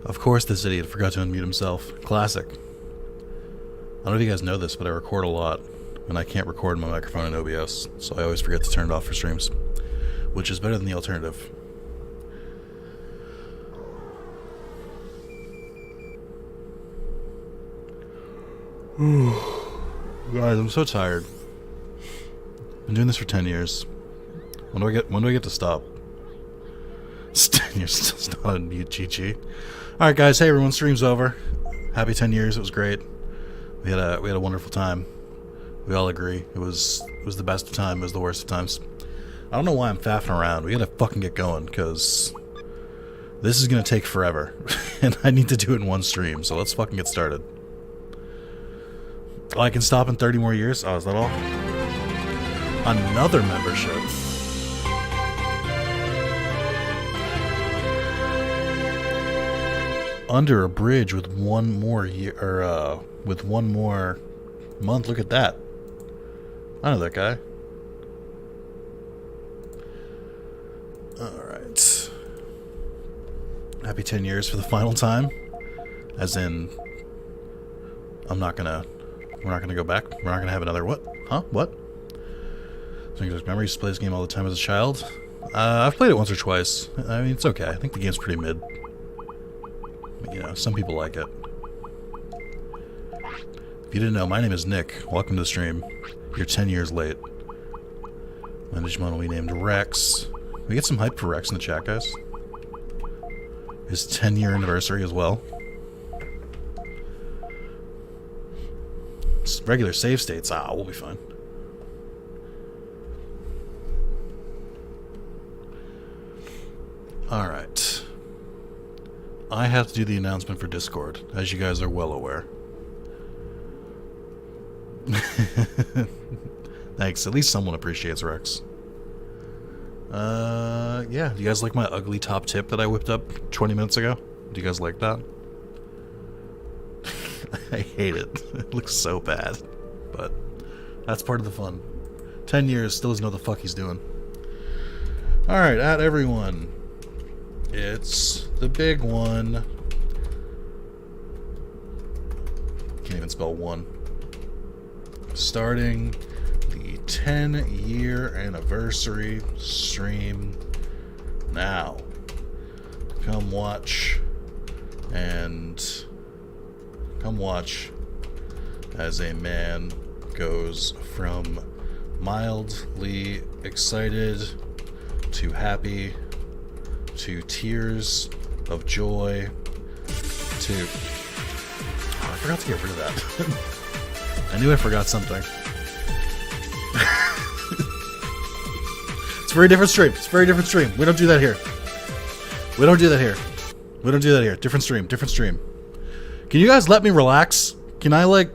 Of course this idiot forgot to unmute himself. Classic. I don't know if you guys know this, but I record a lot, and I can't record my microphone in OBS, so I always forget to turn it off for streams, which is better than the alternative. Guys, I'm so tired. Been doing this for 10 years. When do I get to stop? It's 10 years, still not on mute, GG. Alright guys, hey everyone, stream's over. Happy 10 years, it was great. We had a wonderful time. We all agree. It was the best of time, it was the worst of times. I don't know why I'm faffing around. We gotta fucking get going, because this is gonna take forever. And I need to do it in one stream, so let's fucking get started. Oh, I can stop in 30 more years? Oh, is that all? Another membership. Under a bridge with one more year, or with one more month. Look at that. I know that guy. Alright. Happy 10 years for the final time. As in, we're not gonna go back. We're not gonna have another what? Huh? What? So memories to play this game all the time as a child. I've played it once or twice. I mean, it's okay. I think the game's pretty mid. But, you know, some people like it. If you didn't know, my name is Nick. Welcome to the stream. You're 10 years late. My Digimon will be named Rex. We get some hype for Rex in the chat, guys. His 10-year anniversary as well. It's regular save states. Ah, we'll be fine. Alright. I have to do the announcement for Discord, as you guys are well aware. Thanks. At least someone appreciates Rex. Yeah. Do you guys like my ugly top tip that I whipped up 20 minutes ago? Do you guys like that? I hate it. It looks so bad. But that's part of the fun. 10 years, still doesn't know what the fuck he's doing. Alright, at everyone. It's the big one. Can't even spell one. Starting the 10-year anniversary stream now. Come watch as a man goes from mildly excited to happy to tears of joy to... Oh, I forgot to get rid of that. I knew I forgot something. It's a very different stream. It's a very different stream. We don't do that here. We don't do that here. We don't do that here. Different stream. Different stream. Can you guys let me relax? Can I, like...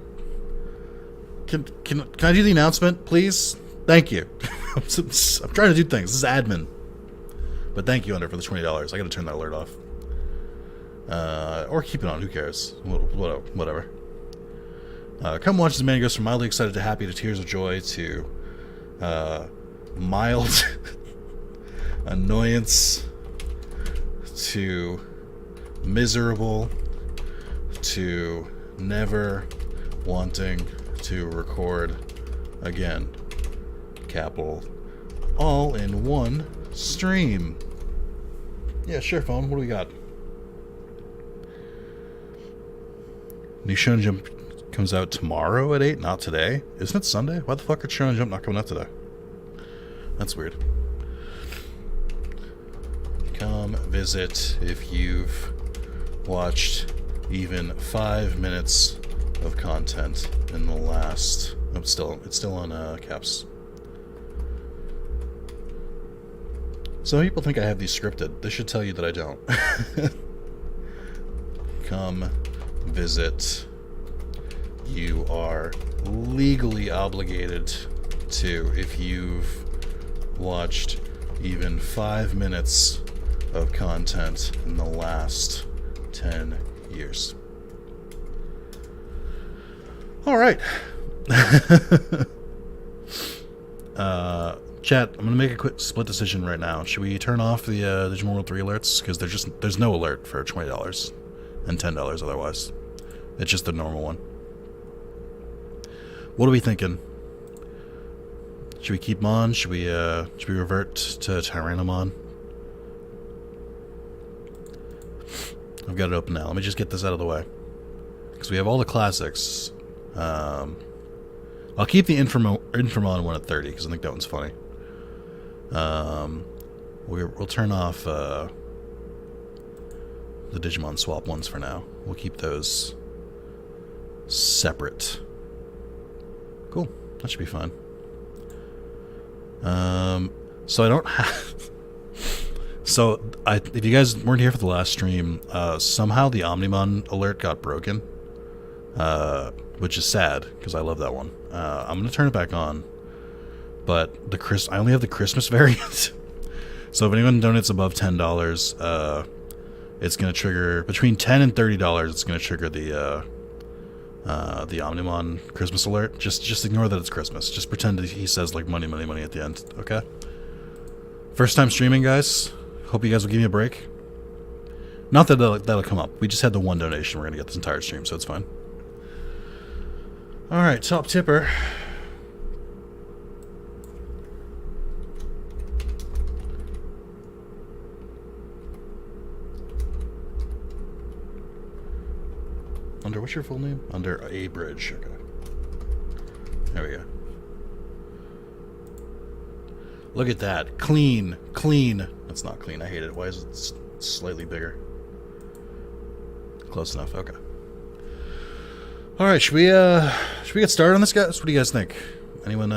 Can I do the announcement, please? Thank you. I'm trying to do things. This is admin. But thank you, Under, for the $20. I gotta turn that alert off. Or keep it on. Who cares? Whatever. Come watch as the man goes from mildly excited to happy to tears of joy to mild annoyance to miserable to never wanting to record again. Capital. All in one stream. Yeah, sure, phone. What do we got? New Shonen Jump comes out tomorrow at 8, not today. Isn't it Sunday? Why the fuck are Shonen Jump not coming out today? That's weird. Come visit if you've watched even 5 minutes of content in the last... Oh, it's still on caps. Some people think I have these scripted. This should tell you that I don't. Come visit. You are legally obligated to if you've watched even 5 minutes of content in the last 10 years. Alright. Chat, I'm gonna make a quick split decision right now. Should we turn off the Digimon World 3 alerts? Because there's no alert for $20. and $10 otherwise. It's just the normal one. What are we thinking? Should we keep him on? Should we revert to Tyrannomon? I've got it open now. Let me just get this out of the way. Because we have all the classics. I'll keep the Inframon one at 30 because I think that one's funny. We'll turn off the Digimon swap ones for now. We'll keep those separate. Cool. That should be fine. So I don't have... So, if you guys weren't here for the last stream, somehow the Omnimon alert got broken. Which is sad, because I love that one. I'm going to turn it back on. But I only have the Christmas variant. So if anyone donates above $10, it's going to trigger... Between $10 and $30, it's going to trigger the Omnimon Christmas alert. Just ignore that it's Christmas. Just pretend that he says, like, money, money, money at the end. Okay? First time streaming, guys. Hope you guys will give me a break. Not that that'll come up. We just had the one donation. We're going to get this entire stream, so it's fine. Alright, top tipper. Under, what's your full name? Under A Bridge. Okay. There we go. Look at that. Clean. Clean. That's not clean. I hate it. Why is it slightly bigger? Close enough. Okay. Alright, should we get started on this, guys? What do you guys think? Anyone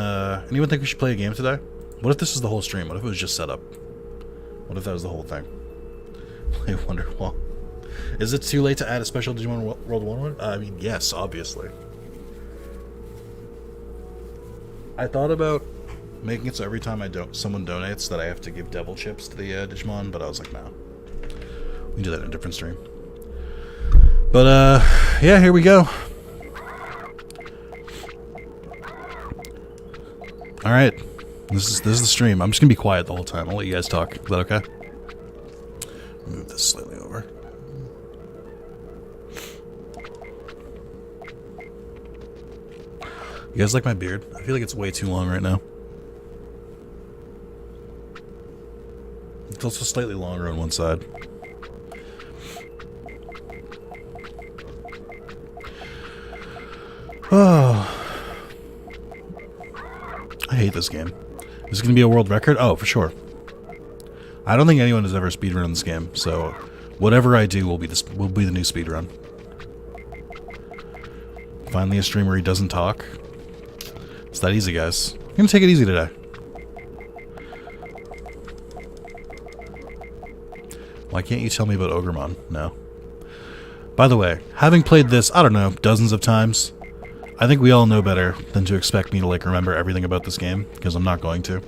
think we should play a game today? What if this is the whole stream? What if it was just set up? What if that was the whole thing? Play Wonderwall. Is it too late to add a special Digimon World 1 one? I mean, yes, obviously. I thought about making it so every time someone donates that I have to give devil chips to the Digimon, but I was like, no. We can do that in a different stream. But, yeah, here we go. Alright. This is the stream. I'm just gonna be quiet the whole time. I'll let you guys talk. Is that okay? Move this slightly over. You guys like my beard? I feel like it's way too long right now. It's also slightly longer on one side. Oh. I hate this game. Is it going to be a world record? Oh, for sure. I don't think anyone has ever speedrun this game, so whatever I do will be the new speedrun. Finally a stream where he doesn't talk. It's that easy, guys. I'm going to take it easy today. Why can't you tell me about Ogremon? No. By the way, having played this, I don't know, dozens of times, I think we all know better than to expect me to, like, remember everything about this game, because I'm not going to.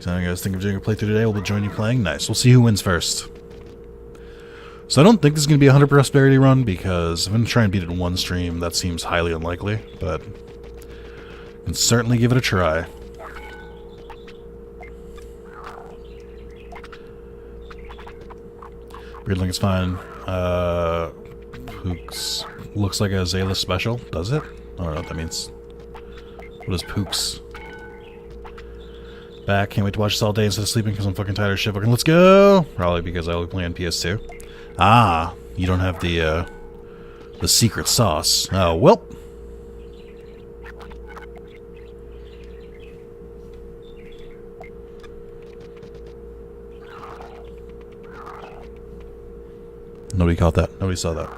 So you guys think of doing a playthrough today? We'll join you playing? Nice. We'll see who wins first. So I don't think this is going to be a 100 prosperity run, because if I'm going to try and beat it in one stream, that seems highly unlikely, but I can certainly give it a try. Breedling is fine. Pooks looks like a Zalis special. Does it? I don't know what that means. What is Pooks? Back. Can't wait to watch this all day instead of sleeping because I'm fucking tired of shit. Fucking let's go! Probably because I only play on PS2. Ah! You don't have the secret sauce. Oh, well. Nobody caught that. Nobody saw that.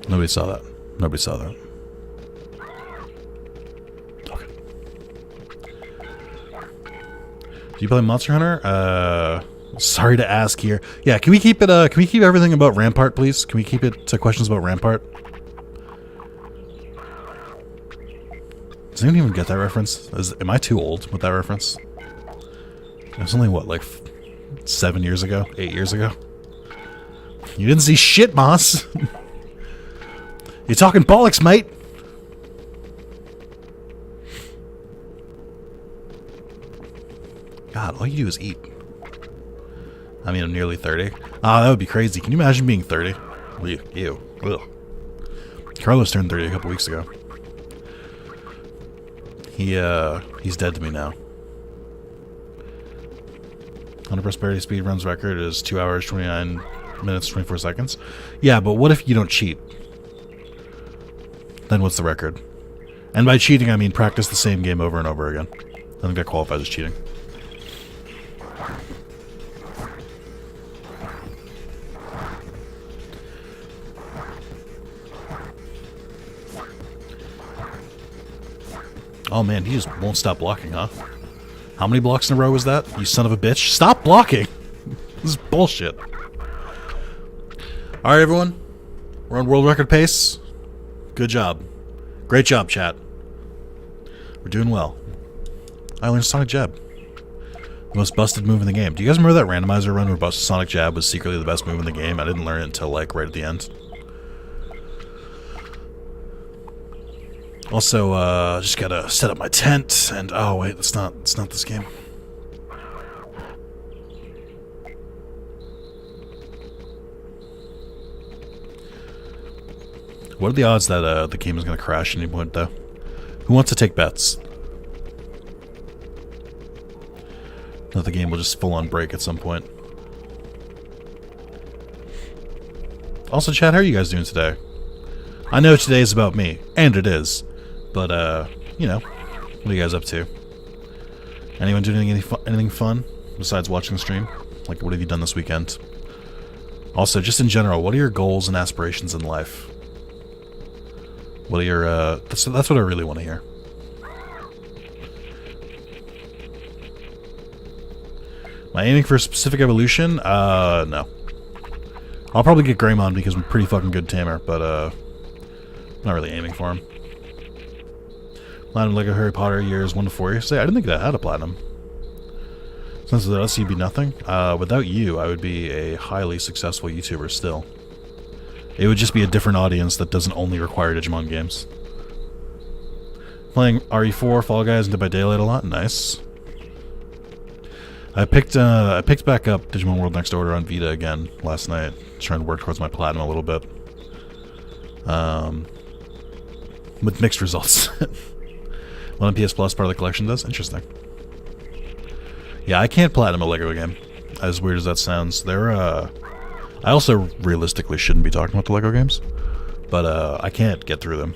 Nobody saw that. Nobody saw that. Okay. Do you play Monster Hunter? Sorry to ask here. Yeah, can we keep it, can we keep everything about Rampart, please? Can we keep it to questions about Rampart? Does anyone even get that reference? Am I too old with that reference? It was only, what, like 7 years ago? 8 years ago? You didn't see shit, Moss. You're talking bollocks, mate. God, all you do is eat. I mean, I'm nearly 30. Ah, that would be crazy. Can you imagine being 30? Ew. Ugh. Carlos turned 30 a couple weeks ago. He's dead to me now. 100 prosperity speed runs record is 2 hours, 29 minutes, 24 seconds. Yeah, but what if you don't cheat? Then what's the record? And by cheating, I mean practice the same game over and over again. I think that qualifies as cheating. Oh man, he just won't stop blocking, huh? How many blocks in a row was that? You son of a bitch. Stop blocking! This is bullshit. Alright, everyone. We're on world record pace. Good job. Great job, chat. We're doing well. I learned Sonic Jab. The most busted move in the game. Do you guys remember that randomizer run where Sonic Jab was secretly the best move in the game? I didn't learn it until, like, right at the end. Also, just gotta set up my tent, and oh wait, it's not this game. What are the odds that the game is gonna crash at any point, though? Who wants to take bets? That the game will just full on break at some point. Also, chat, how are you guys doing today? I know today is about me, and it is. But, you know, what are you guys up to? Anyone doing anything fun besides watching the stream? Like, what have you done this weekend? Also, just in general, what are your goals and aspirations in life? What are your, that's what I really want to hear. Am I aiming for a specific evolution? No. I'll probably get Greymon because I'm a pretty fucking good tamer, but, I'm not really aiming for him. Platinum Lego Harry Potter years 1 to 4 years. I didn't think that had a platinum. Since without us, you'd be nothing. Without you, I would be a highly successful YouTuber still. It would just be a different audience that doesn't only require Digimon games. Playing RE4, Fall Guys, and Dead by Daylight a lot. Nice. I picked back up Digimon World Next Order on Vita again last night, trying to work towards my platinum a little bit. With mixed results. One on PS Plus part of the collection does? Interesting. Yeah, I can't platinum a Lego game. As weird as that sounds. They're, I also realistically shouldn't be talking about the Lego games. But, I can't get through them.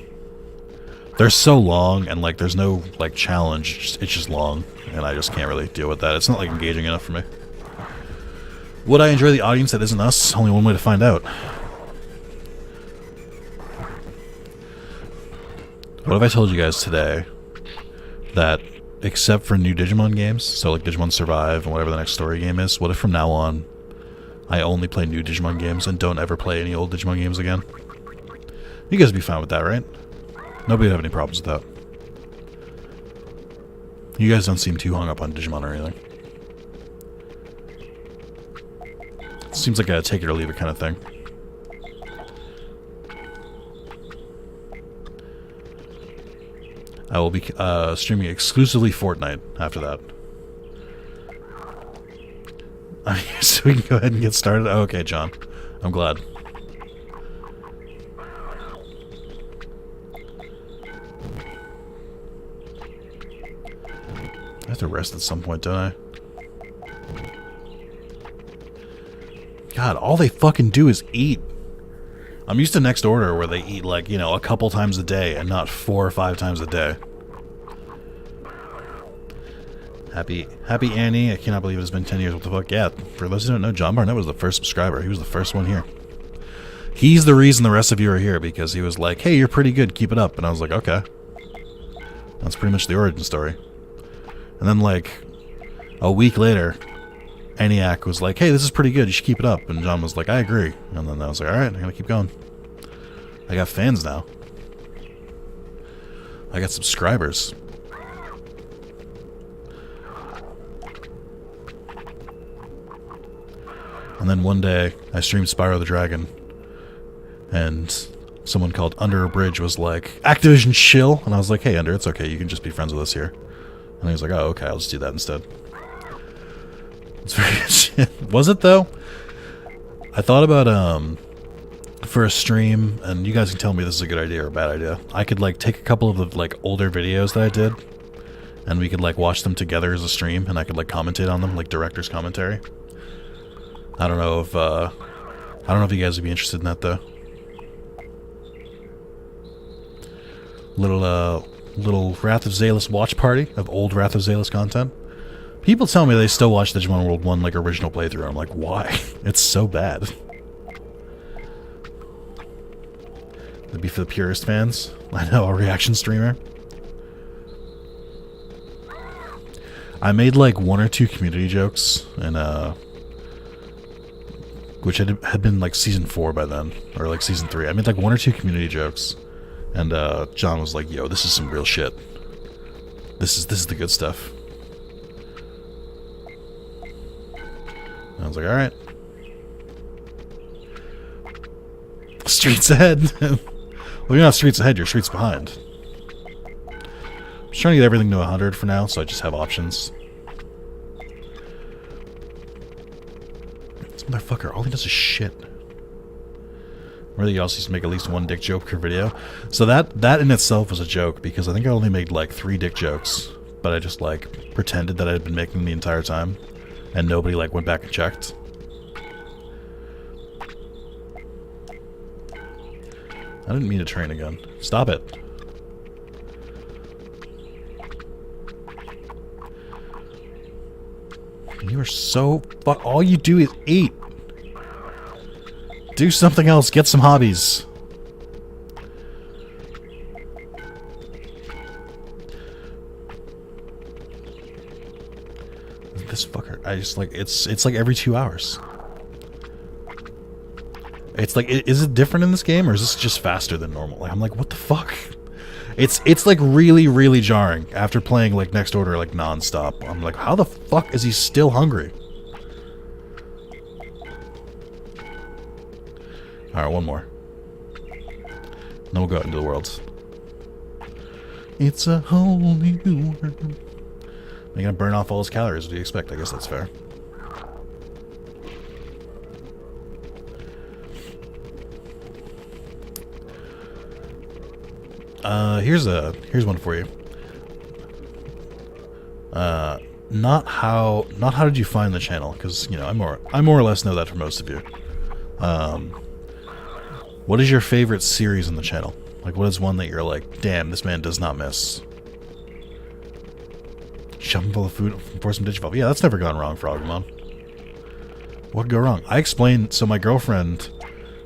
They're so long, and, like, there's no, like, challenge. It's just long, and I just can't really deal with that. It's not, like, engaging enough for me. Would I enjoy the audience that isn't us? Only one way to find out. What if I told you guys today that, except for new Digimon games, so like Digimon Survive and whatever the next story game is, what if from now on I only play new Digimon games and don't ever play any old Digimon games again? You guys would be fine with that, right? Nobody would have any problems with that. You guys don't seem too hung up on Digimon or anything. It seems like a take it or leave it kind of thing. I will be streaming exclusively Fortnite after that. So we can go ahead and get started? Oh, okay, John. I'm glad. I have to rest at some point, don't I? God, all they fucking do is eat. I'm used to Next Order where they eat, like, you know, a couple times a day and not 4 or 5 times a day. Happy Annie. I cannot believe it's been 10 years. What the fuck? Yeah, for those who don't know, John Barnett was the first subscriber. He was the first one here. He's the reason the rest of you are here, because he was like, hey, you're pretty good, keep it up. And I was like, okay. That's pretty much the origin story. And then, like, a week later, ENIAC was like, hey, this is pretty good, you should keep it up. And John was like, I agree. And then I was like, alright, I'm gonna keep going. I got fans now. I got subscribers. And then one day, I streamed Spyro the Dragon. And someone called Under a Bridge was like, Activision shill! And I was like, hey, Under, it's okay, you can just be friends with us here. And he was like, oh, okay, I'll just do that instead. It's very good shit. Was it, though? I thought about for a stream, and you guys can tell me this is a good idea or a bad idea. I could like take a couple of the like older videos that I did, and we could like watch them together as a stream, and I could like commentate on them, like director's commentary. I don't know if you guys would be interested in that though. Little Wrath of Zalis watch party of old Wrath of Zalis content. People tell me they still watch Digimon World 1 like original playthrough. I'm like, why? It's so bad. That'd be for the purist fans. I know, a reaction streamer. I made like 1 or 2 community jokes, and which had been like season 4 by then, or like season 3. I made like 1 or 2 community jokes, and John was like, "Yo, this is some real shit. This is the good stuff." And I was like, "All right." Streets ahead. Well, you're not streets ahead. You're streets behind. I'm just trying to get everything to 100 for now, so I just have options. This motherfucker, all he does is shit. Really, he also used to make at least 1 dick joke per video. So that in itself was a joke, because I think I only made like 3 dick jokes, but I just like pretended that I had been making them the entire time, and nobody like went back and checked. I didn't mean to train again. Stop it. You are so all you do is eat. Do something else. Get some hobbies. This fucker. I just like it's like every 2 hours. It's like, is it different in this game, or is this just faster than normal? Like, I'm like, what the fuck? It's like really, really jarring after playing like Next Order like non-stop. I'm like, how the fuck is he still hungry? Alright, 1 more. Then we'll go out into the worlds. It's a whole new world. You're gonna burn off all his calories. What do you expect? I guess that's fair. Here's one for you. Not how did you find the channel? Because you know I more or less know that for most of you. What is your favorite series on the channel? Like, what is one that you're like, damn, this man does not miss? Shove him full of food for some Digivolve. Yeah, that's never gone wrong for Agumon. What could go wrong? I explained. So my girlfriend,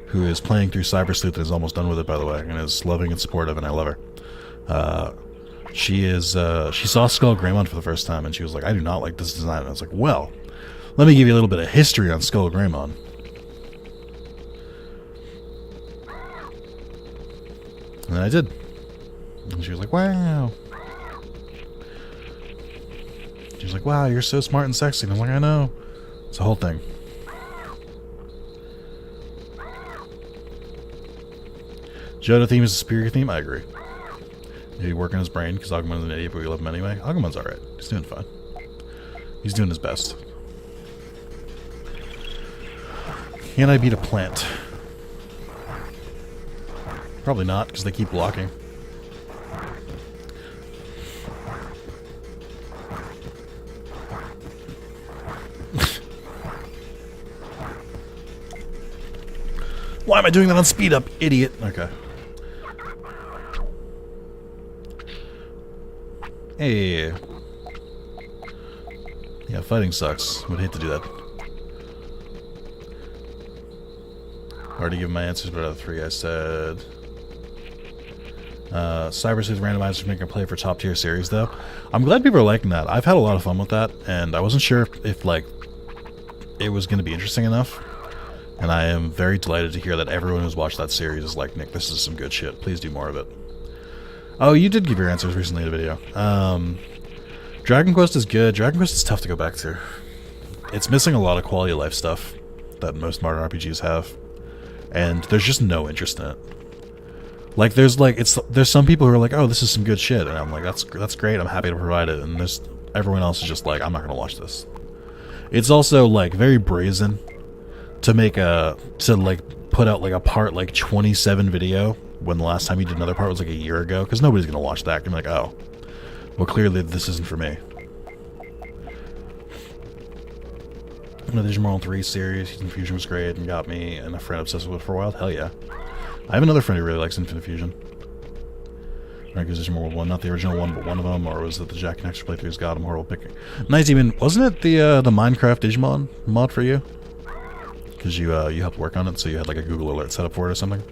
who is playing through Cyber Sleuth and is almost done with it, by the way, and is loving and supportive, and I love her. She saw Skull Greymon for the first time, and she was like, I do not like this design. And I was like, well, let me give you a little bit of history on Skull Greymon. And then I did. And she was like, wow. She was like, wow, you're so smart and sexy. And I'm like, I know. It's a whole thing. Johto theme is a superior theme? I agree. Maybe work on his brain, because Agumon's an idiot, but we love him anyway. Agumon's alright. He's doing fine. He's doing his best. Can I beat a plant? Probably not, because they keep blocking. Why am I doing that on speed up, idiot? Okay. Hey. Yeah, fighting sucks. Would hate to do that. Hard to give my answers, but out of 3 I said... Cyber Sleuth randomizers making a play for top tier series, though. I'm glad people are liking that. I've had a lot of fun with that, and I wasn't sure if like, it was going to be interesting enough. And I am very delighted to hear that everyone who's watched that series is like, Nick, this is some good shit. Please do more of it. Oh, you did give your answers recently in a video. Dragon Quest is good. Dragon Quest is tough to go back to. It's missing a lot of quality of life stuff that most modern RPGs have. And there's just no interest in it. Like, there's some people who are like, oh, this is some good shit. And I'm like, that's great. I'm happy to provide it. And everyone else is just like, I'm not going to watch this. It's also, like, very brazen to make put out like a part like 27 video when the last time you did another part was like a year ago, because nobody's gonna watch that. You're like, oh, well, clearly this isn't for me. The Digimon 3 series, Infinite Fusion was great and got me and a friend obsessed with it for a while. Hell yeah. I have another friend who really likes Infinite Fusion. Right, because Digimon World 1, not the original one, but one of them, or was it the Jack and Extra playthroughs? God, I'm horrible picking. Nice, even, wasn't it the Minecraft Digimon mod for you? Because you helped work on it, so you had like a Google alert set up for it or something.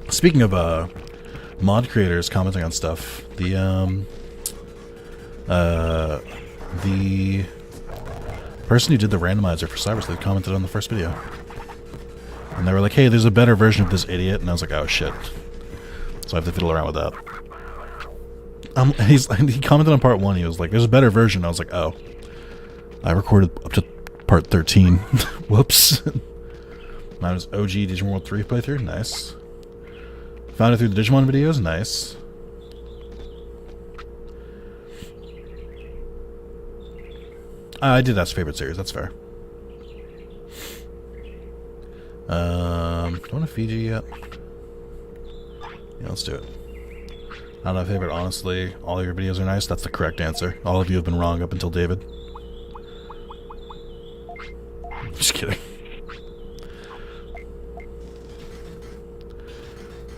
Speaking of mod creators commenting on stuff, the person who did the randomizer for Cybersleep commented on the first video. And they were like, hey, there's a better version of this idiot. And I was like, oh shit. So I have to fiddle around with that. He commented on part 1. He was like, there's a better version. I was like, oh. I recorded up to part 13. Whoops. Mine was OG Digimon World 3 playthrough. Nice. Found it through the Digimon videos. Nice. I did that's favorite series. That's fair. Do I want to feed you yet? Yeah, let's do it. Not my favorite, honestly. All of your videos are nice. That's the correct answer. All of you have been wrong up until David. Just kidding.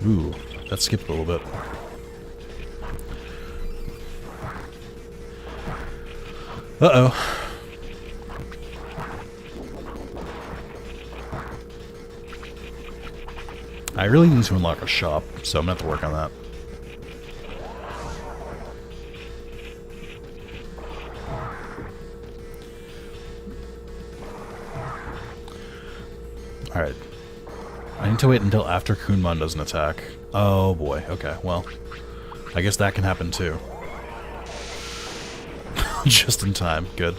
Ooh, that skipped a little bit. Uh-oh. I really need to unlock a shop, so I'm going to have to work on that. Alright. I need to wait until after Kunmon doesn't attack. Oh boy, okay, well. I guess that can happen too. Just in time, good.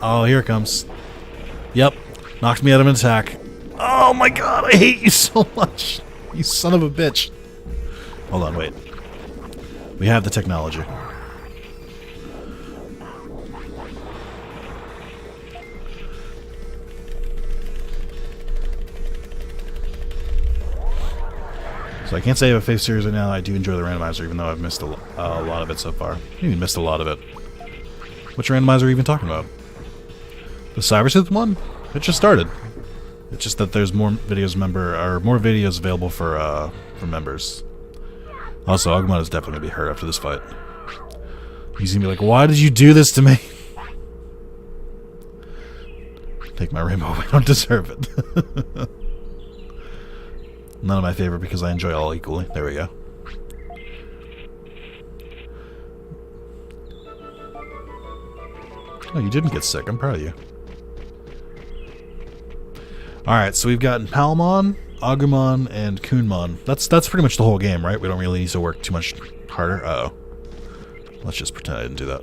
Oh, here it comes. Yep, knocked me out of an attack. Oh my god, I hate you so much. You son of a bitch. Hold on, wait. We have the technology. So I can't say I have a favorite series right now. I do enjoy the randomizer, even though I've missed a lot of it so far. You missed a lot of it. Which randomizer are you even talking about? The Cybersleep one? It just started. It's just that there's more videos more videos available for members. Also, Agumon is definitely gonna be hurt after this fight. He's gonna be like, "Why did you do this to me?" Take my rainbow. I don't deserve it. None of my favorite because I enjoy all equally. There we go. Oh, you didn't get sick. I'm proud of you. Alright, so we've gotten Palmon, Agumon, and Kunmon. That's pretty much the whole game, right? We don't really need to work too much harder. Uh-oh. Let's just pretend I didn't do that.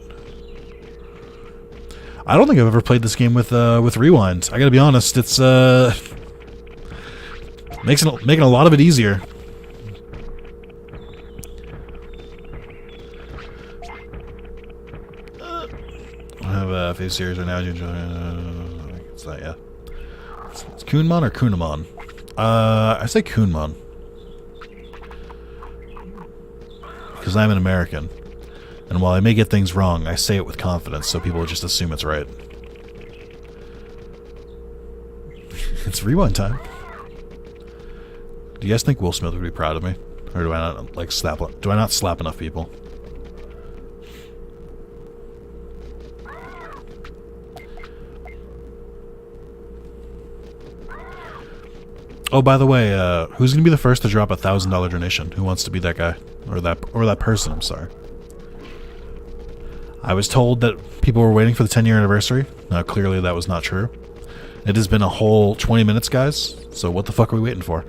I don't think I've ever played this game with Rewind. I gotta be honest, it's making a lot of it easier. I have a face series right now. It's not yet. It's Kunmon or Kunamon? I say Kunmon. Because I'm an American. And while I may get things wrong, I say it with confidence, so people will just assume it's right. It's rewind time. Do you guys think Will Smith would be proud of me? Or do I not, like, slap enough people? Oh, by the way, who's gonna be the first to drop a $1,000 donation? Who wants to be that guy? Or that person, I'm sorry. I was told that people were waiting for the 10-year anniversary. Clearly that was not true. It has been a whole 20 minutes, guys. So what the fuck are we waiting for?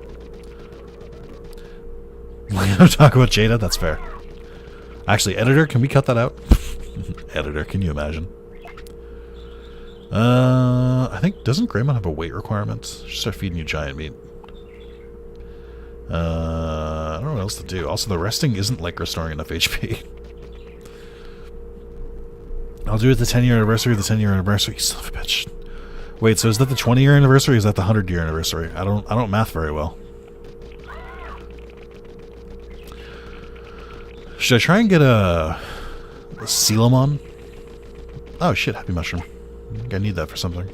We're gonna talk about Jada? That's fair. Actually, editor, can we cut that out? Editor, can you imagine? I think, doesn't Greymon have a weight requirement? Should start feeding you giant meat. I don't know what else to do. Also, the resting isn't like restoring enough HP. I'll do it the 10-year anniversary of the 10-year anniversary. You son of a bitch. Wait, so is that the 20-year anniversary or is that the 100-year anniversary? I don't math very well. Should I try and get a Sealamon? Oh shit, happy mushroom. I think I need that for something.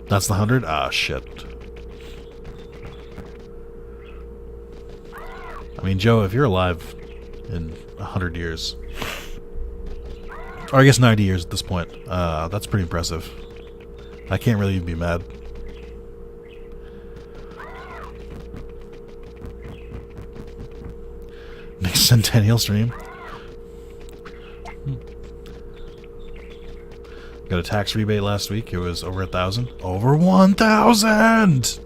That's the 100? Ah, shit. I mean, Joe, if you're alive in 100 years, or I guess 90 years at this point, that's pretty impressive. I can't really even be mad. Next centennial stream. Got a tax rebate last week. It was over 1,000. Over 1,000!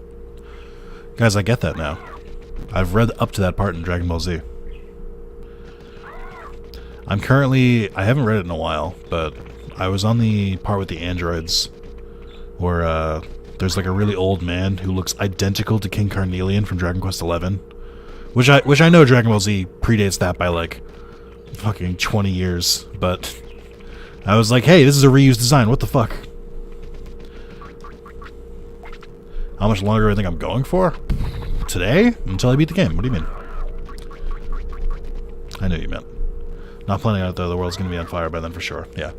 Guys, I get that now. I've read up to that part in Dragon Ball Z. I haven't read it in a while, but I was on the part with the androids where there's like a really old man who looks identical to King Carnelian from Dragon Quest XI, which I know Dragon Ball Z predates that by like fucking 20 years, but I was like, hey, this is a reused design, what the fuck? How much longer do I think I'm going for? Today? Until I beat the game. What do you mean? I knew what you meant. Not planning on it though, the world's gonna be on fire by then for sure. Yeah.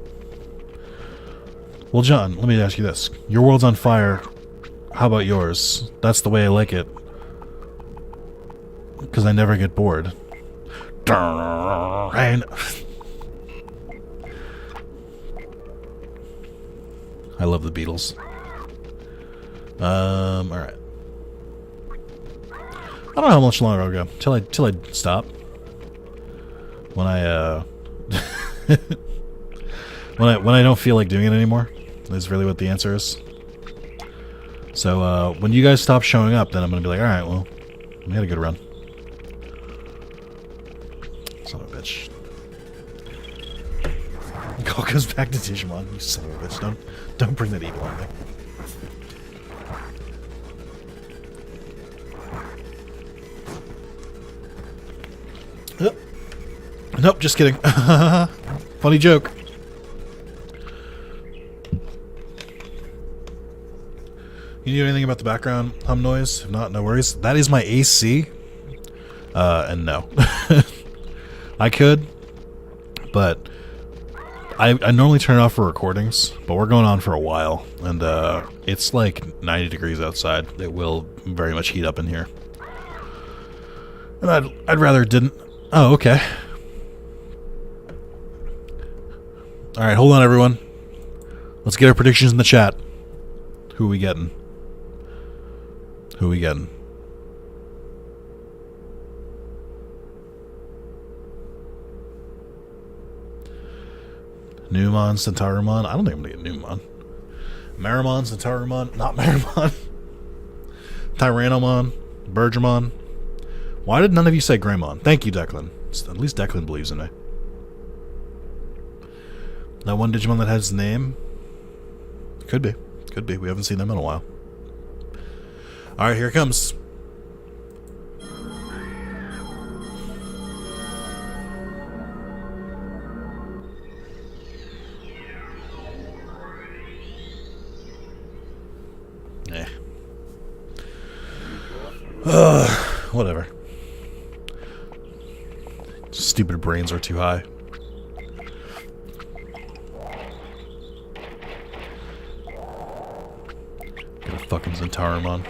Well, John, let me ask you this. Your world's on fire. How about yours? That's the way I like it. Because I never get bored. I love the Beatles. Alright. I don't know how much longer I'll go. Till I stop. When I when I don't feel like doing it anymore is really what the answer is. So when you guys stop showing up, then I'm gonna be like, alright, well, we had a good run. Son of a bitch. Call goes back to Digimon, you son of a bitch. Don't bring that evil on me. Nope, just kidding. Funny joke. You need anything about the background hum noise? If not, no worries. That is my AC. And no. I could, but I normally turn it off for recordings, but we're going on for a while, and it's like 90 degrees outside. It will very much heat up in here. And I'd rather it didn't. Oh, okay. Alright, hold on everyone. Let's get our predictions in the chat. Who are we getting? Who are we getting? Numon, Centaurimon. I don't think I'm gonna get Numon. Marimon, Centaurimon. Not Marimon. Tyrannomon. Bergermon. Why did none of you say Greymon? Thank you, Declan. At least Declan believes in me. That one Digimon that has his name? Could be. Could be. We haven't seen them in a while. Alright, here it comes. Whatever. Stupid brains are too high. Get a fucking Centaurimon.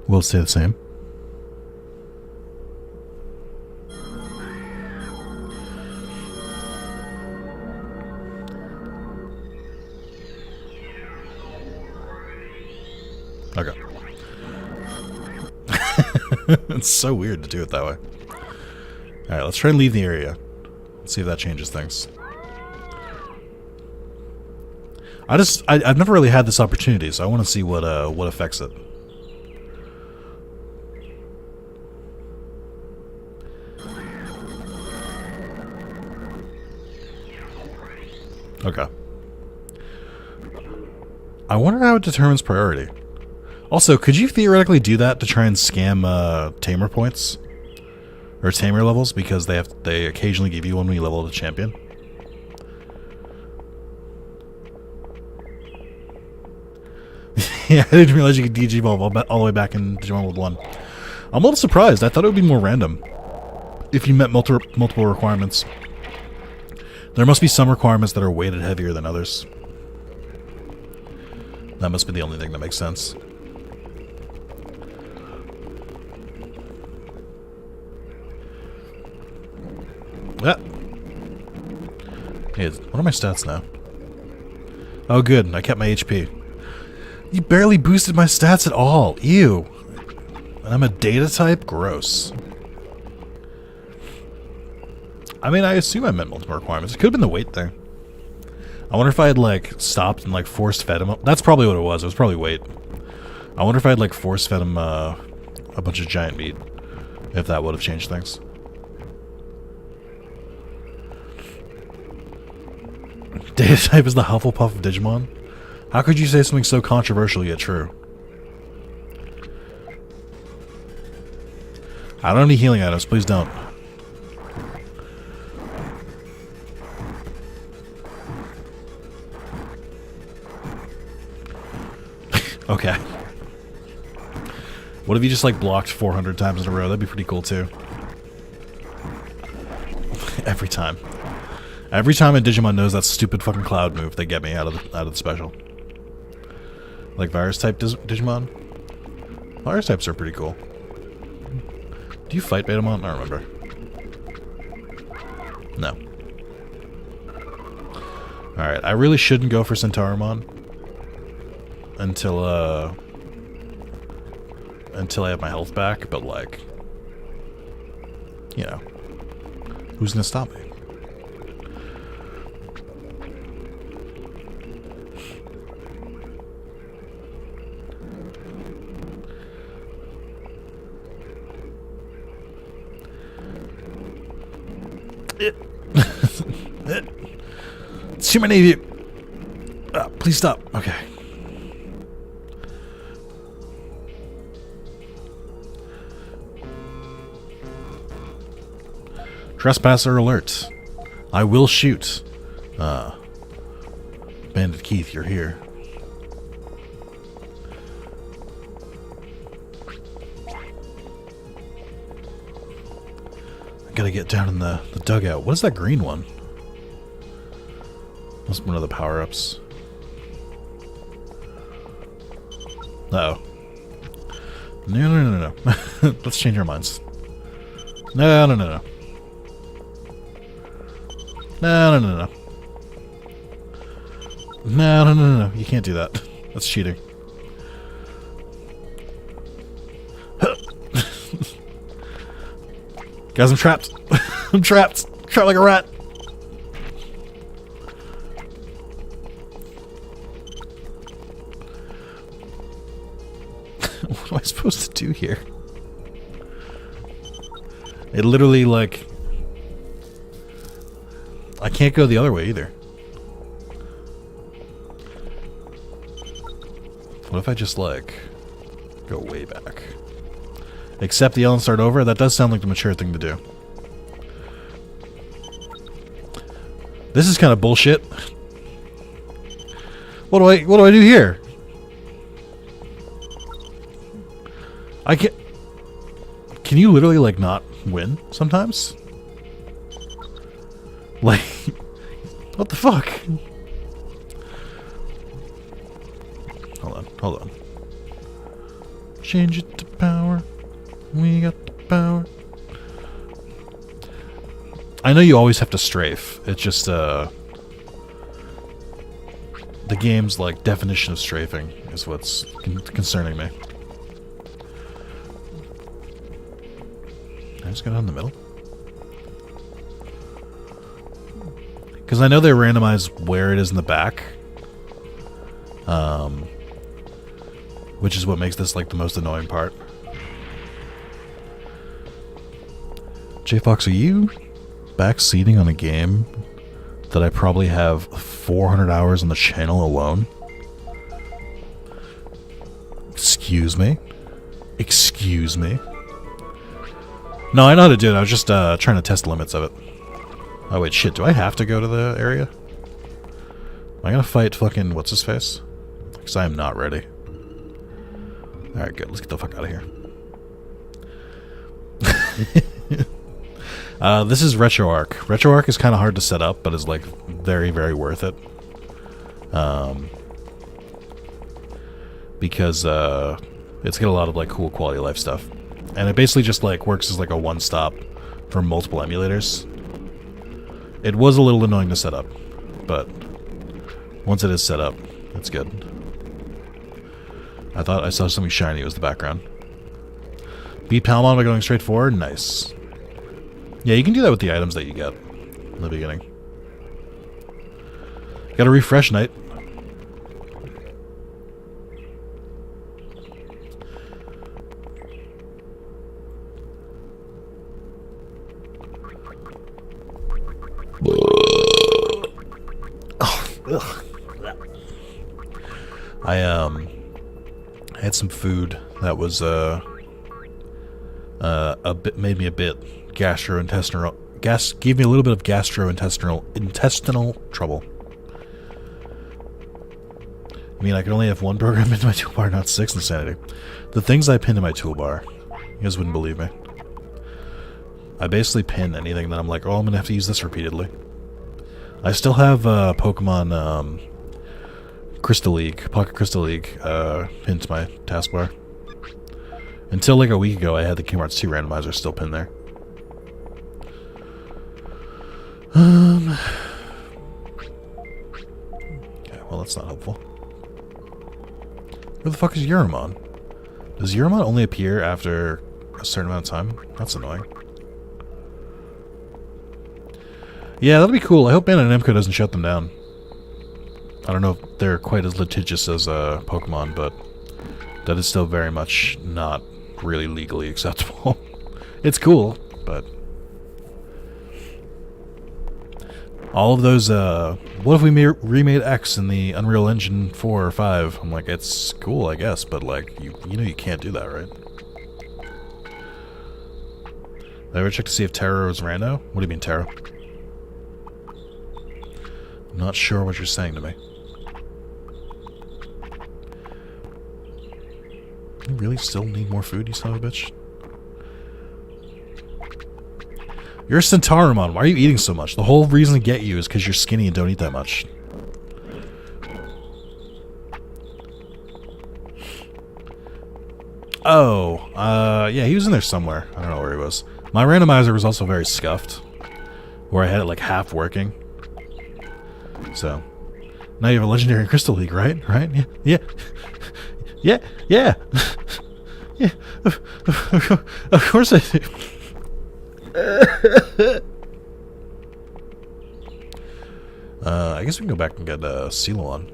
Will stay the same. Okay. It's so weird to do it that way. Alright, let's try and leave the area. Let's see if that changes things. I've never really had this opportunity, so I want to see what affects it. Okay. I wonder how it determines priority. Also, could you theoretically do that to try and scam tamer points? Or tamer levels? Because they occasionally give you one when you level up a champion. Yeah, I didn't realize you could Digivolve all the way back in Digimon World 1. I'm a little surprised. I thought it would be more random if you met multiple requirements. There must be some requirements that are weighted heavier than others. That must be the only thing that makes sense. Yeah. Hey, what are my stats now? Oh, good. I kept my HP. You barely boosted my stats at all. Ew. And I'm a data type? Gross. I mean, I assume I meant multiple requirements. It could have been the weight thing. I wonder if I had, like, stopped and, like, force fed him. That's probably what it was. It was probably weight. I wonder if I had, like, force fed him a bunch of giant meat. If that would have changed things. Data type is the Hufflepuff of Digimon? How could you say something so controversial yet true? I don't have any healing items. Please don't. Okay. What if you just, like, blocked 400 times in a row? That'd be pretty cool, too. Every time. Every time a Digimon knows that stupid fucking cloud move, they get me out of the special. Like virus-type Digimon? Virus types are pretty cool. Do you fight Vademon? I don't remember. No. Alright, I really shouldn't go for Tyrannomon until I have my health back, but, like, you know, who's gonna stop me? It's too many of you. Please stop. Okay. Trespasser alert. I will shoot. Bandit Keith, you're here. I gotta get down in the dugout. What is that green one? That's one of the power-ups. Uh-oh. No. Let's change our minds. No. No. You can't do that. That's cheating. Guys, I'm trapped. I'm trapped. Trapped like a rat. What am I supposed to do here? It literally, like... I can't go the other way either. What if I just, like, go way back? Accept the L and start over? That does sound like the mature thing to do. This is kind of bullshit. What do I do here? I can't... Can you literally, like, not win sometimes? Like... What the fuck? Hold on. Change it to power. We got the power. I know you always have to strafe. It's just, the game's, like, definition of strafing is what's concerning me. I just got it in the middle. Because I know they randomize where it is in the back. Which is what makes this, like, the most annoying part. J-Fox, are you backseating on a game that I probably have 400 hours on the channel alone. Excuse me? Excuse me? No, I know how to do it. I was just trying to test the limits of it. Oh, wait, shit. Do I have to go to the area? Am I gonna fight fucking what's-his-face? Because I am not ready. Alright, good. Let's get the fuck out of here. This is RetroArch. RetroArch is kind of hard to set up, but is, like, very, very worth it. Because, it's got a lot of, like, cool quality of life stuff. And it basically just, like, works as, like, a one-stop for multiple emulators. It was a little annoying to set up, but once it is set up, it's good. I thought I saw something shiny. It was the background. Beat Palmon by going straight forward? Nice. Yeah, you can do that with the items that you get in the beginning. Gotta refresh night. I had some food that was a bit, made me a bit gastrointestinal. Gave me a little bit of intestinal trouble. I mean, I can only have one program into my toolbar, not 6. Insanity. The things I pin to my toolbar, you guys wouldn't believe me. I basically pin anything that I'm like, oh, I'm gonna have to use this repeatedly. I still have Pokemon Crystal League, Pocket Crystal League, pinned to my taskbar. Until like a week ago, I had the Kingdom Hearts 2 randomizer still pinned there. Okay, well, that's not helpful. Where the fuck is Uramon? Does Uramon only appear after a certain amount of time? That's annoying. Yeah, that'll be cool. I hope Bandai Namco doesn't shut them down. I don't know if they're quite as litigious as Pokemon, but that is still very much not really legally acceptable. It's cool, but all of those, what if we remade X in the Unreal Engine 4 or 5? I'm like, it's cool, I guess, but like, you know you can't do that, right? Did I ever check to see if Terra was rando? What do you mean, Terra? I'm not sure what you're saying to me. You really still need more food, you son of a bitch? You're a Centaurimon. Why are you eating so much? The whole reason to get you is because you're skinny and don't eat that much. Oh, yeah, he was in there somewhere. I don't know where he was. My randomizer was also very scuffed, where I had it like half working. So, now you have a legendary Crystal League, right? Right? Yeah. Yeah. Yeah. Yeah. Of course I do. I guess we can go back and get Celamon.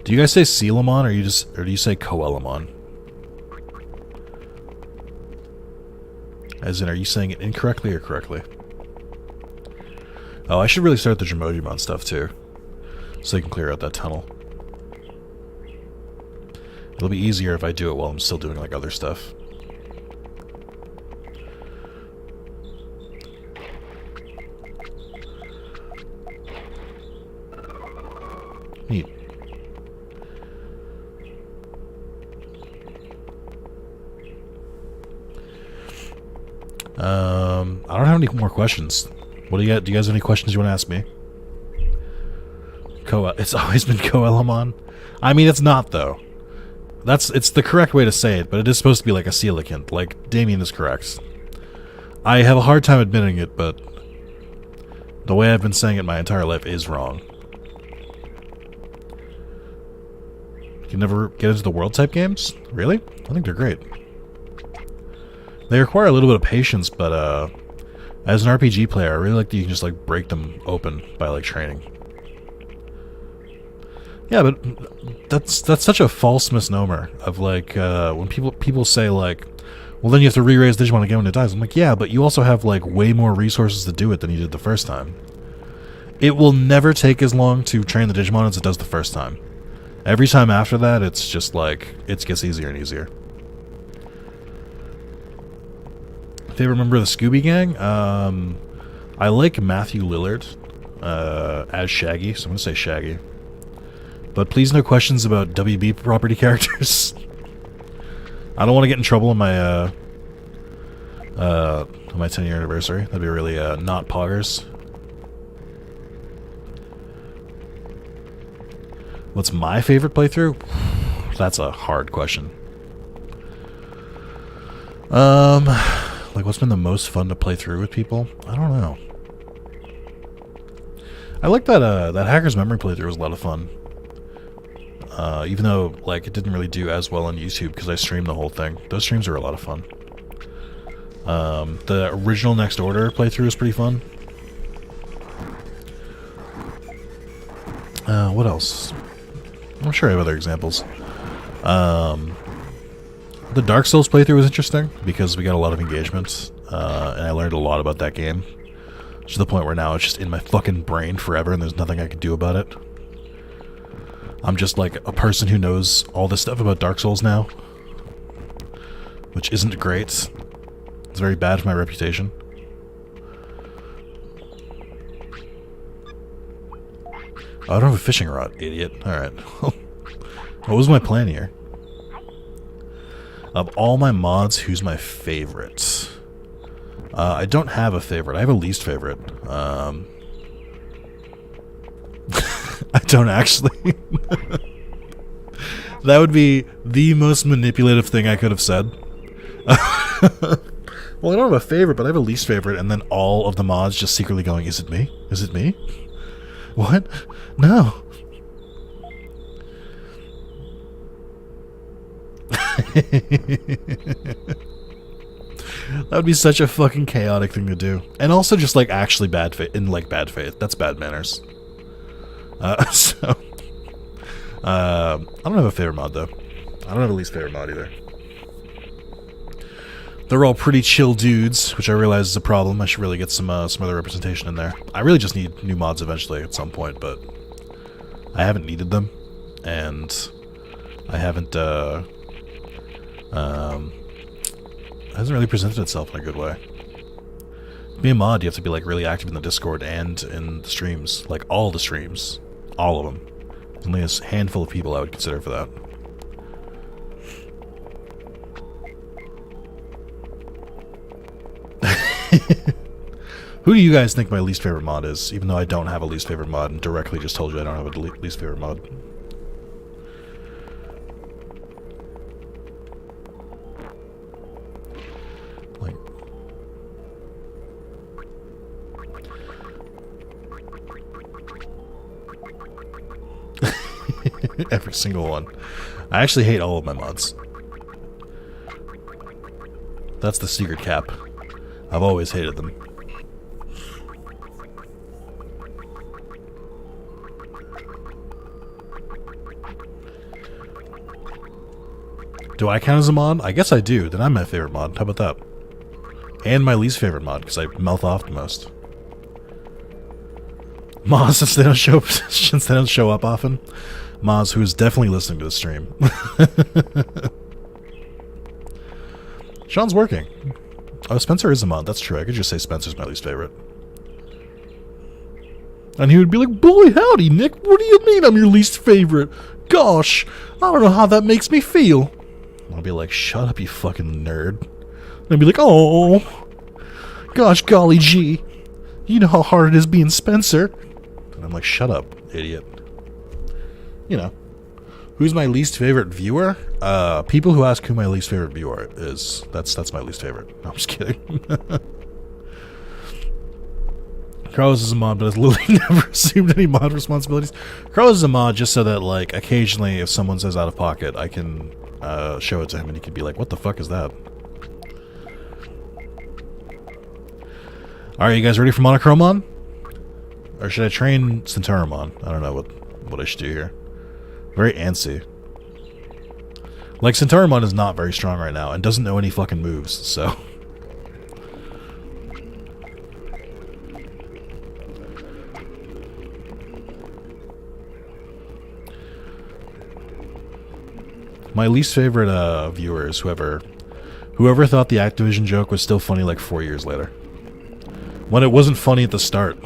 Do you guys say Celamon or do you say Coelamon? As in, are you saying it incorrectly or correctly? Oh, I should really start the Jemojimon stuff too, so you can clear out that tunnel. It'll be easier if I do it while I'm still doing like other stuff. Neat. I don't have any more questions. What do you got? Do you guys have any questions you want to ask me? It's always been Coelamon. I mean, it's not though. It's the correct way to say it, but it is supposed to be like a coelacanth. Like Damien is correct. I have a hard time admitting it, but the way I've been saying it my entire life is wrong. You can never get into the world type games? Really? I think they're great. They require a little bit of patience, but as an RPG player, I really like that you can just like break them open by like training. Yeah, but that's such a false misnomer of like when people say like, Well, then you have to re-raise Digimon again when it dies. I'm like, yeah, but you also have, like, way more resources to do it than you did the first time. It will never take as long to train the Digimon as it does the first time. Every time after that, it's just, like, it gets easier and easier. Favorite member of the Scooby Gang? I like Matthew Lillard as Shaggy, so I'm going to say Shaggy. But please no questions about WB property characters. I don't want to get in trouble on my 10-year anniversary. That'd be really not poggers. What's my favorite playthrough? That's a hard question. Like what's been the most fun to play through with people? I don't know. I like that that Hacker's Memory playthrough was a lot of fun. Even though, like, it didn't really do as well on YouTube because I streamed the whole thing. Those streams were a lot of fun. The original Next Order playthrough was pretty fun. What else? I'm sure I have other examples. The Dark Souls playthrough was interesting because we got a lot of engagement, and I learned a lot about that game. To the point where now it's just in my fucking brain forever and there's nothing I can do about it. I'm just like a person who knows all this stuff about Dark Souls now. Which isn't great. It's very bad for my reputation. Oh, I don't have a fishing rod, idiot. Alright. What was my plan here? Of all my mods, who's my favorite? I don't have a favorite. I have a least favorite. I don't actually. That would be the most manipulative thing I could have said. Well, I don't have a favorite, but I have a least favorite, and then all of the mods just secretly going, is it me? Is it me? What? No. That would be such a fucking chaotic thing to do. And also just, like, actually bad faith. In, like, bad faith. That's bad manners. I don't have a favorite mod, though. I don't have a least favorite mod, either. They're all pretty chill dudes, which I realize is a problem. I should really get some other representation in there. I really just need new mods eventually at some point, but I haven't needed them. And I haven't, it hasn't really presented itself in a good way. To be a mod, you have to be like really active in the Discord and in the streams. Like all the streams. All of them. There's only a handful of people I would consider for that. Who do you guys think my least favorite mod is? Even though I don't have a least favorite mod and directly just told you I don't have a least favorite mod. Like... Every single one. I actually hate all of my mods. That's the secret cap. I've always hated them. Do I count as a mod? I guess I do. Then I'm my favorite mod. How about that? And my least favorite mod, because I mouth off the most. Maz, since they don't show up often. Maz, who is definitely listening to the stream. Sean's working. Oh, Spencer is a mod. That's true. I could just say Spencer's my least favorite. And he would be like, boy, howdy, Nick. What do you mean I'm your least favorite? Gosh, I don't know how that makes me feel. I'll be like, shut up, you fucking nerd. And I'll be like, oh, gosh, golly gee. You know how hard it is being Spencer. And I'm like, shut up, idiot. You know. Who's my least favorite viewer? People who ask who my least favorite viewer is. That's my least favorite. No, I'm just kidding. Carlos is a mod, but has literally never assumed any mod responsibilities. Carlos is a mod just so that, like, occasionally if someone says out of pocket, I can show it to him and he can be like, what the fuck is that? Alright, you guys ready for Monochromon? Or should I train Centaurimon? I don't know what I should do here. Very antsy. Like, Tyrannomon is not very strong right now and doesn't know any fucking moves, so... My least favorite viewer is whoever thought the Activision joke was still funny like 4 years later. When it wasn't funny at the start.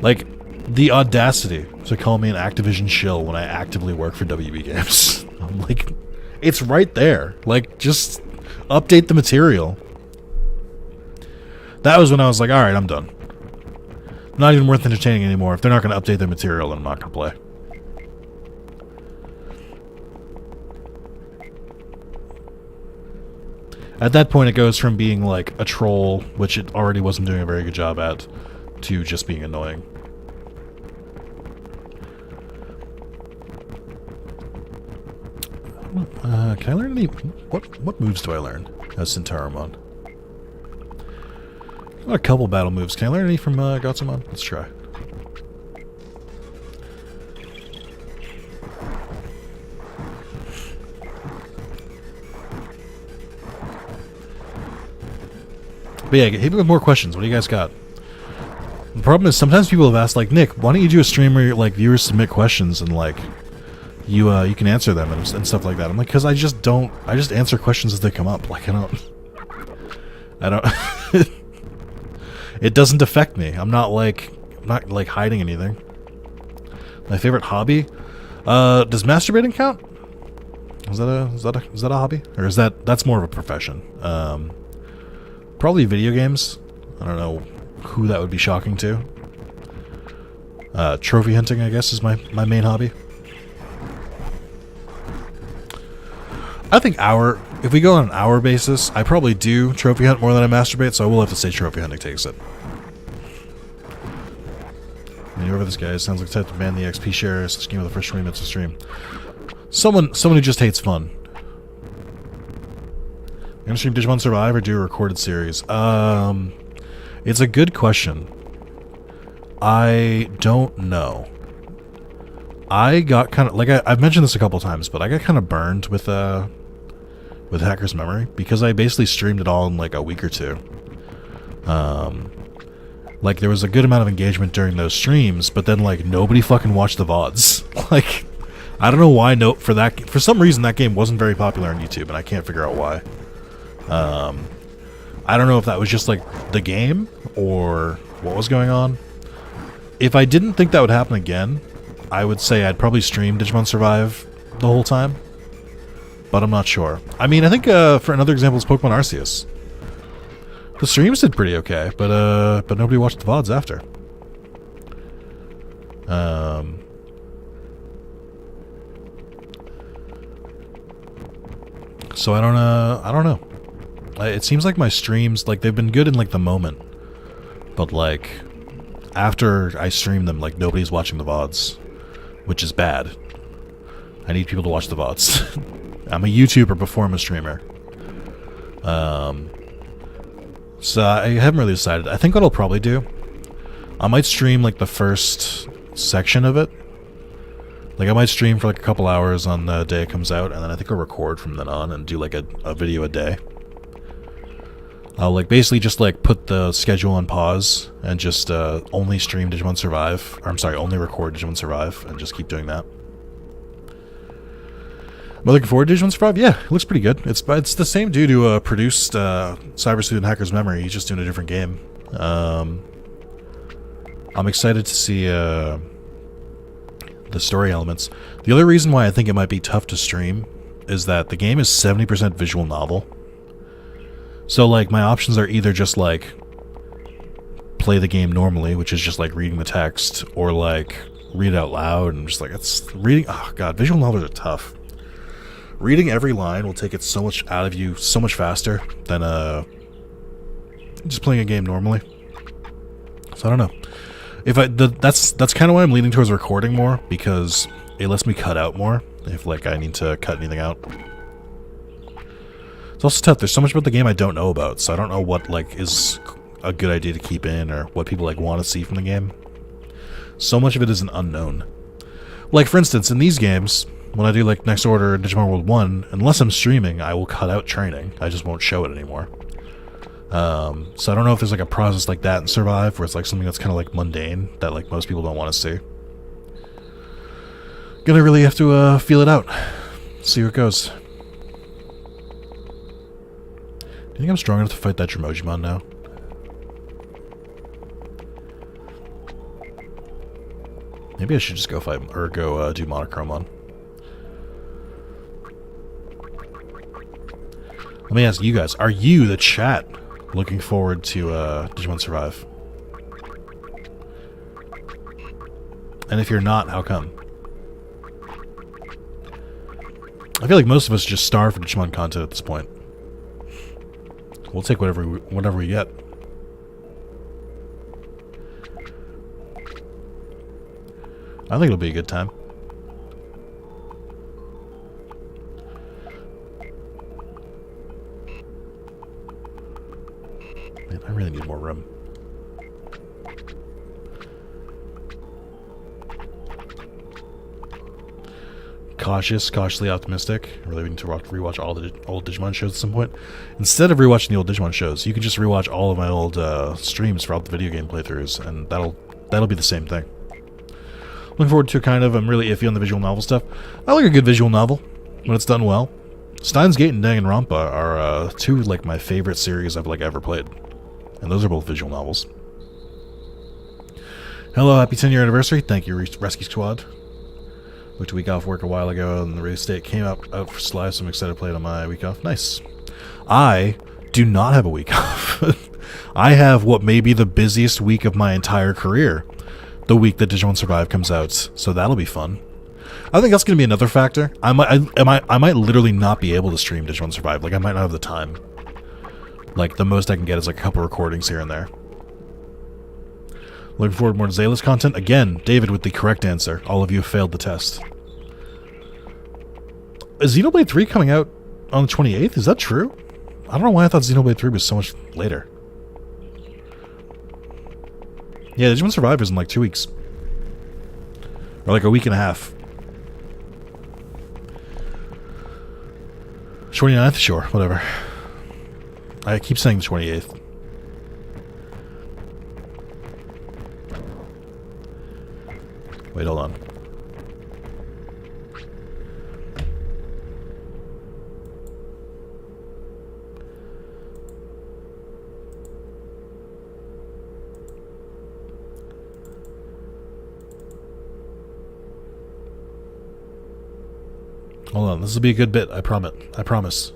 like the audacity to call me an Activision shill when I actively work for WB Games. I'm like, it's right there. Like, just update the material. That was when I was like, alright, I'm done. Not even worth entertaining anymore. If they're not going to update the material, then I'm not going to play. At that point, it goes from being like a troll, which it already wasn't doing a very good job at, to just being annoying. Can I learn any... What moves do I learn as Tyrannomon? Got a couple battle moves. Can I learn any from Gotsumon? Let's try. But yeah, hit me with more questions. What do you guys got? The problem is sometimes people have asked, like, Nick, why don't you do a stream where like viewers submit questions and like you can answer them and stuff like that. I'm like, because I just answer questions as they come up. Like, I don't it doesn't affect me. I'm not hiding anything. My favorite hobby? Does masturbating count? Is that a hobby? Or is that's more of a profession? Probably video games. I don't know who that would be shocking to. Trophy hunting, I guess, is my main hobby. I think if we go on an hour basis, I probably do trophy hunt more than I masturbate, so I will have to say trophy hunting takes it. I mean, whoever this guy is sounds like the type to ban the XP share, such game with the first 20 minutes of stream. Someone who just hates fun. You gonna stream Digimon Survive or do a recorded series? It's a good question. I don't know. I got kind of... Like, I've mentioned this a couple times, but I got kind of burned with Hacker's Memory, because I basically streamed it all in, like, a week or two. Like, there was a good amount of engagement during those streams, but then, like, nobody fucking watched the VODs. Like, I don't know why for some reason that game wasn't very popular on YouTube, and I can't figure out why. I don't know if that was just, like, the game, or what was going on. If I didn't think that would happen again, I would say I'd probably stream Digimon Survive the whole time. But I'm not sure. I mean, I think, for another example is Pokemon Arceus. The streams did pretty okay, but nobody watched the VODs after. So I don't know. It seems like my streams, like, they've been good in, like, the moment. But, like, after I stream them, like, nobody's watching the VODs. Which is bad. I need people to watch the VODs. I'm a YouTuber before I'm a streamer. So I haven't really decided. I think what I'll probably do, I might stream, like, the first section of it. Like, I might stream for, like, a couple hours on the day it comes out, and then I think I'll record from then on and do, like, a video a day. I'll, like, basically just, like, put the schedule on pause and just only stream Digimon Survive. Or, I'm sorry, only record Digimon Survive and just keep doing that. Am I looking forward to Digimon Survive? Yeah, it looks pretty good. It's the same dude who produced Cyber Sleuth and Hacker's Memory. He's just doing a different game. I'm excited to see the story elements. The other reason why I think it might be tough to stream is that the game is 70% visual novel. So, like, my options are either just, like, play the game normally, which is just, like, reading the text, or, like, read it out loud, and just, like, it's reading... Oh, God, visual novels are tough. Reading every line will take it so much out of you so much faster than, just playing a game normally. So, I don't know. That's kind of why I'm leaning towards recording more, because it lets me cut out more, if, like, I need to cut anything out. It's also tough. There's so much about the game I don't know about, so I don't know what, like, is a good idea to keep in, or what people, like, want to see from the game. So much of it is an unknown. Like, for instance, in these games, when I do like next order Digimon World 1, unless I'm streaming, I will cut out training. I just won't show it anymore. So I don't know if there's like a process like that in Survive where it's like something that's kind of like mundane that like most people don't want to see. Gonna really have to feel it out. See where it goes. Do you think I'm strong enough to fight that Digimon now? Maybe I should just go fight or go do Monochromon. Let me ask you guys: are you, the chat, looking forward to Digimon Survive? And if you're not, how come? I feel like most of us just starve for Digimon content at this point. We'll take whatever we get. I think it'll be a good time. Man, I really need more room. Cautiously optimistic. Really need to rewatch all the old Digimon shows at some point. Instead of rewatching the old Digimon shows, you can just rewatch all of my old streams for all the video game playthroughs, and that'll be the same thing. Looking forward to kind of. I'm really iffy on the visual novel stuff. I like a good visual novel when it's done well. Steins Gate and Danganronpa are two like my favorite series I've like ever played, and those are both visual novels. Hello, happy 10-year anniversary! Thank you, Rescue Squad. Booked a week off work a while ago, and the release date came out for Sly, so I'm excited to play it on my week off. Nice. I do not have a week off. I have what may be the busiest week of my entire career. The week that Digimon Survive comes out, so that'll be fun. I think that's going to be another factor. I might literally not be able to stream Digimon Survive. Like, I might not have the time. Like, the most I can get is like a couple recordings here and there. Looking forward to more Zalis content. Again, David with the correct answer. All of you have failed the test. Is Xenoblade 3 coming out on the 28th? Is that true? I don't know why I thought Xenoblade 3 was so much later. Yeah, Digimon Survive is in like 2 weeks. Or like a week and a half. 29th? Sure, whatever. I keep saying the 28th. Wait, hold on. Hold on, this will be a good bit, I promise. I promise.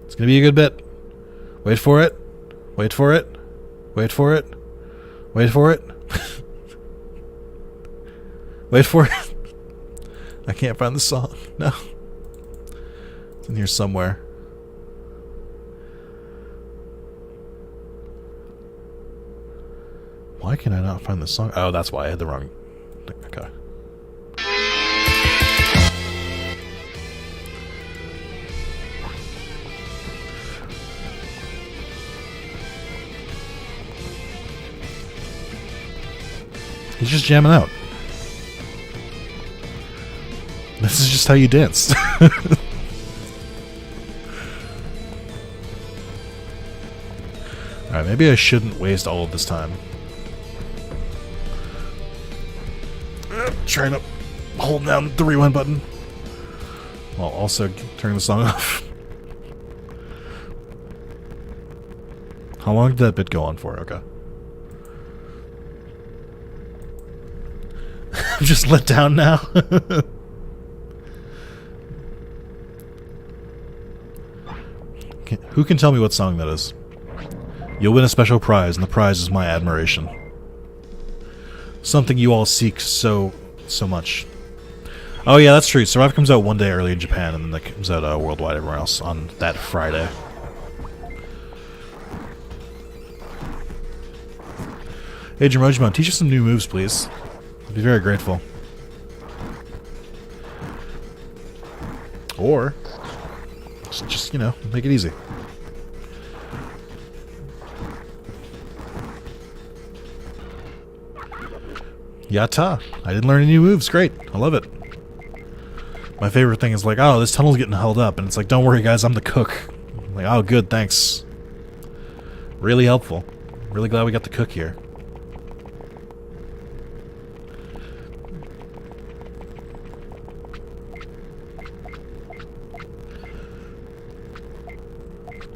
It's gonna be a good bit. Wait for it. Wait for it. Wait for it. Wait for it. Wait for it. I can't find the song. No. It's in here somewhere. Why can I not find the song? Oh, that's why I had the wrong thing. Okay. He's just jamming out. This is just how you dance. Alright, maybe I shouldn't waste all of this time. Trying to hold down the rewind button while also turning the song off. How long did that bit go on for? Okay. I'm just let down now. Who can tell me what song that is? You'll win a special prize, and the prize is my admiration. Something you all seek so much. Oh yeah, that's true. Survive comes out one day early in Japan, and then it comes out worldwide everywhere else on that Friday. Hey Jamojimon, teach us some new moves, please. I'd be very grateful. Or just, you know, make it easy. Yatta. I didn't learn any new moves. Great. I love it. My favorite thing is like, oh, this tunnel's getting held up. And it's like, don't worry, guys. I'm the cook. I'm like, oh, good. Thanks. Really helpful. Really glad we got the cook here.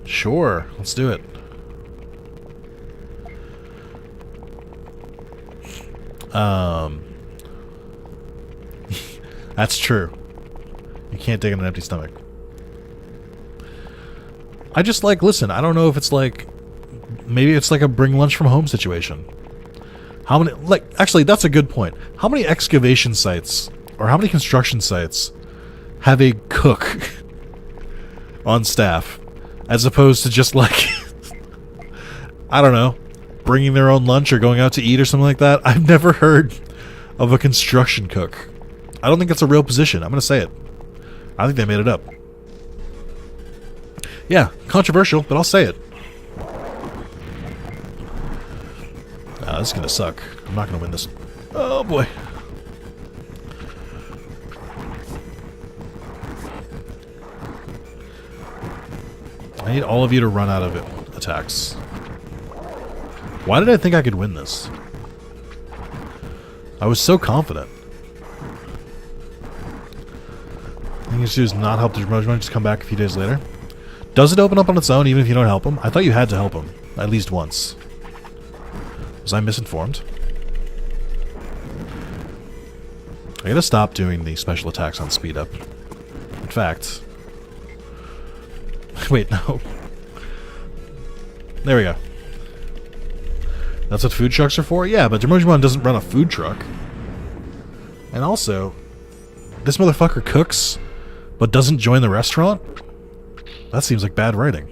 Sure. Let's do it. That's true. You can't dig on an empty stomach. I just like, listen, I don't know if it's like, maybe it's like a bring lunch from home situation. How many, like, actually, that's a good point. How many excavation sites, or how many construction sites have a cook on staff, as opposed to just like, I don't know, bringing their own lunch or going out to eat or something like that? I've never heard of a construction cook. I don't think that's a real position. I'm going to say it. I think they made it up. Yeah, controversial, but I'll say it. This is going to suck. I'm not going to win this. Oh, boy. I need all of you to run out of attacks. Why did I think I could win this? I was so confident. I think you should just not help the Digimon, just come back a few days later. Does it open up on its own even if you don't help him? I thought you had to help him. At least once. Was I misinformed? I gotta stop doing the special attacks on speed up. In fact... Wait, no. There we go. That's what food trucks are for? Yeah, but Digimon doesn't run a food truck. And also, this motherfucker cooks, but doesn't join the restaurant? That seems like bad writing.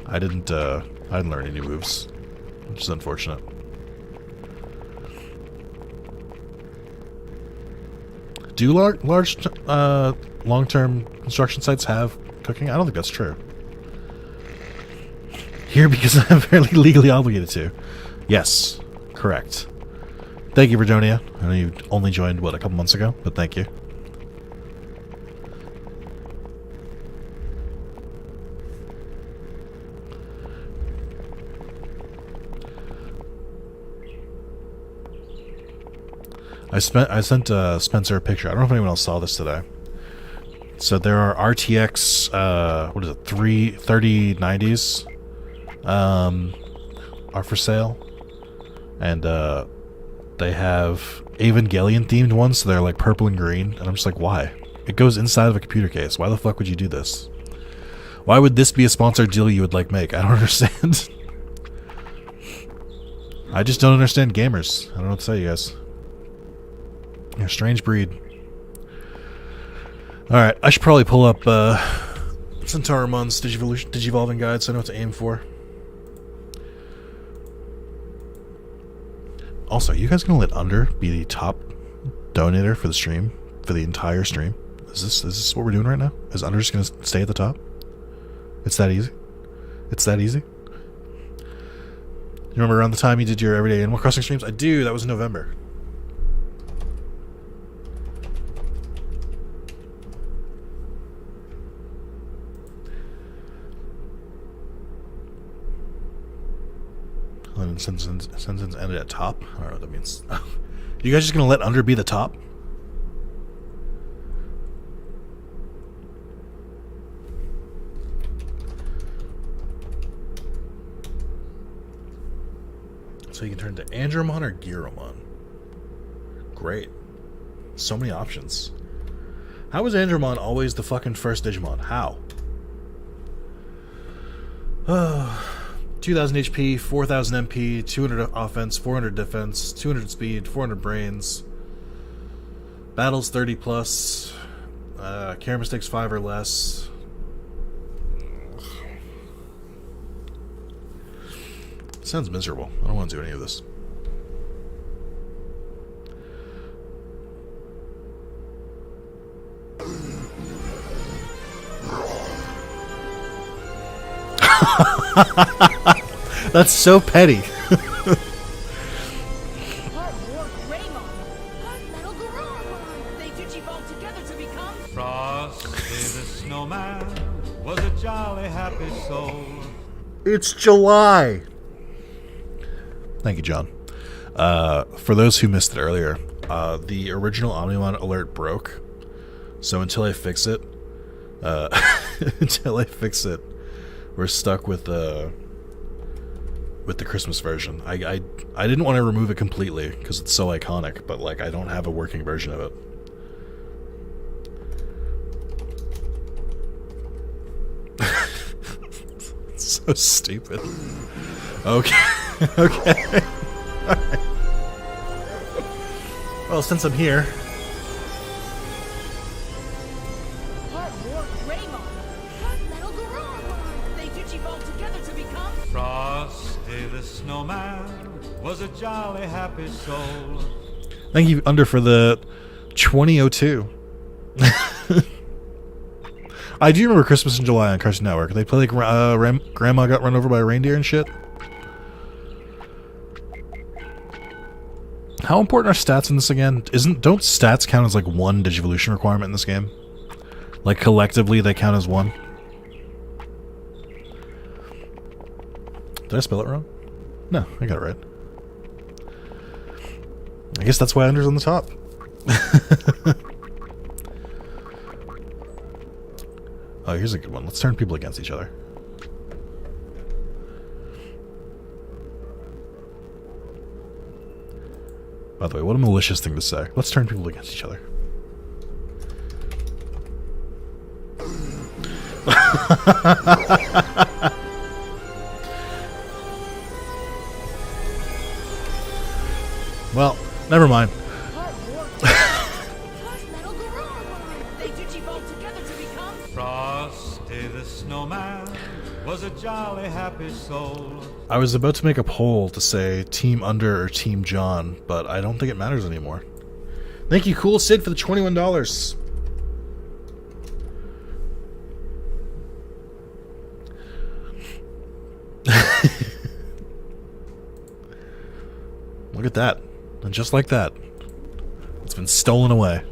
I didn't learn any moves, which is unfortunate. Do large long-term construction sites have cooking? I don't think that's true. Here because I'm fairly legally obligated to. Yes, correct. Thank you, Virginia. I know you only joined, what, a couple months ago? But thank you. I sent Spencer a picture. I don't know if anyone else saw this today. So there are RTX, what is it, 3090s are for sale. And they have Evangelion themed ones, so they're like purple and green. And I'm just like, why? It goes inside of a computer case. Why the fuck would you do this? Why would this be a sponsored deal you would like make? I don't understand. I just don't understand gamers. I don't know what to tell you guys. You're a strange breed. Alright, I should probably pull up Tyrannomon's Digivolving Guide so I know what to aim for. Also, are you guys gonna let Under be the top donator for the stream? For the entire stream? Is this what we're doing right now? Is Under just gonna stay at the top? It's that easy? It's that easy? You remember around the time you did your everyday Animal Crossing streams? I do, that was in November. Sentence ended at top? I don't know what that means. You guys just gonna let Under be the top? So you can turn to Andromon or Giromon. Great. So many options. How was Andromon always the fucking first Digimon? How? 2000 HP, 4000 MP, 200 offense, 400 defense, 200 speed, 400 brains. Battles 30 plus. Care mistakes 5 or less. Sounds miserable. I don't want to do any of this. That's so petty. It's July. Thank you, John. For those who missed it earlier, the original Omnimon alert broke. So until I fix it, we're stuck with the Christmas version. I didn't want to remove it completely because it's so iconic, but like I don't have a working version of it. It's so stupid. Okay. Okay. Alright. Well, since I'm here. Frosty the Snowman was a jolly happy soul. Thank you, Under, for the 2002. I do remember Christmas in July on Cartoon Network. They play like Grandma got run over by a reindeer and shit. How important are stats in this again? Don't stats count as like one Digivolution requirement in this game? Like collectively they count as one? Did I spell it wrong? No, I got it right. I guess that's why Under's on the top. Oh, here's a good one. Let's turn people against each other. By the way, what a malicious thing to say. Let's turn people against each other. Well, never mind. Frosty the Snowman was a jolly happy soul. I was about to make a poll to say Team Under or Team John, but I don't think it matters anymore. Thank you, Cool Sid, for the $21. Look at that. And just like that, it's been stolen away.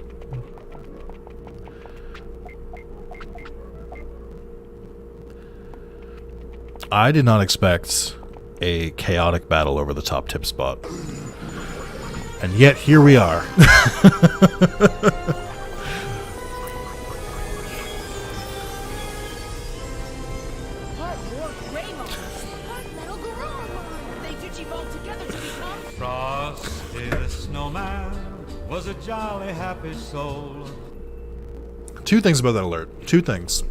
I did not expect a chaotic battle over the top tip spot. And yet, here we are. Frosty the Snowman was a jolly happy soul. Two things about that alert. Two things.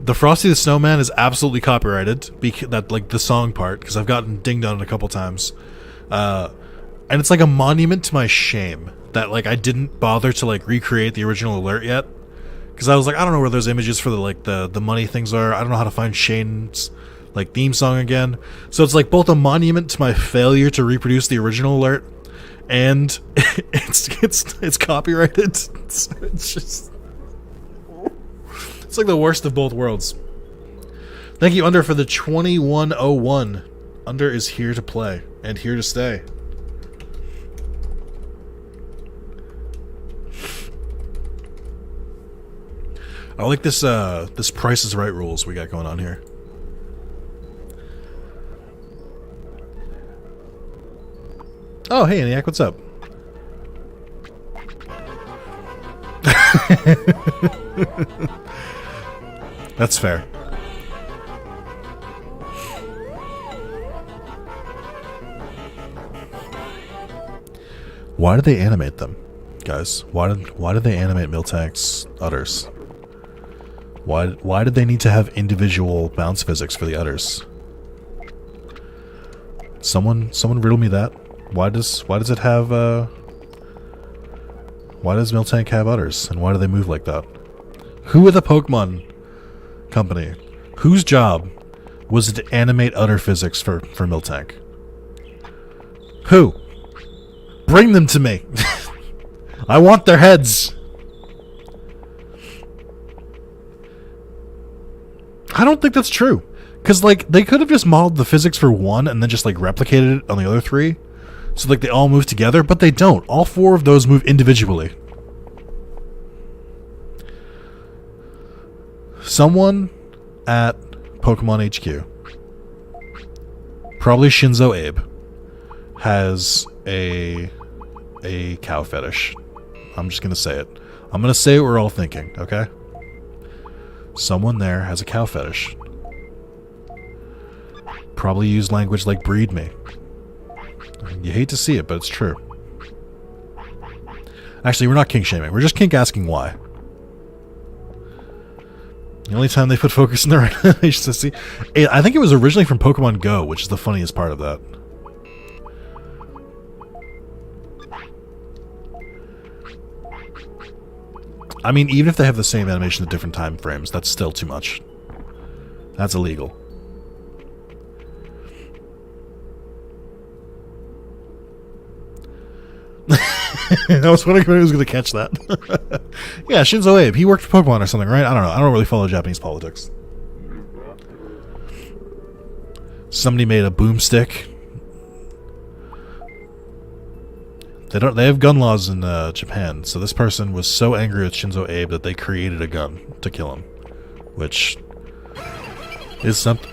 The Frosty the Snowman is absolutely copyrighted, that like the song part, because I've gotten dinged on it a couple times. And it's like a monument to my shame that like I didn't bother to like recreate the original alert yet, because I was like, I don't know where those images for the money things are. I don't know how to find Shane's like theme song again. So it's like both a monument to my failure to reproduce the original alert, and it's copyrighted. So it's just. It's like the worst of both worlds. Thank you, Under, for the 2101. Under is here to play and here to stay. I like this this Price is Right rules we got going on here. Oh, hey, Eniac, what's up? That's fair. Why did they animate them, guys? Why did they animate Miltank's udders? Why did they need to have individual bounce physics for the udders? Someone riddle me that. Why does it have why does Miltank have udders, and why do they move like that? Who at the Pokemon company, whose job was it to animate udder physics for Miltank? Who? Bring them to me. I want their heads. I don't think that's true. Because, like, they could have just modeled the physics for one and then just, like, replicated it on the other three. So, like, they all move together, but they don't. All four of those move individually. Someone at Pokemon HQ, probably Shinzo Abe, has a cow fetish. I'm just gonna say it. I'm gonna say what we're all thinking, okay? Someone there has a cow fetish. Probably use language like breed me. You hate to see it, but it's true. Actually, we're not kink shaming. We're just kink asking why. The only time they put focus in the right animation to see. I think it was originally from Pokemon Go, which is the funniest part of that. I mean, even if they have the same animation at different time frames, that's still too much. That's illegal. I was wondering who was going to catch that. Yeah, Shinzo Abe. He worked for Pokemon or something, right? I don't know. I don't really follow Japanese politics. Somebody made a boomstick. They have gun laws in Japan, so this person was so angry with Shinzo Abe that they created a gun to kill him, which is something.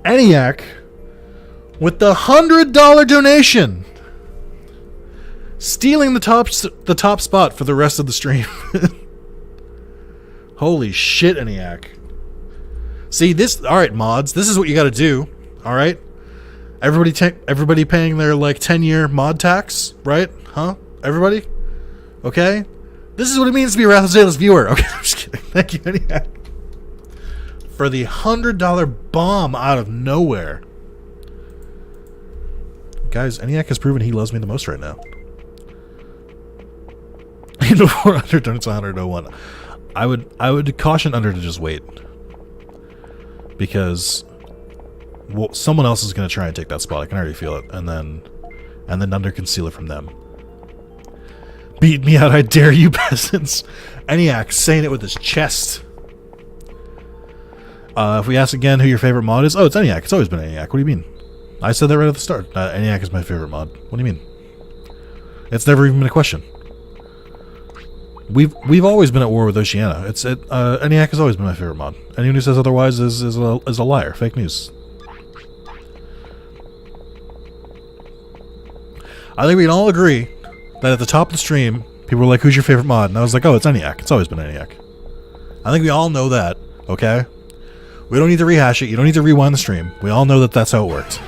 ENIAC with the $100 donation, stealing the top spot for the rest of the stream. Holy shit, ENIAC! See this? All right, mods. This is what you got to do. All right, everybody paying their like 10-year mod tax, right? Huh? Everybody? Okay. This is what it means to be a Wrath of Zalis viewer. Okay, I'm just kidding. Thank you, ENIAC, for the $100 bomb out of nowhere. Guys, ENIAC has proven he loves me the most right now. Before Under turns 101, I would caution Under to just wait, because someone else is going to try and take that spot. I can already feel it, and then Under can steal it from them. Beat me out, I dare you, peasants. ENIAC saying it with his chest. If we ask again who your favorite mod is, oh, it's ENIAC. It's always been ENIAC. What do you mean? I said that right at the start. ENIAC is my favorite mod. What do you mean? It's never even been a question. We've always been at war with Oceania. ENIAC has always been my favorite mod. Anyone who says otherwise is a liar. Fake news. I think we can all agree that at the top of the stream, people were like, "Who's your favorite mod?" And I was like, "Oh, it's ENIAC. It's always been ENIAC." I think we all know that. Okay. We don't need to rehash it. You don't need to rewind the stream. We all know that that's how it worked.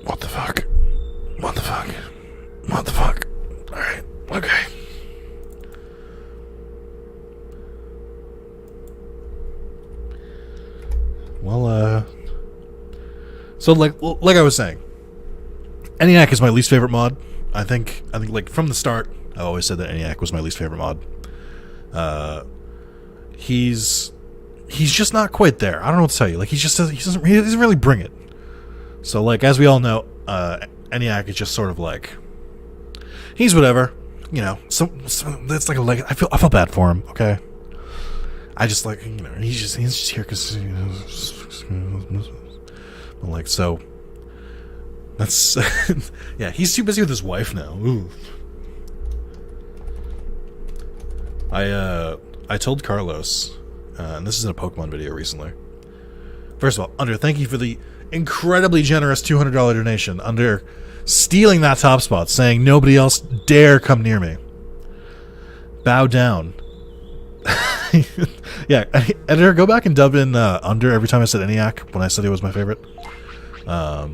What the fuck? What the fuck? What the fuck? Alright, okay. Well, so like I was saying, ENIAC is my least favorite mod. I think like from the start, I always said that ENIAC was my least favorite mod. He's just not quite there. I don't know what to tell you. Like he doesn't really bring it. So like as we all know, ENIAC is just sort of like, he's whatever, you know. So that's like I feel bad for him. Okay, I just like, you know, he's just here because, you know, like, so that's yeah. He's too busy with his wife now. Ooh. I told Carlos, and this is in a Pokemon video recently. First of all, Under, thank you for the incredibly generous $200 donation. Under stealing that top spot, saying nobody else dare come near me. Bow down. Yeah, editor, go back and dub in Under every time I said ENIAC when I said it was my favorite. But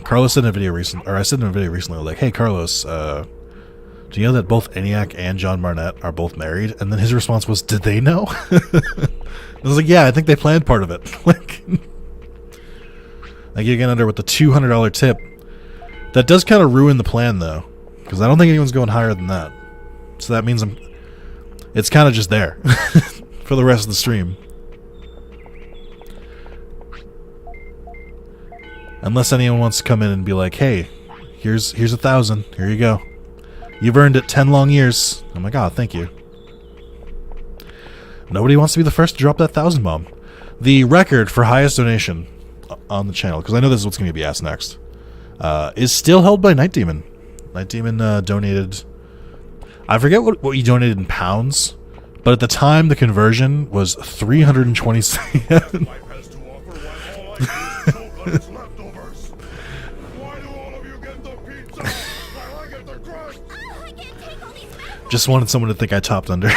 Carlos said in a video recently, or I said in a video recently, like, "Hey Carlos, do you know that both ENIAC and John Barnett are both married?" And then his response was, "Did they know?" I was like, "Yeah, I think they planned part of it." Like, again, Under with the $200 tip That does kind of ruin the plan, though, because I don't think anyone's going higher than that. So that means it's kind of just there for the rest of the stream. Unless anyone wants to come in and be like, hey, here's 1,000. Here you go. You've earned it 10 long years. I'm like, oh, thank you. Nobody wants to be the first to drop that 1,000 bomb. The record for highest donation on the channel, because I know this is what's going to be asked next, is still held by Night Demon. Night Demon donated... I forget what he donated in pounds, but at the time the conversion was 327. Just wanted someone to think I topped under.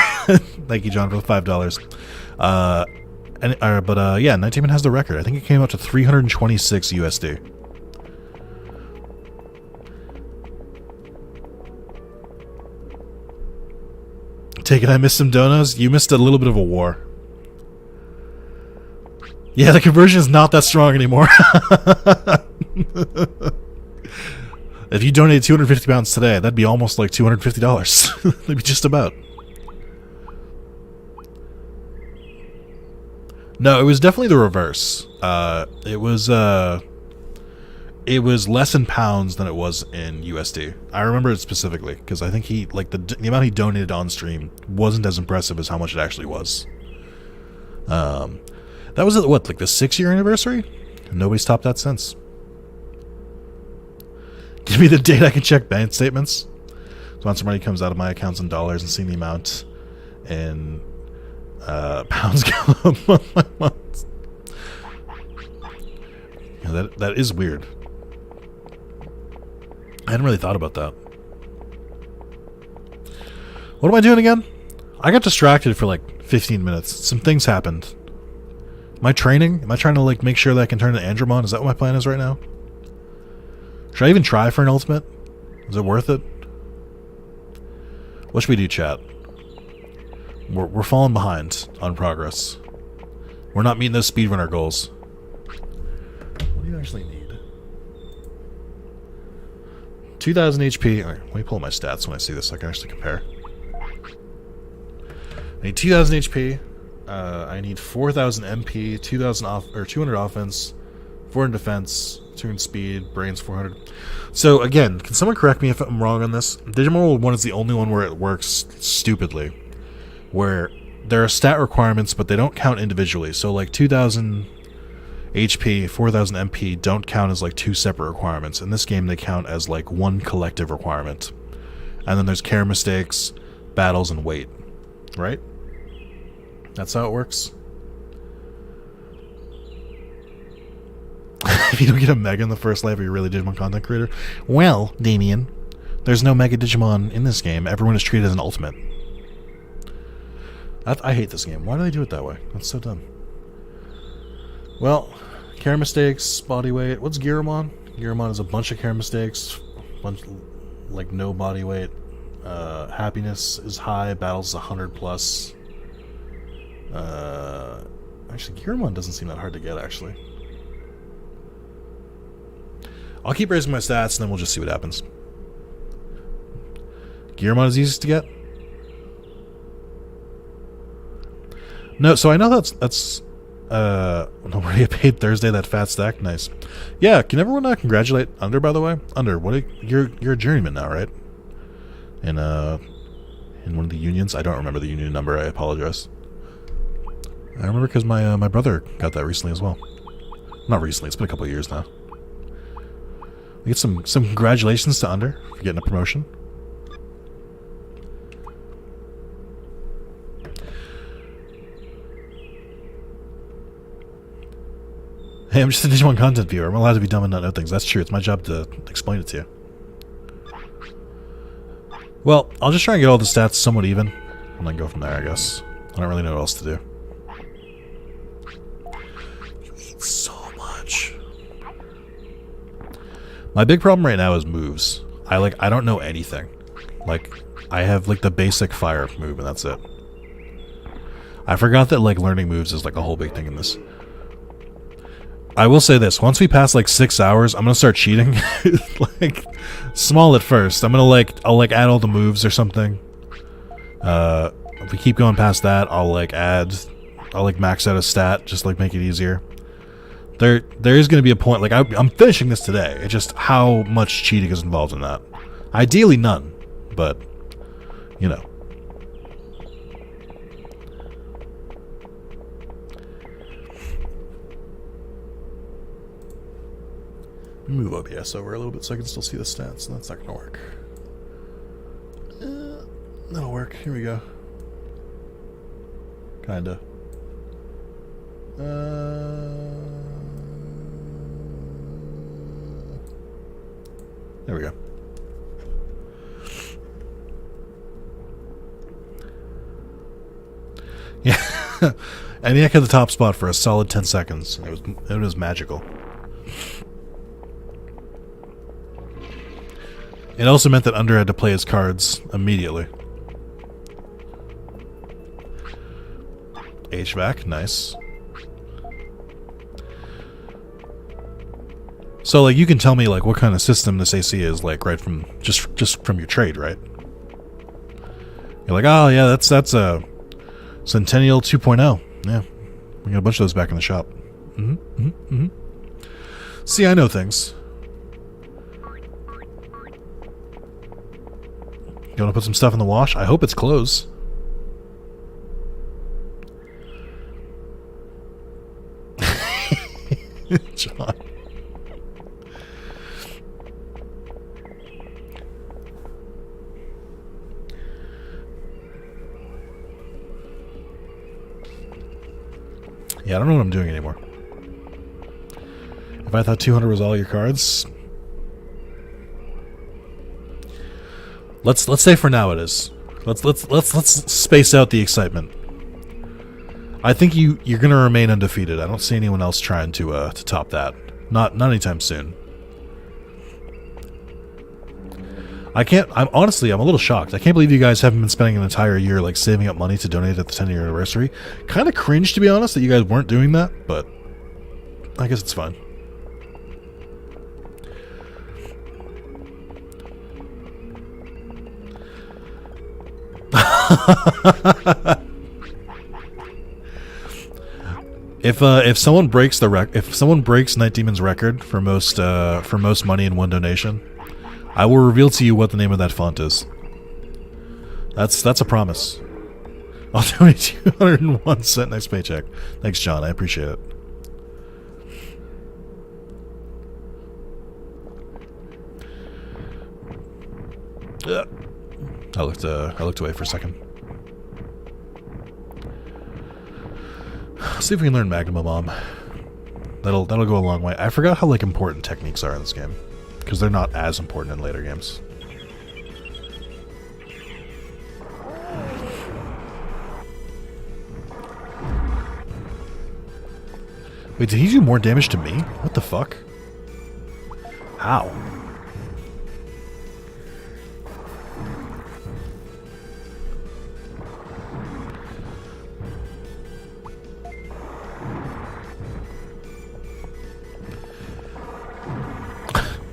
Thank you, John, for the $5. Yeah, Night Demon has the record. I think it came out to 326 USD. Take it I missed some donos? You missed a little bit of a war. Yeah, the conversion is not that strong anymore. If you donated 250 pounds today, that'd be almost like $250. That'd be just about. No, it was definitely the reverse. It was less in pounds than it was in USD. I remember it specifically because I think he the amount he donated on stream wasn't as impressive as how much it actually was. That was what, like the 6-year anniversary? Nobody's topped that since. Give me the date I can check bank statements. So once money comes out of my accounts in dollars and see the amount in pounds go up month by month. Yeah, that is weird. I hadn't really thought about that. What am I doing again? I got distracted for like 15 minutes. Some things happened. Am I training? Am I trying to like make sure that I can turn into Andromon? Is that what my plan is right now? Should I even try for an ultimate? Is it worth it? What should we do, chat? We're falling behind on progress. We're not meeting those speedrunner goals. What do you actually need? 2,000 HP. Right, let me pull up my stats when I see this so I can actually compare. I need 2,000 HP. I need 4,000 MP, 200 offense, 400 defense, 200 speed, brains 400. So again, can someone correct me if I'm wrong on this? Digimon World 1 is the only one where it works stupidly, where there are stat requirements, but they don't count individually. So like 2,000 HP, 4,000 MP don't count as like two separate requirements. In this game, they count as like one collective requirement. And then there's care mistakes, battles, and weight. Right? That's how it works. If you don't get a Mega in the first life, are you really Digimon content creator? Well, Damien, there's no Mega Digimon in this game. Everyone is treated as an ultimate. I hate this game. Why do they do it that way? That's so dumb. Well, care mistakes, body weight. What's Giramon? Giramon is a bunch of care mistakes, like no body weight. Happiness is high. Battles is 100 plus. Actually, Giramon doesn't seem that hard to get. Actually, I'll keep raising my stats, and then we'll just see what happens. Giramon is easiest to get. No, so I know that's nobody get paid Thursday. That fat stack, nice. Yeah, can everyone congratulate Under? By the way, Under, you're a journeyman now, right? In one of the unions. I don't remember the union number. I apologize. I remember because my brother got that recently as well. Not recently. It's been a couple of years now. We get some congratulations to Under for getting a promotion. Hey, I'm just a Digimon content viewer. I'm allowed to be dumb and not know things. That's true. It's my job to explain it to you. Well, I'll just try and get all the stats somewhat even, and then go from there, I guess. I don't really know what else to do. You eat so much. My big problem right now is moves. I don't know anything. Like, I have, like, the basic fire move, and that's it. I forgot that, like, learning moves is, like, a whole big thing in this. I will say this: once we pass like 6 hours, I'm gonna start cheating. Like small at first. I'll add all the moves or something. If we keep going past that, I'll max out a stat, just like make it easier. There is gonna be a point. Like I'm finishing this today. It's just how much cheating is involved in that. Ideally none, but you know. Move OBS over a little bit so I can still see the stats. That's not gonna work. That'll work. Here we go. Kinda. There we go. Yeah. ENIAC had the top spot for a solid 10 seconds. It was magical. It also meant that Under had to play his cards immediately. HVAC, nice. So, like, you can tell me, like, what kind of system this AC is, like, right from, just from your trade, right? You're like, oh, yeah, that's a Centennial 2.0. Yeah, we got a bunch of those back in the shop. See, I know things. You want to put some stuff in the wash? I hope it's clothes. John. Yeah, I don't know what I'm doing anymore. If I thought 200 was all your cards, let's say for now it is. Let's space out the excitement. I think you're gonna remain undefeated. I don't see anyone else trying to top that. Not anytime soon. I'm honestly a little shocked. I can't believe you guys haven't been spending an entire year like saving up money to donate at the 10-year anniversary. Kind of cringe, to be honest, that you guys weren't doing that, but I guess it's fine. If someone breaks Night Demon's record for most money in one donation, I will reveal to you what the name of that font is. That's a promise. I'll donate 201 cent next paycheck. Thanks, John. I appreciate it. I looked away for a second. See if we can learn Magnum Bomb. That'll go a long way. I forgot how like important techniques are in this game, because they're not as important in later games. Wait, did he do more damage to me? What the fuck? How?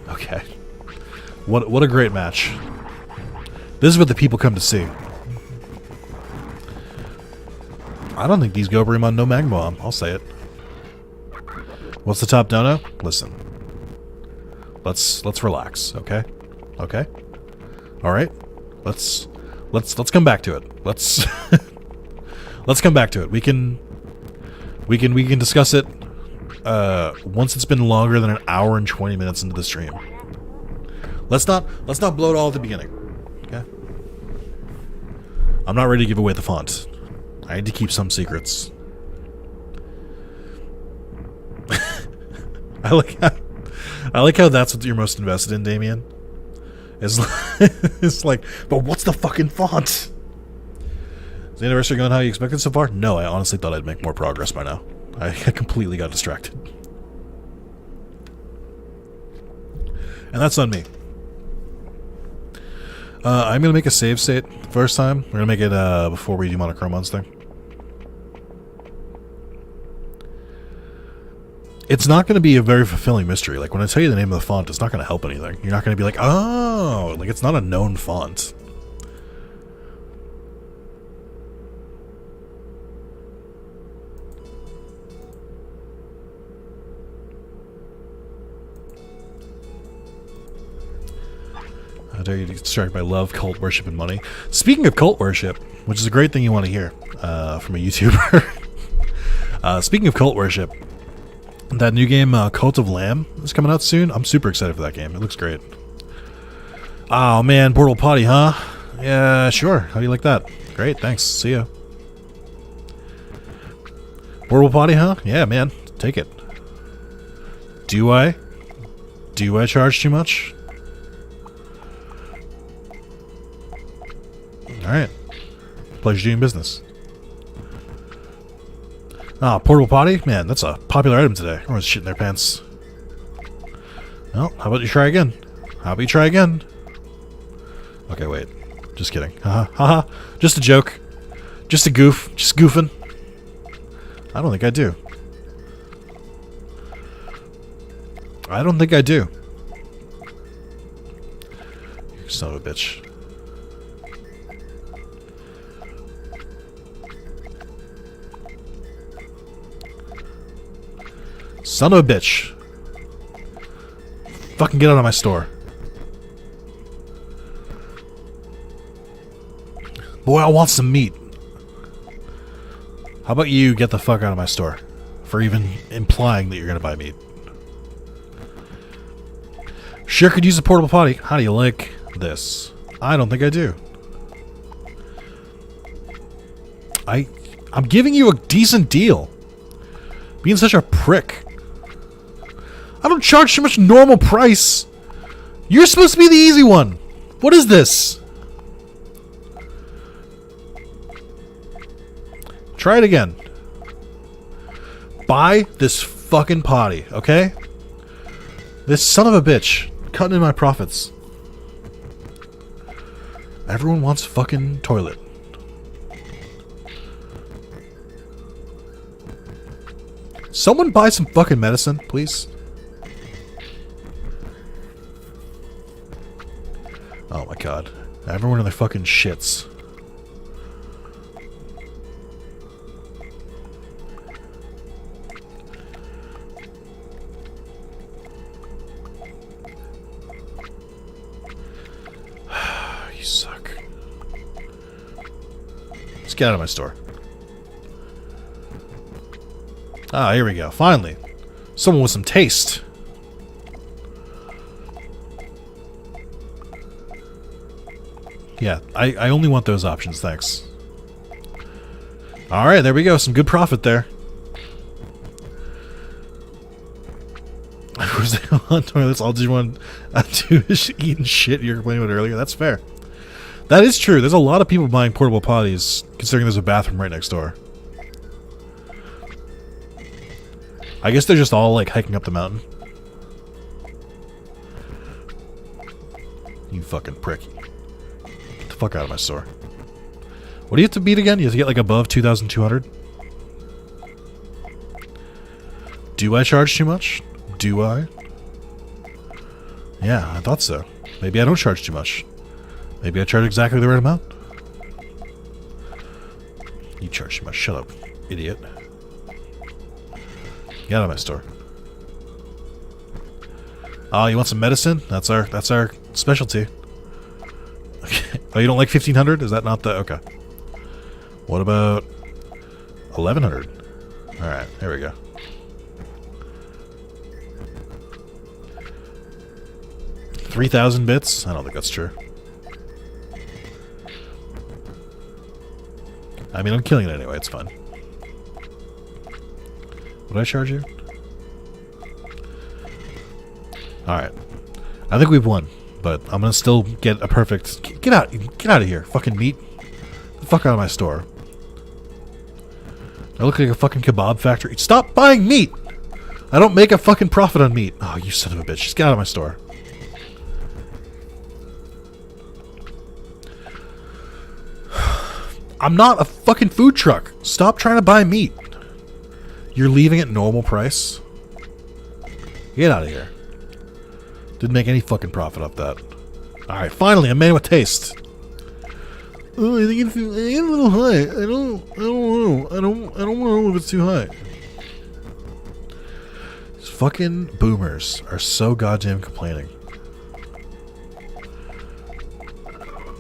Okay. What a great match. This is what the people come to see. I don't think these Goberymon know Magma Bomb. I'll say it. What's the top dono? Listen. Let's relax, okay? Okay? Alright? Let's come back to it. Let's come back to it. We can discuss it once it's been longer than an hour and 20 minutes into the stream. Let's not blow it all at the beginning. Okay? I'm not ready to give away the font. I need to keep some secrets. I like how that's what you're most invested in, Damien. It's like, but what's the fucking font? Is the anniversary going how you expected so far? No, I honestly thought I'd make more progress by now. I completely got distracted. And that's on me. I'm going to make a save state first time. We're going to make it before we do Monochromon's thing. it's not going to be a very fulfilling mystery. Like, when I tell you the name of the font, it's not going to help anything. You're not going to be like, oh, like, it's not a known font. How dare you get distracted by love, cult worship, and money. Speaking of cult worship, which is a great thing you want to hear from a YouTuber. Speaking of cult worship, that new game, Cult of Lamb, is coming out soon. I'm super excited for that game. It looks great. Oh, man, Portal Potty, huh? Yeah, sure. How do you like that? Great, thanks. See ya. Portal Potty, huh? Yeah, man. Take it. Do I? Do I charge too much? Alright. Pleasure doing business. Ah, portable potty? Man, that's a popular item today. Everyone's shitting their pants. Well, how about you try again? How about you try again? Okay, wait. Just kidding. Haha. Haha. Just a joke. Just a goof. Just goofing. I don't think I do. I don't think I do. You son of a bitch. Son of a bitch. Fucking get out of my store. Boy, I want some meat. How about you get the fuck out of my store? For even implying that you're gonna buy meat. Sure could use a portable potty. How do you like this? I don't think I do. I'm giving you a decent deal. Being such a prick. I don't charge too much normal price. You're supposed to be the easy one. What is this? Try it again. Buy this fucking potty, okay? This son of a bitch cutting in my profits. Everyone wants a fucking toilet. Someone buy some fucking medicine, please. Oh my god. Everyone in their fucking shits. You suck. Let's get out of my store. Ah, here we go. Finally. Someone with some taste. Yeah, I only want those options, thanks. Alright, there we go. Some good profit there. Was they on toilets? All Digimon do is eating shit you were complaining about earlier. That's fair. That is true. There's a lot of people buying portable potties, considering there's a bathroom right next door. I guess they're just all, like, hiking up the mountain. You fucking prick. Get the fuck out of my store. What do you have to beat again? You have to get, like, above 2,200? Do I charge too much? Do I? Yeah, I thought so. Maybe I don't charge too much. Maybe I charge exactly the right amount. You charge too much. Shut up, idiot. Get out of my store. Oh, you want some medicine? That's our specialty. Okay. Oh, you don't like 1,500? Is that not the... Okay. What about 1,100? Alright, there we go. $3,000 bits? I don't think that's true. I mean, I'm killing it anyway, it's fine. What did I charge you? Alright. I think we've won, but I'm gonna still get a perfect... Get out of here, fucking meat. Get the fuck out of my store. I look like a fucking kebab factory. Stop buying meat! I don't make a fucking profit on meat. Oh, you son of a bitch. Just get out of my store. I'm not a fucking food truck. Stop trying to buy meat. You're leaving at normal price? Get out of here. Didn't make any fucking profit off that. Alright, finally, a man with taste. Oh, I think it's a little high. I don't know. I don't know if it's too high. These fucking boomers are so goddamn complaining.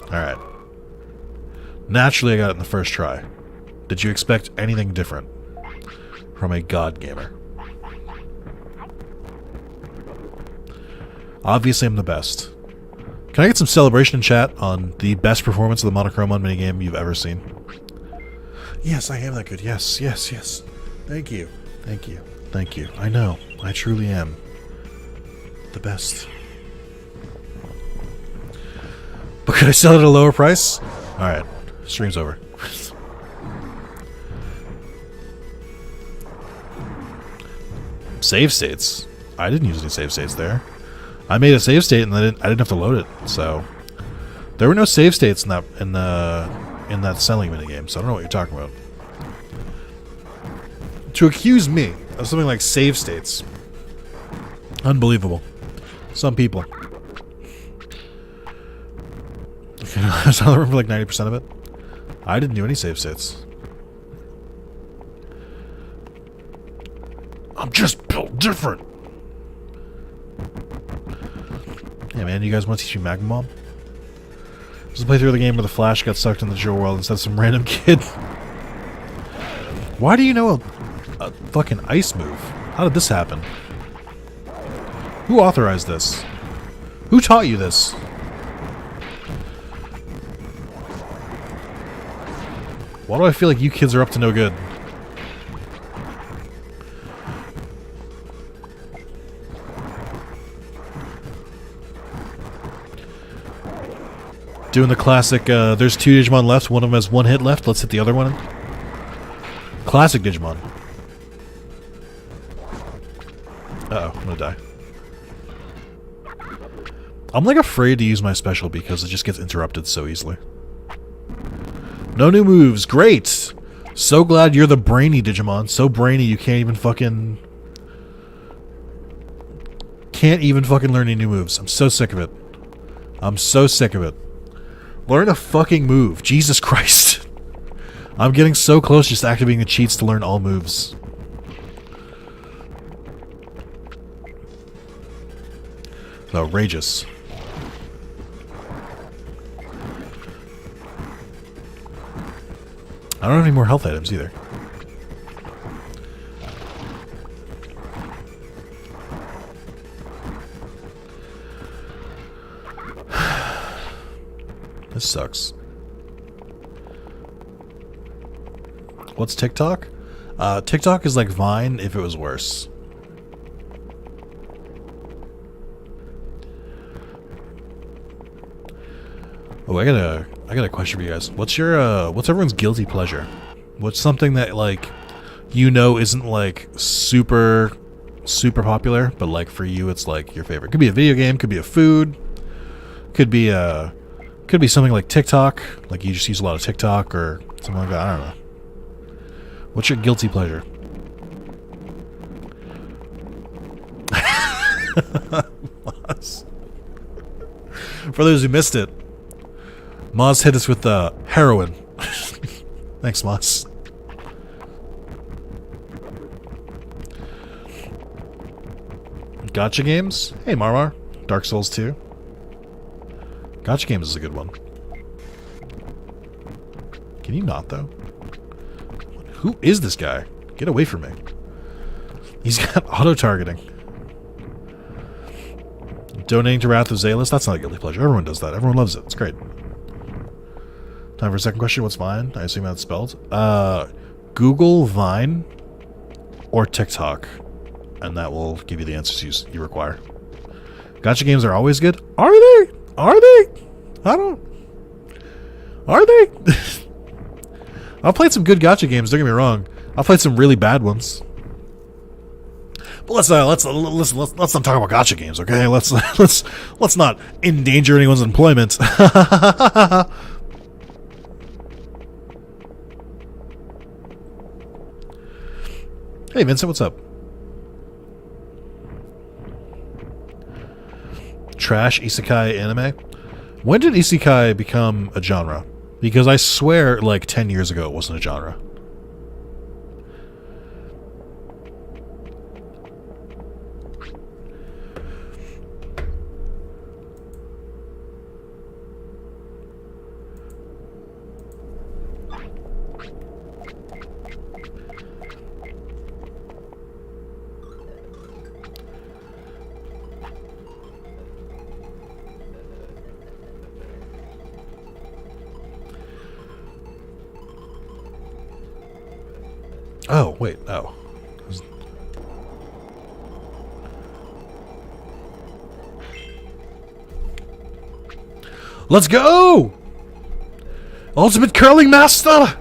Alright. Naturally, I got it in the first try. Did you expect anything different from a god gamer? Obviously, I'm the best. Can I get some celebration in chat on the best performance of the Monochromon minigame you've ever seen? Yes, I am that good. Yes, yes, yes. Thank you. Thank you. Thank you. I know. I truly am the best. But could I sell it at a lower price? Alright. Stream's over. Save states? I didn't use any save states there. I made a save state and I didn't have to load it, so there were no save states in that selling minigame, so I don't know what you're talking about. To accuse me of something like save states. Unbelievable. Some people. I saw the room for like 90% of it. I didn't do any save states. I'm just built different. Hey man, you guys want to teach me Magma Bomb? Just play through the game where the Flash got sucked in the digital world instead of some random kid. Why do you know a fucking ice move? How did this happen? Who authorized this? Who taught you this? Why do I feel like you kids are up to no good? Doing the classic, there's 2 Digimon left, one of them has 1 hit left, let's hit the other one. Classic Digimon. Uh-oh, I'm gonna die. I'm like afraid to use my special because it just gets interrupted so easily. No new moves, great! So glad you're the brainy Digimon, so brainy you can't even fucking learn any new moves. I'm so sick of it. I'm so sick of it. Learn a fucking move. Jesus Christ. I'm getting so close just activating the cheats to learn all moves. It's outrageous. I don't have any more health items either. This sucks. What's TikTok? TikTok is like Vine if it was worse. Oh, I got a question for you guys. What's everyone's guilty pleasure? What's something that like you know isn't like super popular, but like for you it's like your favorite? Could be a video game, could be a food, could be something like TikTok, like you just use a lot of TikTok or something like that. I don't know. What's your guilty pleasure? Moz. For those who missed it, Moz hit us with heroin. Thanks, Moz. Gacha games? Hey, Marmar. Dark Souls 2. Gacha games is a good one. Can you not, though? Who is this guy? Get away from me. He's got auto-targeting. Donating to Wrath of Zalis? That's not a guilty pleasure. Everyone does that. Everyone loves it. It's great. Time for a second question. What's mine? I assume that's spelled. Google Vine or TikTok. And that will give you the answers you require. Gacha games are always good? Are they? Are they? I don't... Are they? I've played some good gacha games, don't get me wrong. I've played some really bad ones. But let's not talk about gacha games, okay? Let's not endanger anyone's employment. Hey Vincent, what's up? trash isekai anime. When did isekai become a genre? Because I swear, like 10 years ago, it wasn't a genre. Oh, wait, oh. Let's go! Ultimate Curling Master!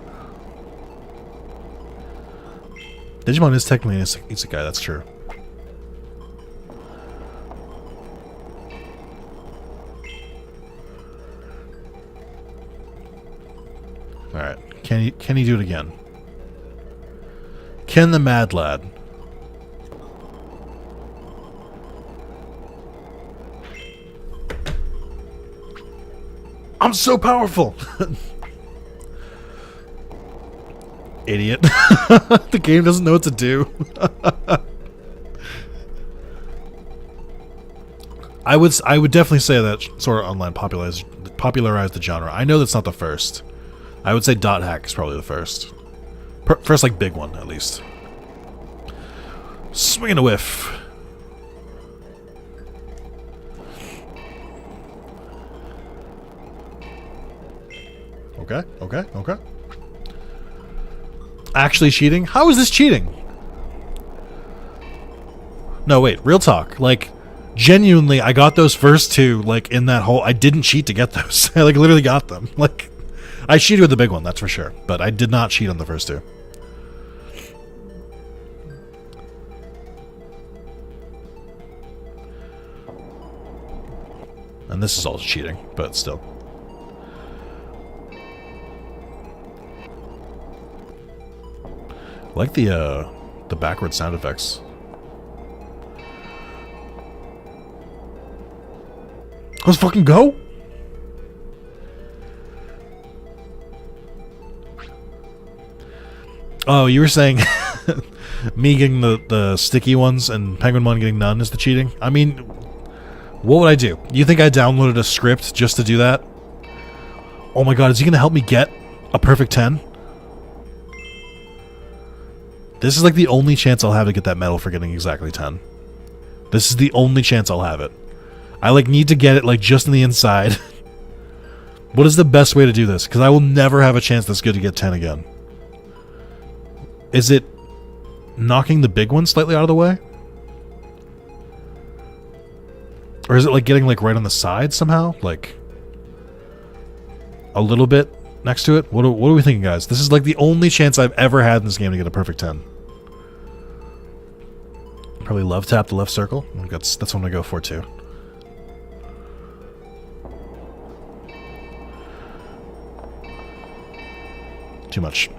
Digimon is technically an isekai, that's true. Alright, can he do it again? Ken the Mad Lad. I'm so powerful! Idiot. The game doesn't know what to do. I would definitely say that Sword Art Online popularized the genre. I know that's not the first. I would say Dot Hack is probably the first. First, like, big one, at least. Swing and a whiff. Okay, okay, okay. Actually cheating? How is this cheating? No, wait, real talk. Like, genuinely, I got those first two, like, in that whole... I didn't cheat to get those. I, like, literally got them. Like, I cheated with the big one, that's for sure. But I did not cheat on the first two. And this is also cheating, but still. I like the backward sound effects. Let's fucking go! Oh, you were saying me getting the sticky ones and Penguinmon getting none is the cheating? I mean, what would I do? You think I downloaded a script just to do that? Oh my god, is he gonna help me get a perfect 10? This is like the only chance I'll have to get that medal for getting exactly 10. This is the only chance I'll have it. I like need to get it like just in the inside. What is the best way to do this? Because I will never have a chance that's good to get 10 again. Is it knocking the big one slightly out of the way? Or is it like getting like right on the side somehow? Like a little bit next to it? What are we thinking, guys? This is like the only chance I've ever had in this game to get a perfect 10. Probably love tap the left circle. That's what I'm gonna go for too. Too much.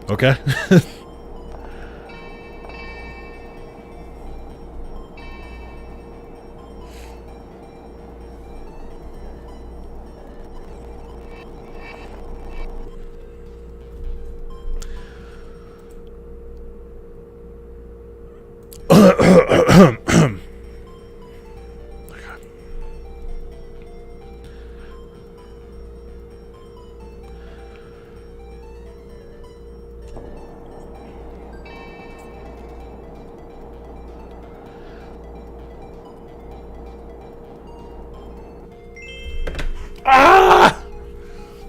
Okay.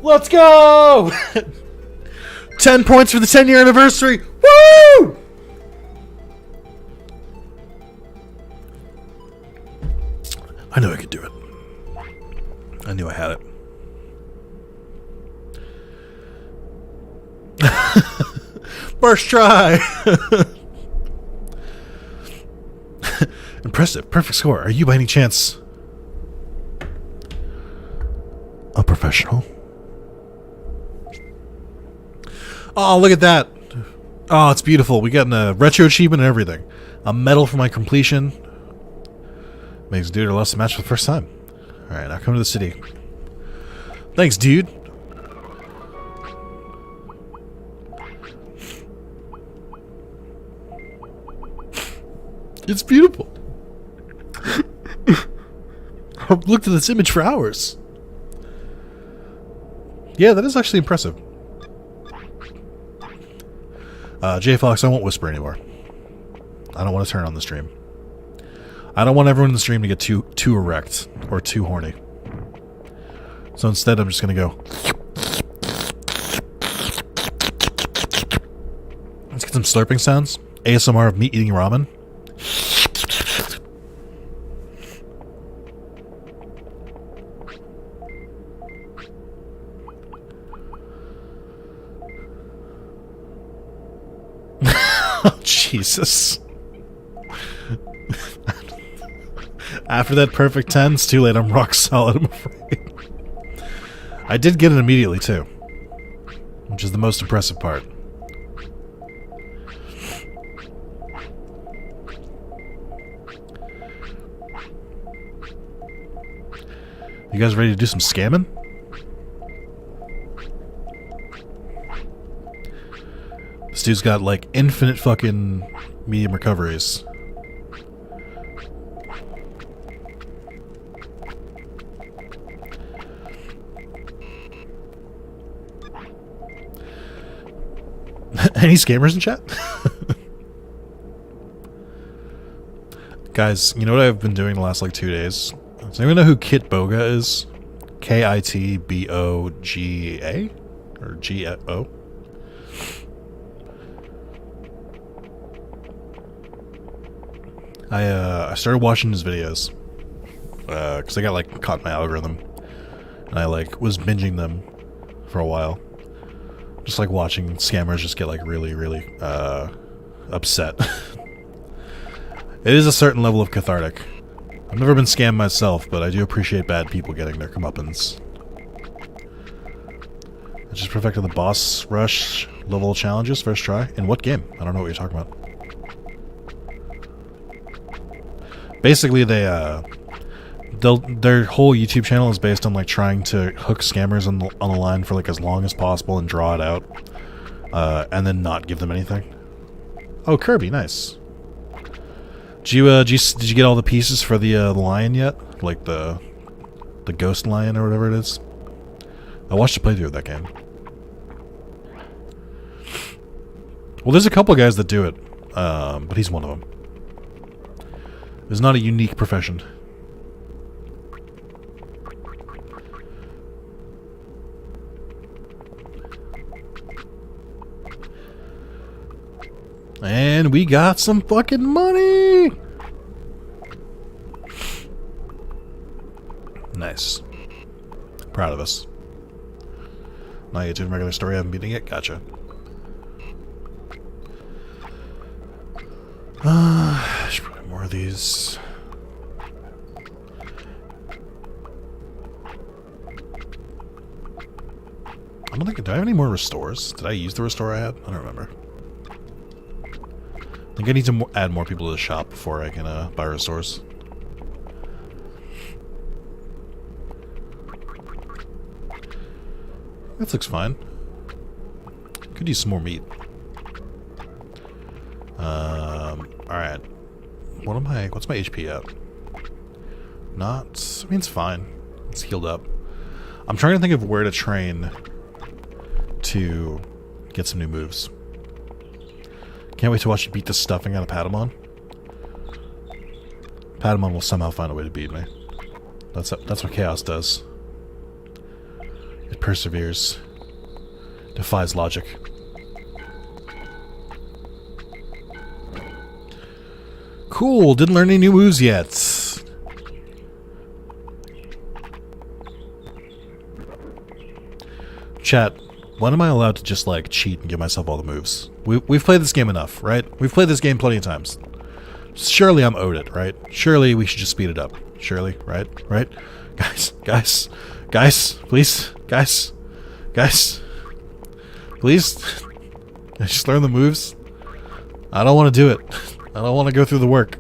Let's go! 10 points for the 10-year anniversary. Woo! I knew I could do it. I knew I had it. First try. Impressive. Perfect score. Are you by any chance a professional? Oh, look at that. Oh, it's beautiful. We got a retro achievement and everything. A medal for my completion. Makes dude or less to match for the first time. Alright, now come to the city. Thanks, dude. It's beautiful. I've looked at this image for hours. Yeah, that is actually impressive. J Fox, I won't whisper anymore. I don't want to turn on the stream. I don't want everyone in the stream to get too erect or too horny. So instead, I'm just gonna go. Let's get some slurping sounds. ASMR of me eating ramen. Oh, Jesus. After that perfect 10, it's too late. I'm rock solid, I'm afraid. I did get it immediately, too. Which is the most impressive part. You guys ready to do some scamming? This dude's got, like, infinite fucking medium recoveries. Any scammers in chat? Guys, you know what I've been doing the last, like, 2 days? Does anyone know who Kit Boga is? Kitboga? Or G-O? I started watching his videos because I got like caught in my algorithm, and I like was binging them for a while, just like watching scammers just get like really upset. It is a certain level of cathartic. I've never been scammed myself, but I do appreciate bad people getting their comeuppance. I just perfected the boss rush level challenges first try. In what game? I don't know what you're talking about. Basically, their whole YouTube channel is based on like trying to hook scammers on the line for like as long as possible and draw it out, and then not give them anything. Oh, Kirby, nice. Did you get all the pieces for the lion yet? Like the ghost lion or whatever it is. I watched a playthrough of that game. Well, there's a couple of guys that do it, but he's one of them. It's not a unique profession. And we got some fucking money! Nice. Proud of us. Now you doing regular story, I haven't beaten it? Gotcha. Should probably more of these. I don't think. Do I have any more restores? Did I use the restore I had? I don't remember. I think I need to add more people to the shop before I can buy restores. That looks fine. Could use some more meat. Alright. What's my HP at? I mean, it's fine. It's healed up. I'm trying to think of where to train to get some new moves. Can't wait to watch you beat the stuffing out of Vademon. Vademon will somehow find a way to beat me. That's what Chaos does. It perseveres. Defies logic. Cool, didn't learn any new moves yet. Chat, when am I allowed to just like cheat and give myself all the moves? We've played this game enough, right? We've played this game plenty of times. Surely I'm owed it, right? Surely we should just speed it up. Surely, right? Right? Guys, please, guys, please. Just learn the moves. I don't want to do it. I don't want to go through the work.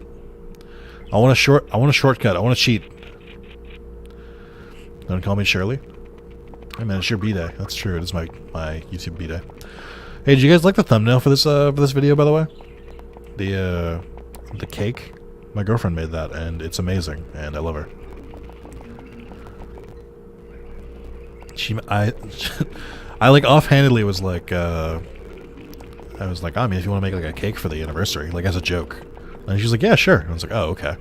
I want a shortcut. I want to cheat. Don't call me Shirley. Hey man, it's your B-Day. That's true. It is my YouTube B-Day. Hey, did you guys like the thumbnail for this video, by the way? The cake? My girlfriend made that, and it's amazing, and I love her. I like offhandedly was like, I was like, I mean, if you want to make like a cake for the anniversary, like as a joke. And she's like, yeah, sure. And I was like, oh, okay.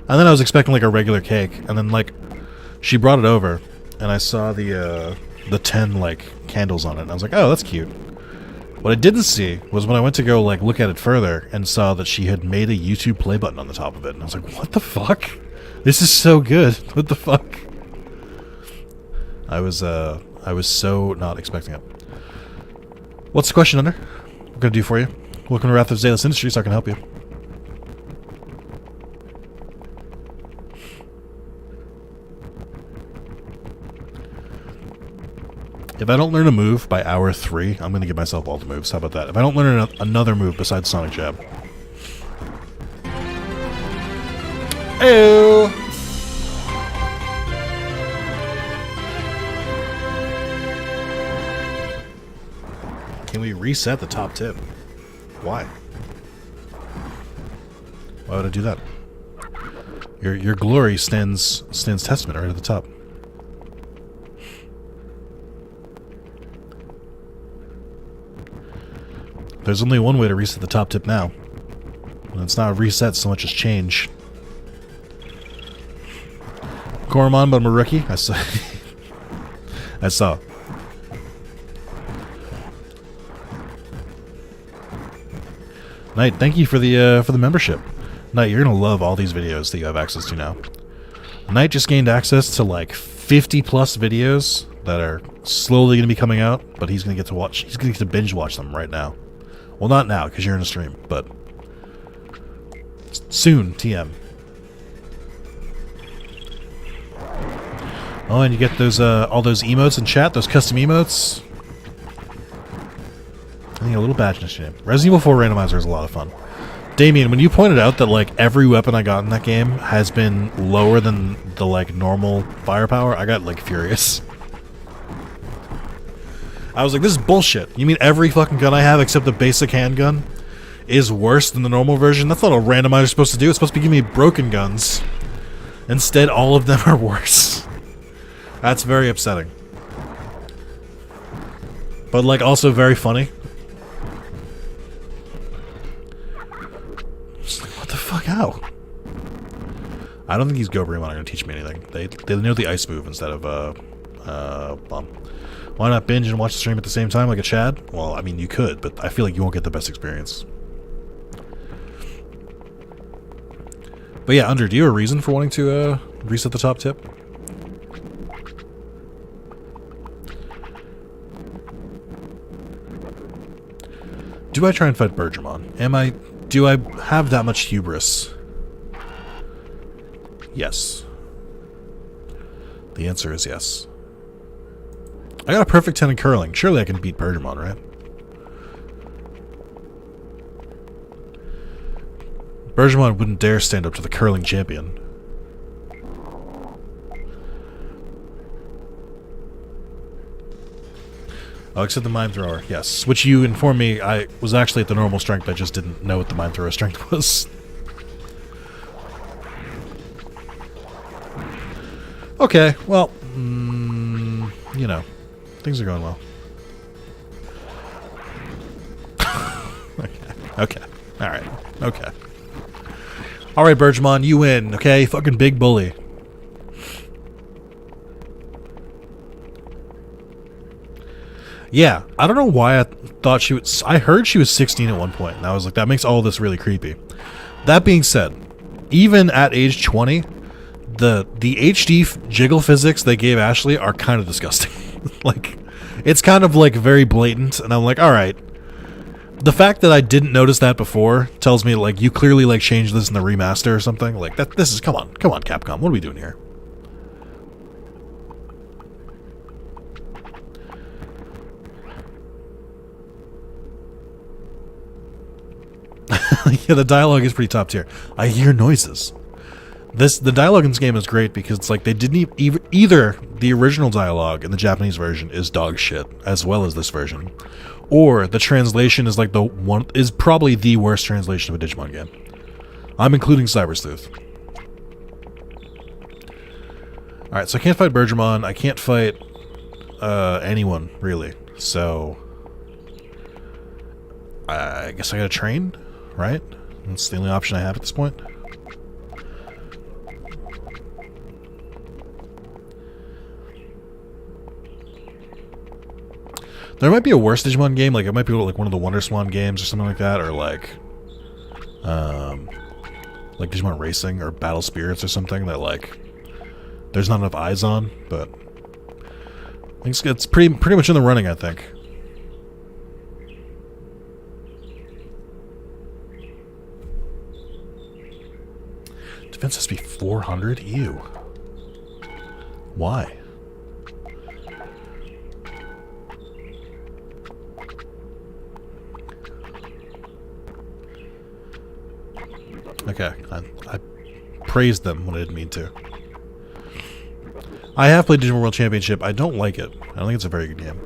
And then I was expecting like a regular cake, and then like, she brought it over, and I saw the 10 like candles on it, and I was like, oh, that's cute. What I didn't see was when I went to go like look at it further and saw that she had made a YouTube play button on the top of it, and I was like, what the fuck? This is so good. What the fuck? I was so not expecting it. What's the question, Under? What can I do for you? Welcome to Wrath of Zalis Industries, so I can help you. If I don't learn a move by hour 3, I'm going to give myself all the moves. How about that? If I don't learn another move besides Sonic Jab. Ew! Can we reset the top tip? Why? Why would I do that? Your glory stands testament right at the top. There's only one way to reset the top tip now. And it's not reset so much as change. Coromon, but I'm a rookie. I saw. I saw. Knight, thank you for the membership. Knight, you're gonna love all these videos that you have access to now. Knight just gained access to like 50 plus videos that are slowly gonna be coming out, but he's gonna get to watch. He's gonna get to binge watch them right now. Well, not now, because you're in a stream, but soon, TM. Oh, and you get those all those emotes in chat, those custom emotes. I think a little badge next to your name. Resident Evil 4 Randomizer is a lot of fun. Damien, when you pointed out that like every weapon I got in that game has been lower than the like normal firepower, I got like furious. I was like, this is bullshit. You mean every fucking gun I have except the basic handgun is worse than the normal version? That's not what a randomizer is supposed to do. It's supposed to be giving me broken guns. Instead, all of them are worse. That's very upsetting. But, like, also very funny. What the fuck? How? I don't think these Gobremon are going to teach me anything. They know the ice move instead of, bomb. Why not binge and watch the stream at the same time like a Chad? Well, I mean, you could, but I feel like you won't get the best experience. But yeah, Under, do you have a reason for wanting to reset the top tip? Do I try and fight Bergermon? Do I have that much hubris? Yes. The answer is yes. I got a perfect 10 in curling. Surely I can beat Bergermon, right? Bergermon wouldn't dare stand up to the curling champion. Oh, except the Mime Thrower, yes. Which you informed me I was actually at the normal strength, I just didn't know what the Mime Thrower strength was. Okay, well, you know, things are going well. Okay, alright, okay. Alright, Bergermon, you win, okay? Fucking big bully. Yeah, I don't know why I thought she was... I heard she was 16 at one point, and I was like, that makes all this really creepy. That being said, even at age 20, the HD jiggle physics they gave Ashley are kind of disgusting. Like, it's kind of, like, very blatant, and I'm like, alright. The fact that I didn't notice that before tells me like you clearly like changed this in the remaster or something. Like that. This is come on, Capcom. What are we doing here? Yeah, the dialogue is pretty top tier. I hear noises. The dialogue in this game is great because it's like they didn't either the original dialogue in the Japanese version is dog shit as well as this version, or the translation is like probably the worst translation of a Digimon game. I'm including Cyber Sleuth. All right, so I can't fight Bergermon. I can't fight anyone really. So I guess I gotta train, right? That's the only option I have at this point. There might be a worse Digimon game, like it might be like one of the Wonder Swan games or something like that, or like Digimon Racing or Battle Spirits or something that like there's not enough eyes on, but I think it's pretty much in the running, I think. Defense has to be 400? Ew. Why? Okay, I praised them when I didn't mean to. I have played Digimon World Championship. I don't like it. I don't think it's a very good game.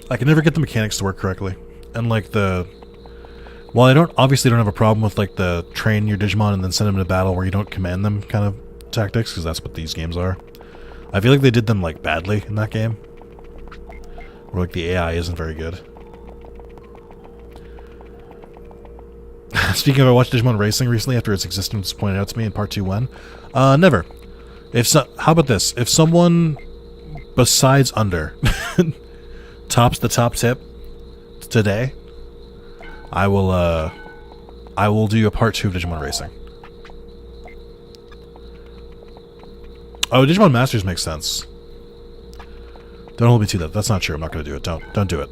I can never get the mechanics to work correctly. And like while I obviously don't have a problem with like the train your Digimon and then send them into battle where you don't command them kind of tactics, because that's what these games are. I feel like they did them like badly in that game. Where like the AI isn't very good. Speaking of, I watched Digimon Racing recently after its existence was pointed out to me in part 2 when. Never. How about this? If someone besides Under tops the top tip today, I will do a part 2 of Digimon Racing. Oh, Digimon Masters makes sense. Don't hold me to that. That's not true. I'm not going to do it. Don't do it.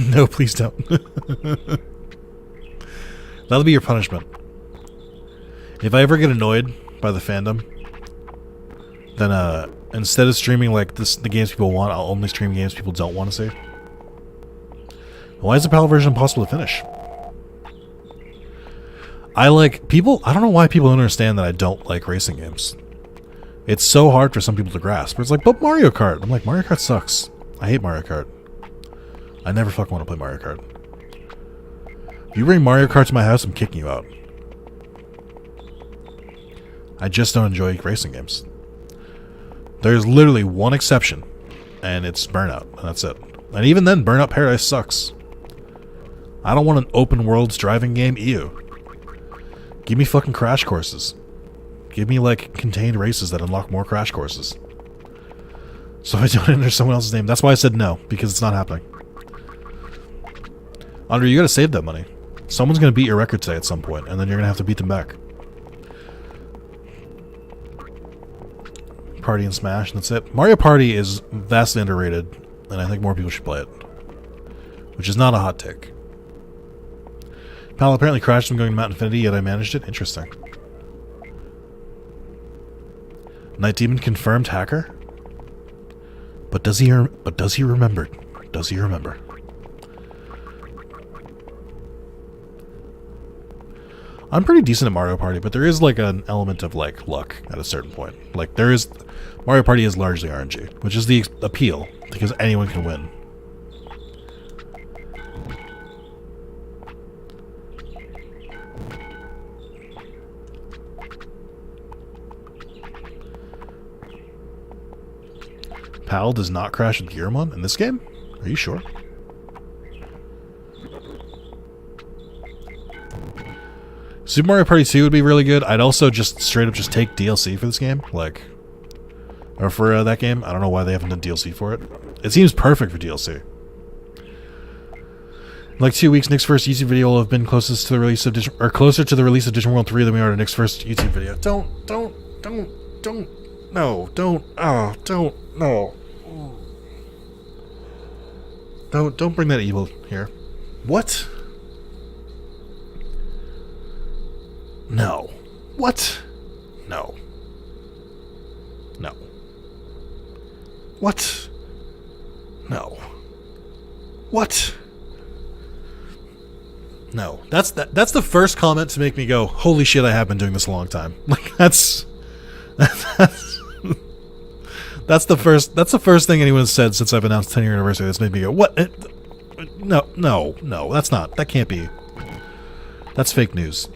No, please don't. That'll be your punishment. If I ever get annoyed by the fandom, then instead of streaming like the games people want, I'll only stream games people don't want to see. Why is the PAL version impossible to finish? I don't know why people don't understand that I don't like racing games. It's so hard for some people to grasp. It's like, but Mario Kart. I'm like, Mario Kart sucks. I hate Mario Kart. I never fucking want to play Mario Kart. If you bring Mario Kart to my house, I'm kicking you out. I just don't enjoy racing games. There's literally one exception, and it's Burnout, and that's it. And even then, Burnout Paradise sucks. I don't want an open world driving game. Ew. Give me fucking crash courses. Give me, like, contained races that unlock more crash courses. So I don't enter someone else's name. That's why I said no, because it's not happening. Andre, you gotta save that money. Someone's gonna beat your record today at some point, and then you're gonna have to beat them back. Party and Smash, and that's it. Mario Party is vastly underrated, and I think more people should play it. Which is not a hot take. Pal apparently crashed from going to Mount Infinity, yet I managed it. Interesting. Night Demon confirmed hacker? But does he remember? Does he remember? I'm pretty decent at Mario Party, but there is like an element of like luck at a certain point. Like Mario Party is largely RNG, which is the appeal because anyone can win. PAL does not crash with Gearmon in this game? Are you sure? Super Mario Party 2 would be really good. I'd also just straight up just take DLC for this game. Like, or for that game. I don't know why they haven't done DLC for it. It seems perfect for DLC. In like 2 weeks, Nick's first YouTube video will have been closest to the release of closer to the release of Digimon World 3 than we are to Nick's first YouTube video. Don't. no, don't, oh, don't, no. Don't bring that evil here. What? No. What? No. No. What? No. What? No. That's the first comment to make me go, holy shit, I have been doing this a long time. Like that's the first thing anyone has said since I've announced 10-year anniversary that's made me go, what? No, that can't be. That's fake news.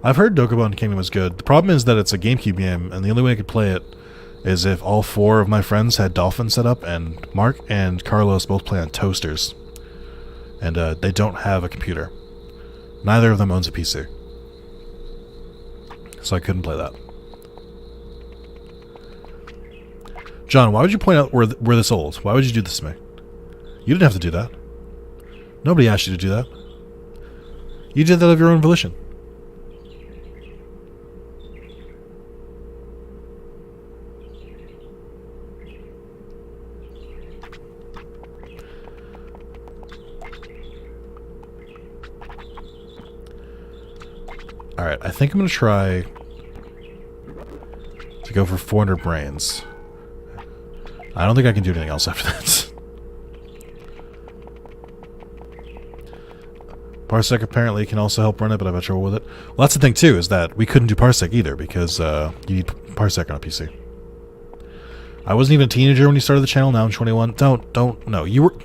I've heard Dokkan Kingdom is good. The problem is that it's a GameCube game, and the only way I could play it is if all 4 of my friends had Dolphin set up, and Mark and Carlos both play on toasters. And they don't have a computer. Neither of them owns a PC. So I couldn't play that. John, why would you point out we're this old? Why would you do this to me? You didn't have to do that. Nobody asked you to do that. You did that of your own volition. Alright, I think I'm going to try to go for 400 brains. I don't think I can do anything else after that. Parsec apparently can also help run it, but I've had trouble with it. Well, that's the thing too, is that we couldn't do Parsec either, because you need Parsec on a PC. I wasn't even a teenager when you started the channel, now I'm 21. No, you were...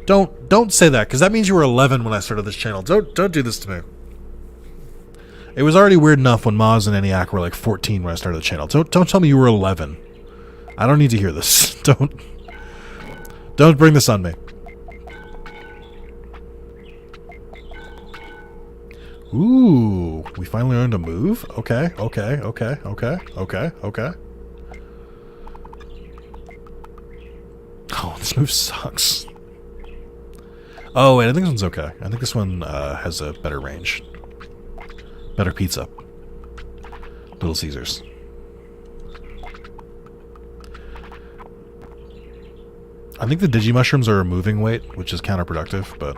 Don't say that, because that means you were 11 when I started this channel. Don't do this to me. It was already weird enough when Maz and ENIAC were like 14 when I started the channel. Don't tell me you were 11. I don't need to hear this. Don't bring this on me. Ooh, we finally learned a move? Okay. Oh, this move sucks. Oh, wait, I think this one's okay. I think this one has a better range. Better pizza. Little Caesars. I think the Digimushrooms are a moving weight, which is counterproductive, but...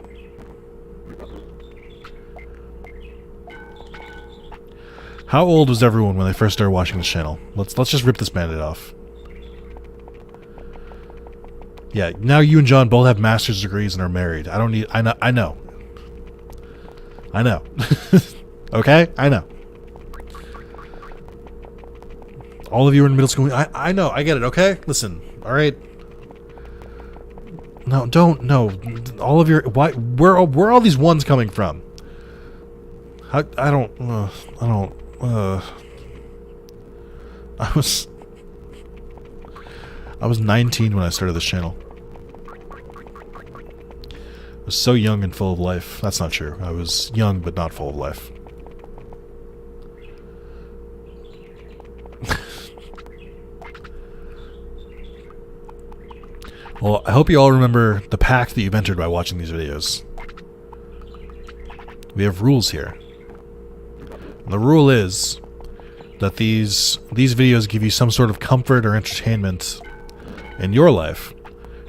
How old was everyone when they first started watching this channel? Let's just rip this Band-Aid off. Yeah, now you and John both have master's degrees and are married. I don't need... I know. Okay? I know. All of you are in middle school. I know. I get it. Okay? Listen. All right. No, don't. No. All of your... Why? Where are all these ones coming from? I was 19 when I started this channel. I was so young and full of life. That's not true. I was young but not full of life. Well, I hope you all remember the pact that you've entered by watching these videos. We have rules here. And the rule is that these videos give you some sort of comfort or entertainment in your life,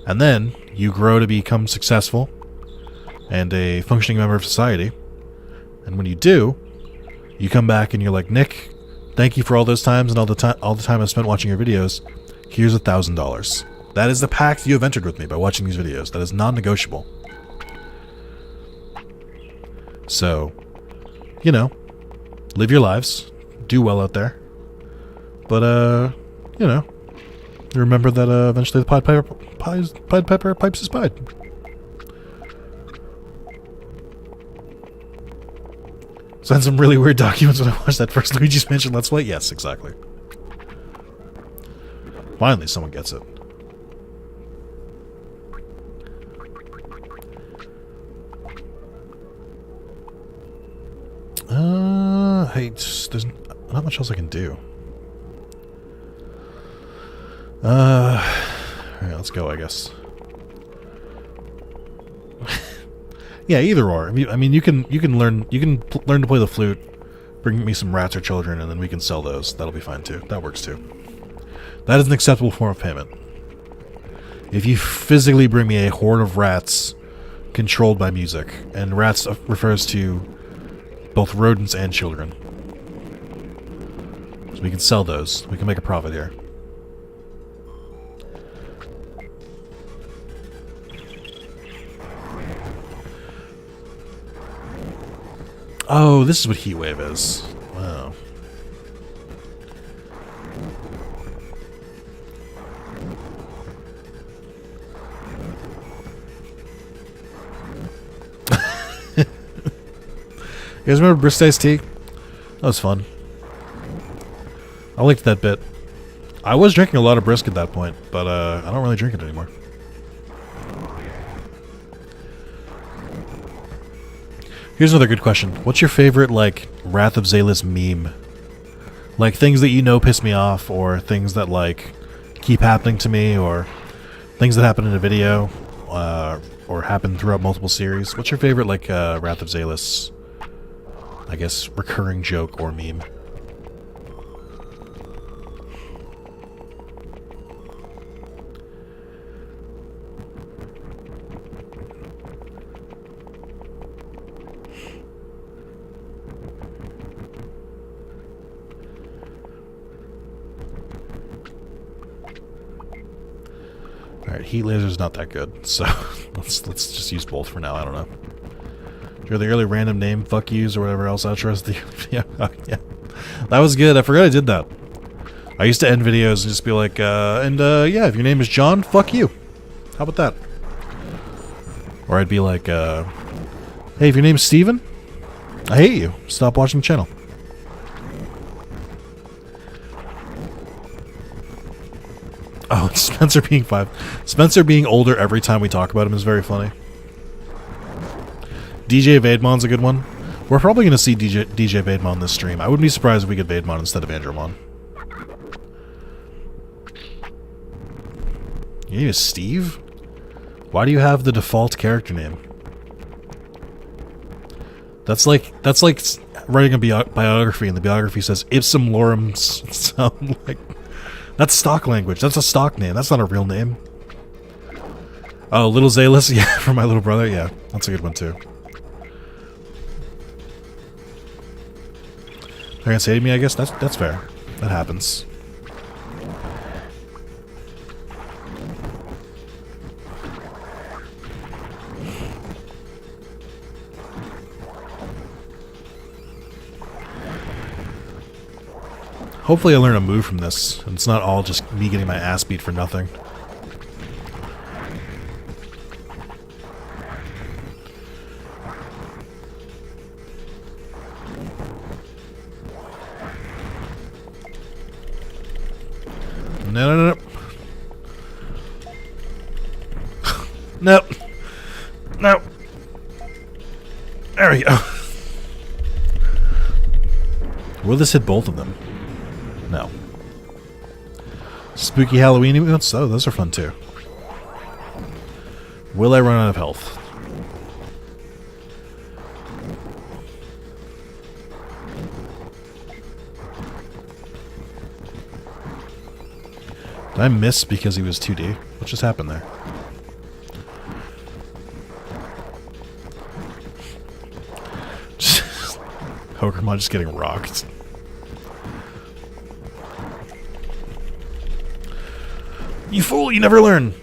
and then you grow to become successful and a functioning member of society. And when you do, you come back and you're like, Nick, thank you for all those times and all the time I spent watching your videos. Here's $1,000. That is the pact you have entered with me by watching these videos. That is non-negotiable. So, you know, live your lives, do well out there. But you know, remember that eventually the Pied Piper pipes his pied. Sent some really weird documents when I watched that first Luigi's Mansion Let's Play. Yes, exactly. Finally, someone gets it. Hey, there's not much else I can do. Alright, let's go, I guess. Yeah, either or. I mean, you can learn to play the flute. Bring me some rats or children, and then we can sell those. That'll be fine too. That works too. That is an acceptable form of payment. If you physically bring me a horde of rats controlled by music, and rats refers to both rodents and children. So we can sell those. We can make a profit here. Oh, this is what Heatwave is. Wow. You guys remember Bristace tea? That was fun. I liked that bit. I was drinking a lot of brisk at that point, but I don't really drink it anymore. Here's another good question. What's your favorite, like, Wrath of Zalis meme? Like, things that you know piss me off, or things that, like, keep happening to me, or things that happen in a video, or happen throughout multiple series. What's your favorite, like, Wrath of Zalis, I guess, recurring joke or meme? Alright, heat laser's not that good, so let's just use both for now, I don't know. You're the early random name, fuck yous, or whatever else outros the yeah, yeah. That was good, I forgot I did that. I used to end videos and just be like, yeah, if your name is John, fuck you. How about that? Or I'd be like, hey, if your name's Steven, I hate you. Stop watching the channel. Oh, Spencer being 5. Spencer being older every time we talk about him is very funny. DJ Vademon's a good one. We're probably going to see DJ Vademon this stream. I wouldn't be surprised if we get Vademon instead of Andromon. Your name is Steve? Why do you have the default character name? That's like writing a biography, and the biography says Ipsum Lorem. Sound like that's stock language. That's a stock name. That's not a real name. Oh, Little Zalis? Yeah, for my little brother? Yeah, that's a good one too. They're gonna say to me, I guess that's fair. That happens. Hopefully I learn a move from this, and it's not all just me getting my ass beat for nothing. No. Nope. No. There we go. Will this hit both of them? No. Spooky Halloween emotes? Oh, those are fun too. Will I run out of health? Did I miss because he was 2D? What just happened there? Pokemon just getting rocked. You fool, you never learn!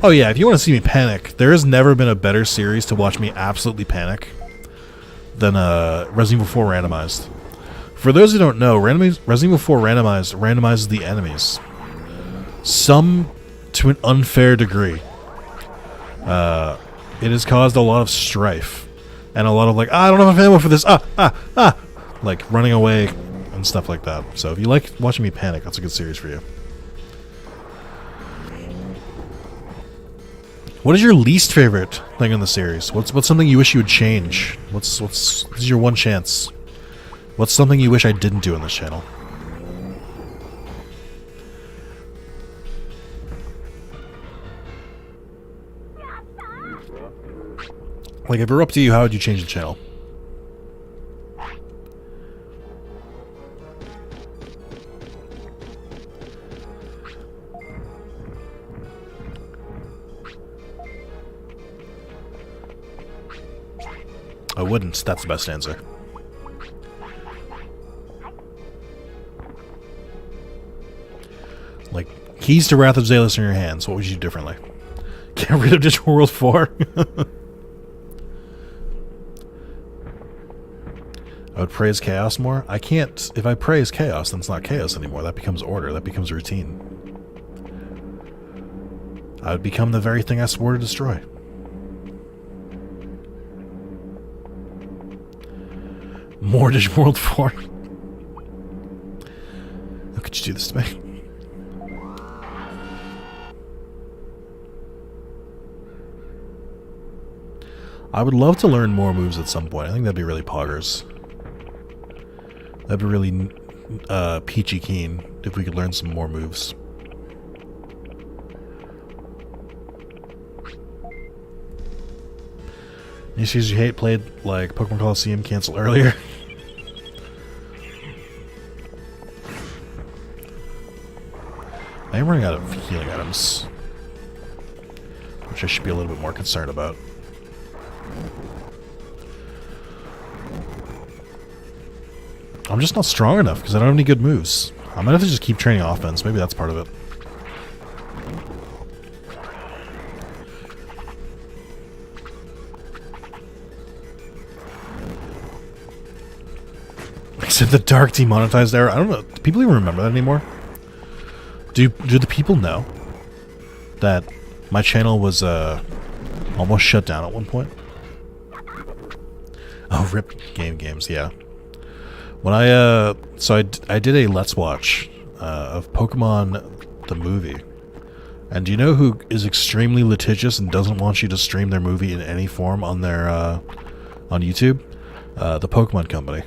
Oh yeah, if you want to see me panic, there has never been a better series to watch me absolutely panic than Resident Evil 4 Randomized. For those who don't know, Resident Evil 4 Randomized randomizes the enemies. Some to an unfair degree. It has caused a lot of strife. And a lot of like, I don't have ammo for this, like running away and stuff like that. So if you like watching me panic, that's a good series for you. What is your least favorite thing in the series? What's something you wish you would change? This is your one chance. What's something you wish I didn't do on this channel? Like, if it were up to you, how would you change the channel? I wouldn't. That's the best answer. Like, keys to Wrath of Zalis in your hands. What would you do differently? Get rid of Digital World 4? I would praise chaos more. I can't. If I praise chaos, then it's not chaos anymore. That becomes order. That becomes routine. I would become the very thing I swore to destroy. More Digital World 4. How could you do this to me? I would love to learn more moves at some point. I think that'd be really poggers. That'd be really peachy keen if we could learn some more moves. Issues you hate played like Pokemon Coliseum canceled earlier. I am running out of healing items, which I should be a little bit more concerned about. I'm just not strong enough because I don't have any good moves. I might have to just keep training offense. Maybe that's part of it. Except the dark demonetized era. I don't know. Do people even remember that anymore? Do the people know that my channel was almost shut down at one point? Oh, rip games, yeah. When I did a Let's Watch of Pokemon the movie, and do you know who is extremely litigious and doesn't want you to stream their movie in any form on their on YouTube? The Pokemon Company.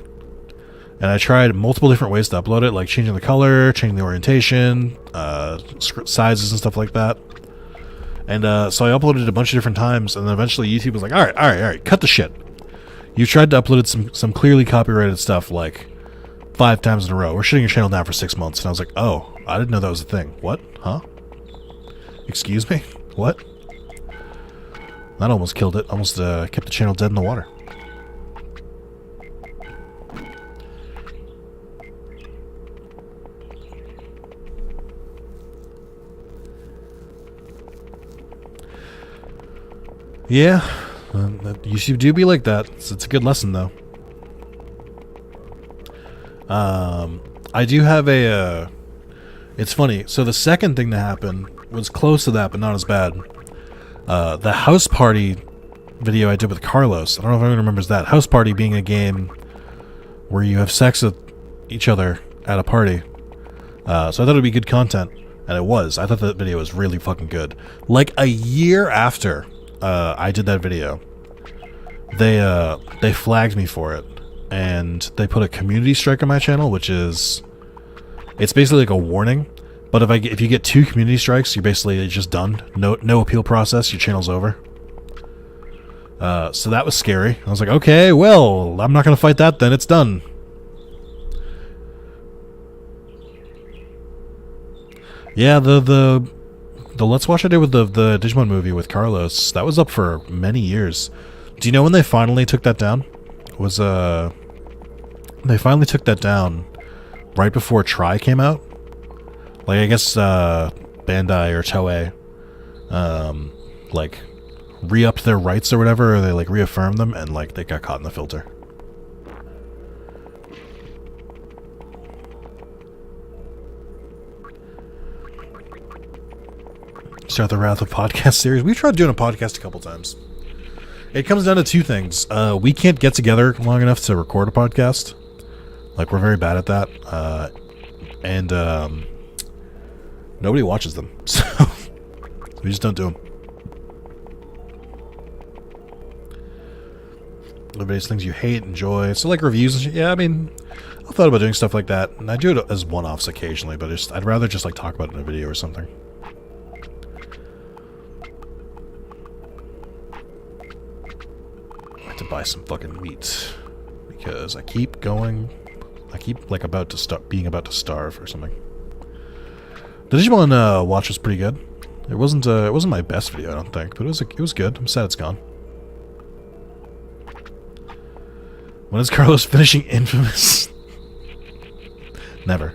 And I tried multiple different ways to upload it, like changing the color, changing the orientation, sizes and stuff like that. And so I uploaded it a bunch of different times, and then eventually YouTube was like, all right, cut the shit. You tried to upload some clearly copyrighted stuff like 5 times in a row. We're shutting your channel down for 6 months. And I was like, oh, I didn't know that was a thing. What? Huh? Excuse me? What? That almost killed it. Almost kept the channel dead in the water. Yeah, YouTube do be like that. It's a good lesson, though. I do have a... it's funny. So the second thing that happened was close to that, but not as bad. The house party video I did with Carlos. I don't know if anyone remembers that. House party being a game where you have sex with each other at a party. So I thought it would be good content, and it was. I thought that video was really fucking good. Like a year after I did that video, they flagged me for it, and they put a community strike on my channel, which is, it's basically like a warning. But if you get 2 community strikes, you're basically just done. No appeal process. Your channel's over. So that was scary. I was like, okay, well, I'm not gonna fight that. Then it's done. Yeah, the Let's Watch I did with the Digimon movie with Carlos, that was up for many years. Do you know when they finally took that down? They finally took that down right before Try came out. Like, I guess Bandai or Toei like re-upped their rights or whatever, or they like reaffirmed them, and like they got caught in the filter. Start the Wrath of Podcast series. We've tried doing a podcast a couple times. It comes down to 2 things. We can't get together long enough to record a podcast. Like, we're very bad at that. And nobody watches them. So we just don't do them. Everybody's things you hate, enjoy. So like reviews and shit. Yeah, I mean, I've thought about doing stuff like that. And I do it as one-offs occasionally, but I'd rather just like talk about it in a video or something. buy some fucking meat. Because I keep going... I keep, like, being about to starve or something. The Digimon watch was pretty good. It wasn't my best video, I don't think, but it was good. I'm sad it's gone. When is Carlos finishing Infamous? Never.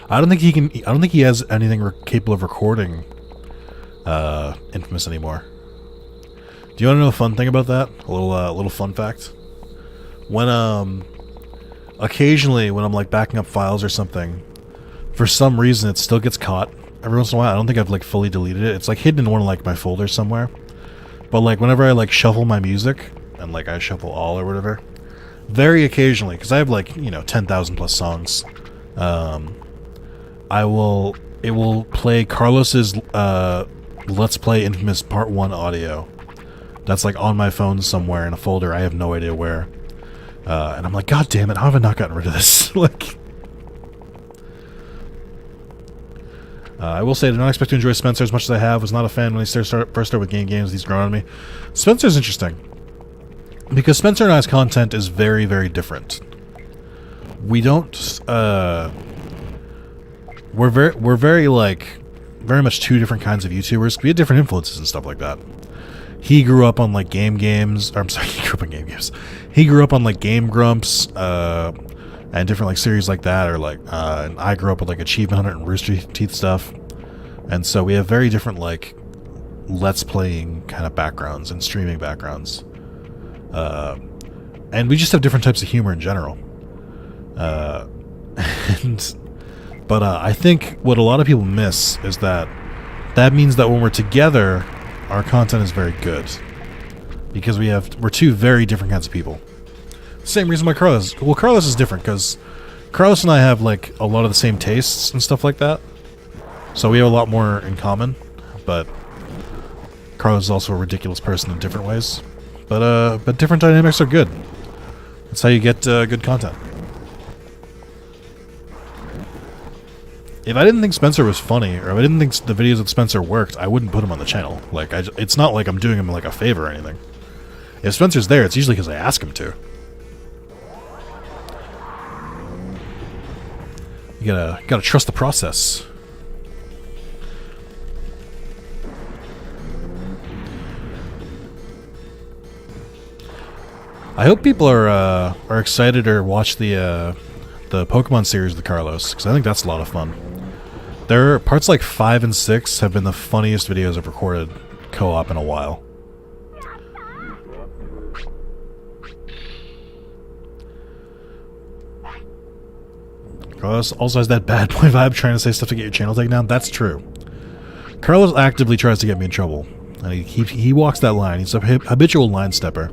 I don't think he can. I don't think he has anything capable of recording Infamous anymore. Do you want to know a fun thing about that? A little fun fact. When occasionally when I'm like backing up files or something, for some reason it still gets caught every once in a while. I don't think I've like fully deleted it. It's like hidden in one of like my folders somewhere. But like whenever I like shuffle my music and like I shuffle all or whatever, very occasionally, because I have like 10,000 plus songs, it will play Carlos's Let's Play Infamous Part 1 audio. That's like on my phone somewhere in a folder. I have no idea where. And I'm like, God damn it, how have I not gotten rid of this? Like, I will say, I did not expect to enjoy Spencer as much as I have. Was not a fan when he first started with games. He's grown on me. Spencer's interesting. Because Spencer and I's content is very, very different. We don't, we're very, like, very much two different kinds of YouTubers. We had different influences and stuff like that. He grew up on, like, games. Or, I'm sorry, he grew up on game games. He grew up on, like, Game Grumps, and different, like, series like that. Or, like, and I grew up with, like, Achievement Hunter and Rooster Teeth stuff. And so we have very different, like, Let's Playing kind of backgrounds and streaming backgrounds. And we just have different types of humor in general. But I think what a lot of people miss is that means that when we're together, our content is very good. Because we're two very different kinds of people. Same reason why Carlos... Well, Carlos is different, because Carlos and I have, like, a lot of the same tastes and stuff like that. So we have a lot more in common. But Carlos is also a ridiculous person in different ways. But different dynamics are good. That's how you get good content. If I didn't think Spencer was funny, or if I didn't think the videos with Spencer worked, I wouldn't put him on the channel. Like, it's not like I'm doing him like a favor or anything. If Spencer's there, it's usually because I ask him to. You gotta trust the process. I hope people are excited or watch the Pokemon series with Carlos, because I think that's a lot of fun. There are parts like 5 and 6 have been the funniest videos I've recorded co-op in a while. Carlos also has that bad boy vibe trying to say stuff to get your channel taken down. That's true. Carlos actively tries to get me in trouble. And he walks that line. He's a habitual line stepper.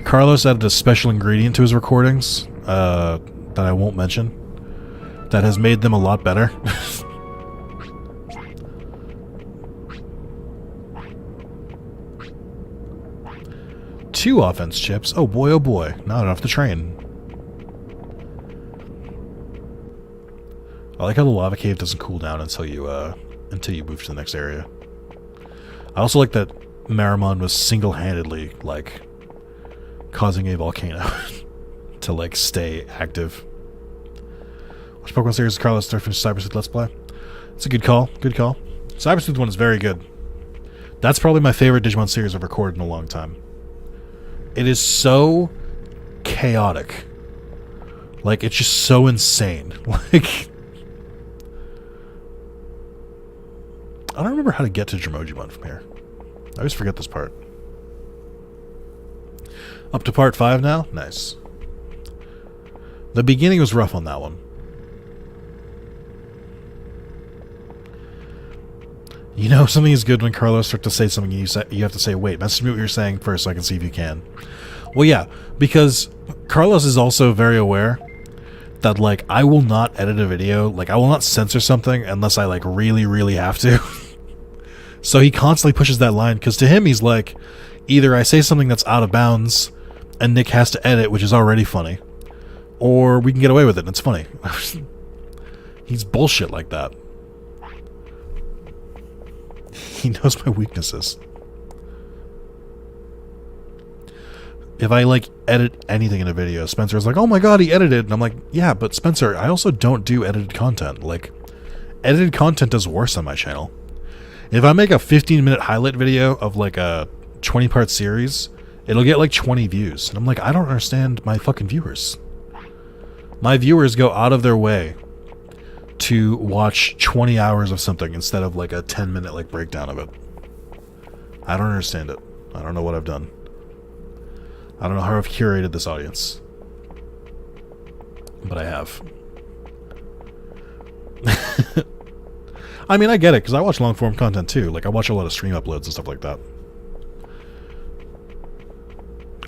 Carlos added a special ingredient to his recordings that I won't mention that has made them a lot better. Two offense chips. Oh boy, oh boy. Not enough to train. I like how the lava cave doesn't cool down until you move to the next area. I also like that Marimon was single-handedly, like, causing a volcano to, like, stay active. Which Pokemon series is Carlos start finish Cyber Sleuth Let's Play? It's a good call. Good call. Cyber Sleuth one is very good. That's probably my favorite Digimon series I've recorded in a long time. It is so chaotic. Like, it's just so insane. Like, I don't remember how to get to Dromojimon from here. I always forget this part. Up to part 5 now? Nice. The beginning was rough on that one. You know, something is good when Carlos starts to say something and you have to say, wait, message me what you're saying first so I can see if you can. Well, yeah, because Carlos is also very aware that, like, I will not edit a video, like, I will not censor something unless I, like, really, really have to. So he constantly pushes that line, because to him, he's like, either I say something that's out of bounds and Nick has to edit, which is already funny, or we can get away with it and it's funny. He's bullshit like that. He knows my weaknesses. If I, like, edit anything in a video, Spencer's like, oh my god, he edited. And I'm like, yeah, but Spencer, I also don't do edited content. Like, edited content does worse on my channel. If I make a 15-minute highlight video of, like, a 20-part series, it'll get, like, 20 views. And I'm like, I don't understand my fucking viewers. My viewers go out of their way to watch 20 hours of something instead of, like, a 10-minute, like, breakdown of it. I don't understand it. I don't know what I've done. I don't know how I've curated this audience. But I have. I mean, I get it, because I watch long-form content too. Like, I watch a lot of stream uploads and stuff like that.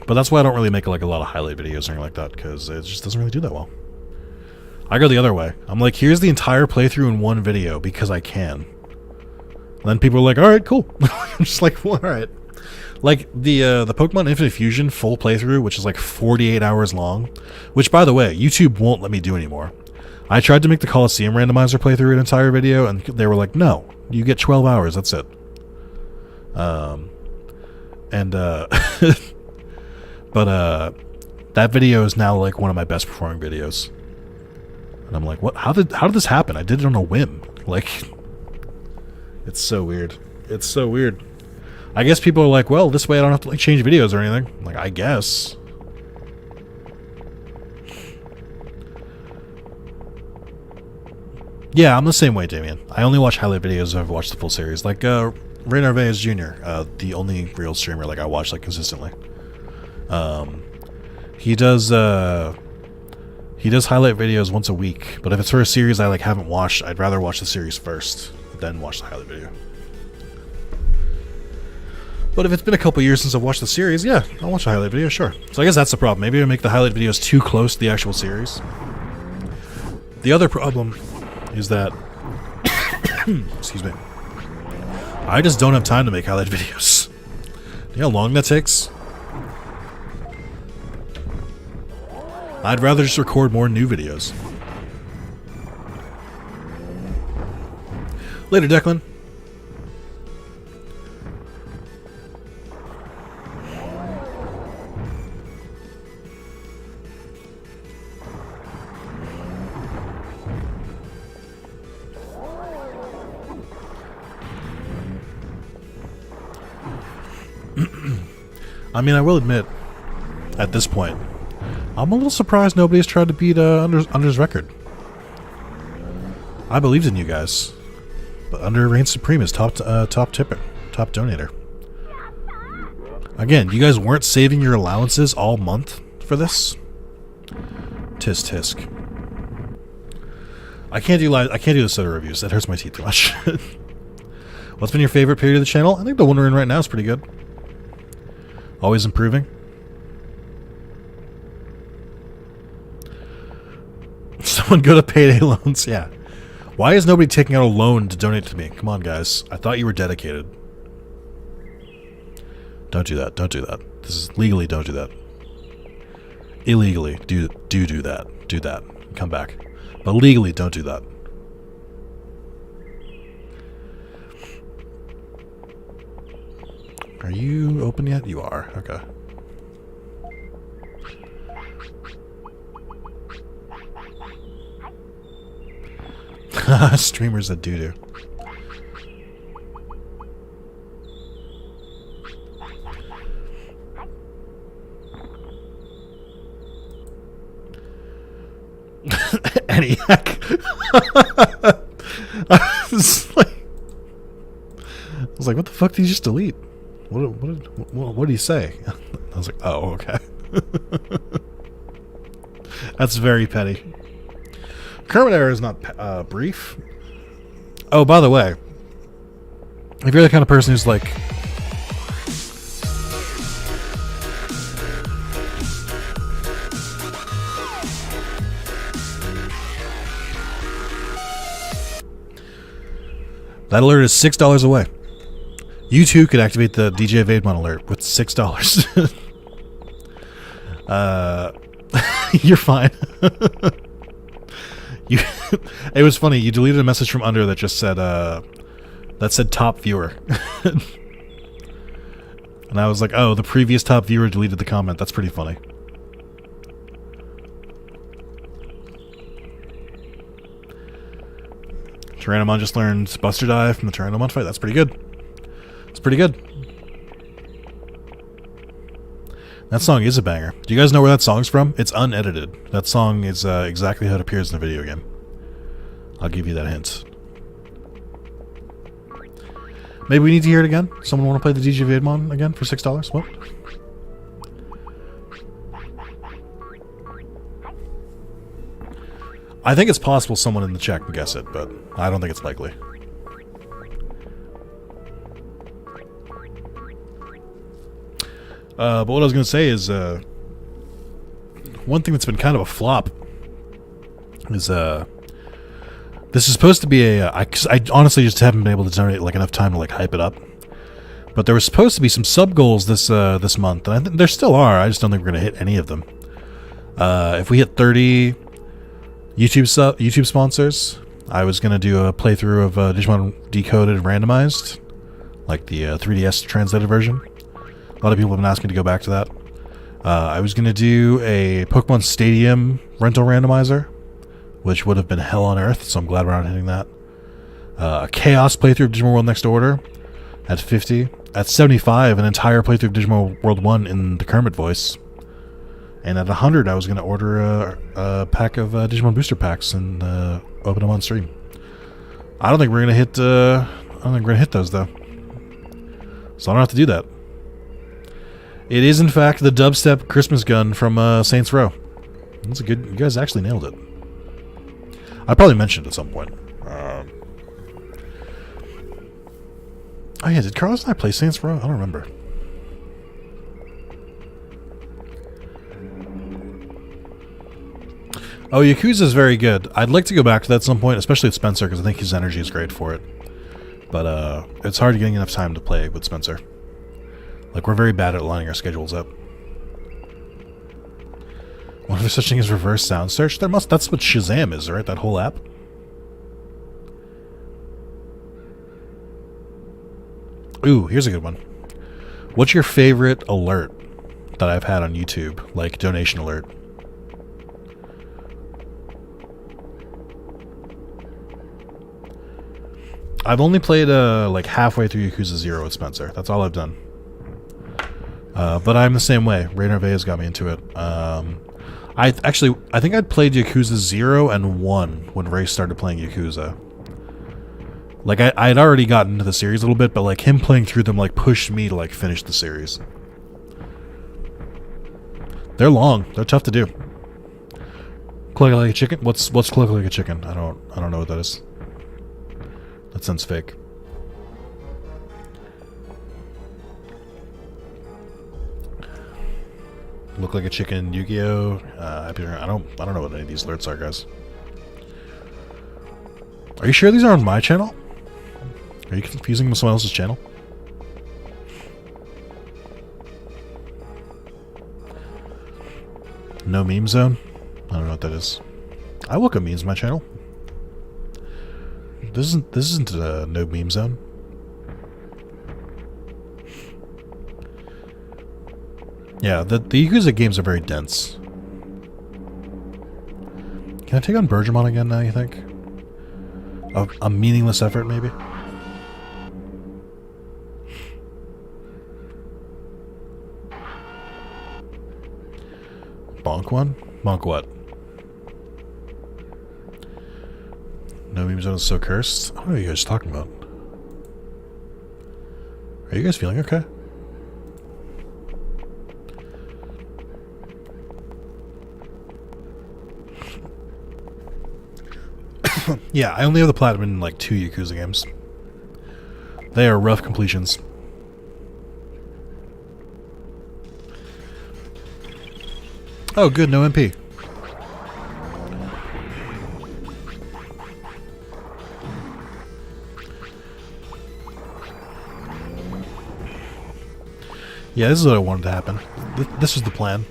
But that's why I don't really make, like, a lot of highlight videos or anything like that, because it just doesn't really do that well. I go the other way. I'm like, here's the entire playthrough in one video, because I can. And then people are like, alright, cool. I'm just like, well, alright. Like, the Pokemon Infinite Fusion full playthrough, which is like 48 hours long, which, by the way, YouTube won't let me do anymore. I tried to make the Coliseum Randomizer playthrough an entire video, and they were like, no, you get 12 hours, that's it. But, that video is now, like, one of my best performing videos. And I'm like, what? How did this happen? I did it on a whim. Like, it's so weird. It's so weird. I guess people are like, well, this way I don't have to, like, change videos or anything. I'm like, I guess. Yeah, I'm the same way, Damien. I only watch highlight videos if I've watched the full series. Like, Ray Narvaez Jr., the only real streamer, like, I watch, like, consistently. He does highlight videos once a week, but if it's for a series I, like, haven't watched, I'd rather watch the series first, then watch the highlight video. But if it's been a couple years since I've watched the series, yeah, I'll watch a highlight video, sure. So I guess that's the problem. Maybe I make the highlight videos too close to the actual series. The other problem is that... excuse me. I just don't have time to make highlight videos. You know how long that takes? I'd rather just record more new videos. Later, Declan. I mean, I will admit, at this point, I'm a little surprised nobody's tried to beat Under's record. I believed in you guys, but Under reigns supreme as top tipper, top donator. Again, you guys weren't saving your allowances all month for this. Tisk tisk. I can't do the soda reviews. That hurts my teeth too much. What's been your favorite period of the channel? I think the one we're in right now is pretty good. Always improving. Someone go to payday loans. Yeah. Why is nobody taking out a loan to donate to me? Come on, guys. I thought you were dedicated. Don't do that. Don't do that. This is legally. Don't do that. Illegally, do that. Do that. Come back. But legally, don't do that. Are you open yet? You are. Okay. Streamers that do. Eniac. I was like, what the fuck did you just delete? What did he say? I was like, oh, okay. That's very petty. Kermit era is not brief. Oh, by the way, if you're the kind of person who's like... That alert is $6 away. You too could activate the DJ Vademon alert with $6. You're fine. It was funny. You deleted a message from Under that just said, that said top viewer. And I was like, oh, the previous top viewer deleted the comment. That's pretty funny. Tyrannomon just learned Buster Dive from the Tyrannomon fight. That's pretty good. It's pretty good. That song is a banger. Do you guys know where that song's from? It's unedited. That song is exactly how it appears in the video game. I'll give you that hint. Maybe we need to hear it again? Someone want to play the DJ Vademon again for $6? What? I think it's possible someone in the chat can guess it, but I don't think it's likely. But what I was going to say is, one thing that's been kind of a flop is, this is supposed to be I honestly just haven't been able to generate like enough time to like hype it up. But there was supposed to be some sub goals this month, and I think there still are. I just don't think we're going to hit any of them. If we hit 30 YouTube sponsors, I was going to do a playthrough of Digimon Decoded and Randomized, like the 3DS translated version. A lot of people have been asking me to go back to that. I was going to do a Pokemon Stadium rental randomizer, which would have been hell on earth, so I'm glad we're not hitting that. A Chaos playthrough of Digimon World Next Order at 50. At 75, an entire playthrough of Digimon World 1 in the Kermit voice. And at 100, I was going to order a pack of Digimon booster packs and open them on stream. I don't think we're going to hit. I don't think we're going to hit those though. So I don't have to do that. It is in fact the dubstep Christmas gun from Saints Row. That's a good. You guys actually nailed it. I probably mentioned it at some point. Oh yeah, did Carlos and I play Saints Row? I don't remember. Oh, Yakuza's very good. I'd like to go back to that at some point, especially with Spencer, because I think his energy is great for it. But it's hard getting enough time to play with Spencer. Like, we're very bad at lining our schedules up. What if there's such thing as reverse sound search? That's what Shazam is, right? That whole app? Ooh, here's a good one. What's your favorite alert that I've had on YouTube? Like, donation alert. I've only played, like, halfway through Yakuza 0 with Spencer. That's all I've done. But I'm the same way. Rainer Vea's got me into it. I think I'd played Yakuza 0 and 1 when Ray started playing Yakuza. Like, I'd already gotten into the series a little bit, but, like, him playing through them, like, pushed me to, like, finish the series. They're long. They're tough to do. Cluck like a chicken? What's cluck like a chicken? I don't know what that is. That sounds fake. Look like a chicken, Yu-Gi-Oh! I don't know what any of these alerts are, guys. Are you sure these are on my channel? Are you confusing them with someone else's channel? No meme zone? I don't know what that is. I welcome memes to my channel. This isn't a no meme zone. Yeah, the Yakuza games are very dense. Can I take on Bergermon again now, you think? A meaningless effort, maybe? Bonk one? Bonk what? No meme zone is so cursed? What are you guys talking about? Are you guys feeling okay? Yeah, I only have the platinum in like 2 Yakuza games. They are rough completions. Oh, good, no MP. Yeah, this is what I wanted to happen. This was the plan.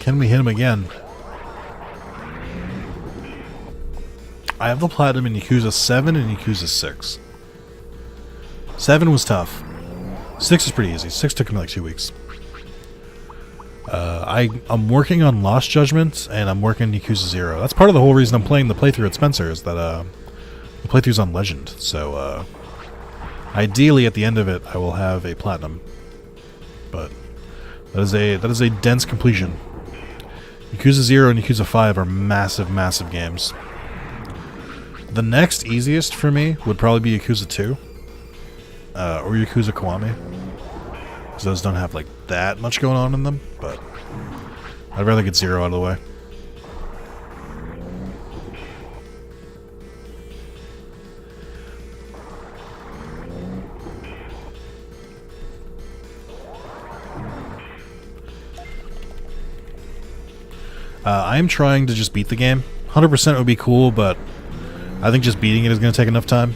Can we hit him again? I have the platinum in Yakuza 7 and Yakuza 6. 7 was tough. 6 is pretty easy. 6 took me like 2 weeks. I'm working on Lost Judgment, and I'm working Yakuza 0. That's part of the whole reason I'm playing the playthrough at Spencer, is that the playthrough's on Legend. So, ideally at the end of it, I will have a platinum. But that is a dense completion. Yakuza 0 and Yakuza 5 are massive, massive games. The next easiest for me would probably be Yakuza 2. Or Yakuza Kiwami. Because those don't have like that much going on in them, but I'd rather get 0 out of the way. I am trying to just beat the game. 100% would be cool, but I think just beating it is going to take enough time.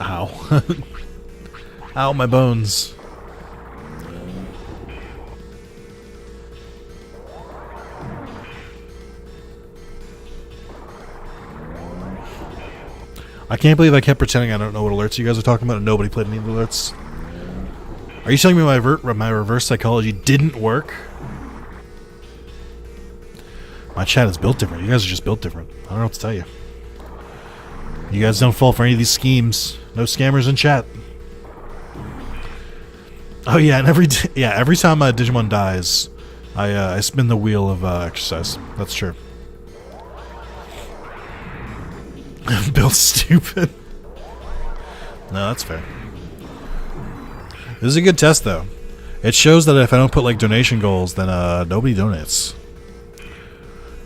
Ow. Ow, my bones. I can't believe I kept pretending I don't know what alerts you guys are talking about and nobody played any of the alerts. Are you telling me my reverse psychology didn't work? My chat is built different. You guys are just built different. I don't know what to tell you. You guys don't fall for any of these schemes. No scammers in chat. Oh yeah, and every time Digimon dies, I spin the wheel of exercise. That's true. Built stupid. No, that's fair. This is a good test, though. It shows that if I don't put like donation goals, then nobody donates.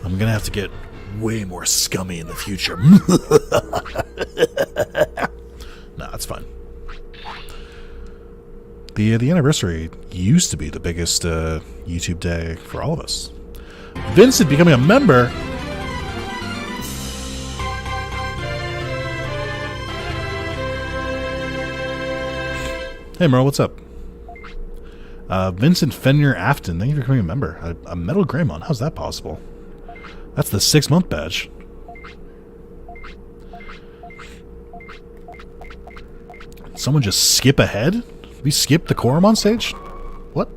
I'm gonna have to get way more scummy in the future. Nah, that's fine. The anniversary used to be the biggest YouTube day for all of us. Vincent becoming a member. Hey Merle, what's up? Vincent Fenner Afton, thank you for becoming a member. A Metal Greymon, how's that possible? That's the 6-month badge. Someone just skip ahead? We skipped the Koromon stage? What?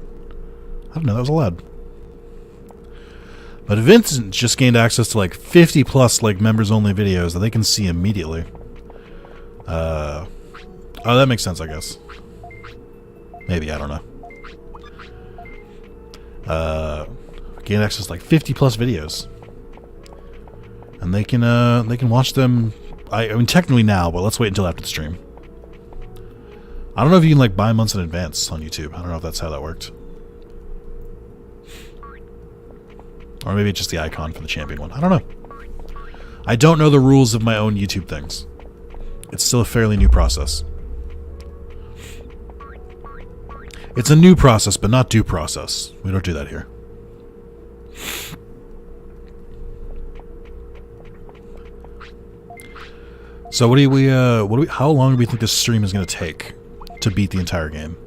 I didn't know that was allowed. But Vincent just gained access to like 50 plus like members only videos that they can see immediately. Oh, that makes sense, I guess. Maybe, I don't know. Gain access to like 50 plus videos. And they can watch them. I mean, technically now, but let's wait until after the stream. I don't know if you can like buy months in advance on YouTube. I don't know if that's how that worked. Or maybe it's just the icon for the champion one. I don't know. I don't know the rules of my own YouTube things. It's still a fairly new process. It's a new process, but not due process. We don't do that here. So how long do we think this stream is going to take to beat the entire game?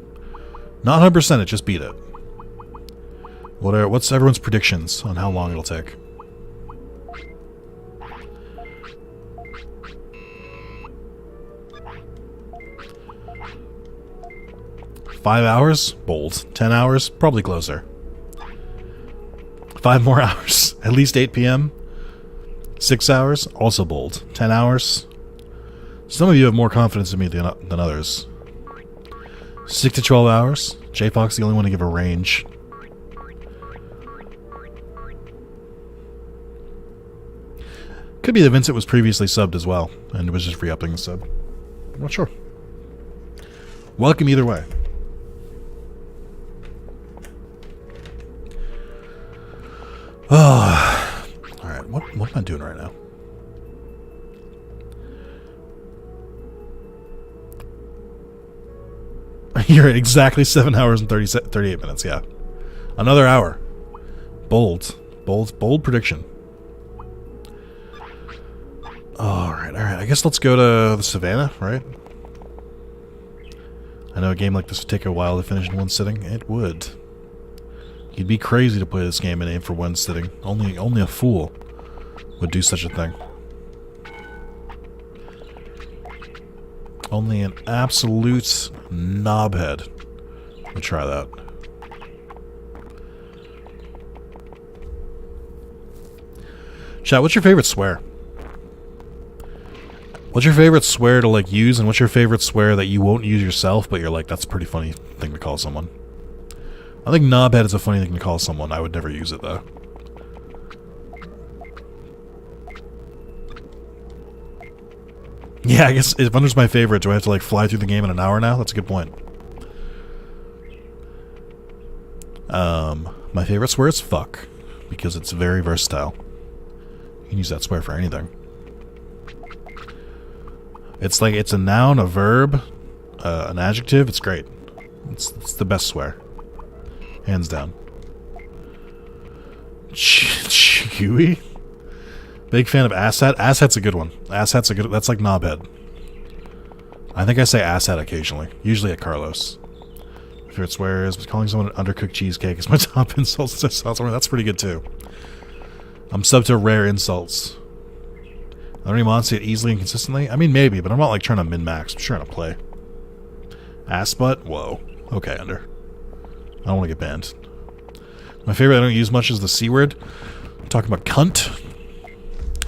Not 100%, just beat it. What's everyone's predictions on how long it'll take? $5 hours? Bold. 10 hours? Probably closer. 5 more hours? At least 8 p.m.? 6 hours? Also bold. 10 hours? Some of you have more confidence in me than others. 6 to 12 hours? J-Fox the only one to give a range. Could be that Vincent was previously subbed as well, and was just re-upping the sub. I'm not sure. Welcome either way. Oh, alright, what am I doing right now? You're at exactly 7 hours and 38 minutes, yeah. Another hour. Bold prediction. Alright, I guess let's go to the savannah, right? I know a game like this would take a while to finish in one sitting. It would. You'd be crazy to play this game and aim for one sitting. Only a fool would do such a thing. Only an absolute knobhead would try that. Chat, what's your favorite swear? What's your favorite swear to like use, and what's your favorite swear that you won't use yourself, but you're like, that's a pretty funny thing to call someone? I think knobhead is a funny thing to call someone. I would never use it though. Yeah, I guess if Under's my favorite, do I have to like fly through the game in an hour now? That's a good point. My favorite swear is fuck, because it's very versatile. You can use that swear for anything. It's like, it's a noun, a verb, an adjective. It's great. It's the best swear. Hands down. Chewy? Big fan of asshat. Asshat's a good one. Asshat's a good... That's like knobhead. I think I say asshat occasionally. Usually at Carlos. My favorite swear is calling someone an undercooked cheesecake is my top insult. That's pretty good too. I'm sub to rare insults. I don't even want to say it easily and consistently. I mean, maybe, but I'm not like trying to min-max. I'm just trying to play. Ass butt? Whoa. Okay, Under. I don't want to get banned. My favorite I don't use much is the C word. I'm talking about cunt.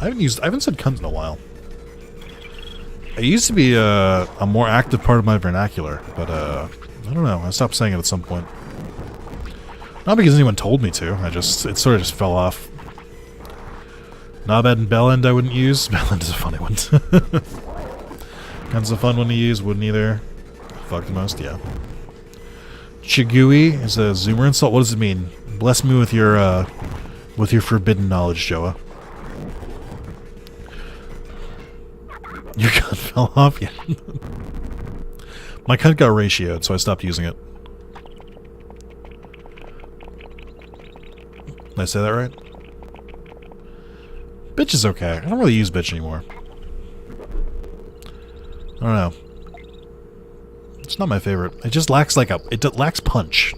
I haven't said cunt in a while. It used to be a more active part of my vernacular, but I don't know. I stopped saying it at some point. Not because anyone told me to. It sort of just fell off. Knobhead and bellend I wouldn't use. Bellend is a funny one. Cunt's a fun one to use. Wouldn't either. Fuck the most, yeah. Chigui is a zoomer insult. What does it mean? Bless me with your forbidden knowledge, Joa. Your cunt fell off? Yeah. My cunt got ratioed, so I stopped using it. Did I say that right? Bitch is okay. I don't really use bitch anymore. I don't know. It's not my favorite. It just lacks like it lacks punch.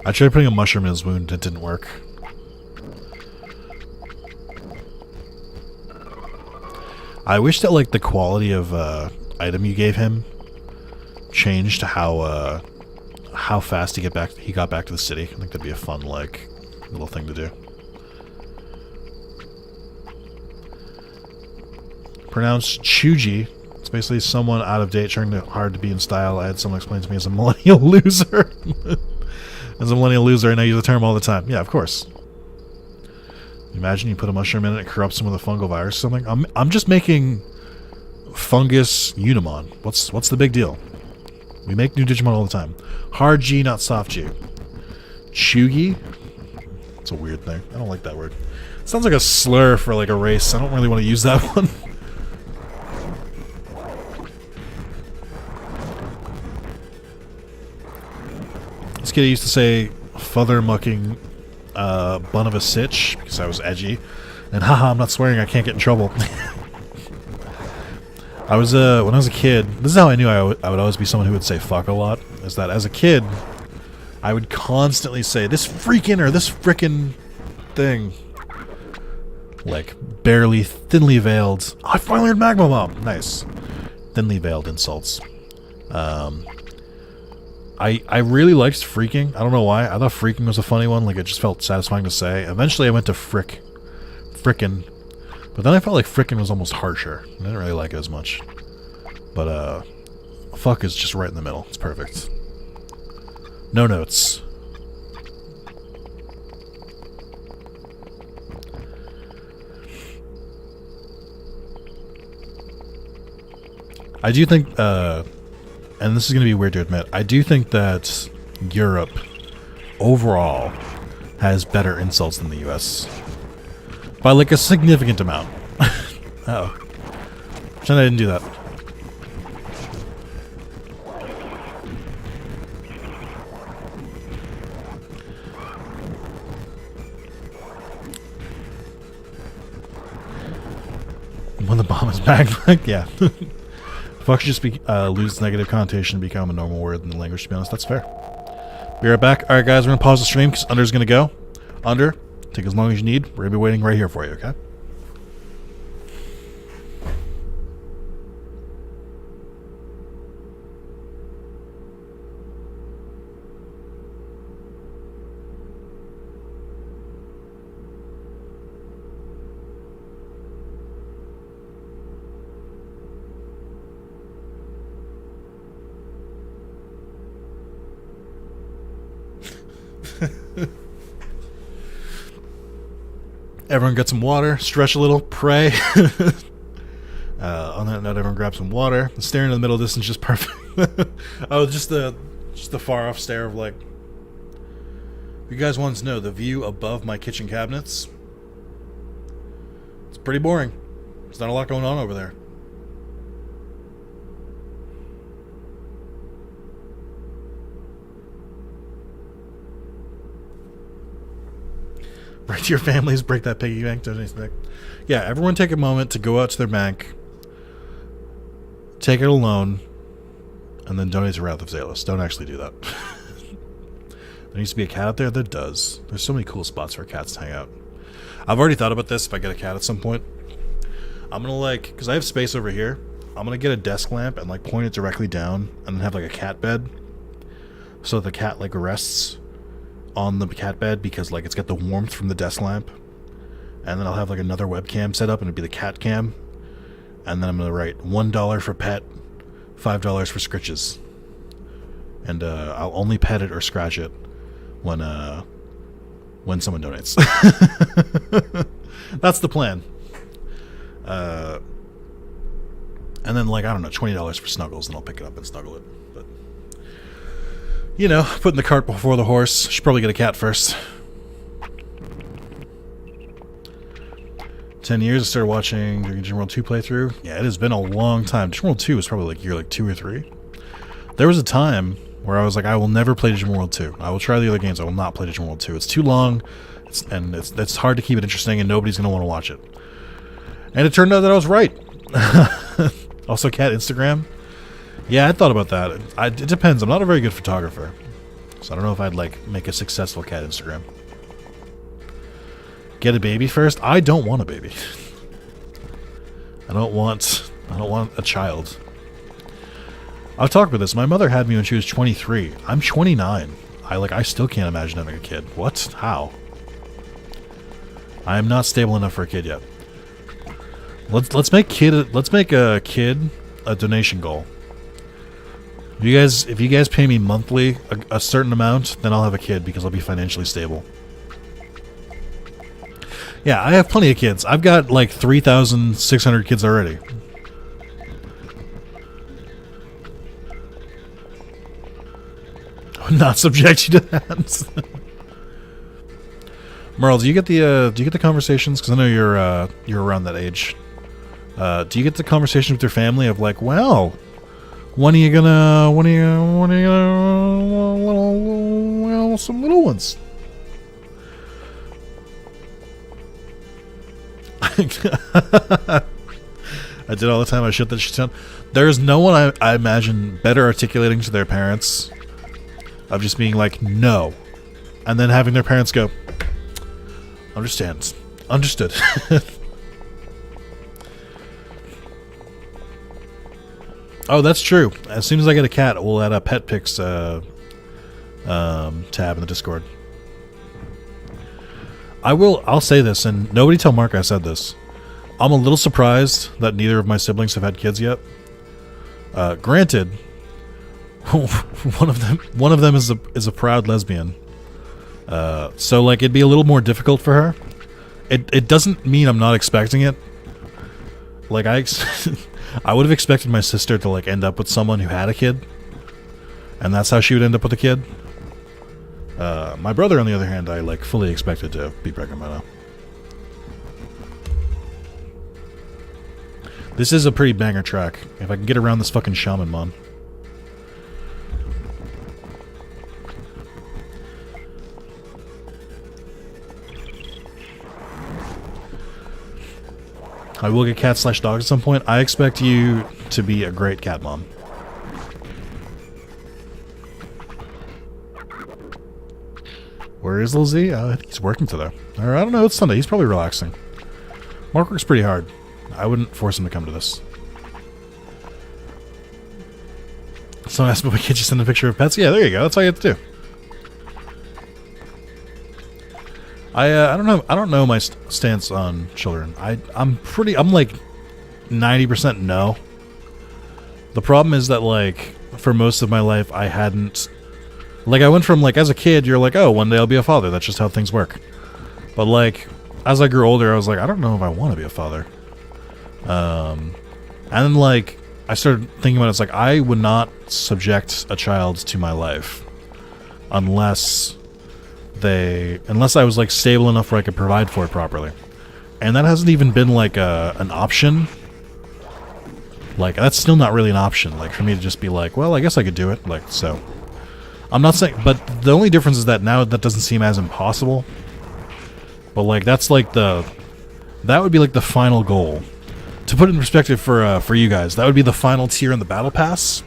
I tried putting a mushroom in his wound. It didn't work. I wish that like the quality of item you gave him changed to how fast he got back to the city. I think that'd be a fun like little thing to do. Pronounced Chuji. It's basically someone out of date trying hard to be in style. I had someone explain to me as a millennial loser. As a millennial loser, I know you use the term all the time. Yeah, of course. Imagine you put a mushroom in it, it corrupts them with a fungal virus or something. I'm just making fungus Unimon. What's the big deal? We make new Digimon all the time. Hard G, not soft G. Chugi? It's a weird thing. I don't like that word. It sounds like a slur for like a race. I don't really want to use that one. This kid used to say "father mucking bun of a sitch" because I was edgy, and haha, I'm not swearing. I can't get in trouble. I was when I was a kid. This is how I knew I would always be someone who would say "fuck" a lot. Is that as a kid, I would constantly say "this freaking" or "this frickin' thing," like barely, thinly veiled. Oh, I finally heard Magma Bomb. Nice, thinly veiled insults. I really liked freaking. I don't know why. I thought freaking was a funny one. Like, it just felt satisfying to say. Eventually, I went to frickin'. But then I felt like frickin' was almost harsher. I didn't really like it as much. But, fuck is just right in the middle. It's perfect. No notes. I do think, and this is going to be weird to admit, I do think that Europe, overall, has better insults than the US. By, like, a significant amount. Uh-oh. Pretend I didn't do that. bomb is back. Like, yeah. Fuck should just be lose negative connotation and become a normal word in the language, to be honest. That's fair. Be right back. Alright guys, we're gonna pause the stream because Under's gonna go. Under, take as long as you need. We're gonna be waiting right here for you, okay? Everyone get some water, stretch a little, pray. On that note, everyone grab some water. The stare in the middle distance is just perfect. Oh, just the far off stare of like. You guys want to know the view above my kitchen cabinets? It's pretty boring. There's not a lot going on over there. Write to your families, break that piggy bank, donate back. Yeah, everyone take a moment to go out to their bank, take out a loan, and then donate to Wrath of Zalis. Don't actually do that. There needs to be a cat out there. There does. There's so many cool spots for cats to hang out. I've already thought about this if I get a cat at some point. I'm gonna because I have space over here, I'm gonna get a desk lamp and point it directly down and then have a cat bed. So the cat rests on the cat bed because it's got the warmth from the desk lamp, and then I'll have another webcam set up and it'd be the cat cam, and then I'm gonna write $1 for pet, $5 for scritches, and I'll only pet it or scratch it when someone donates. That's the plan. And then I don't know, $20 for snuggles, and I'll pick it up and snuggle it. But putting the cart before the horse. Should probably get a cat first. 10 years I started watching Digimon World 2 playthrough. Yeah, it has been a long time. Digimon World 2 was probably year 2 or 3. There was a time where I was I will never play Digimon World 2. I will try the other games. I will not play Digimon World 2. It's too long, it's hard to keep it interesting, and nobody's going to want to watch it. And it turned out that I was right. Also, cat Instagram. Yeah, I thought about that. It depends. I'm not a very good photographer, so I don't know if I'd make a successful cat Instagram. Get a baby first? I don't want a baby. I don't want a child. I've talked about this. My mother had me when she was 23. I'm 29. I still can't imagine having a kid. What? How? I am not stable enough for a kid yet. Let's make a kid a donation goal. If you guys pay me monthly a certain amount, then I'll have a kid because I'll be financially stable. Yeah, I have plenty of kids. I've got 3,600 kids already. Not subject you to that. Merle, do you get the conversations? Because I know you're around that age. Do you get the conversation with your family of well, when are you gonna some little ones? I did all the time. I shut that shit down. There's no one I imagine better articulating to their parents of just being no, and then having their parents go, understood. Oh, that's true. As soon as I get a cat, we'll add a pet pics tab in the Discord. I'll say this, and nobody tell Mark I said this. I'm a little surprised that neither of my siblings have had kids yet. Granted, one of them is a proud lesbian. So it'd be a little more difficult for her. It doesn't mean I'm not expecting it. I would have expected my sister to end up with someone who had a kid, and that's how she would end up with a kid. My brother, on the other hand, I fully expected to be pregnant by now. This is a pretty banger track. If I can get around this fucking shaman mon. I will get cat/dog at some point. I expect you to be a great cat mom. Where is Lil Z? I think he's working today. Or I don't know, it's Sunday. He's probably relaxing. Mark works pretty hard. I wouldn't force him to come to this. Someone asked me, we can't just send a picture of pets? Yeah, there you go. That's all you have to do. I don't know my stance on children. I'm like 90% no. The problem is that, like, for most of my life I hadn't, like, I went from, like, as a kid you're like, oh, one day I'll be a father. That's just how things work. But, like, as I grew older I was like, I don't know if I want to be a father. And then, like, I started thinking about it. It's like, I would not subject a child to my life unless I was, like, stable enough where I could provide for it properly. And that hasn't even been, like, an option. Like, that's still not really an option, like, for me to just be like, well, I guess I could do it. Like, so I'm not saying, but the only difference is that now that doesn't seem as impossible. But, like, that's like that would be like the final goal. To put it in perspective for you guys, that would be the final tier in the battle pass.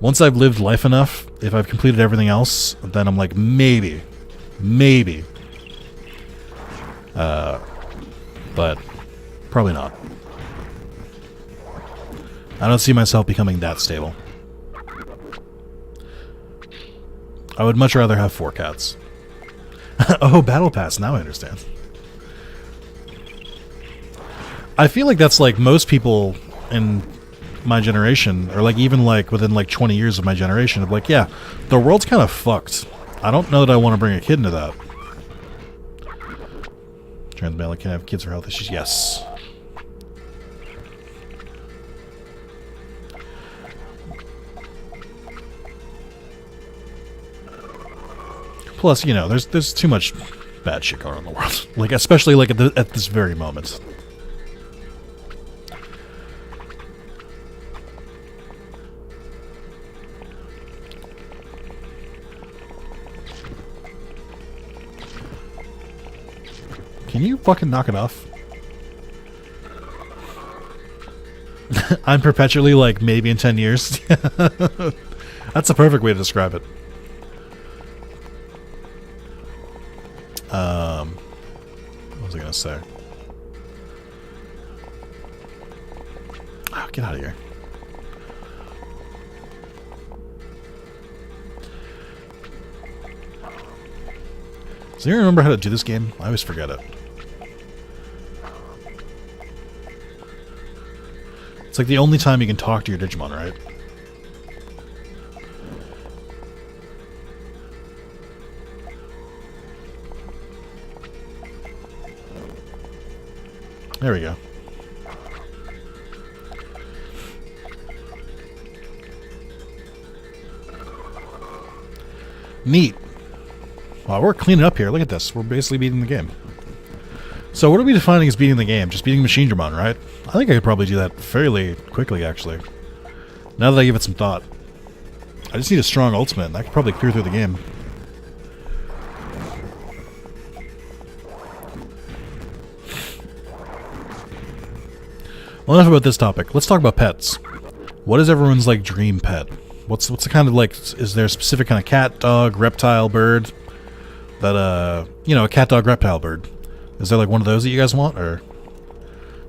Once I've lived life enough, if I've completed everything else, then I'm like, maybe. But probably not. I don't see myself becoming that stable. I would much rather have 4 cats. Oh, battle pass, now I understand. I feel like that's like most people in my generation, or like even like within like 20 years of my generation, of like, yeah, the world's kind of fucked. I don't know that I want to bring a kid into that. Trans male can have kids for health issues. Yes. Plus, you know, there's too much bad shit going on in the world. Like, especially like at this very moment. Can you fucking knock it off? I'm perpetually like, maybe in 10 years. That's a perfect way to describe it. What was I gonna say? Oh, get out of here. Does anyone remember how to do this game? I always forget it. It's like the only time you can talk to your Digimon, right? There we go. Neat. Wow, we're cleaning up here. Look at this. We're basically beating the game. So what are we defining as beating the game? Just beating Machine Dramon, right? I think I could probably do that fairly quickly, actually. Now that I give it some thought. I just need a strong ultimate, and I could probably clear through the game. Well, enough about this topic. Let's talk about pets. What is everyone's, like, dream pet? What's the kind of, like, is there a specific kind of cat, dog, reptile, bird that, you know, a cat, dog, reptile, bird? Is there, like, one of those that you guys want, or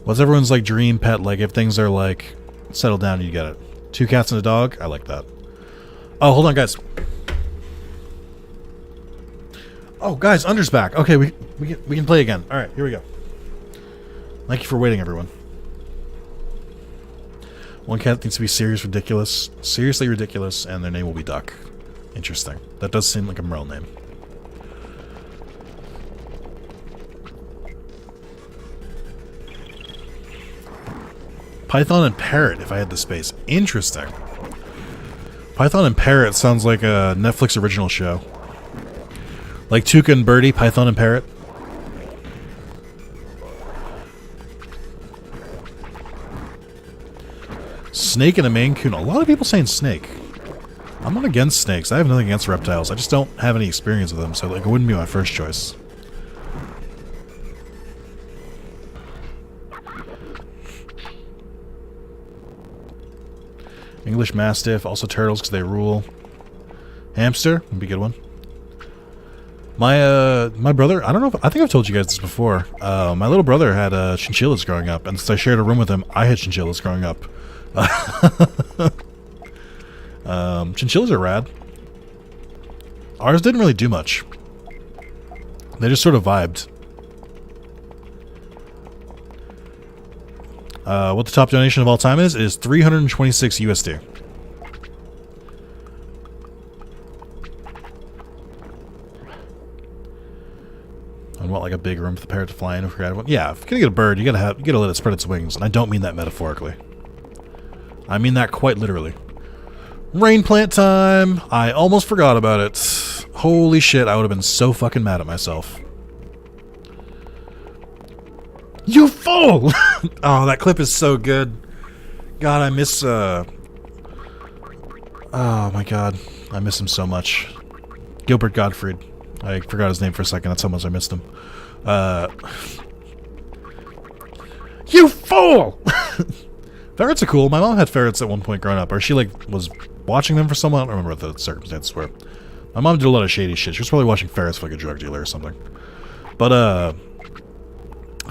what's everyone's, like, dream pet? Like, if things are, like, settled down, you get it. 2 cats and a dog? I like that. Oh, hold on, guys. Oh, guys, Under's back. Okay, we can play again. All right, here we go. Thank you for waiting, everyone. One cat needs to be seriously ridiculous, and their name will be Duck. Interesting. That does seem like a Merle name. Python and Parrot, if I had the space. Interesting. Python and Parrot sounds like a Netflix original show. Like Tuca and Birdie, Python and Parrot. Snake and a Maine Coon. A lot of people saying snake. I'm not against snakes. I have nothing against reptiles. I just don't have any experience with them, so like it wouldn't be my first choice. English Mastiff, also turtles because they rule. Hamster would be a good one. My brother, I don't know if, I think I've told you guys this before. My little brother had chinchillas growing up, and since I shared a room with him, I had chinchillas growing up. Chinchillas are rad. Ours didn't really do much. They just sort of vibed. What the top donation of all time is 326 USD. I want like a big room for the parrot to fly in if we had one. Yeah, if you're gonna get a bird, you gotta let it spread its wings, and I don't mean that metaphorically. I mean that quite literally. Rain plant time! I almost forgot about it. Holy shit, I would have been so fucking mad at myself. You fool! Oh, that clip is so good. God, I miss, oh my god. I miss him so much. Gilbert Gottfried. I forgot his name for a second. That's how much I missed him. You fool! Ferrets are cool. My mom had ferrets at one point growing up. Or she, like, was watching them for someone. I don't remember what the circumstances were. My mom did a lot of shady shit. She was probably watching ferrets for, like, a drug dealer or something. But,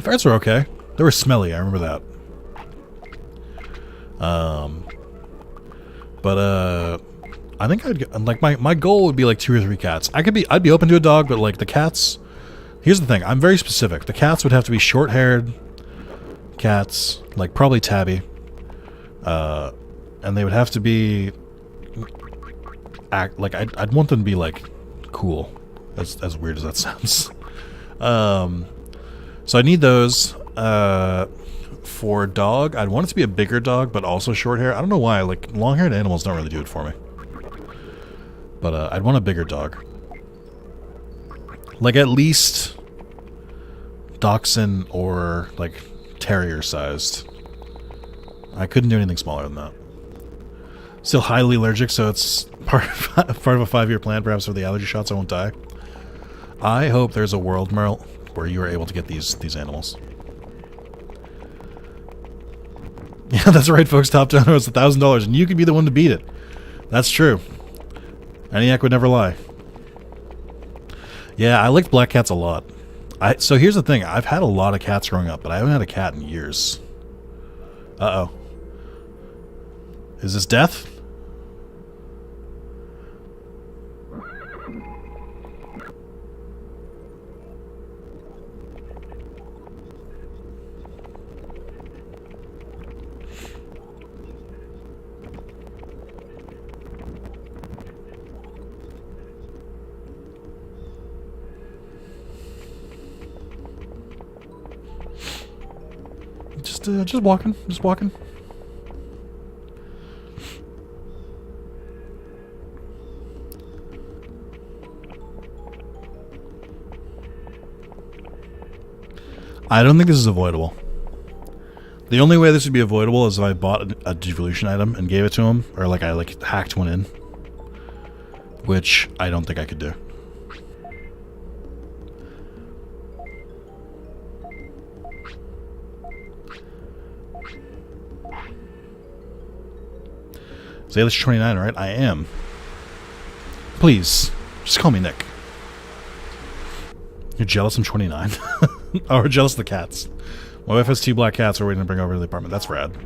ferrets were okay. They were smelly. I remember that. I think like my goal would be like 2 or 3 cats. I'd be open to a dog, but like the cats. Here's the thing. I'm very specific. The cats would have to be short-haired cats, like probably tabby, and they would have to be like I'd want them to be like cool, as weird as that sounds. So I need those. For a dog, I'd want it to be a bigger dog, but also short hair. I don't know why. Like long-haired animals don't really do it for me. But I'd want a bigger dog. Like at least Dachshund or like terrier sized. I couldn't do anything smaller than that. Still highly allergic, so it's part of a 5-year plan. Perhaps for the allergy shots, I won't die. I hope there's a world, Merle, where you are able to get these animals. Yeah, that's right, folks. Top donor is $1,000, and you could be the one to beat it. That's true. ENIAC would never lie. Yeah, I liked black cats a lot. So here's the thing. I've had a lot of cats growing up, but I haven't had a cat in years. Uh-oh. Is this death? Just walking. Just walking. I don't think this is avoidable. The only way this would be avoidable is if I bought a devolution item and gave it to him, or like I hacked one in, which I don't think I could do. Zalis 29, right? I am. Please, just call me Nick. You're jealous I'm 29? Oh, we're jealous of the cats. My wife has 2 black cats we're waiting to bring over to the apartment. That's rad.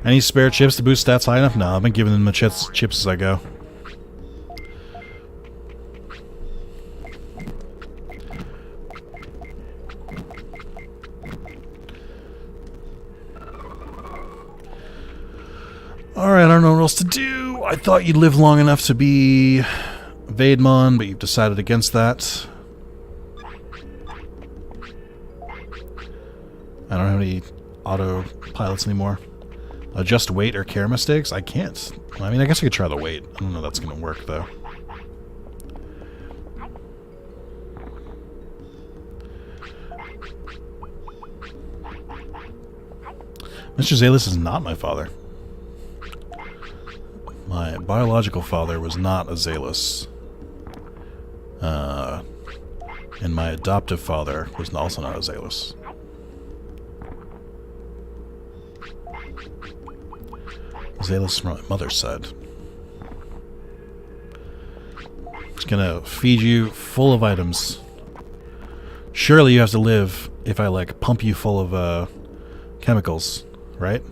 Any spare chips to boost stats high enough? No, I've been giving them the chips as I go. Alright, I don't know what else to do. I thought you'd live long enough to be Vademon, but you've decided against that. I don't have any autopilots anymore. Adjust weight or care mistakes? I can't. I mean, I guess I could try the weight. I don't know if that's going to work, though. Mr. Zalis is not my father. My biological father was not a Zalis. And my adoptive father was also not a Zalis. Zalis from my mother's side. It's gonna feed you full of items. Surely you have to live if I, like, pump you full of, chemicals, right?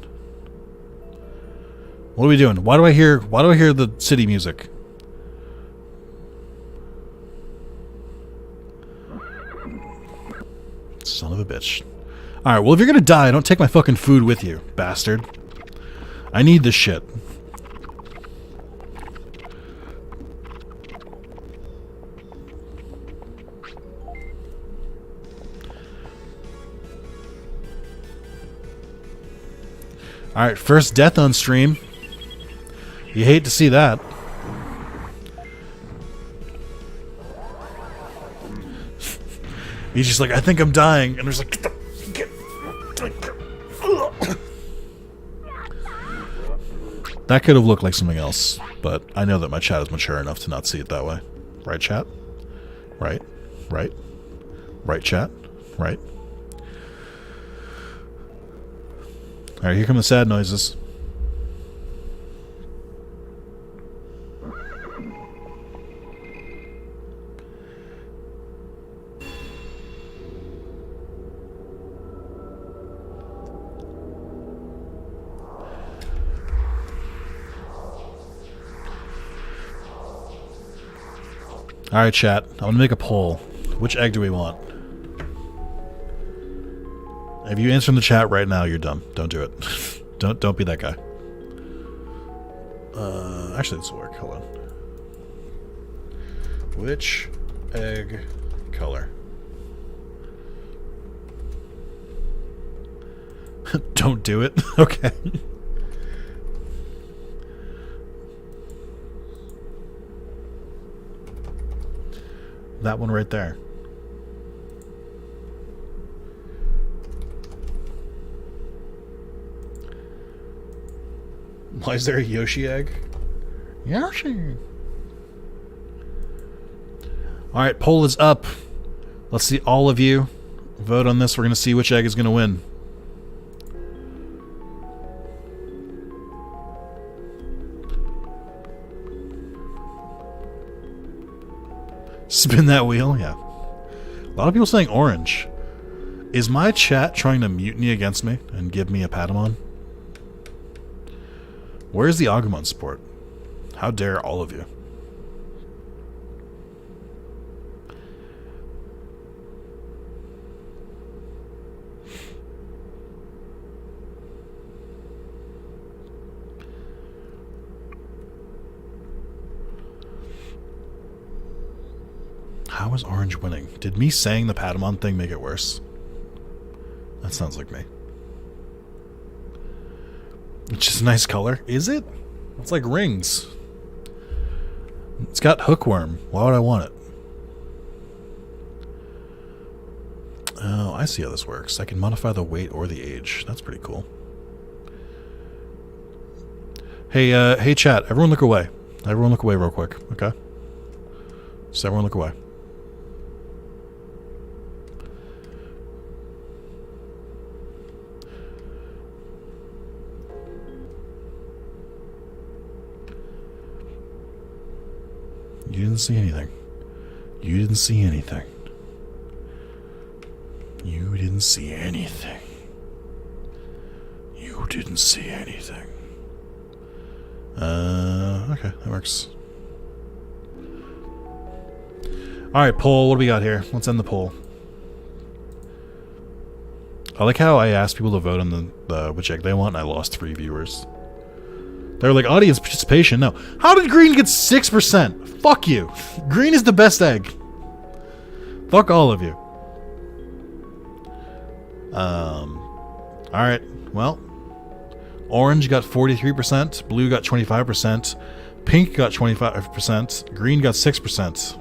What are we doing? Why do I hear the city music? Son of a bitch. Alright, well, if you're gonna die, don't take my fucking food with you, bastard. I need this shit. Alright, first death on stream. You hate to see that. He's just like, I think I'm dying. And there's like... That could have looked like something else. But I know that my chat is mature enough to not see it that way. Right, chat? Right? Right? Right, chat? Right? Alright, here come the sad noises. Alright, chat. I'm gonna make a poll. Which egg do we want? If you answer in the chat right now, you're dumb. Don't do it. Don't be that guy. Actually, this will work. Hold on. Which egg color? Don't do it. Okay. That one right there. Why is there a Yoshi egg? Yoshi! Alright, poll is up. Let's see all of you vote on this. We're going to see which egg is going to win. Spin that wheel? Yeah. A lot of people saying orange. Is my chat trying to mutiny against me and give me a Patamon? Where's the Agumon support? How dare all of you? How is orange winning? Did me saying the Patamon thing make it worse? That sounds like me. It's just a nice color. Is it? It's like rings. It's got hookworm. Why would I want it? Oh, I see how this works. I can modify the weight or the age. That's pretty cool. Hey chat, everyone look away. Everyone look away real quick, okay? Just everyone look away. You didn't see anything. You didn't see anything. You didn't see anything. You didn't see anything. Okay, that works. Alright, poll, what do we got here? Let's end the poll. I like how I asked people to vote on the which egg they want, and I lost 3 viewers. They were like, audience participation. No. How did green get 6%? Fuck you. Green is the best egg. Fuck all of you. Alright. Well. Orange got 43%. Blue got 25%. Pink got 25%. Green got 6%.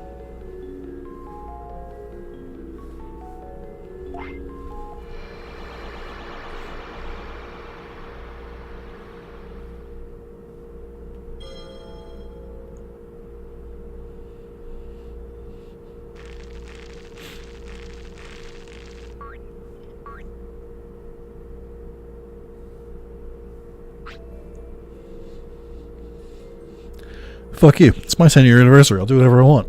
Fuck you. It's my 10-year anniversary. I'll do whatever I want.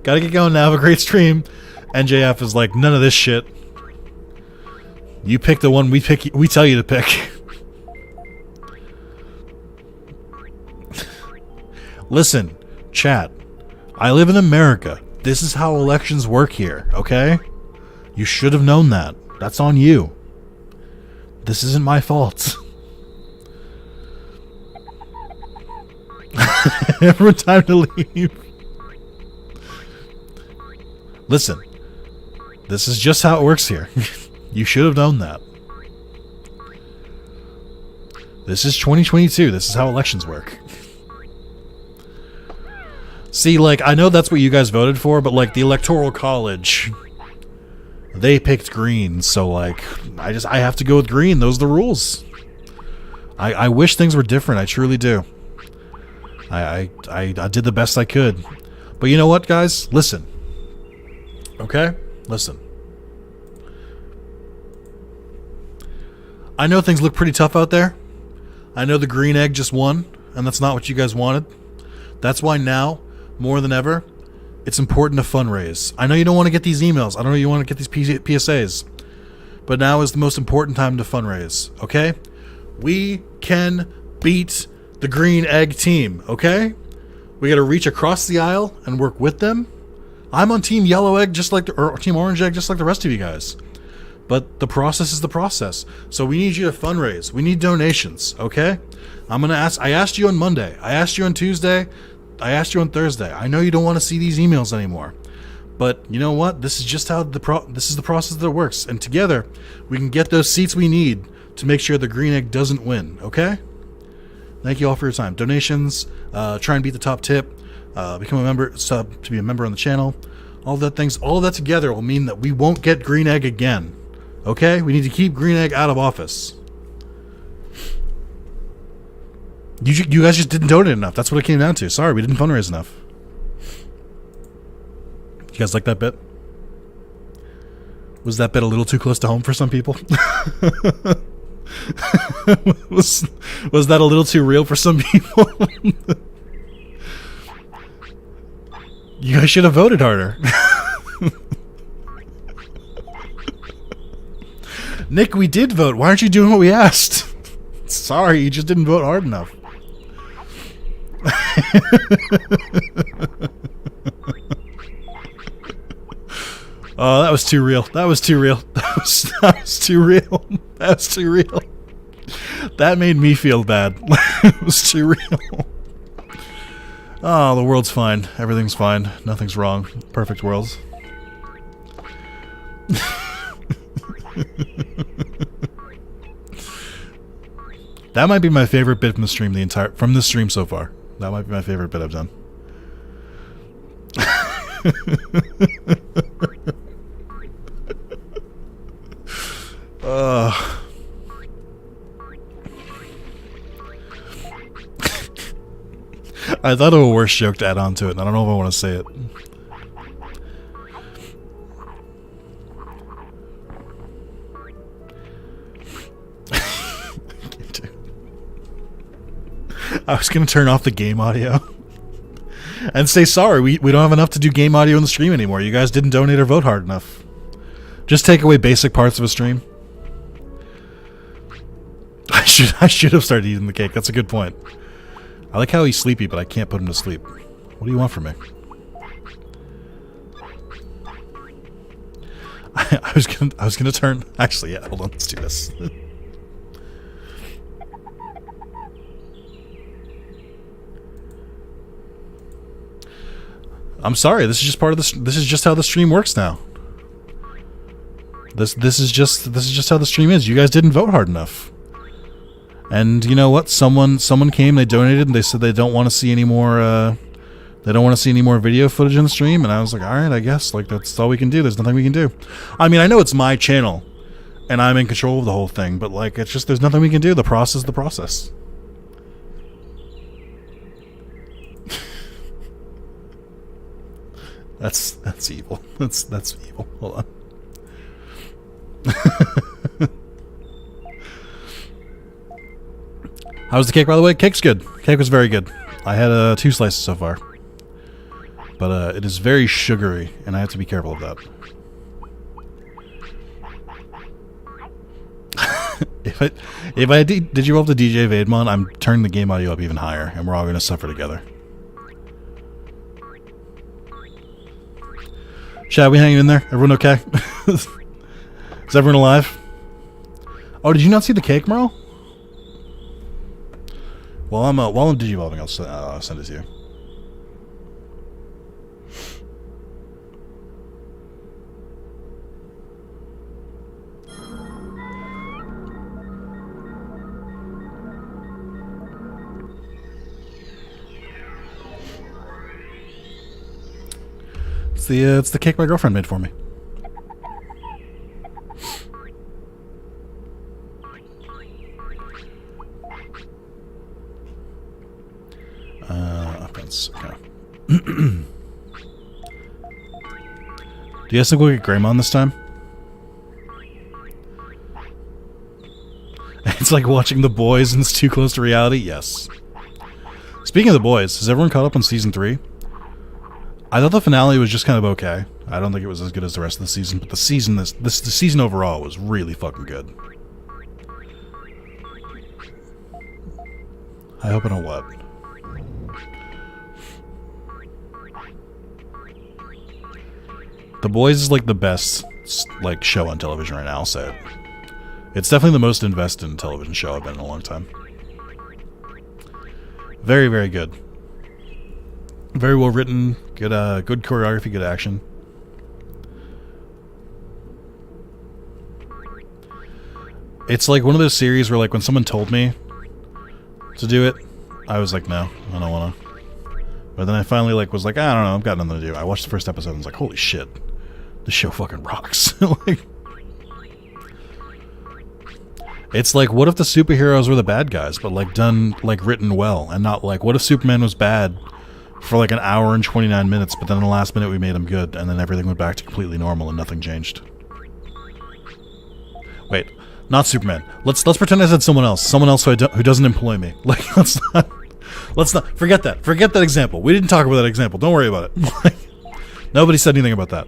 Gotta get going now. Have a great stream. NJF is like, none of this shit. You pick the one we pick. We tell you to pick. Listen, chat. I live in America. This is how elections work here, okay? You should have known that. That's on you. This isn't my fault. Everyone, time to leave. Listen, this is just how it works here. You should have known that. This is 2022. This is how elections work. See, like, I know that's what you guys voted for, but, like, the Electoral College, they picked green, so, like, I have to go with green. Those are the rules. I wish things were different. I truly do. I did the best I could. But you know what, guys? Listen. Okay? Listen. I know things look pretty tough out there. I know the green egg just won, and that's not what you guys wanted. That's why now, more than ever, it's important to fundraise. I know you don't want to get these emails. I don't know you want to get these PSAs. But now is the most important time to fundraise, okay? We can beat the green egg team, okay? We got to reach across the aisle and work with them. I'm on team yellow egg or team orange egg just like the rest of you guys. But the process is the process. So we need you to fundraise. We need donations, okay? I'm going to ask. I asked you on Monday. I asked you on Tuesday. I asked you on Thursday. I know you don't want to see these emails anymore. But you know what? This is just how this is the process that works. And together, we can get those seats we need to make sure the green egg doesn't win, okay? Thank you all for your time. Donations, try and beat the top tip, become a member, sub to be a member on the channel. All of that together will mean that we won't get green egg again. Okay? We need to keep green egg out of office. You guys just didn't donate enough. That's what it came down to. Sorry, we didn't fundraise enough. You guys like that bit? Was that bit a little too close to home for some people? was that a little too real for some people? You guys should have voted harder. Nick, we did vote. Why aren't you doing what we asked? Sorry, you just didn't vote hard enough. Oh, that was too real. That was too real. That was too real. That was too real. That made me feel bad. It was too real. Oh, the world's fine. Everything's fine. Nothing's wrong. Perfect world. That might be my favorite bit from the stream. From the stream so far. That might be my favorite bit I've done. I thought of a worse joke to add on to it, and I don't know if I want to say it. I was going to turn off the game audio and say sorry, we don't have enough to do game audio in the stream anymore. You guys didn't donate or vote hard enough. Just take away basic parts of a stream. I should have started eating the cake. That's a good point. I like how he's sleepy, but I can't put him to sleep. What do you want from me? I was gonna turn. Actually, yeah. Hold on. Let's do this. I'm sorry. This is just part of this. This is just how the stream works now. This is just how the stream is. You guys didn't vote hard enough. And you know what? Someone came, they donated, and they said they don't want to see any more. They don't want to see any more video footage in the stream. And I was like, all right, I guess like that's all we can do. There's nothing we can do. I mean, I know it's my channel, and I'm in control of the whole thing. But like, it's just there's nothing we can do. The process is the process. That's evil. That's evil. Hold on. How was the cake, by the way? Cake's good. Cake was very good. I had 2 slices so far. But it is very sugary, and I have to be careful of that. if I did you roll up to DJ Vademon, I'm turning the game audio up even higher, and we're all going to suffer together. Chad, we hanging in there? Everyone okay? Is everyone alive? Oh, did you not see the cake, Merle? While I'm digivolving, I'll send it to you. It's the cake my girlfriend made for me. Offense. Okay. Do you guys think we'll get Greymon this time? It's like watching The Boys and it's too close to reality. Yes. Speaking of The Boys, has everyone caught up on season 3? I thought the finale was just kind of okay. I don't think it was as good as the rest of the season, but the season overall was really fucking good. I hope I don't what. The Boys is like the best like show on television right now, I'll say it. It's definitely the most invested in television show I've been in a long time. Very, very good. Very well written, good choreography, good action. It's like one of those series where like when someone told me to do it, I was like, no, I don't wanna. But then I finally like was like, I don't know, I've got nothing to do. I watched the first episode and was like, holy shit, this show fucking rocks. Like, it's like, what if the superheroes were the bad guys, but like done, like written well, and not like, what if Superman was bad for like an hour and 29 minutes, but then in the last minute we made him good, and then everything went back to completely normal and nothing changed. Wait, not Superman. Let's pretend I said someone else who doesn't employ me. Like, let's not forget that example. We didn't talk about that example. Don't worry about it. Nobody said anything about that.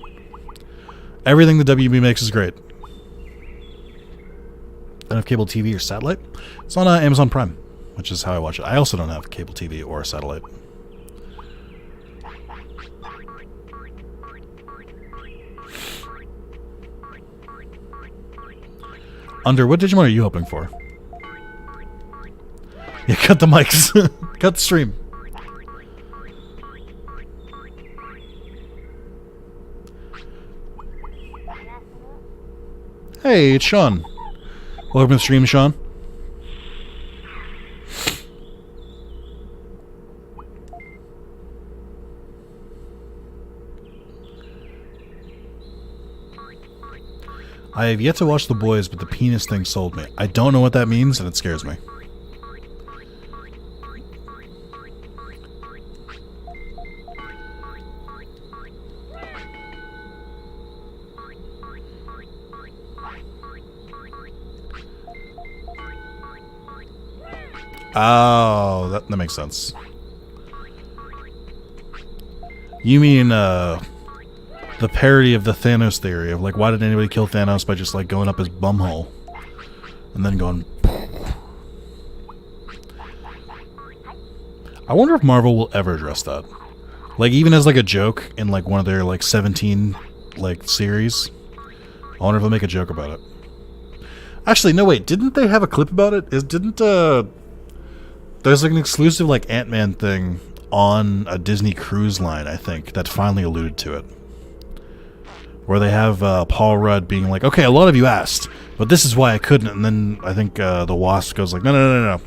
Everything the WB makes is great. I don't have cable TV or satellite. It's on Amazon Prime, which is how I watch it. I also don't have cable TV or satellite. Under, what Digimon are you hoping for? Yeah, cut the mics. Cut the stream. Hey, it's Sean. Welcome to the stream, Sean. I have yet to watch The Boys, but the penis thing sold me. I don't know what that means, and it scares me. Oh, that makes sense. You mean, the parody of the Thanos theory of, like, why did anybody kill Thanos by just, like, going up his bumhole? And then going... I wonder if Marvel will ever address that. Like, even as, like, a joke in, like, one of their, like, 17, like, series. I wonder if they'll make a joke about it. Actually, no, wait. Didn't they have a clip about it? There's, like, an exclusive, like, Ant-Man thing on a Disney cruise line, I think, that finally alluded to it. Where they have Paul Rudd being like, okay, a lot of you asked, but this is why I couldn't. And then I think the Wasp goes like, no.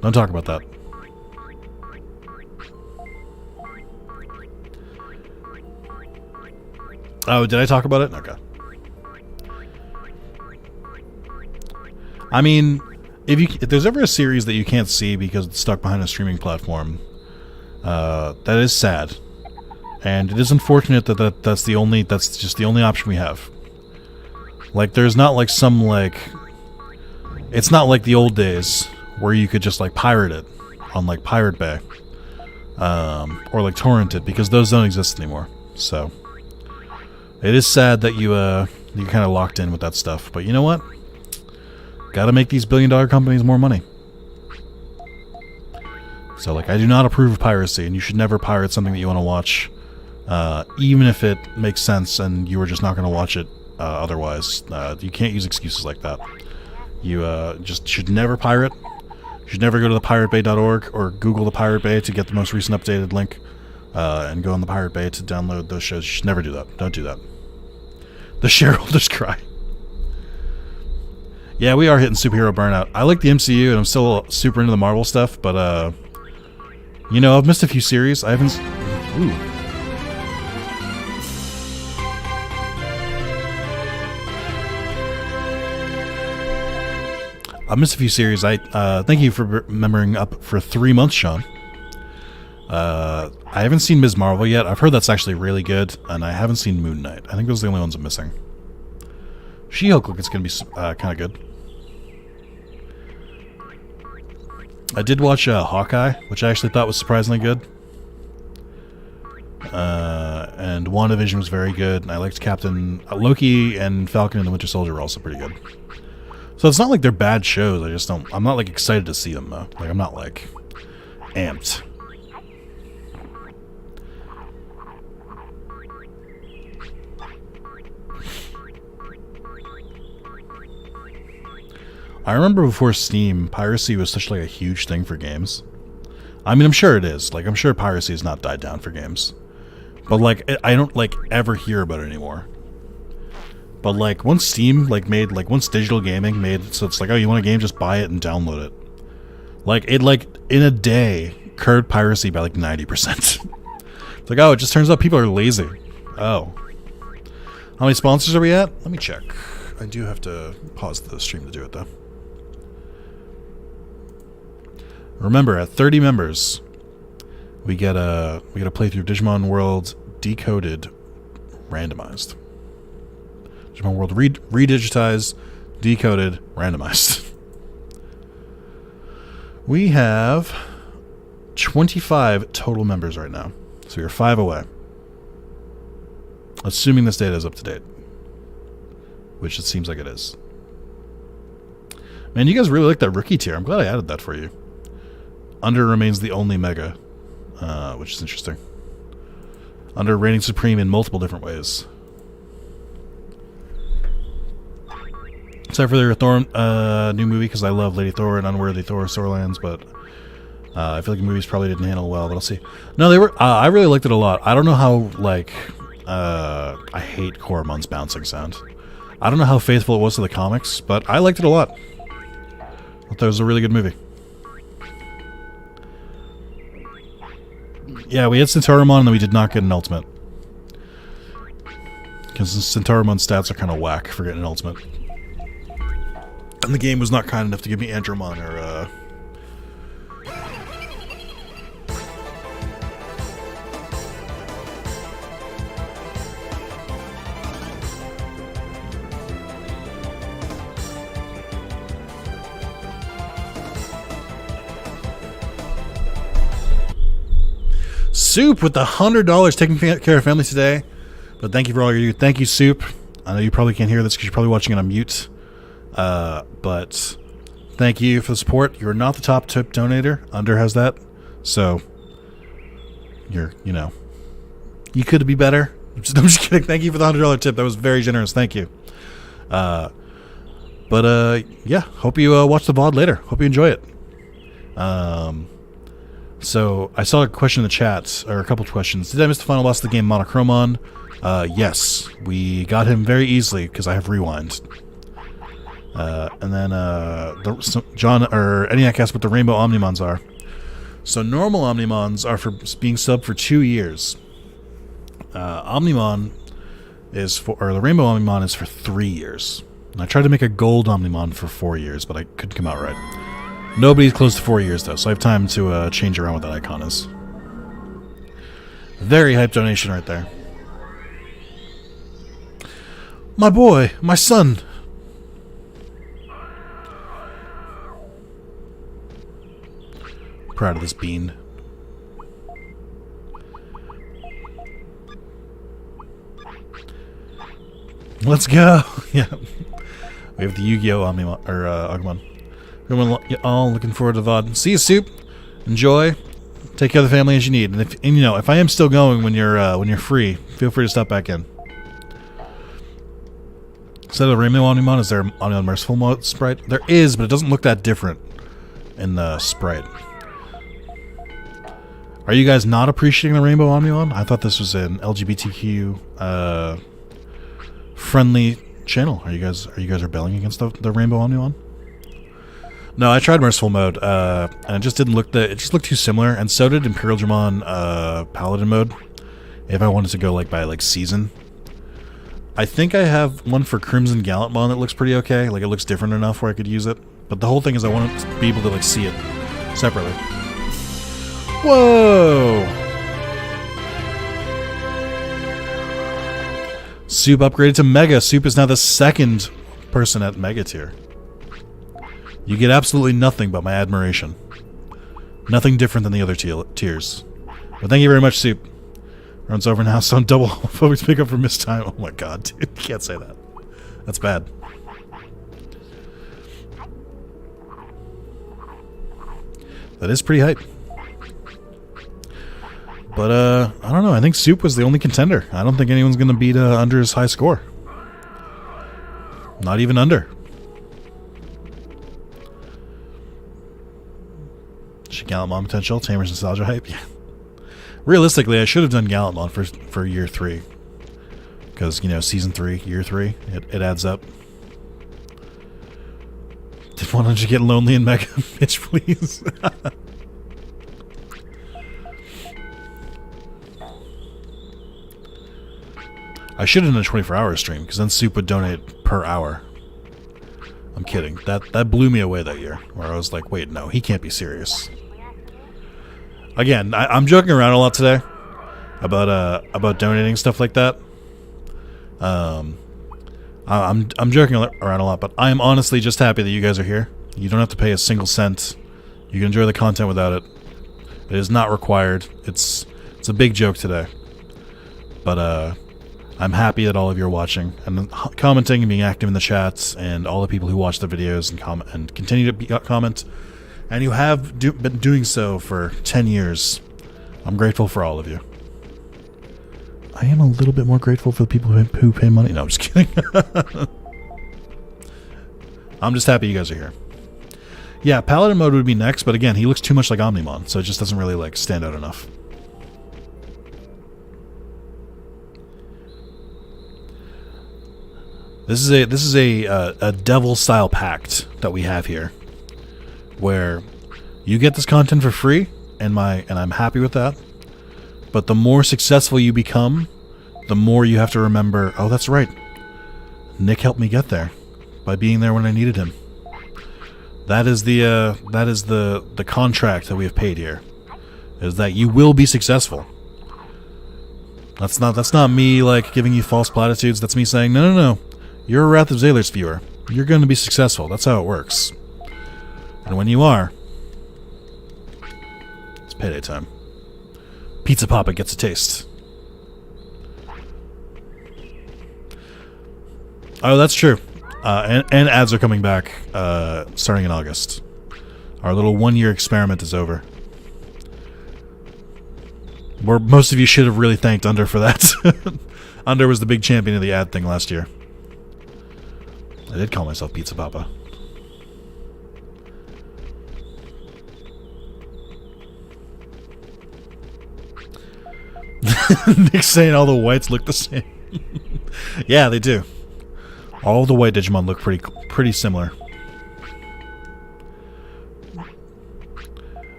Don't talk about that. Oh, did I talk about it? Okay. I mean, if there's ever a series that you can't see because it's stuck behind a streaming platform, that is sad. And it is unfortunate that's just the only option we have. Like, there's not like some like... It's not like the old days where you could just like pirate it on like Pirate Bay. Or like torrent it, because those don't exist anymore. So it is sad that you're kind of locked in with that stuff. But you know what? Gotta make these billion-dollar companies more money. So like, I do not approve of piracy, and you should never pirate something that you want to watch, even if it makes sense and you are just not going to watch it otherwise. You can't use excuses like that. You just should never pirate. You should never go to the piratebay.org or Google the Pirate Bay to get the most recent updated link, and go on the Pirate Bay to download those shows. You should never do that. Don't do that. The shareholders cry. Yeah, we are hitting superhero burnout. I like the MCU, and I'm still super into the Marvel stuff, but, you know, I've missed a few series. I haven't... Ooh. I missed a few series. Thank you for remembering up for 3 months, Sean. I haven't seen Ms. Marvel yet. I've heard that's actually really good, and I haven't seen Moon Knight. I think those are the only ones I'm missing. She-Hulk looks like it's going to be kind of good. I did watch Hawkeye, which I actually thought was surprisingly good. And WandaVision was very good, and I liked Captain Loki and Falcon and the Winter Soldier were also pretty good. So it's not like they're bad shows. I'm not like excited to see them though. Like, I'm not like amped. I remember before Steam, piracy was such like a huge thing for games. I mean, I'm sure it is. Like, I'm sure piracy has not died down for games. But like, I don't like ever hear about it anymore. But like, once Steam once digital gaming made so it's like, oh, you want a game, just buy it and download it. Like, it like in a day curbed piracy by like 90%. It's like, oh, it just turns out people are lazy. Oh. How many sponsors are we at? Let me check. I do have to pause the stream to do it though. Remember, at 30 members, we get a playthrough of Digimon World Decoded, randomized. Digimon World redigitized, decoded, randomized. We have 25 total members right now, so we are 5 away. Assuming this data is up to date, which it seems like it is. Man, you guys really like that rookie tier. I'm glad I added that for you. Under remains the only mega, which is interesting. Under reigning supreme in multiple different ways. Except for their Thor new movie, because I love Lady Thor and Unworthy Thor storylines, but I feel like the movies probably didn't handle well, but I'll see. No, they were. I really liked it a lot. I don't know how, like, I hate Koramon's bouncing sound. I don't know how faithful it was to the comics, but I liked it a lot. I thought it was a really good movie. Yeah, we had Centaurimon, and then we did not get an ultimate. Because Centaurimon stats are kind of whack for getting an ultimate. And the game was not kind enough to give me Andromon or, Soup with the $100 taking care of family today. But thank you for all you do. Thank you, Soup. I know you probably can't hear this because you're probably watching it on mute. But thank you for the support. You're not the top tip donator. Under has that. So, you know, you could be better. I'm just kidding. Thank you for the $100 tip. That was very generous. Thank you. Yeah, hope you watch the VOD later. Hope you enjoy it. So, I saw a question in the chat, or a couple of questions. Did I miss the final boss of the game, Monochromon? Yes. We got him very easily, because I have rewind. And then, John, or ENIAC asked what the Rainbow Omnimons are. So, normal Omnimons are for being subbed for 2 years. Omnimon is for, or the Rainbow Omnimon is for 3 years. And I tried to make a Gold Omnimon for 4 years, but I couldn't come out right. Nobody's close to 4 years, though, so I have time to change around what that icon is. Very hype donation right there. My boy, my son. Proud of this bean. Let's go. Yeah. We have the Yu-Gi-Oh! Omnimon, or Agumon. Everyone all looking forward to VOD. See you, Soup. Enjoy. Take care of the family as you need. And if I am still going when you're free, feel free to stop back in. Instead of the Rainbow Omnimon, is there Omnimon Merciful Mode sprite? There is, but it doesn't look that different in the sprite. Are you guys not appreciating the Rainbow Omnimon? I thought this was an LGBTQ friendly channel. Are you guys rebelling against the Rainbow Omnimon? No, I tried Merciful Mode, and it just didn't look it just looked too similar, and so did Imperial Dramon Paladin Mode. If I wanted to go by season. I think I have one for Crimson Gallantmon that looks pretty okay. It looks different enough where I could use it. But the whole thing is I want to be able to see it separately. Whoa! Soup upgraded to Mega. Soup is now the second person at Mega tier. You get absolutely nothing but my admiration. Nothing different than the other tiers. But thank you very much, Soup. Runs over now, so I'm double homophobic pick up for missed time. Oh my god, dude. You can't say that. That's bad. That is pretty hype. But, I don't know. I think Soup was the only contender. I don't think anyone's going to beat under his high score. Not even under. Gallantmon potential, Tamer's nostalgia hype. Yeah. Realistically, I should have done Gallantmon for year 3. Because, season 3, year 3, it adds up. Did 100 get lonely in Mega? Bitch, please. I should have done a 24-hour stream, because then Soup would donate per hour. I'm kidding. That blew me away that year, where I was like, wait, no, he can't be serious. Again, I'm joking around a lot today about donating stuff like that. I'm joking around a lot, but I'm honestly just happy that you guys are here. You don't have to pay a single cent. You can enjoy the content without it. It is not required. It's a big joke today, but I'm happy that all of you are watching and commenting and being active in the chats, and all the people who watch the videos and comment and continue to comment. And you have been doing so for 10 years. I'm grateful for all of you. I am a little bit more grateful for the people who pay money. No, I'm just kidding. I'm just happy you guys are here. Yeah, Paladin mode would be next, but again, he looks too much like Omnimon, so it just doesn't really stand out enough. This is a devil style pact that we have here, where you get this content for free, and I'm happy with that. But the more successful you become, the more you have to remember, oh, that's right, Nick helped me get there by being there when I needed him. That is the contract that we have paid here, is that you will be successful. That's not me giving you false platitudes. That's me saying, no. You're a Wrath of Zalis viewer. You're going to be successful. That's how it works. And when you are, it's payday time. Pizza Papa gets a taste. Oh, that's true. And ads are coming back starting in August. Our little 1-year experiment is over. Where most of you should have really thanked Under for that. Under was the big champion of the ad thing last year. I did call myself Pizza Papa. Nick's saying all the whites look the same. Yeah, they do. All the white Digimon look pretty similar.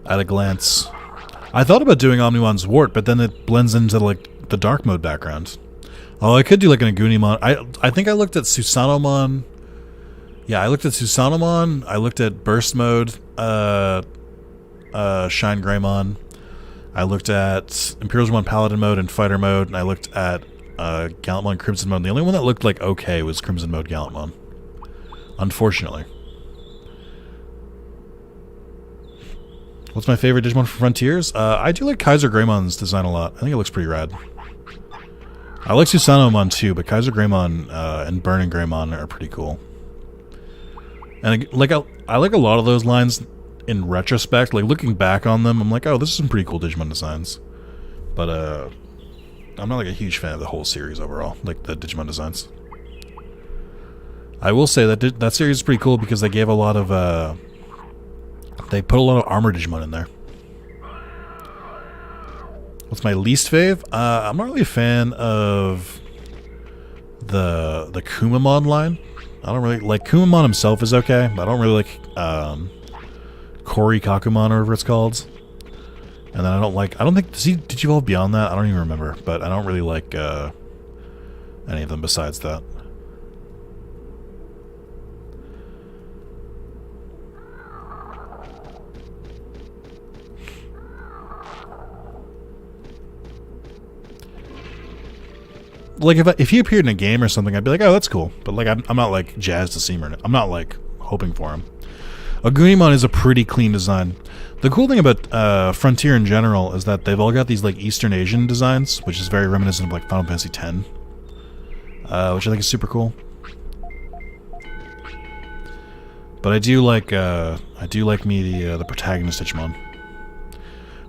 At a glance. I thought about doing Omnimon's Wart, but then it blends into the dark mode background. Oh, I could do an Agunimon. I think I looked at Susanomon. Yeah, I looked at Susanomon. I looked at Burst Mode. Shine Greymon. I looked at Imperial Digimon Paladin mode and Fighter mode, and I looked at Gallantmon Crimson mode. The only one that looked like okay was Crimson mode Gallantmon. Unfortunately. What's my favorite Digimon for Frontiers? I do like Kaiser Greymon's design a lot. I think it looks pretty rad. I like Susanoo too, but Kaiser Greymon and Burning Greymon are pretty cool. And I like a lot of those lines in retrospect. Like looking back on them, I'm like, oh, this is some pretty cool Digimon designs. But I'm not like a huge fan of the whole series overall, like the Digimon designs. I will say that that series is pretty cool because they gave a lot of they put a lot of armor Digimon in there. What's my least fave? I'm not really a fan of the Kumamon line. I don't really like Kumamon himself is okay, but I don't really like Kori Kakumon or whatever it's called. And then I don't think did you evolve beyond that? I don't even remember, but I don't really like any of them besides that. Like if he appeared in a game or something, I'd be like, oh, that's cool. But like I'm not like jazzed to see him. I'm not like hoping for him. Agunimon is a pretty clean design. The cool thing about Frontier in general is that they've all got these like Eastern Asian designs, which is very reminiscent of like Final Fantasy X, which I think is super cool. But I do like me the protagonist Digimon.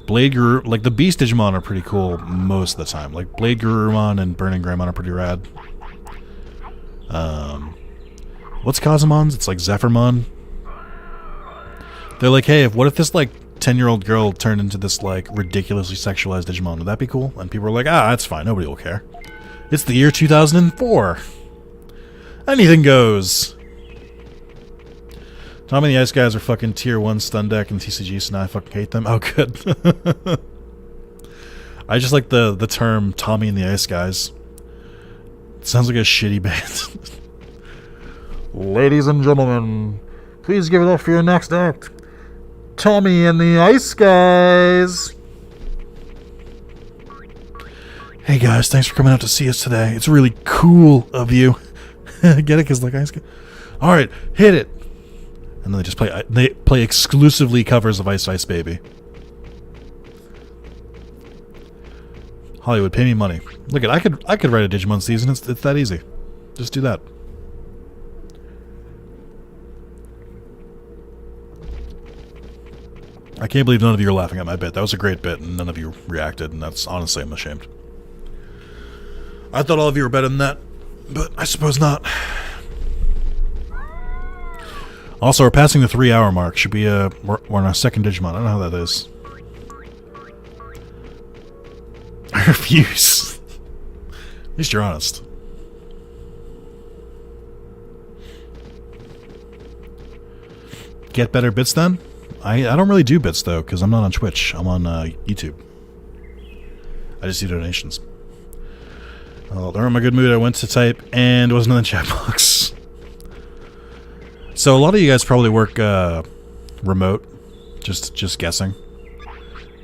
Blade Guru, like the Beast Digimon are pretty cool most of the time. Like Blade Gurumon and Burning Greymon are pretty rad. What's Kazumon's? It's like Zephyrmon. They're like, hey, what if this like 10-year-old girl turned into this like ridiculously sexualized Digimon? Would that be cool? And people are like, ah, that's fine. Nobody will care. It's the year 2004. Anything goes. Tommy and the Ice Guys are fucking tier 1 stun deck and TCG, so now I fucking hate them. Oh, good. I just like the term Tommy and the Ice Guys. It sounds like a shitty band. Ladies and gentlemen, please give it up for your next act. Tommy and the Ice Guys. Hey guys, thanks for coming out to see us today. It's really cool of you. Get it? Because like Ice Guys. Alright, hit it. And then they play exclusively covers of Ice Ice Baby. Hollywood, pay me money. Look at I could write a Digimon season. It's that easy. Just do that. I can't believe none of you are laughing at my bit. That was a great bit, and none of you reacted, and that's honestly I'm ashamed. I thought all of you were better than that, but I suppose not. Also, we're passing the 3-hour mark. Should be we're on our second Digimon. I don't know how that is. I refuse. At least you're honest. Get better bits then? I don't really do bits though, because I'm not on Twitch. I'm on YouTube. I just do donations. They're in my good mood. I went to type and wasn't in the chat box. So a lot of you guys probably work remote, just guessing.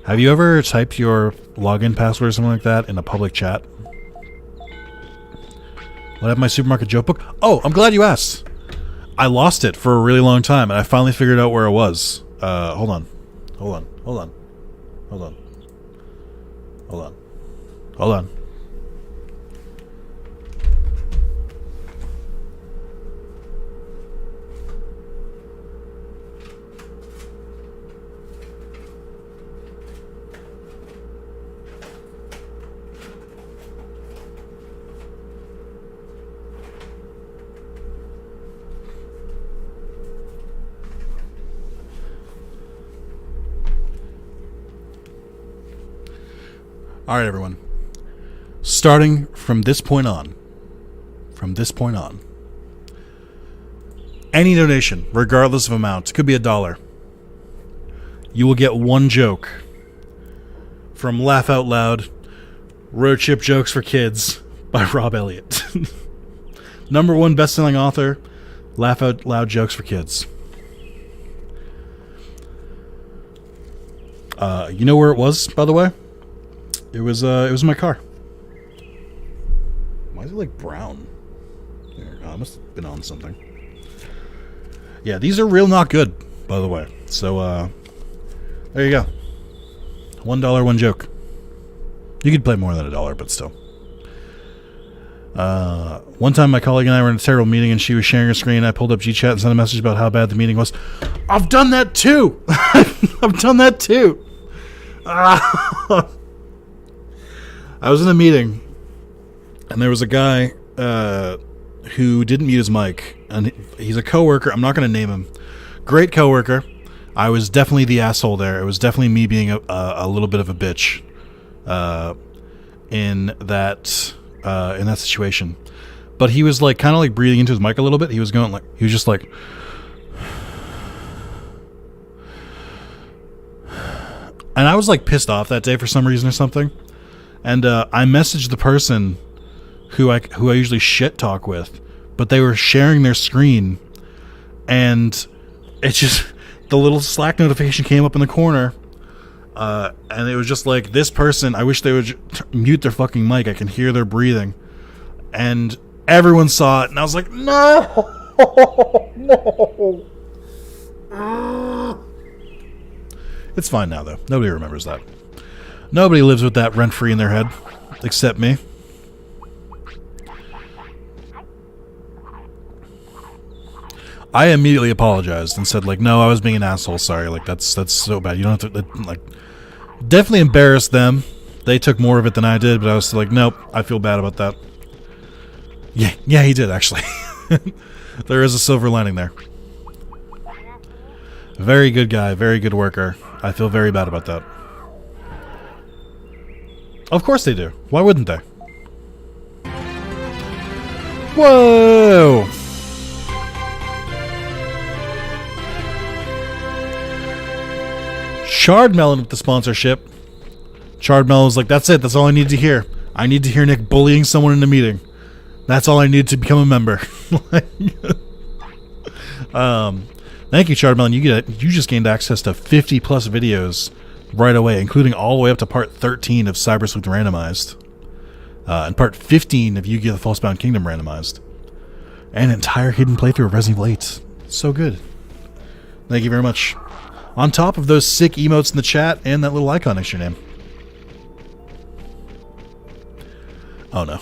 Have you ever typed your login password or something like that in a public chat? What happened to my supermarket joke book? Oh, I'm glad you asked. I lost it for a really long time, and I finally figured out where it was. Hold on. Alright, everyone. Starting from this point on, any donation, regardless of amount, it could be $1, you will get one joke from Laugh Out Loud, Road Trip Jokes for Kids by Rob Elliott. #1 best-selling author, Laugh Out Loud Jokes for Kids. You know where it was, by the way? It was in my car. Why is it like brown? I must have been on something. Yeah, these are real not good, by the way. So, there you go. $1, one joke. You could play more than $1, but still. One time my colleague and I were in a terrible meeting and she was sharing her screen. I pulled up GChat and sent a message about how bad the meeting was. I've done that too! I've done that too! I was in a meeting and there was a guy who didn't mute his mic, and he's a coworker. I'm not going to name him. Great coworker. I was definitely the asshole there. It was definitely me being a little bit of a bitch in that situation. But he was like kind of like breathing into his mic a little bit. He was just like, and I was like pissed off that day for some reason or something. And I messaged the person who I usually shit talk with, but they were sharing their screen, and it just, the little Slack notification came up in the corner, and it was just like, this person, I wish they would mute their fucking mic. I can hear their breathing. And everyone saw it, and I was like, no! No! It's fine now, though. Nobody remembers that. Nobody lives with that rent-free in their head, except me. I immediately apologized and said, like, no, I was being an asshole. Sorry, like, that's so bad. You don't have to, like, definitely embarrassed them. They took more of it than I did, but I was like, nope, I feel bad about that. Yeah, he did, actually. There is a silver lining there. Very good guy, very good worker. I feel very bad about that. Of course they do. Why wouldn't they? Whoa! Charred Melon with the sponsorship. Charred Melon was like, that's it. That's all I need to hear. I need to hear Nick bullying someone in a meeting. That's all I need to become a member. Thank you, Charred Melon. You just gained access to 50 plus videos right away, including all the way up to part 13 of Cyber Sleuth Randomized, and part 15 of Yu-Gi-Oh! The Falsebound Kingdom Randomized, and an entire hidden playthrough of Resident Evil 8. So good. Thank you very much. On top of those sick emotes in the chat and that little icon next to your name. Oh no.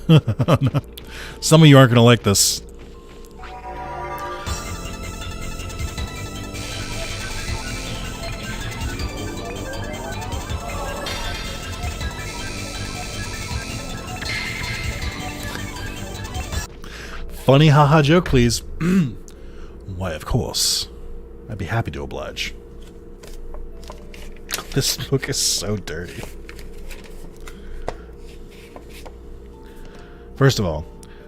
Oh no. Some of you aren't going to like this. Funny haha joke, please. Why, of course. I'd be happy to oblige. This book is so dirty. First of all,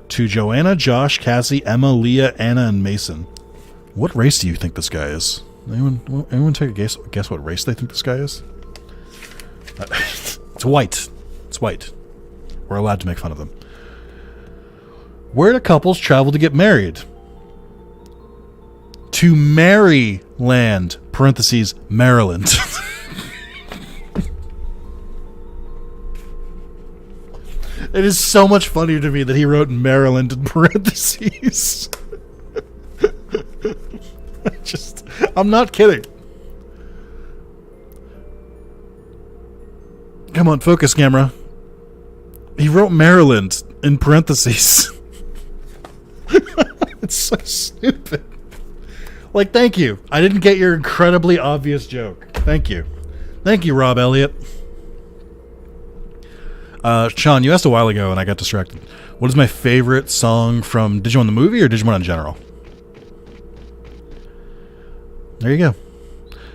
to Joanna, Josh, Cassie, Emma, Leah, Anna, and Mason. What race do you think this guy is? Anyone take a guess what race they think this guy is? It's white. It's white. We're allowed to make fun of them. Where do couples travel to get married? To Maryland, parentheses, Maryland. It is so much funnier to me that he wrote Maryland in parentheses. I'm not kidding. Come on, focus, camera. He wrote Maryland in parentheses. It's so stupid. Like, thank you. I didn't get your incredibly obvious joke. Thank you. Thank you, Rob Elliott. Sean, you asked a while ago and I got distracted. What is my favorite song from Digimon the movie or Digimon in general? There you go.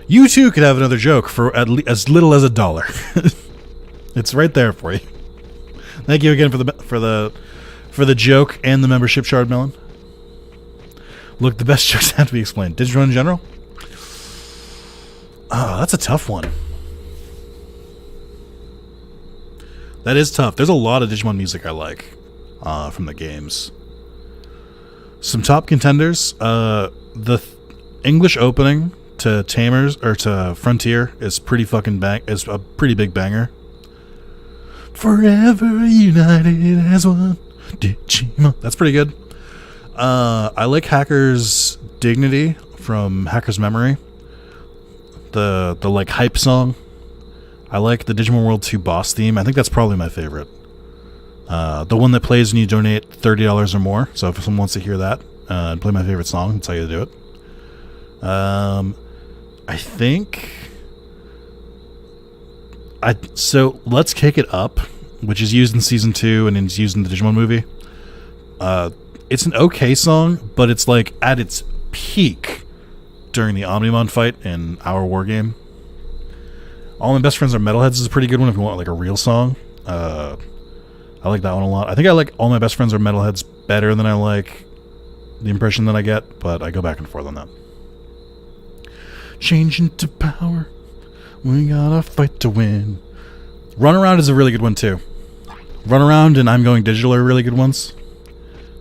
You too could have another joke for as little as $1. It's right there for you. Thank you again for the joke and the membership, Shard Melon. Look, the best jokes have to be explained. Digimon in general? Oh, that's a tough one. That is tough. There's a lot of Digimon music I like from the games. Some top contenders. The English opening to Tamers or to Frontier is pretty fucking is a pretty big banger. Forever united as one. Digimon. That's pretty good. I like Hacker's Dignity from Hacker's Memory. The like hype song. I like the Digimon World 2 boss theme. I think that's probably my favorite. The one that plays when you donate $30 or more. So if someone wants to hear that and play my favorite song, that's how you do it. I think so Let's Kick It Up, which is used in season 2 and is used in the Digimon movie. It's an okay song, but it's like at its peak during the Omnimon fight in our war game. All My Best Friends Are Metalheads is a pretty good one if you want like a real song. I like that one a lot. I think I like All My Best Friends Are Metalheads better than I like the impression that I get, but I go back and forth on that. Change into power. We gotta fight to win. Run Around is a really good one too. Run Around and I'm Going Digital are really good ones.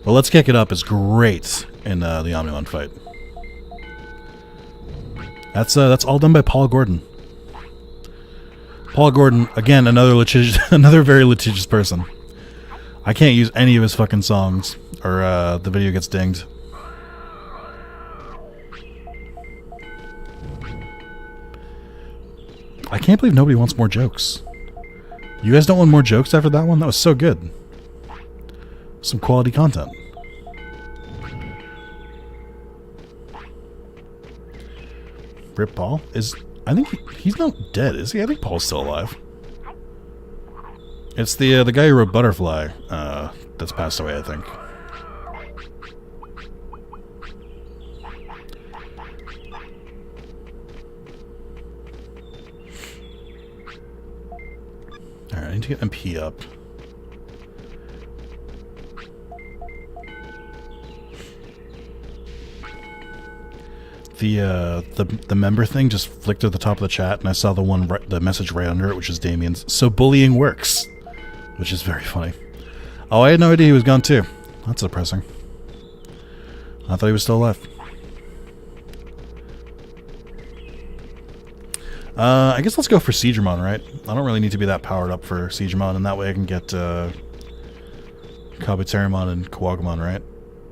But Let's Kick It Up is great in the Omnimon fight. That's all done by Paul Gordon. Paul Gordon, again, another very litigious person. I can't use any of his fucking songs, or the video gets dinged. I can't believe nobody wants more jokes. You guys don't want more jokes after that one? That was so good. Some quality content. Rip Paul? I think he's not dead, is he? I think Paul's still alive. It's the guy who wrote Butterfly that's passed away, I think. Alright, I need to get MP up. The member thing just flicked to the top of the chat, and I saw the message right under it, which is Damien's. So bullying works, which is very funny. Oh, I had no idea he was gone too. That's depressing. I thought he was still alive. I guess let's go for Siegramon, right? I don't really need to be that powered up for Siegramon, and that way I can get Kabuterimon and Kawagamon, right?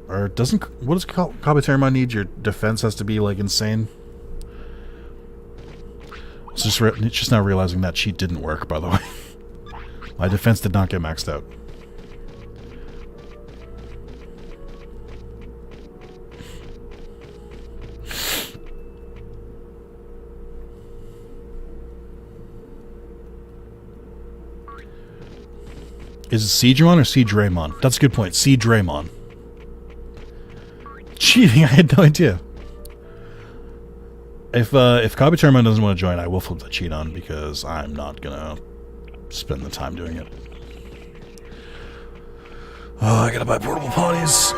Or what does Kabuterimon need? Your defense has to be like insane. It's just now realizing that cheat didn't work, by the way. My defense did not get maxed out. Is it Siegramon or Siegramon? That's a good point. Siegramon. Cheating? I had no idea. If Kabuterimon doesn't want to join, I will flip the cheat on because I'm not gonna spend the time doing it. Oh, I gotta buy portable potties.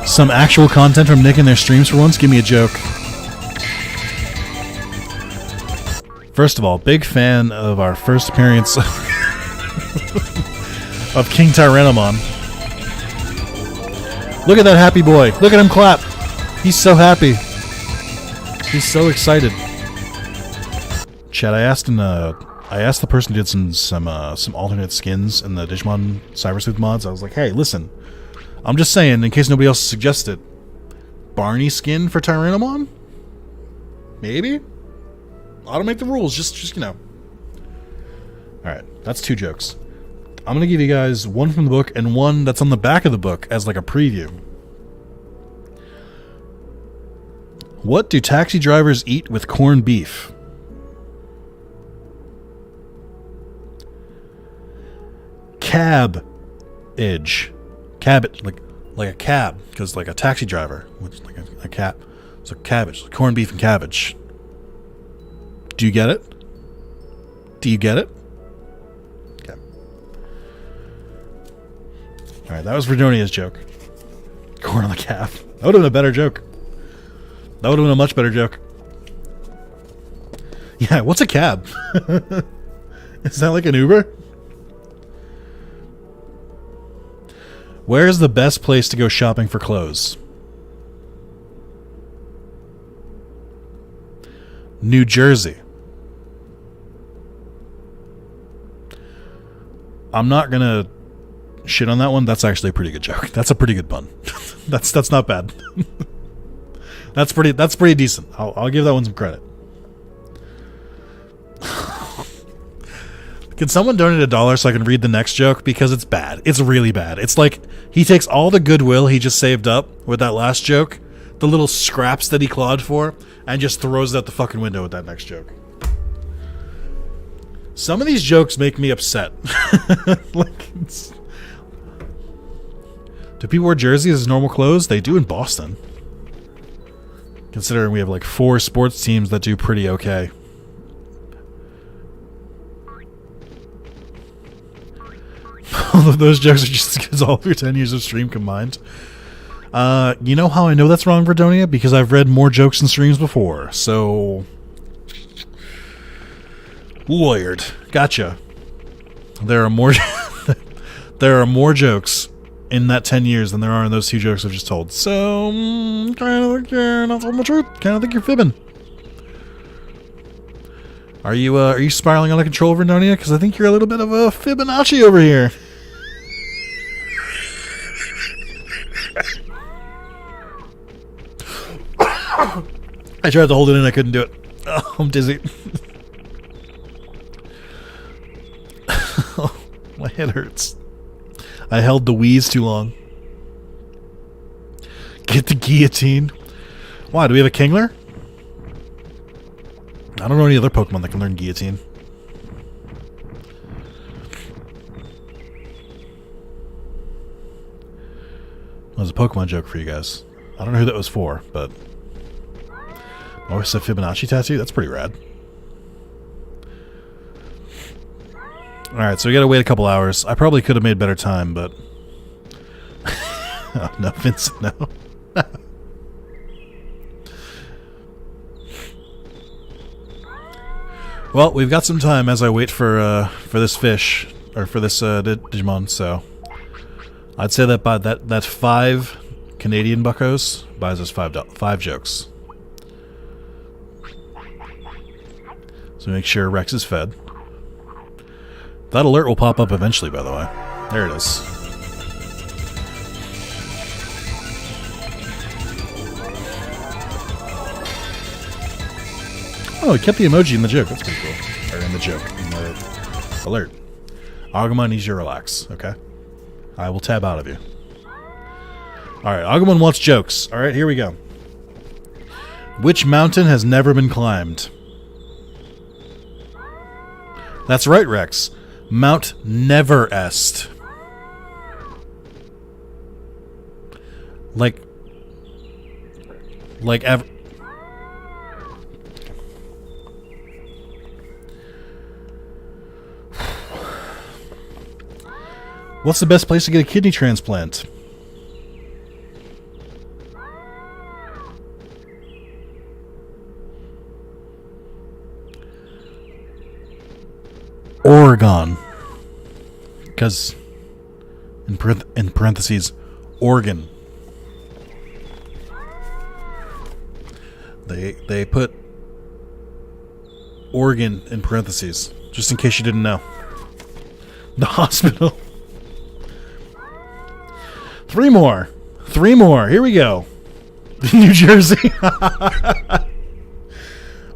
Some actual content from Nick and their streams for once? Give me a joke. First of all, big fan of our first appearance of King Tyrannomon. Look at that happy boy. Look at him clap. He's so happy. He's so excited. Chat, I asked the person who did some alternate skins in the Digimon Cybersleuth mods. I was like, hey, listen. I'm just saying, in case nobody else suggested, Barney skin for Tyrannomon? Maybe? I don't make the rules, just you know. Alright, that's 2 jokes. I'm going to give you guys one from the book and one that's on the back of the book as like a preview. What do taxi drivers eat with corned beef? Cabbage. Cabbage, like a cab, because like a taxi driver, which like a cab. So cabbage, corned beef and cabbage. Do you get it? Do you get it? Okay. Alright, that was Verdonia's joke. Corn on the cab. That would have been a better joke. That would have been a much better joke. Yeah, what's a cab? Is that like an Uber? Where is the best place to go shopping for clothes? New Jersey. I'm not gonna shit on that one. That's actually a pretty good joke. That's a pretty good pun. that's not bad. That's pretty decent. I'll give that one some credit. Can someone donate $1 so I can read the next joke? Because it's bad. It's really bad. It's like he takes all the goodwill he just saved up with that last joke, the little scraps that he clawed for, and just throws it out the fucking window with that next joke. Some of these jokes make me upset. Do people wear jerseys as normal clothes? They do in Boston. Considering we have like 4 sports teams that do pretty okay. All of those jokes are just as good as all of your 10 years of stream combined. You know how I know that's wrong, Verdonia? Because I've read more jokes in streams before. So... lawyered. Gotcha. There are more... there are more jokes in that 10 years than there are in those 2 jokes I've just told. So... kind of think you're not telling the truth. Kind of think you're fibbing. Are you spiraling out of control, Verdonia? Because I think you're a little bit of a Fibonacci over here. I tried to hold it in, I couldn't do it. Oh, I'm dizzy. My head hurts. I held the wheeze too long. Get the guillotine. Why, do we have a Kingler? I don't know any other Pokemon that can learn guillotine. That was a Pokemon joke for you guys. I don't know who that was for, but... oh, it's a Fibonacci tattoo? That's pretty rad. Alright, so we gotta wait a couple hours. I probably could have made better time, but... oh, no, Vincent, no. Well, we've got some time as I wait for this fish, or for this Digimon, so... I'd say that by that 5 Canadian buckos buys us 5 jokes. So make sure Rex is fed. That alert will pop up eventually, by the way. There it is. Oh, he kept the emoji in the joke. That's pretty cool. Or in the joke. In the alert. Agumon needs you to relax, okay? I will tab out of you. Alright, Agumon wants jokes. Alright, here we go. Which mountain has never been climbed? That's right, Rex. Mount Neverest. Like ever. What's the best place to get a kidney transplant? Oregon. Because, in parentheses, Oregon. They put Oregon in parentheses, just in case you didn't know. The hospital. 3 more. 3 more. Here we go. New Jersey.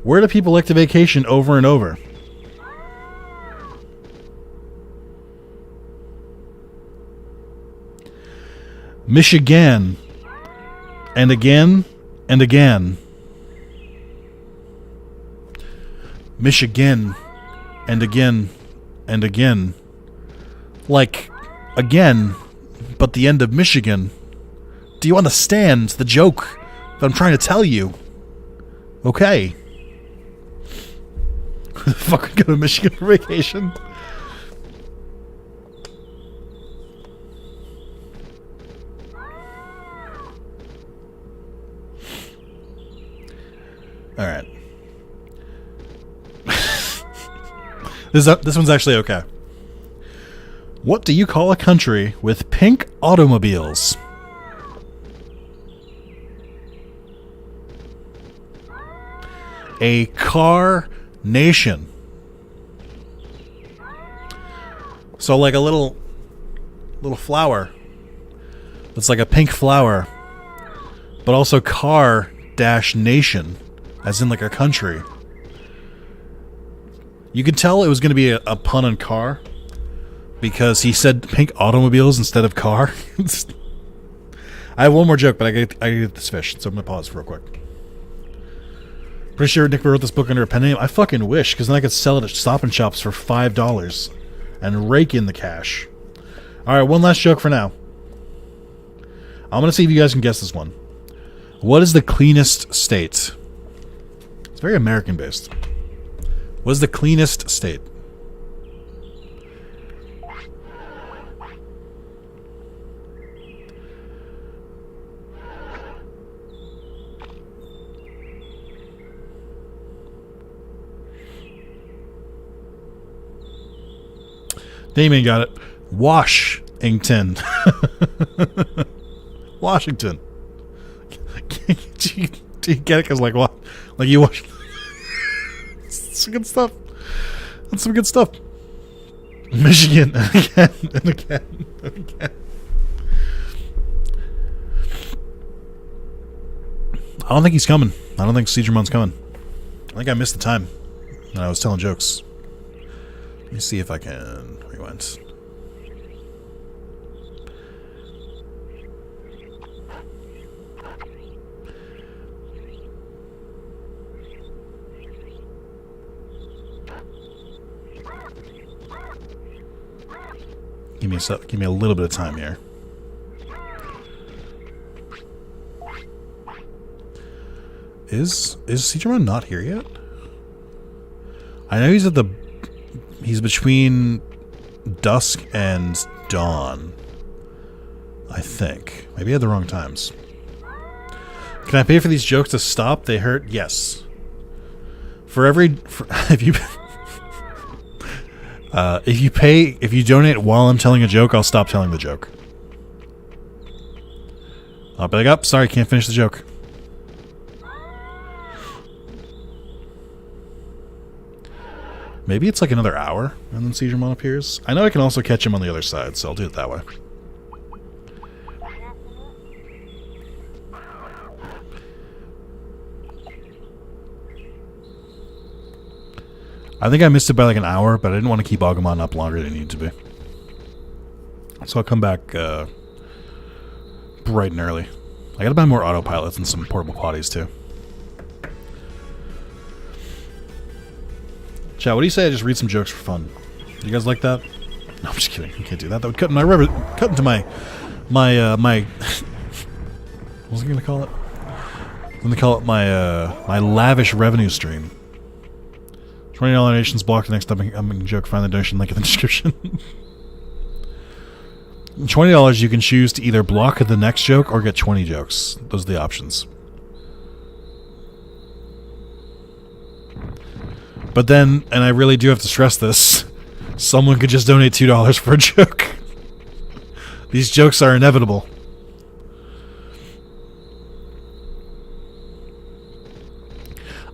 Where do people like to vacation over and over? Michigan. And again and again. Michigan. And again and again. Like, again, but the end of Michigan. Do you understand the joke that I'm trying to tell you? Okay. Who the fuck would go to Michigan for vacation? Alright. This one's actually okay. What do you call a country with pink automobiles? A car nation. So like a little flower. It's like a pink flower. But also car dash nation. As in like a country. You could tell it was going to be a pun on car. Because he said pink automobiles instead of car. I have one more joke, but I get this fish. So I'm going to pause real quick. Pretty sure Nick wrote this book under a pen name. I fucking wish, because then I could sell it at Stop and Shops for $5 and rake in the cash. Alright, one last joke for now. I'm going to see if you guys can guess this one. What is the cleanest state? It's very American based. What is the cleanest state? Damien got it. Washington. Washington. Do you get it? Because, like, what? Like, you watch. That's some good stuff. That's some good stuff. Michigan. And again. And again. And again. I don't think he's coming. I don't think Siegeramon's coming. I think I missed the time. And I was telling jokes. Let me see if I can rewind. Give me a little bit of time here. Is Siegeraman not here yet? I know he's between dusk and dawn. I think. Maybe I had the wrong times. Can I pay for these jokes to stop? They hurt? Yes. If you donate while I'm telling a joke, I'll stop telling the joke. I'll be like, oh, sorry, can't finish the joke. Maybe it's like another hour and then Siegeraman appears. I know I can also catch him on the other side, so I'll do it that way. I think I missed it by like an hour, but I didn't want to keep Agumon up longer than it needed to be. So I'll come back bright and early. I gotta buy more autopilots and some portable potties too. Chat, what do you say I just read some jokes for fun? You guys like that? No, I'm just kidding. I can't do that. That would cut into my what was I gonna call it? I'm gonna call it my lavish revenue stream. $20 donations blocked. Next up, I'm making a joke. Find the donation link in the description. $20, you can choose to either block the next joke or get 20 jokes. Those are the options. But then, and I really do have to stress this, someone could just donate $2 for a joke. These jokes are inevitable.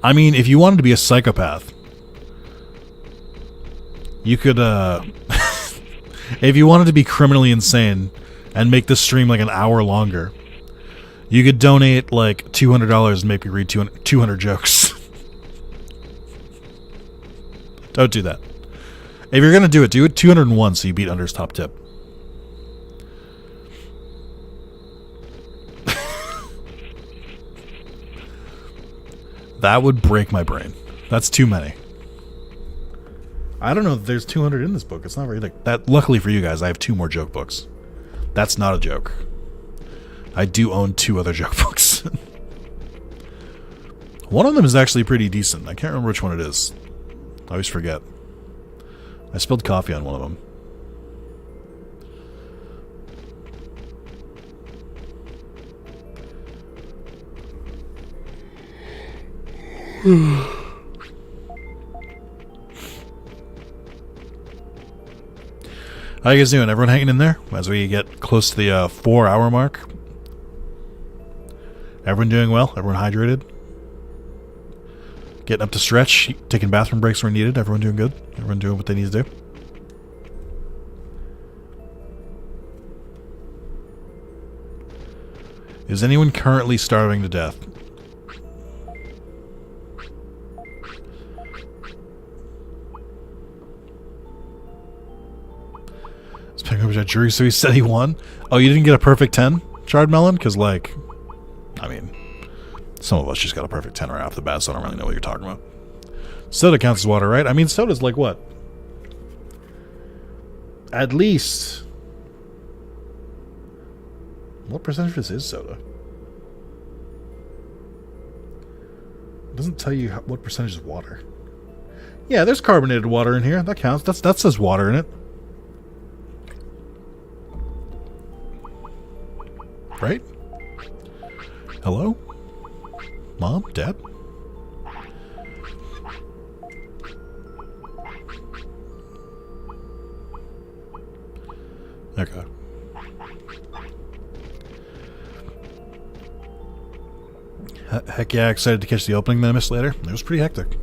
I mean, if you wanted to be a psychopath, you could, if you wanted to be criminally insane and make this stream like an hour longer, you could donate like $200 and make me read 200 jokes. Don't do that. If you're going to do it 201 so you beat Under's top tip. That would break my brain. That's too many. I don't know if there's 200 in this book. It's not very like that. Luckily for you guys, I have 2 more joke books. That's not a joke. I do own 2 other joke books. One of them is actually pretty decent. I can't remember which one it is. I always forget. I spilled coffee on one of them. How you guys doing? Everyone hanging in there as we get close to the 4-hour mark? Everyone doing well? Everyone hydrated? Getting up to stretch? Taking bathroom breaks where needed? Everyone doing good? Everyone doing what they need to do? Is anyone currently starving to death? Jury, so he said he won. Oh, you didn't get a perfect 10, Charred Melon? Because, like, I mean, some of us just got a perfect 10 right off the bat, so I don't really know what you're talking about. Soda counts as water, right? I mean, soda's like what? At least. What percentage of this is soda? It doesn't tell you what percentage is water. Yeah, there's carbonated water in here. That counts. That says water in it. Right? Hello? Mom? Dad? Okay. Heck yeah, excited to catch the opening that I missed later. It was pretty hectic.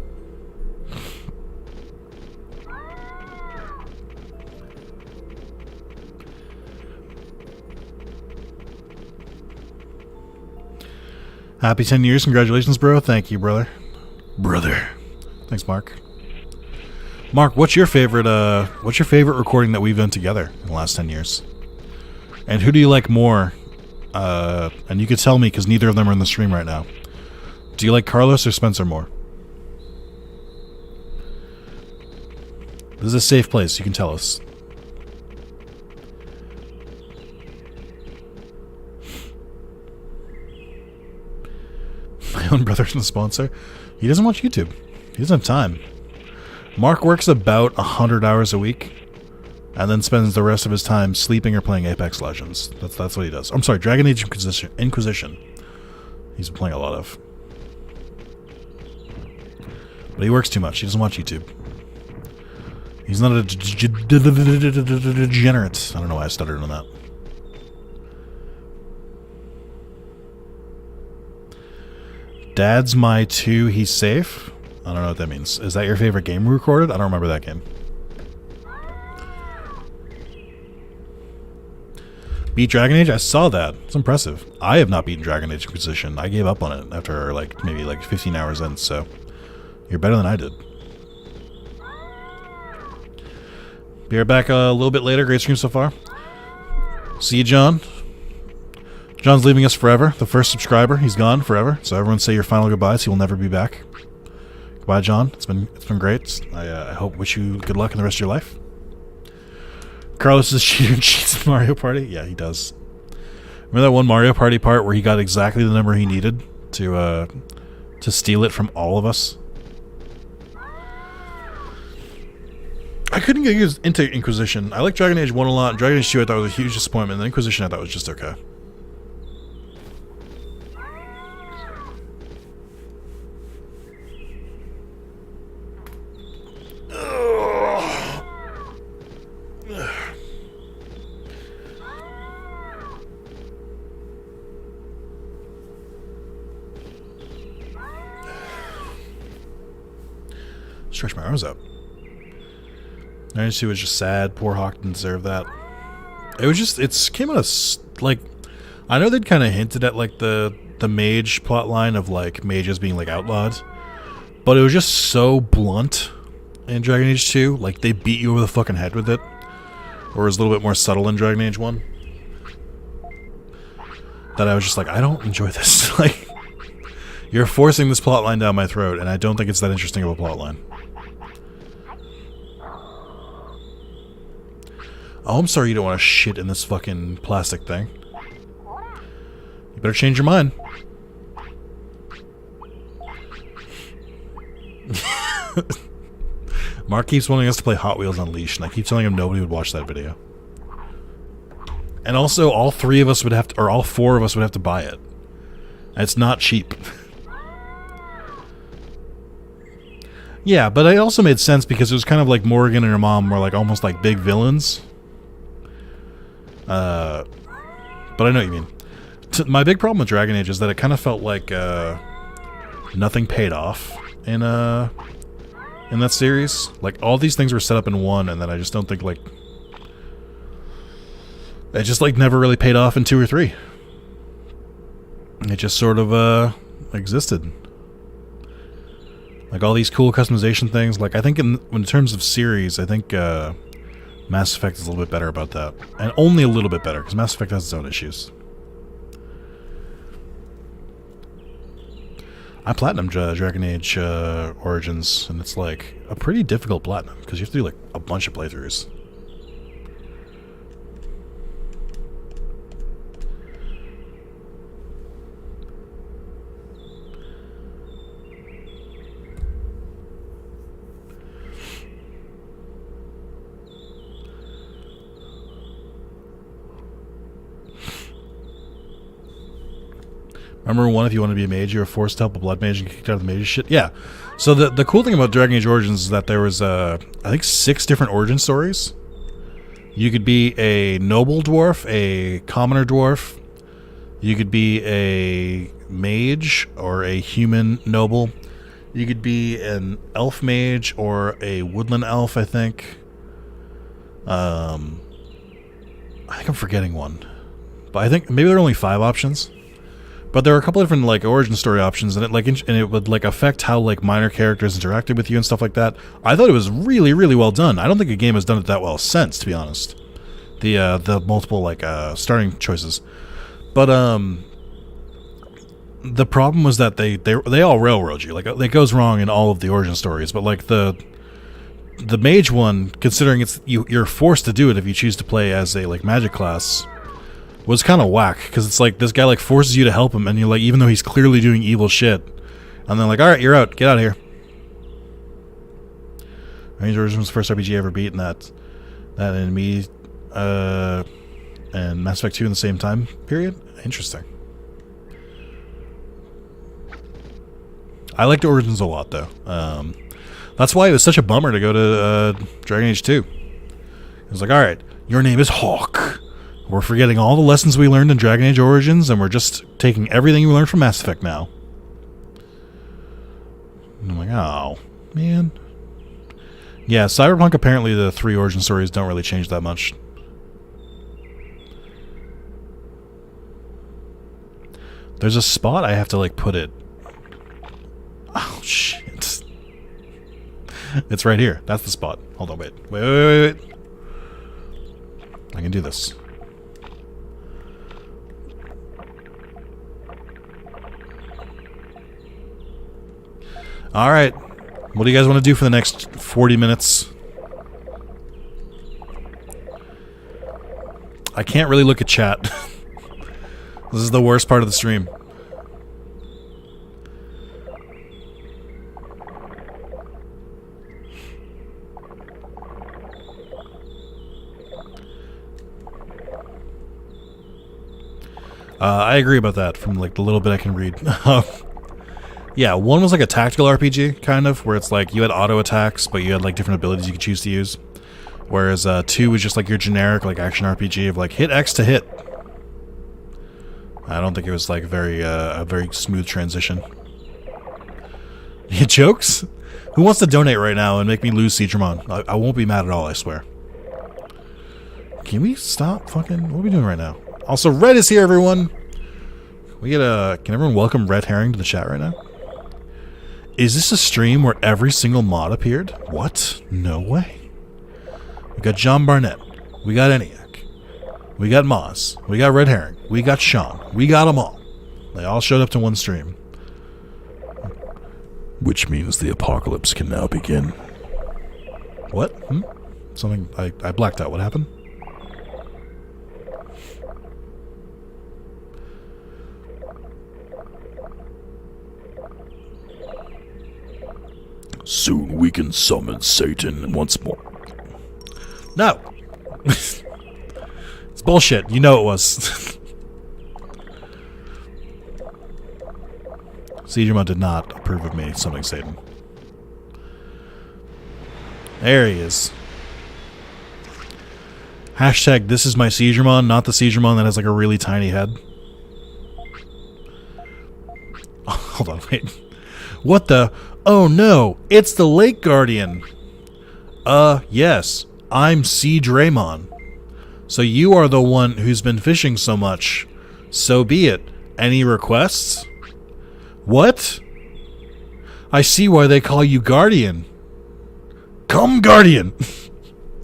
Happy 10 years. Congratulations, bro. Thank you, brother. Brother. Thanks, Mark. Mark, what's your favorite recording that we've done together in the last 10 years? And who do you like more? And you could tell me because neither of them are in the stream right now. Do you like Carlos or Spencer more? This is a safe place. You can tell us. My own brother's the sponsor. He doesn't watch YouTube. He doesn't have time. Mark works about 100 hours a week and then spends the rest of his time sleeping or playing Apex Legends. That's what he does. I'm sorry, Dragon Age Inquisition. He's been playing a lot of. But he works too much. He doesn't watch YouTube. He's not a degenerate. I don't know why I stuttered on that. Dad's my 2, he's safe? I don't know what that means. Is that your favorite game we recorded? I don't remember that game. Beat Dragon Age? I saw that. It's impressive. I have not beaten Dragon Age Inquisition. I gave up on it after maybe 15 hours in, so you're better than I did. Be right back a little bit later. Great stream so far. See you, John. John's leaving us forever. The first subscriber. He's gone forever. So everyone say your final goodbyes. He will never be back. Goodbye, John. It's been great. I wish you good luck in the rest of your life. Carlos is cheats in Mario Party. Yeah, he does. Remember that one Mario Party part where he got exactly the number he needed to steal it from all of us? I couldn't get into Inquisition. I like Dragon Age 1 a lot. Dragon Age 2 I thought was a huge disappointment. And Inquisition I thought was just okay. Stretch my arms up. Dragon Age 2 was just sad. Poor Hawk didn't deserve that. It was just, it came out of, like, I know they'd kind of hinted at, like, the mage plotline of, like, mages being, like, outlawed. But it was just so blunt in Dragon Age 2. Like, they beat you over the fucking head with it. Or it was a little bit more subtle in Dragon Age 1. That I was just like, I don't enjoy this. Like, you're forcing this plotline down my throat, and I don't think it's that interesting of a plotline. Oh, I'm sorry you don't want to shit in this fucking plastic thing. You better change your mind. Mark keeps wanting us to play Hot Wheels Unleashed, and I keep telling him nobody would watch that video. And also, all 3 of us would have to, or all 4 of us would have to buy it. And it's not cheap. Yeah, but it also made sense because it was kind of like Morgan and her mom were like almost like big villains. But I know what you mean. My big problem with Dragon Age is that it kind of felt like nothing paid off in that series. Like, all these things were set up in one, and then I just don't think, like... It just, like, never really paid off in 2 or 3. It just sort of, existed. Like, all these cool customization things. Like, I think in terms of series, I think, Mass Effect is a little bit better about that. And only a little bit better, because Mass Effect has its own issues. I platinumed Dragon Age Origins, and it's like a pretty difficult platinum because you have to do like a bunch of playthroughs. Remember one, if you want to be a mage, you were forced to help a blood mage and kicked out of the mage shit? Yeah. So the cool thing about Dragon Age Origins is that there was, I think, 6 different origin stories. You could be a noble dwarf, a commoner dwarf. You could be a mage or a human noble. You could be an elf mage or a woodland elf, I think. I think I'm forgetting one. But I think maybe there are only 5 options. But there are a couple different like origin story options, and it would like affect how like minor characters interacted with you and stuff like that. I thought it was really, really well done. I don't think a game has done it that well since, to be honest. The multiple like starting choices, but the problem was that they all railroad you. Like it goes wrong in all of the origin stories, but like the mage one, considering you're forced to do it if you choose to play as a like magic class, was kind of whack, because it's like this guy like forces you to help him, and you're like, even though he's clearly doing evil shit, and then like, all right, you're out, get out of here. Dragon Age Origins was the first RPG I ever beat, and that and me and Mass Effect 2 in the same time period. Interesting. I liked Origins a lot though. That's why it was such a bummer to go to Dragon Age 2. It was like, all right, your name is Hawk. We're forgetting all the lessons we learned in Dragon Age Origins, and we're just taking everything we learned from Mass Effect now. And I'm like, oh, man. Yeah, Cyberpunk, apparently the 3 origin stories don't really change that much. There's a spot I have to, like, put it. Oh, shit. It's right here. That's the spot. Hold on, wait. Wait. I can do this. Alright. What do you guys want to do for the next 40 minutes? I can't really look at chat. This is the worst part of the stream. I agree about that from like the little bit I can read. Yeah, one was like a tactical RPG, kind of, where it's like you had auto attacks, but you had like different abilities you could choose to use. Whereas 2 was just like your generic like action RPG of like hit X to hit. I don't think it was like a very smooth transition. Jokes? Who wants to donate right now and make me lose Digimon? I won't be mad at all, I swear. Can we stop fucking... What are we doing right now? Also, Red is here, everyone! Can everyone welcome Red Herring to the chat right now? Is this a stream where every single mod appeared? What? No way. We got John Barnett. We got ENIAC. We got Moz. We got Red Herring. We got Sean. We got them all. They all showed up to one stream. Which means the apocalypse can now begin. What? Something... I blacked out. What happened? Soon we can summon Satan once more. No! It's bullshit. You know it was. Digimon did not approve of me summoning Satan. There he is. Hashtag this is my Seizuremon, not the Seizuremon that has like a really tiny head. Oh, hold on, wait. What the? Oh no, it's the Lake Guardian. Yes, I'm Seizuremon. So you are the one who's been fishing so much. So be it. Any requests? What? I see why they call you Guardian. Come, Guardian!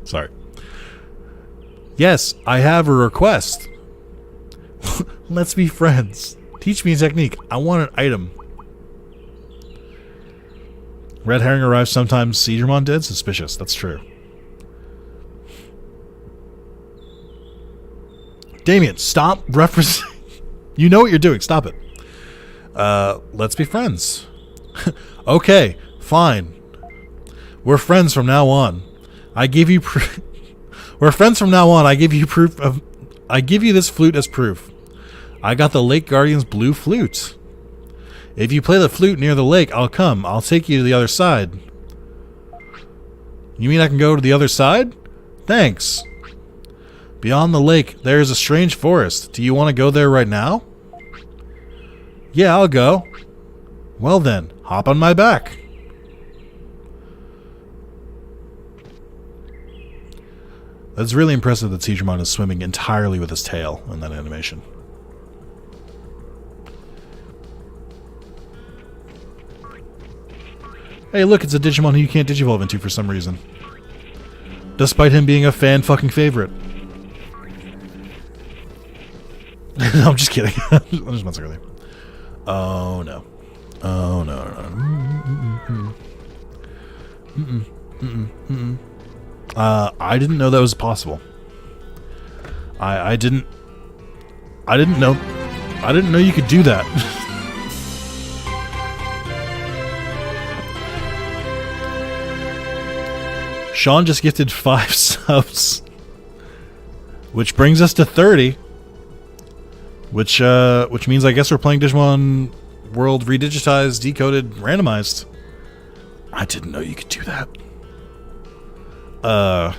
Sorry. Yes, I have a request. Let's be friends. Teach me a technique. I want an item. Red herring arrives sometimes. Seizuremon did? Suspicious. That's true. Damien, stop referencing. You know what you're doing. Stop it. Let's be friends. Okay, fine. We're friends from now on. I give you We're friends from now on. I give you proof of I give you this flute as proof. I got the Lake Guardian's blue flute. If you play the flute near the lake, I'll come. I'll take you to the other side. You mean I can go to the other side? Thanks. Beyond the lake, there is a strange forest. Do you want to go there right now? Yeah, I'll go. Well then, hop on my back. That's really impressive that Seizuremon is swimming entirely with his tail in that animation. Hey, look, it's a Digimon who you can't Digivolve into for some reason. Despite him being a fan fucking favorite. No, I'm just kidding. I'm just messing with you. Oh, no. Oh, no. I didn't know that was possible. I didn't know. I didn't know you could do that. Sean just gifted 5 subs, which brings us to 30. Which means I guess we're playing Digimon World Redigitized, Decoded, Randomized. I didn't know you could do that. I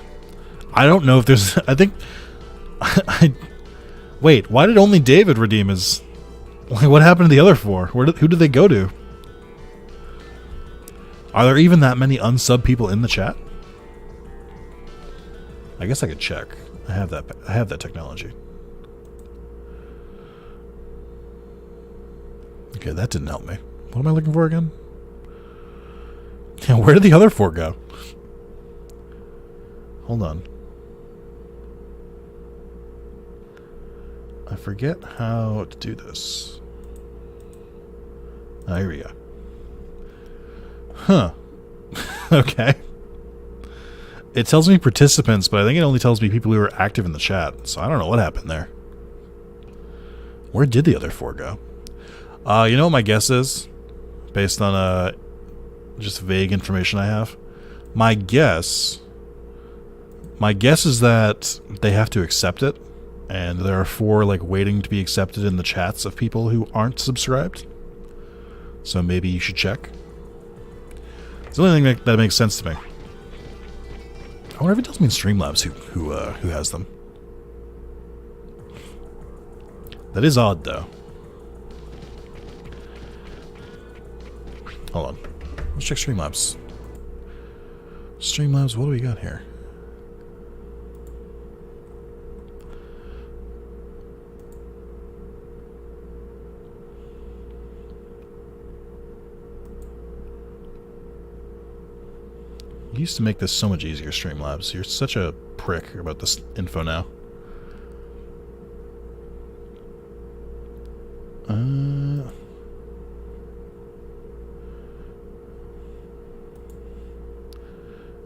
don't know if there's. I think. Wait, why did only David redeem his? Like, what happened to the other 4? Who did they go to? Are there even that many unsub people in the chat? I guess I could check. I have that technology. Okay, that didn't help me. What am I looking for again? Yeah, where did the other 4 go? Hold on. I forget how to do this. Ah, here we go. Huh. Okay. It tells me participants, but I think it only tells me people who are active in the chat. So I don't know what happened there. Where did the other 4 go? You know what my guess is? Based on just vague information I have. My guess is that they have to accept it, and there are 4 like waiting to be accepted in the chats of people who aren't subscribed. So maybe you should check. It's the only thing that makes sense to me. I wonder if it tells me in Streamlabs who has them. That is odd, though. Hold on. Let's check Streamlabs. Streamlabs, what do we got here? You used to make this so much easier, Streamlabs. You're such a prick about this info now.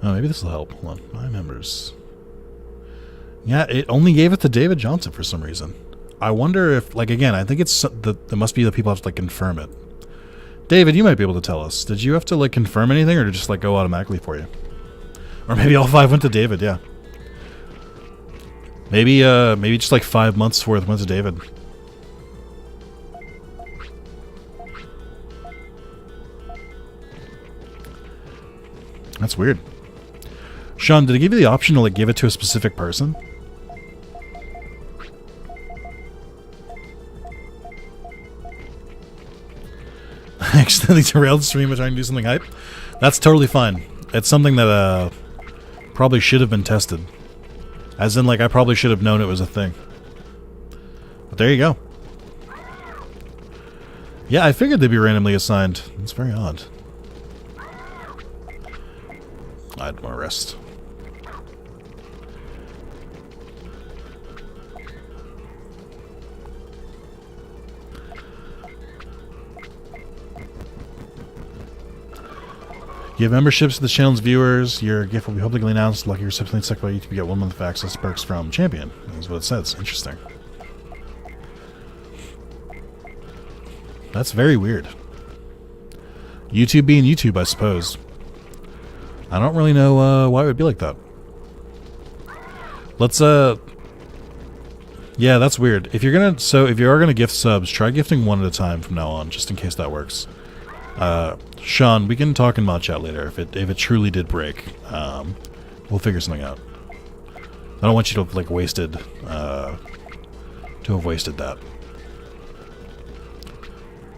Oh, maybe this will help. Hold on. My members. Yeah, it only gave it to David Johnson for some reason. I wonder if, like, again, I think it's there must be the people have to, like, confirm it. David, you might be able to tell us. Did you have to, like, confirm anything, or did it just, like, go automatically for you? Or maybe all 5 went to David, yeah. Maybe just, like, 5 months worth went to David. That's weird. Sean, did it give you the option to, like, give it to a specific person? I accidentally derailed the stream by trying to do something hype. That's totally fine. It's something that probably should have been tested. As in, like, I probably should have known it was a thing. But there you go. Yeah, I figured they'd be randomly assigned. It's very odd. I'd want to rest. You have memberships to the channel's viewers. Your gift will be publicly announced. Lucky recipient selected by YouTube. You get 1 month of access perks from Champion. That's what it says. Interesting. That's very weird. YouTube being YouTube, I suppose. I don't really know why it would be like that. Let's yeah, that's weird. If you're gonna if you are gonna gift subs, try gifting one at a time from now on, just in case that works. Sean, we can talk in mod chat later if it truly did break. We'll figure something out. I don't want you to have like wasted that.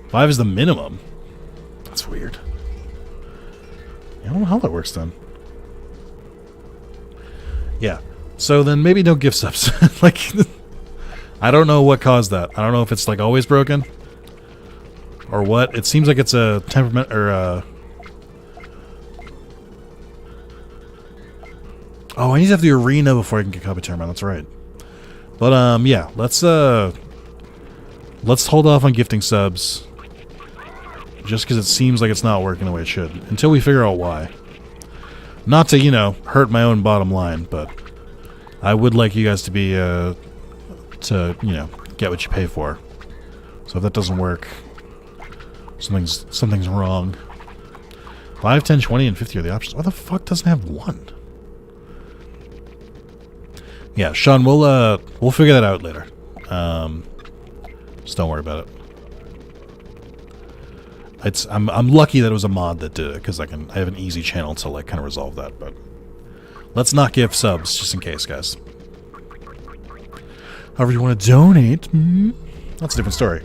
5 is the minimum. That's weird. I don't know how that works then. Yeah. So then maybe no gift subs. Like, I don't know what caused that. I don't know if it's like always broken or what. It seems like it's a temperament or oh, I need to have the arena before I can get copy Tyrannomon. That's right. But yeah, let's hold off on gifting subs. Just because it seems like it's not working the way it should. Until we figure out why. Not to, you know, hurt my own bottom line, but I would like you guys to be, you know, get what you pay for. So if that doesn't work, something's wrong. 5, 10, 20, and 50 are the options. Why the fuck doesn't it have 1? Yeah, Sean, we'll figure that out later. Just don't worry about it. I'm lucky that it was a mod that did it, because I have an easy channel to like kind of resolve that. But let's not give subs just in case, guys. However you want to donate, that's a different story.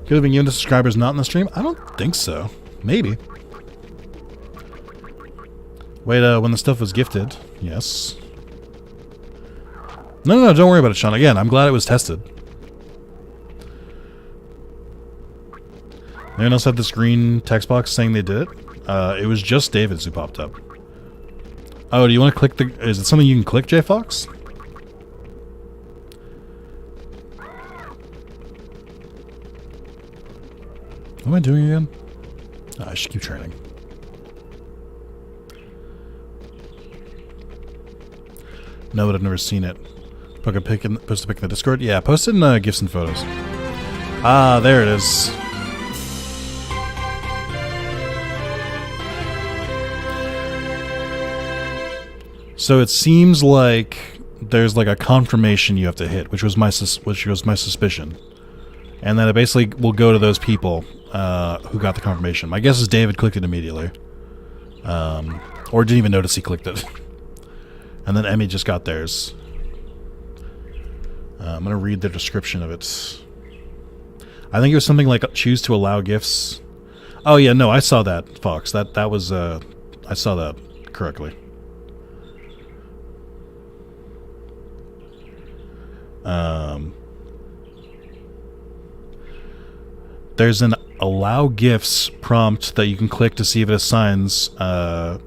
Could have been given to subscribers not in the stream? I don't think so. Maybe. Wait, when the stuff was gifted. Yes. No, don't worry about it, Sean. Again, I'm glad it was tested. Anyone else had this green text box saying they did it? It was just David's who popped up. Oh, do you want to click the... Is it something you can click, J Fox? What am I doing again? Oh, I should keep training. No, but I've never seen it. Post a pic in the Discord? Yeah, post it in GIFs and photos. Ah, there it is. So it seems like there's like a confirmation you have to hit, which was my suspicion. And then it basically will go to those people who got the confirmation. My guess is David clicked it immediately. Or didn't even notice he clicked it. And then Emmy just got theirs. I'm going to read the description of it. I think it was something like choose to allow gifts. Oh yeah, no, I saw that, Fox. That was, I saw that correctly. There's an allow gifts prompt that you can click to see if it assigns, and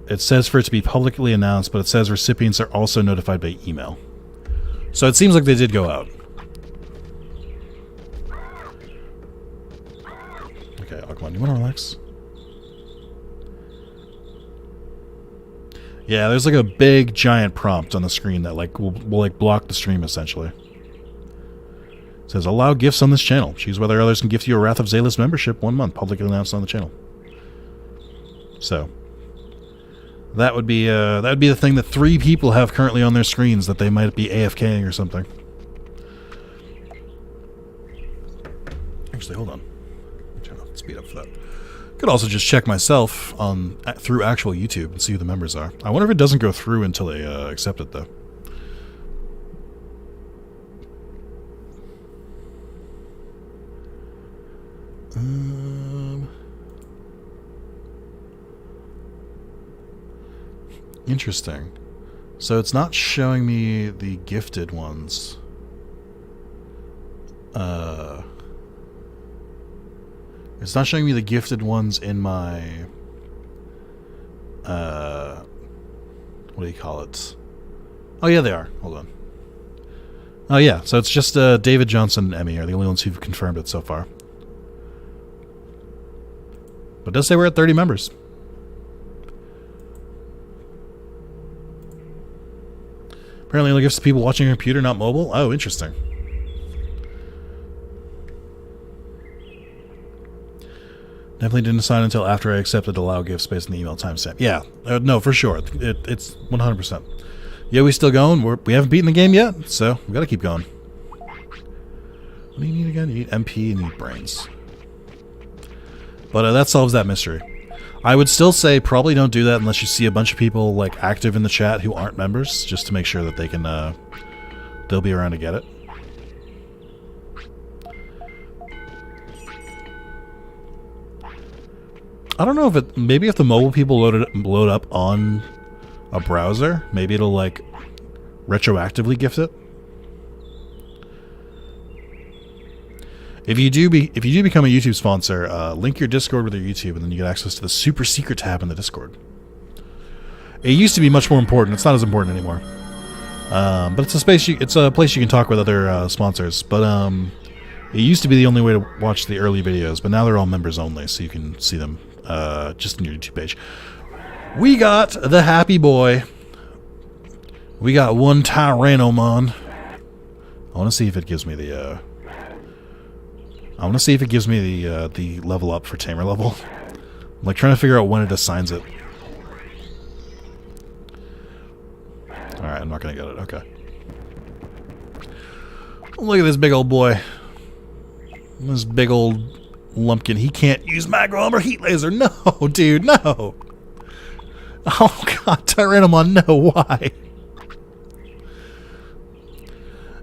it says for it to be publicly announced, but it says recipients are also notified by email. So it seems like they did go out. Okay, oh, come on, you want to relax? Yeah, there's like a big giant prompt on the screen that like will like block the stream essentially. says, allow gifts on this channel. Choose whether others can gift you a Wrath of Zalis membership 1 month, publicly announced on the channel. So, that would be the thing that 3 people have currently on their screens, that they might be AFKing or something. Actually, hold on. I'm trying to speed up for that. Could also just check myself on through actual YouTube and see who the members are. I wonder if it doesn't go through until they accept it, though. Interesting. So it's not showing me the gifted ones. It's not showing me the gifted ones in my what do you call it? Oh yeah, they are. Hold on. Oh yeah, so it's just David Johnson and Emmy are the only ones who've confirmed it so far. But it does say we're at 30 members. Apparently only gives to people watching a computer, not mobile. Oh, interesting. Definitely didn't sign until after I accepted allow gifts based on the email timestamp. Yeah, no, for sure. It's 100%. Yeah, we still going. We haven't beaten the game yet, so we got to keep going. What do you need again? You need MP and you need brains. But that solves that mystery. I would still say probably don't do that unless you see a bunch of people like active in the chat who aren't members, just to make sure that they can they'll be around to get it. I don't know if it maybe if the mobile people load up on a browser, maybe it'll like retroactively gift it. If you do become a YouTube sponsor, link your Discord with your YouTube, and then you get access to the super secret tab in the Discord. It used to be much more important. It's not as important anymore. But it's a space. It's a place you can talk with other sponsors. But it used to be the only way to watch the early videos. But now they're all members only, so you can see them just on your YouTube page. We got the happy boy. We got one Tyrannomon. I want to see if it gives me the. I want to see if it gives me the level up for tamer level. I'm like trying to figure out when it assigns it. Alright, I'm not going to get it. Okay. Look at this big old boy. This big old lumpkin. He can't use macro armor heat laser. No, dude, no. Oh god, Tyrannomon, no, why?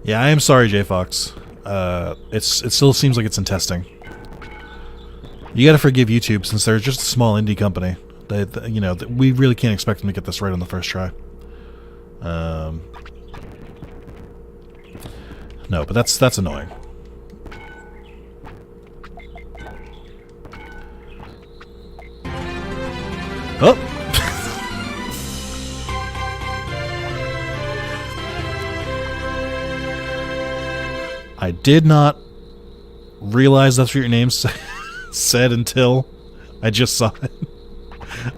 Yeah, I am sorry, J Fox. It still seems like it's in testing. You gotta forgive YouTube since they're just a small indie company. You know, we really can't expect them to get this right on the first try. No, but that's annoying. Oh! I did not realize that's what your name said until I just saw it.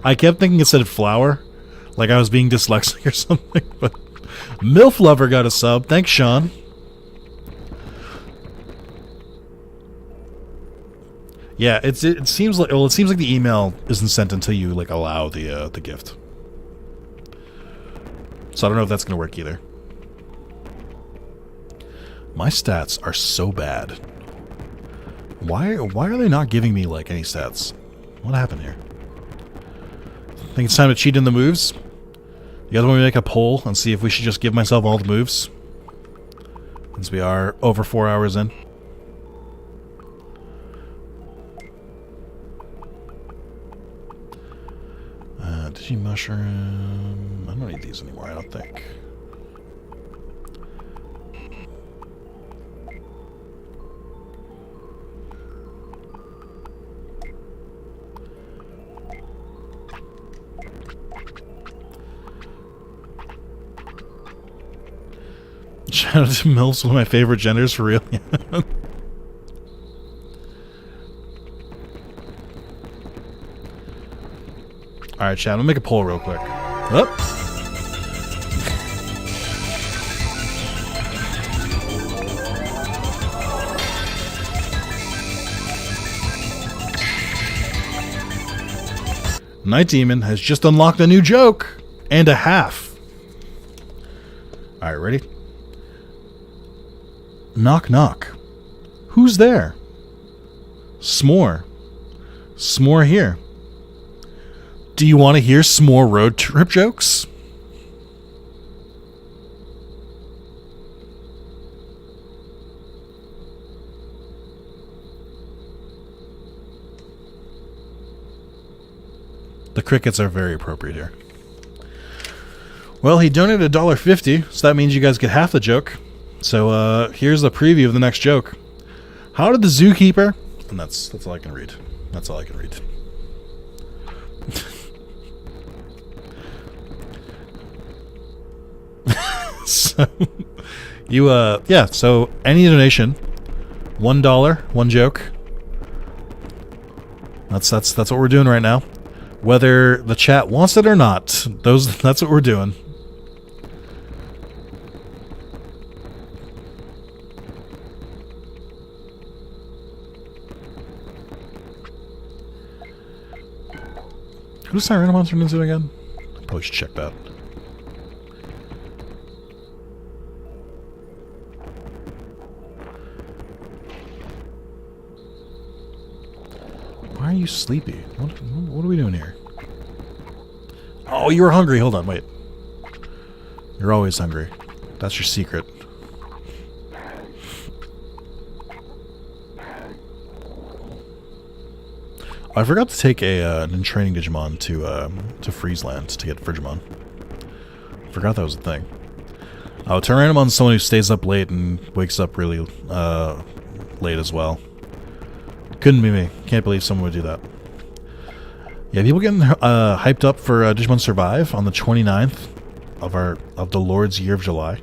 I kept thinking it said flower, like I was being dyslexic or something, but MILF Lover got a sub. Thanks, Sean. Yeah, it seems like the email isn't sent until you like allow the gift. So I don't know if that's gonna work either. My stats are so bad. Why are they not giving me like any stats? What happened here? I think it's time to cheat in the moves. You guys want me to make a poll and see if we should just give myself all the moves? Since we are over 4 hours in. Digi mushroom. I don't need these anymore, I don't think. Shout out to MILFs, one of my favorite genders, for real. Alright, chat, I'm gonna make a poll real quick. Oh. Night Demon has just unlocked a new joke and a half. Alright, ready? Knock, knock. Who's there? S'more. S'more here. Do you want to hear s'more road trip jokes? The crickets are very appropriate here. Well, he donated $1.50, so that means you guys get half the joke. So here's the preview of the next joke. How did the zookeeper... And that's all I can read. That's all I can read. So you yeah, so any donation, $1, one joke. That's what we're doing right now. Whether the chat wants it or not, that's what we're doing. Who's Tyrannomon turned into again? I probably should check that. Why are you sleepy? What are we doing here? Oh, you were hungry. Hold on, wait. You're always hungry. That's your secret. I forgot to take a training Digimon to Friesland to get Frigimon. Forgot that was a thing. Oh, Tyrannomon's someone who stays up late and wakes up really late as well. Couldn't be me. Can't believe someone would do that. Yeah, people getting hyped up for Digimon Survive on the 29th of the Lord's Year of July.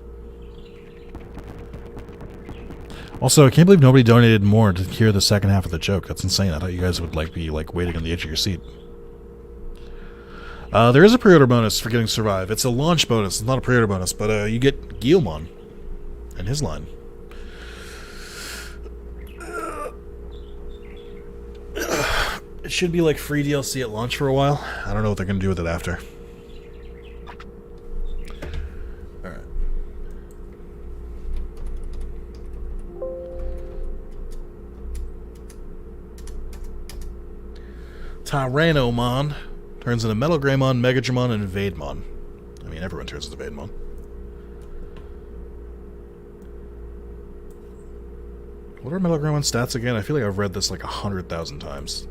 Also, I can't believe nobody donated more to hear the second half of the joke. That's insane. I thought you guys would be waiting on the edge of your seat. There is a pre-order bonus for getting Survive. It's a launch bonus. It's not a pre-order bonus, but you get Guilmon and his line. It should be like free DLC at launch for a while. I don't know what they're going to do with it after. Alright. Tyrannomon turns into Metal Greymon, Megadramon, and Vademon. I mean, everyone turns into Vademon. What are Metal Greymon stats again? I feel like I've read this like 100,000 times.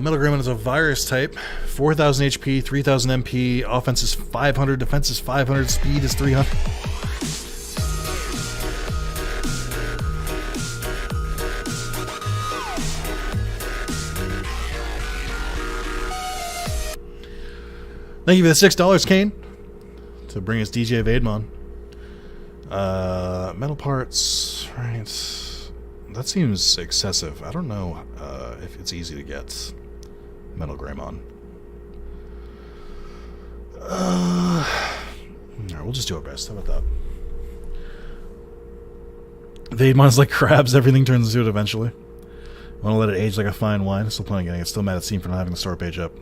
Metal Greymon is a virus type. 4,000 HP, 3,000 MP, offense is 500, defense is 500, speed is 300. Thank you for the $6, Kane, to bring us DJ Vademon. Metal parts, right? That seems excessive. I don't know if it's easy to get Metal Greymon. Alright, we'll just do our best. How about that? Vademon's like crabs. Everything turns into it eventually. Want to let it age like a fine wine. Still planning on getting it. Still mad at Steam for not having the store page up.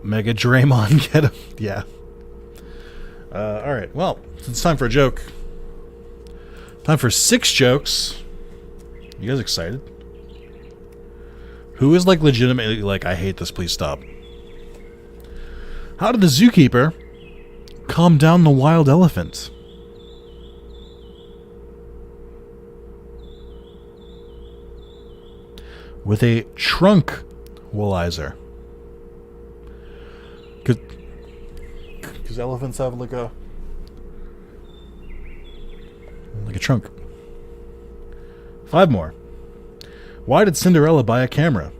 Mega Draymon, get him. Yeah. Alright, well, it's time for a joke. Time for 6 jokes. You guys excited? Who is like legitimately like, I hate this, please stop? How did the zookeeper calm down the wild elephant? With a tranquilizer. Because elephants have like a trunk. 5 more. Why did Cinderella buy a camera?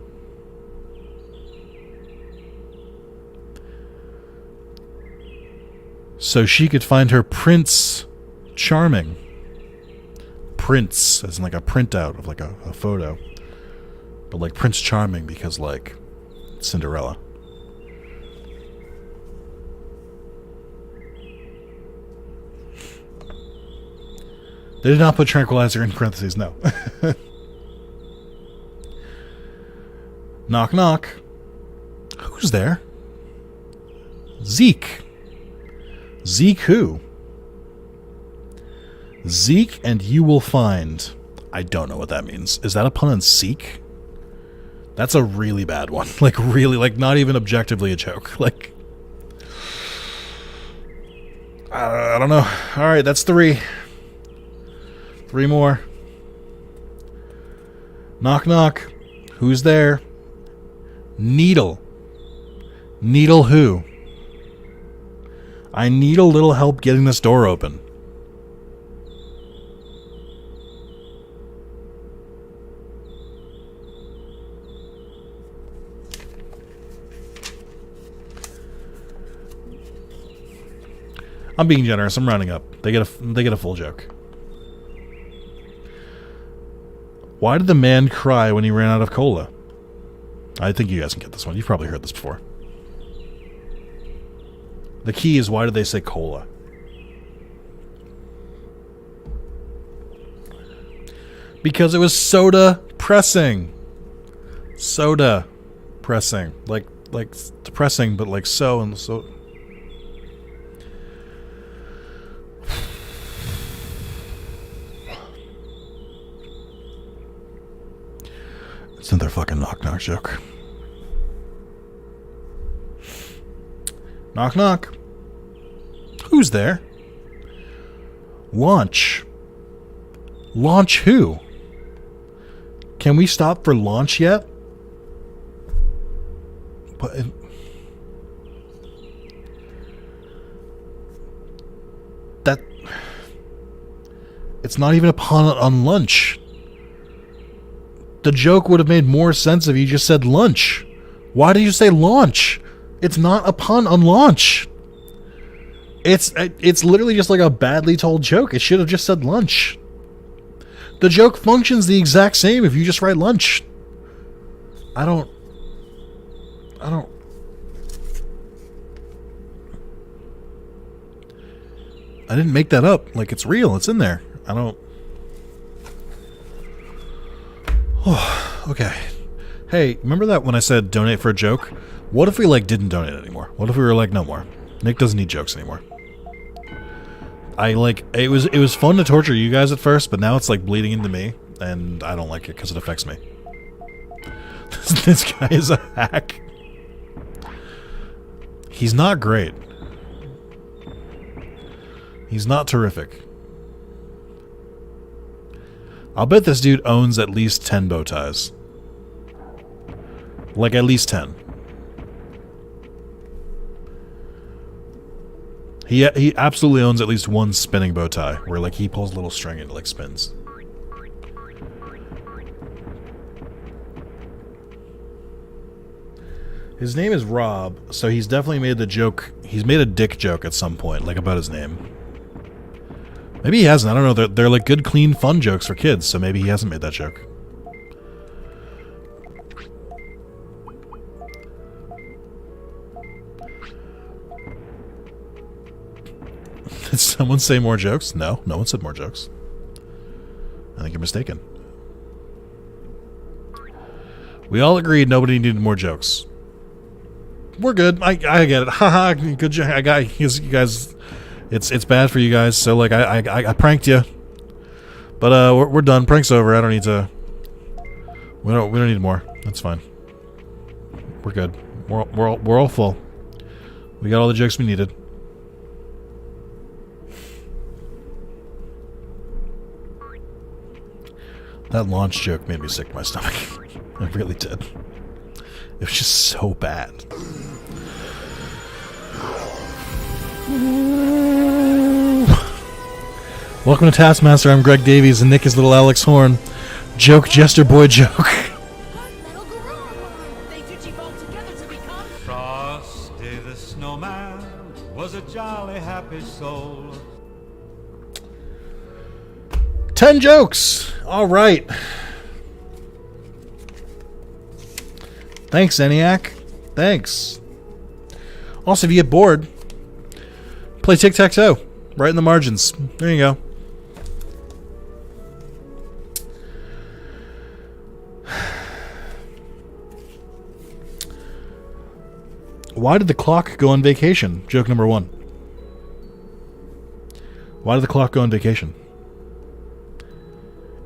So she could find her Prince Charming. Prince, as in like a printout of like a photo. But like Prince Charming because like Cinderella. They did not put tranquilizer in parentheses, no. Knock, knock. Who's there? Zeke. Zeke who? Zeke and you will find. I don't know what that means. Is that a pun on Seek? That's a really bad one. Like, really, like, not even objectively a joke. Like, I don't know. Alright, that's 3. 3 more. Knock, knock. Who's there? Needle. Needle who? I need a little help getting this door open. I'm being generous. I'm rounding up. They get a full joke. Why did the man cry when he ran out of cola? I think you guys can get this one. You've probably heard this before. The key is, why did they say cola? Because it was soda pressing. Soda pressing. Like depressing, but like so and so. It's another fucking knock knock joke. Knock knock. Who's there? Launch. Launch who? Can we stop for launch yet? But that, it's not even a pun on lunch. The joke would have made more sense if you just said lunch. Why did you say launch? It's not a pun on launch. It's literally just like a badly told joke. It should have just said lunch. The joke functions the exact same if you just write lunch. I didn't make that up. Like, it's real. It's in there. Oh, okay. Hey, remember that when I said donate for a joke? What if we, like, didn't donate anymore? What if we were like, no more? Nick doesn't need jokes anymore. It was fun to torture you guys at first, but now it's, like, bleeding into me, and I don't like it because it affects me. This guy is a hack. He's not great. He's not terrific. I'll bet this dude owns at least 10 bow ties. Like, at least 10. He absolutely owns at least one spinning bow tie, where, like, he pulls a little string and it, like, spins. His name is Rob, so he's definitely made the joke. He's made a dick joke at some point, like, about his name. Maybe he hasn't. I don't know. They're like good, clean, fun jokes for kids, so maybe he hasn't made that joke. Did someone say more jokes? No, no one said more jokes. I think you're mistaken. We all agreed nobody needed more jokes. We're good. I get it. Haha. Good joke. I got you guys. It's bad for you guys. So like I pranked you. But we're done. Prank's over. I don't need to. We don't need more. That's fine. We're good. We're all full. We got all the jokes we needed. That launch joke made me sick to my stomach. It really did. It was just so bad. Welcome to Taskmaster. I'm Greg Davies, and Nick is little Alex Horn. Joke, jester, boy, joke. Frosty the Snowman was a jolly happy soul. 10 jokes. All right. Thanks, ENIAC. Thanks. Also, if you get bored, play tic-tac-toe right in the margins. There you go. Why did the clock go on vacation? Joke number 1. Why did the clock go on vacation?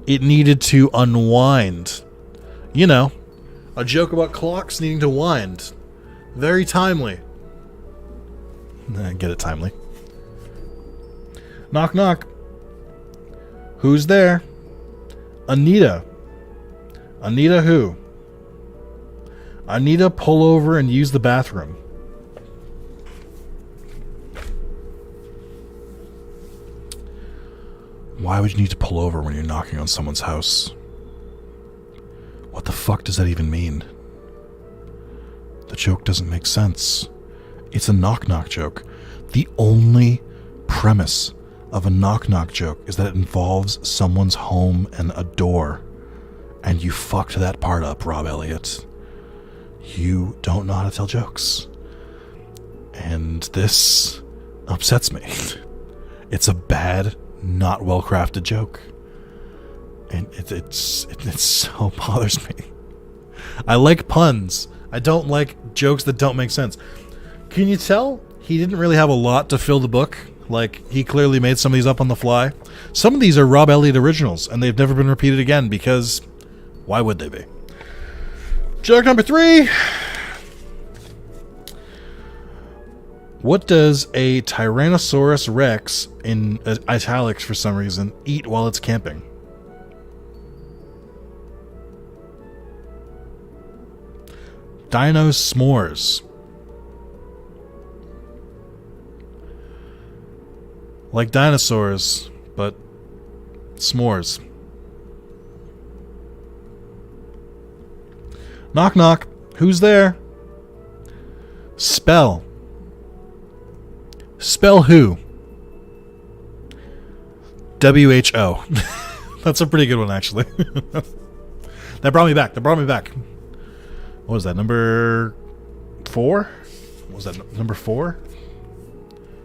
It needed to unwind. You know, a joke about clocks needing to wind. Very timely. Get it, timely. Knock, knock. Who's there? Anita. Anita who? Anita, pull over and use the bathroom. Why would you need to pull over when you're knocking on someone's house? What the fuck does that even mean? The joke doesn't make sense. It's a knock-knock joke. The only premise of a knock-knock joke is that it involves someone's home and a door. And you fucked that part up, Rob Elliott. You don't know how to tell jokes. And this upsets me. It's a bad, not well-crafted joke. And it so bothers me. I like puns. I don't like jokes that don't make sense. Can you tell he didn't really have a lot to fill the book? Like, he clearly made some of these up on the fly. Some of these are Rob Elliott originals, and they've never been repeated again because why would they be? Joke number 3. What does a Tyrannosaurus Rex, in italics for some reason, eat while it's camping? Dino s'mores. Like dinosaurs, but s'mores. Knock knock. Who's there? Spell. Spell who? WHO. That's a pretty good one, actually. That brought me back. What was that? Number 4? Was that number 4?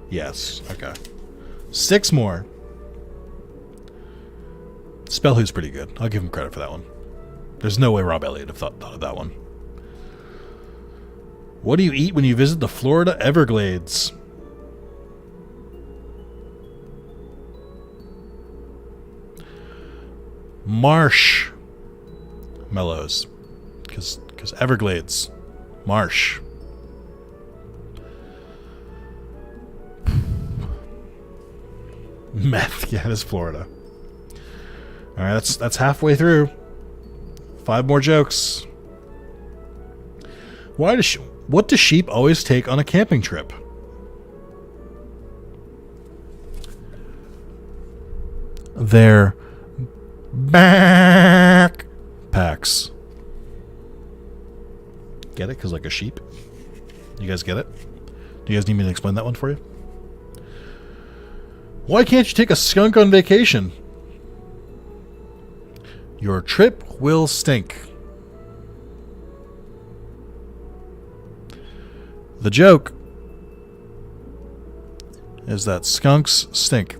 Yes. Okay. 6 more. Spell who's pretty good. I'll give him credit for that one. There's no way Rob Elliott have thought of that one. What do you eat when you visit the Florida Everglades? Marsh mellows. Because Everglades. Marsh. Meth. Yeah, it is Florida. Alright, that's halfway through. 5 more jokes. What do sheep always take on a camping trip? Their backpacks. Get it? Because like a sheep? You guys get it? Do you guys need me to explain that one for you? Why can't you take a skunk on vacation? Your trip will stink. The joke is that skunks stink.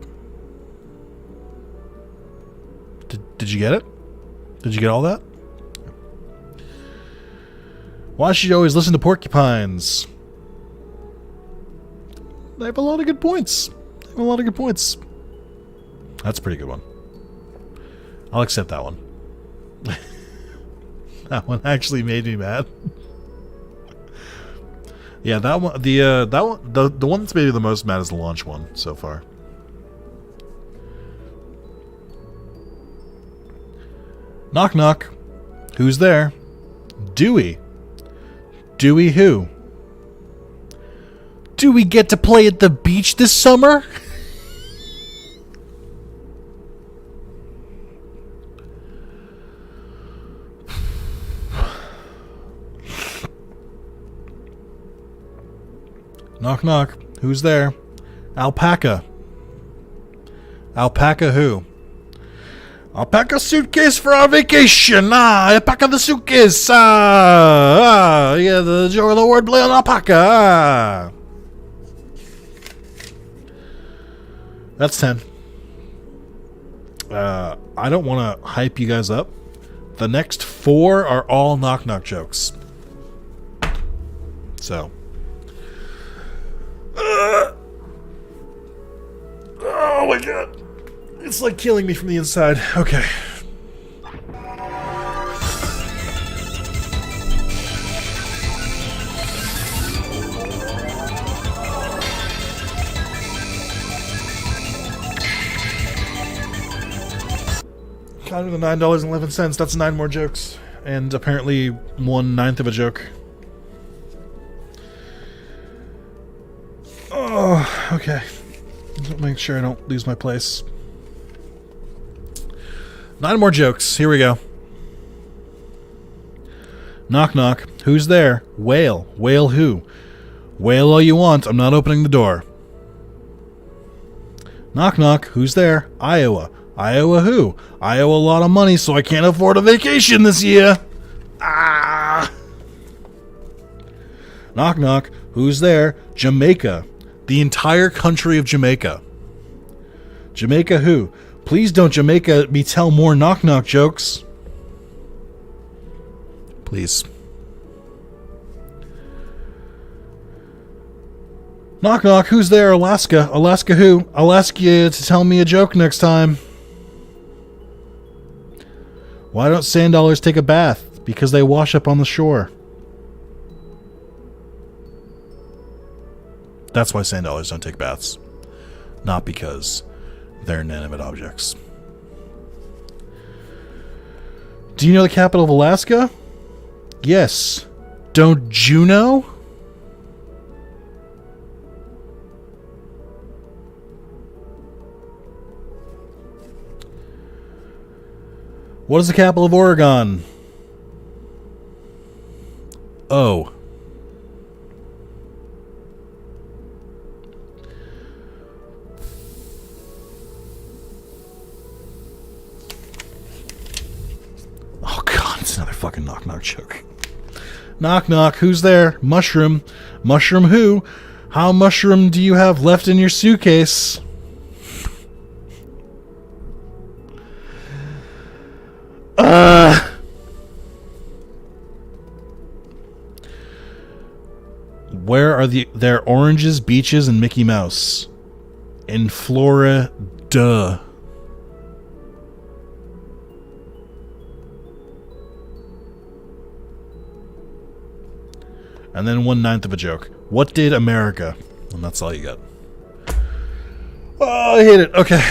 Did you get it? Did you get all that? Why should you always listen to porcupines? They have a lot of good points. That's a pretty good one. I'll accept that one. That one actually made me mad. Yeah, that one. The one that's maybe the most mad is the launch one so far. Knock knock. Who's there? Dewey. Dewey who? Do we get to play at the beach this summer? Knock knock. Who's there? Alpaca. Alpaca who? I'll pack a suitcase for our vacation. I pack the suitcase. Yeah, the joke of the word play on alpaca. That's 10. I don't want to hype you guys up. The next 4 are all knock knock jokes. So, my god. It's like killing me from the inside. Okay. Counting the $9.11, that's 9 more jokes. And apparently 1/9 of a joke. Oh, okay. Make sure I don't lose my place. 9 more jokes. Here we go. Knock knock. Who's there? Whale. Whale who? Whale all you want. I'm not opening the door. Knock knock. Who's there? Iowa. Iowa who? I owe a lot of money, so I can't afford a vacation this year. Ah! Knock knock. Who's there? Jamaica. The entire country of Jamaica. Jamaica who? Please don't Jamaica me tell more knock knock jokes. Please. Knock knock. Who's there? Alaska. Alaska who? I'll ask you to tell me a joke next time. Why don't sand dollars take a bath? Because they wash up on the shore. That's why sand dollars don't take baths. Not because they're inanimate objects. Do you know the capital of Alaska? Yes. Don't you know? What is the capital of Oregon? Oh. Oh god, it's another fucking knock knock joke. Knock knock, who's there? Mushroom. Mushroom who? How mushroom do you have left in your suitcase? Where are there oranges, beaches, and Mickey Mouse? In Florida. And then 1/9 of a joke. What did America? And that's all you got. Oh, I hate it. Okay.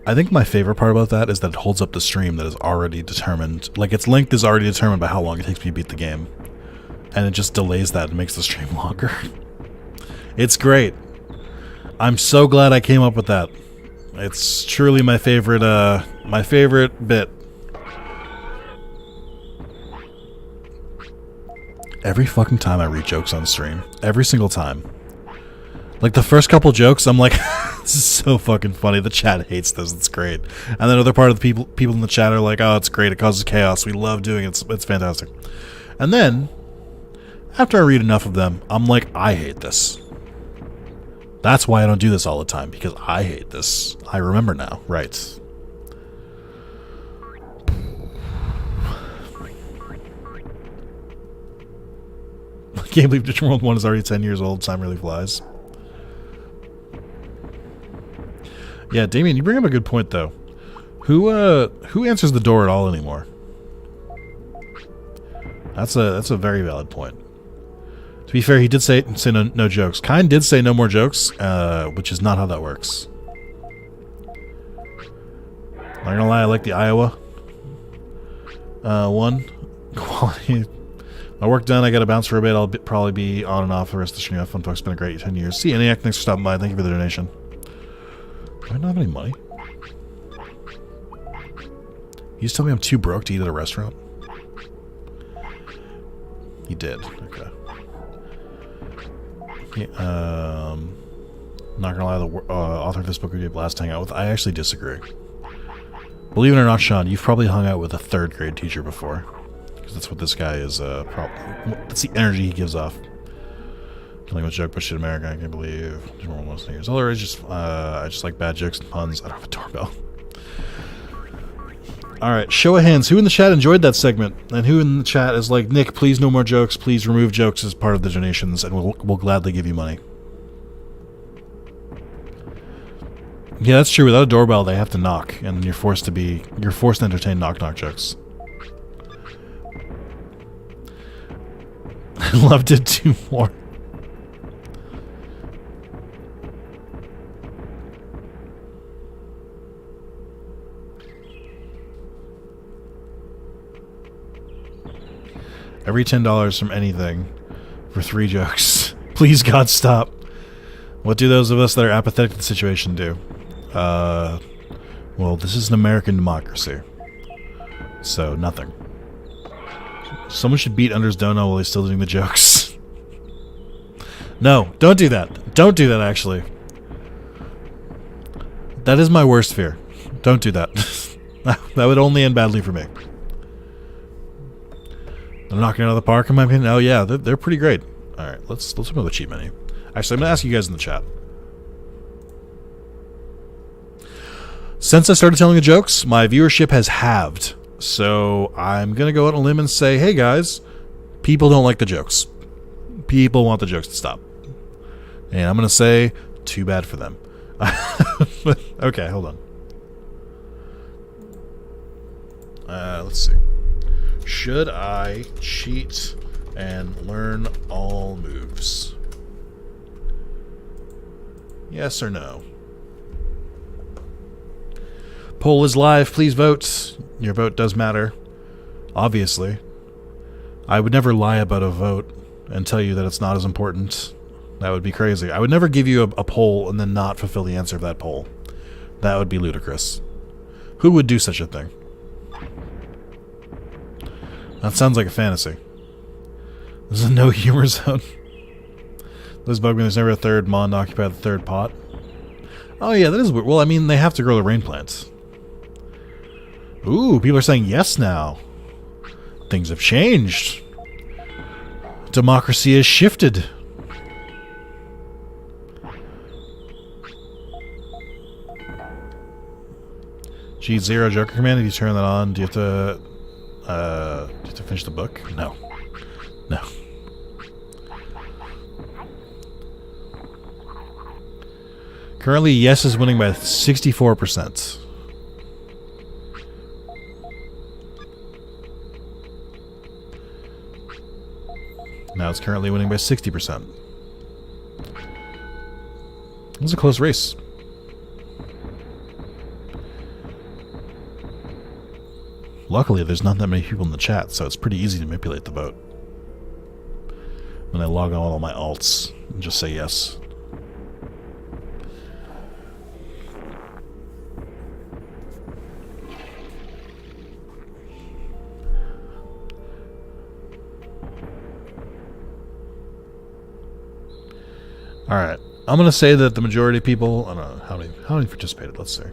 I think my favorite part about that is that it holds up the stream that is already determined. Like, its length is already determined by how long it takes me to beat the game. And it just delays that and makes the stream longer. It's great. I'm so glad I came up with that. It's truly my favorite bit. Every fucking time I read jokes on stream. Every single time. Like, the first couple jokes, I'm like, this is so fucking funny. The chat hates this. It's great. And then other part of the people in the chat are like, oh, it's great. It causes chaos. We love doing it. It's fantastic. And then, after I read enough of them, I'm like, I hate this. That's why I don't do this all the time, because I hate this. I remember now. Right. I can't believe Digimon World 1 is already 10 years old. Time really flies. Yeah, Damien, you bring up a good point, though. Who answers the door at all anymore? That's a very valid point. To be fair, he did say no jokes. Kind did say no more jokes, which is not how that works. Not gonna lie, I like the Iowa one. Quality. My work done, I gotta bounce for a bit. I'll probably be on and off the rest of the stream. Have fun, folks. It's been a great 10 years. See, Eniac, thanks for stopping by. Thank you for the donation. Do I not have any money? You just tell me I'm too broke to eat at a restaurant? You did. Okay. Yeah, not gonna lie, the author of this book we did last hang out with, I actually disagree. Believe it or not, Sean, you've probably hung out with a 3rd grade teacher before. Because that's what this guy is, that's the energy he gives off. Killing with joke, but shit, America, I can't believe. Almost years older. I just like bad jokes and puns. I don't have a doorbell. Alright, show of hands. Who in the chat enjoyed that segment? And who in the chat is like, Nick, please no more jokes. Please remove jokes as part of the donations, and we'll gladly give you money. Yeah, that's true. Without a doorbell, they have to knock, and you're forced to entertain knock-knock jokes. I loved it too more. Every $10 from anything for 3 jokes. Please, God, stop. What do those of us that are apathetic to the situation do? Well, this is an American democracy. So, nothing. Someone should beat Under's donut while he's still doing the jokes. No, don't do that. Don't do that, actually. That is my worst fear. Don't do that. That would only end badly for me. They're knocking it out of the park, in my opinion. Oh, yeah, they're pretty great. Alright, let's remove the cheat menu. Actually, I'm going to ask you guys in the chat. Since I started telling the jokes, my viewership has halved. So I'm going to go out on a limb and say, hey, guys, people don't like the jokes. People want the jokes to stop. And I'm going to say, too bad for them. Okay, hold on. Let's see. Should I cheat and learn all moves? Yes or no? Poll is live. Please vote. Your vote does matter. Obviously. I would never lie about a vote and tell you that it's not as important. That would be crazy. I would never give you a poll and then not fulfill the answer of that poll. That would be ludicrous. Who would do such a thing? That sounds like a fantasy. There's a no humor zone. Those bug me, there's never a third mon to occupy the third pot. Oh yeah, that is weird. Well, I mean, they have to grow the rain plants. Ooh, people are saying yes now. Things have changed. Democracy has shifted. G0 Joker command, if you turn that on, do you have to finish the book? No. No. Currently, yes is winning by 64%. Now it's currently winning by 60%. It was a close race. Luckily, there's not that many people in the chat, so it's pretty easy to manipulate the vote. When I log on all my alts and just say yes. Alright, I'm going to say that the majority of people... I don't know, how many participated? Let's see.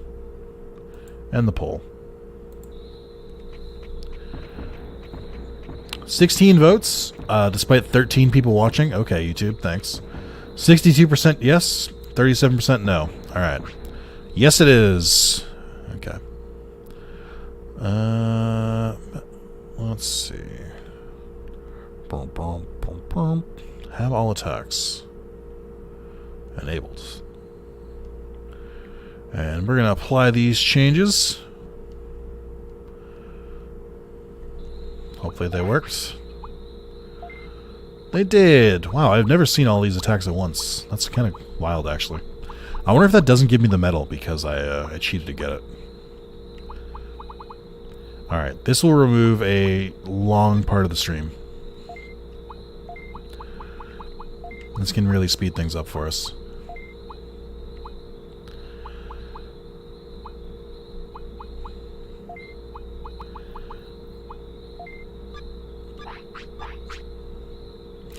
And the poll. 16 votes, despite 13 people watching. Okay, YouTube, thanks. 62% yes, 37% no. Alright. Yes, it is. Okay. Let's see. Have all attacks enabled. And we're going to apply these changes. Hopefully they worked. They did! Wow, I've never seen all these attacks at once. That's kind of wild, actually. I wonder if that doesn't give me the medal because I cheated to get it. Alright, this will remove a long part of the stream. This can really speed things up for us.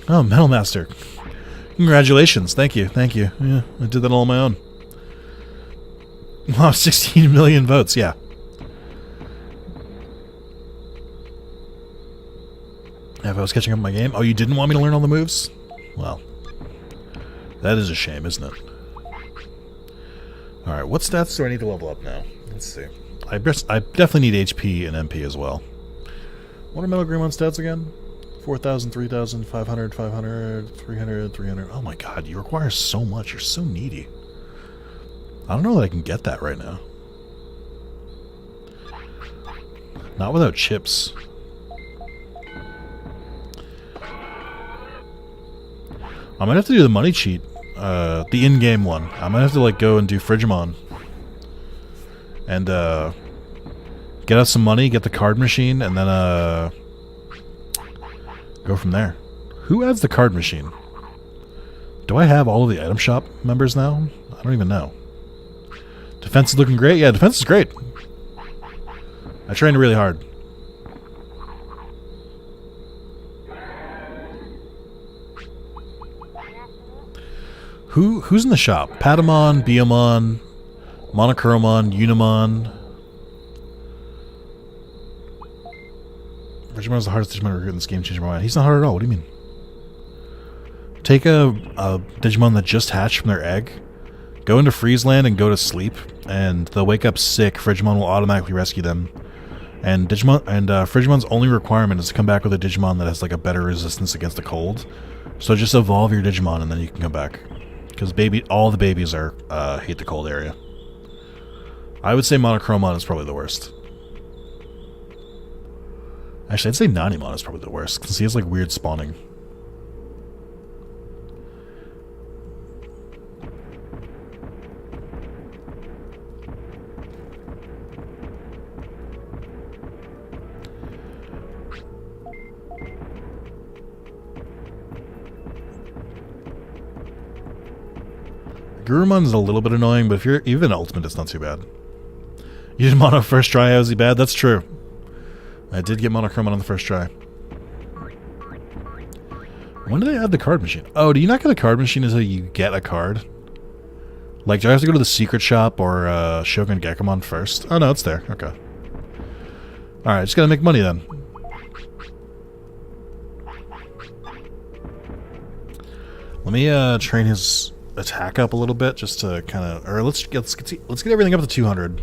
Oh, Metal Master. Congratulations. Thank you. Thank you. Yeah, I did that all on my own. Wow, 16 million votes. Yeah. If I was catching up my game. Oh, you didn't want me to learn all the moves? Well, that is a shame, isn't it? Alright, what stats do I need to level up now? Let's see. I definitely need HP and MP as well. What are Metal Greymon stats again? 4,000, 3,000, 500, 500, 300, 300. Oh my god, you require so much. You're so needy. I don't know that I can get that right now. Not without chips. I might have to do the money cheat. The in-game one. I might have to like go and do Frigimon. And get us some money, get the card machine, and then go from there. Who adds the card machine? Do I have all of the item shop members now? I don't even know. Defense is looking great? Yeah, defense is great. I trained really hard. Who's in the shop? Patamon, Biomon, Monochromon, Unimon. Digimon's the hardest Digimon to recruit in this game. Change my mind. He's not hard at all. What do you mean? Take a Digimon that just hatched from their egg, go into Freezeland and go to sleep, and they'll wake up sick. Frigimon will automatically rescue them. And Frigimon's only requirement is to come back with a Digimon that has like a better resistance against the cold. So just evolve your Digimon and then you can come back. Because all the babies are hate the cold area. I would say Monochromon is probably the worst. Actually, I'd say Nanimon is probably the worst, because he has like weird spawning. Gurumon's a little bit annoying, but if you're even Ultimate, it's not too bad. You did Mono first try, how is he bad? That's true. I did get Monochromon on the first try. When did they add the card machine? Oh, do you not get a card machine until you get a card? Like, do I have to go to the secret shop or Shogun Gekomon first? Oh no, it's there. Okay. Alright, just gotta make money then. Let me train his attack up a little bit just to kind of, or let's get everything up to 200.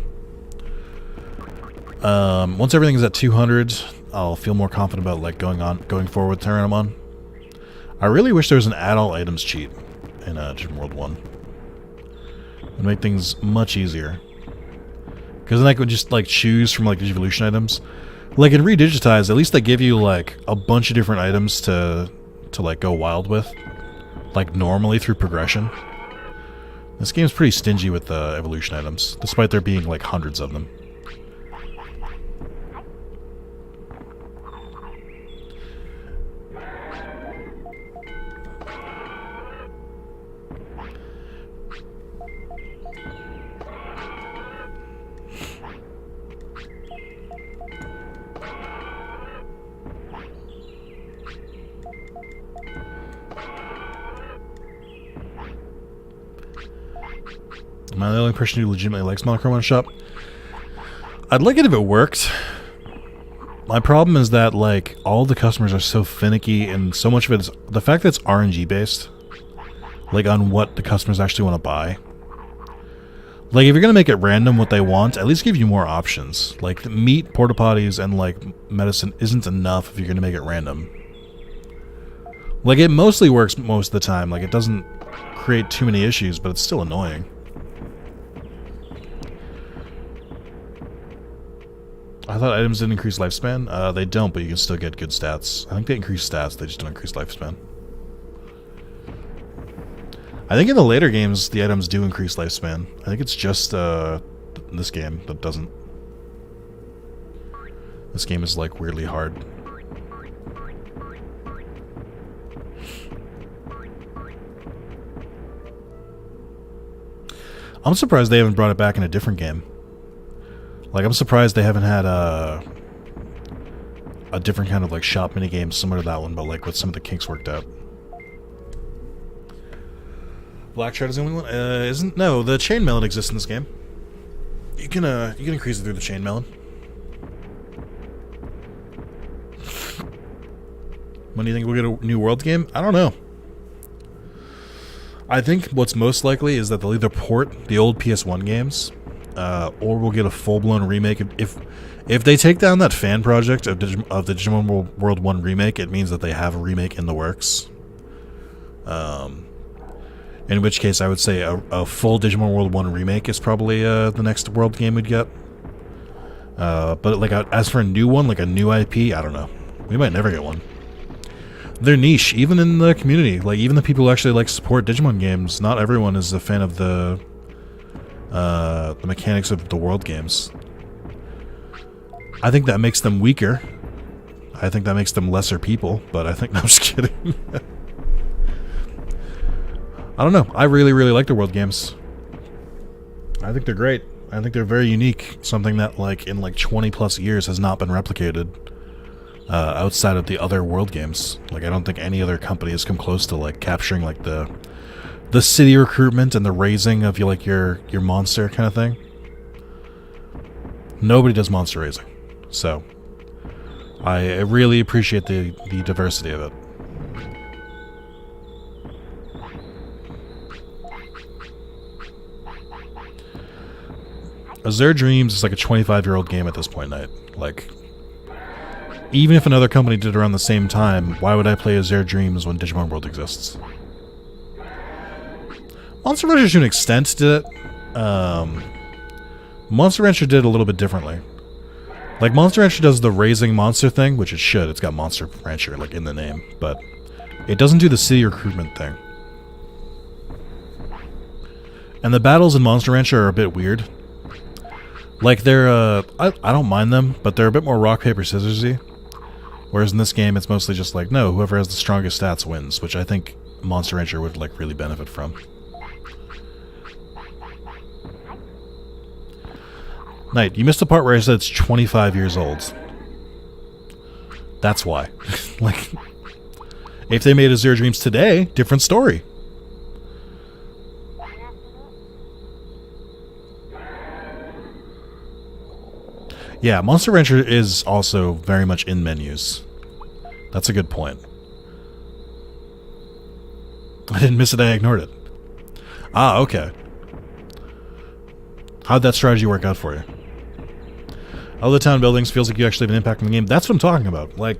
Once everything is at 200, I'll feel more confident about like going forward with Tyrannomon. I really wish there was an add all items cheat in Digimon World 1. It'd make things much easier. Because then I could just like choose from like the evolution items. Like in Redigitize, at least they give you like a bunch of different items to like go wild with. Like normally through progression. This game's pretty stingy with the evolution items, despite there being like hundreds of them. Am I the only person who legitimately likes Monochromon shop? I'd like it if it worked. My problem is that, like, all the customers are so finicky, and so much of it is... The fact that it's RNG based, like, on what the customers actually want to buy. Like, if you're gonna make it random what they want, at least give you more options. Like, the meat, porta potties, and, like, medicine isn't enough if you're gonna make it random. Like, it mostly works most of the time. Like, it doesn't create too many issues, but it's still annoying. I thought items didn't increase lifespan. They don't, but you can still get good stats. I think they increase stats, they just don't increase lifespan. I think in the later games, the items do increase lifespan. I think it's just this game that doesn't. This game is like weirdly hard. I'm surprised they haven't brought it back in a different game. Like, I'm surprised they haven't had a different kind of, like, shop minigame similar to that one, but, like, with some of the kinks worked out. Black Shard is the only one? Isn't... No, the Chain Melon exists in this game. You can increase it through the Chain Melon. When do you think we'll get a new Worlds game? I don't know. I think what's most likely is that they'll either port the old PS1 games, or we'll get a full-blown remake. If they take down that fan project of the Digimon World 1 remake, it means that they have a remake in the works. In which case, I would say a full Digimon World 1 remake is probably the next World game we'd get. But like as for a new one, like a new IP, I don't know. We might never get one. They're niche, even in the community. Like even the people who actually like support Digimon games, not everyone is a fan of the mechanics of the World games. I think that makes them weaker. I think that makes them lesser people. But I think no, I'm just kidding. I don't know. I really, really like the World games. I think they're great. I think they're very unique. Something that, like, in like 20 plus years has not been replicated outside of the other World games. Like, I don't think any other company has come close to like capturing like the city recruitment and the raising of your monster kind of thing. Nobody does monster raising, so I really appreciate the diversity of it. Azure Dreams is like a 25-year-old game at this point, Night. Like, even if another company did it around the same time, why would I play Azure Dreams when Digimon World exists? Monster Rancher to an extent did it. Monster Rancher did it a little bit differently. Like, Monster Rancher does the raising monster thing, which it should. It's got Monster Rancher, like, in the name. But it doesn't do the city recruitment thing. And the battles in Monster Rancher are a bit weird. Like, they're, I don't mind them, but they're a bit more rock, paper, scissorsy. Whereas in this game, it's mostly just like, no, whoever has the strongest stats wins, which I think Monster Rancher would, like, really benefit from. Knight, you missed the part where I said it's 25 years old. That's why. Like, if they made Azure Dreams today, different story. Yeah, Monster Rancher is also very much in menus. That's a good point. I didn't miss it, I ignored it. Ah, okay. How'd that strategy work out for you? Other town buildings feels like you actually have an impact on the game. That's what I'm talking about. Like,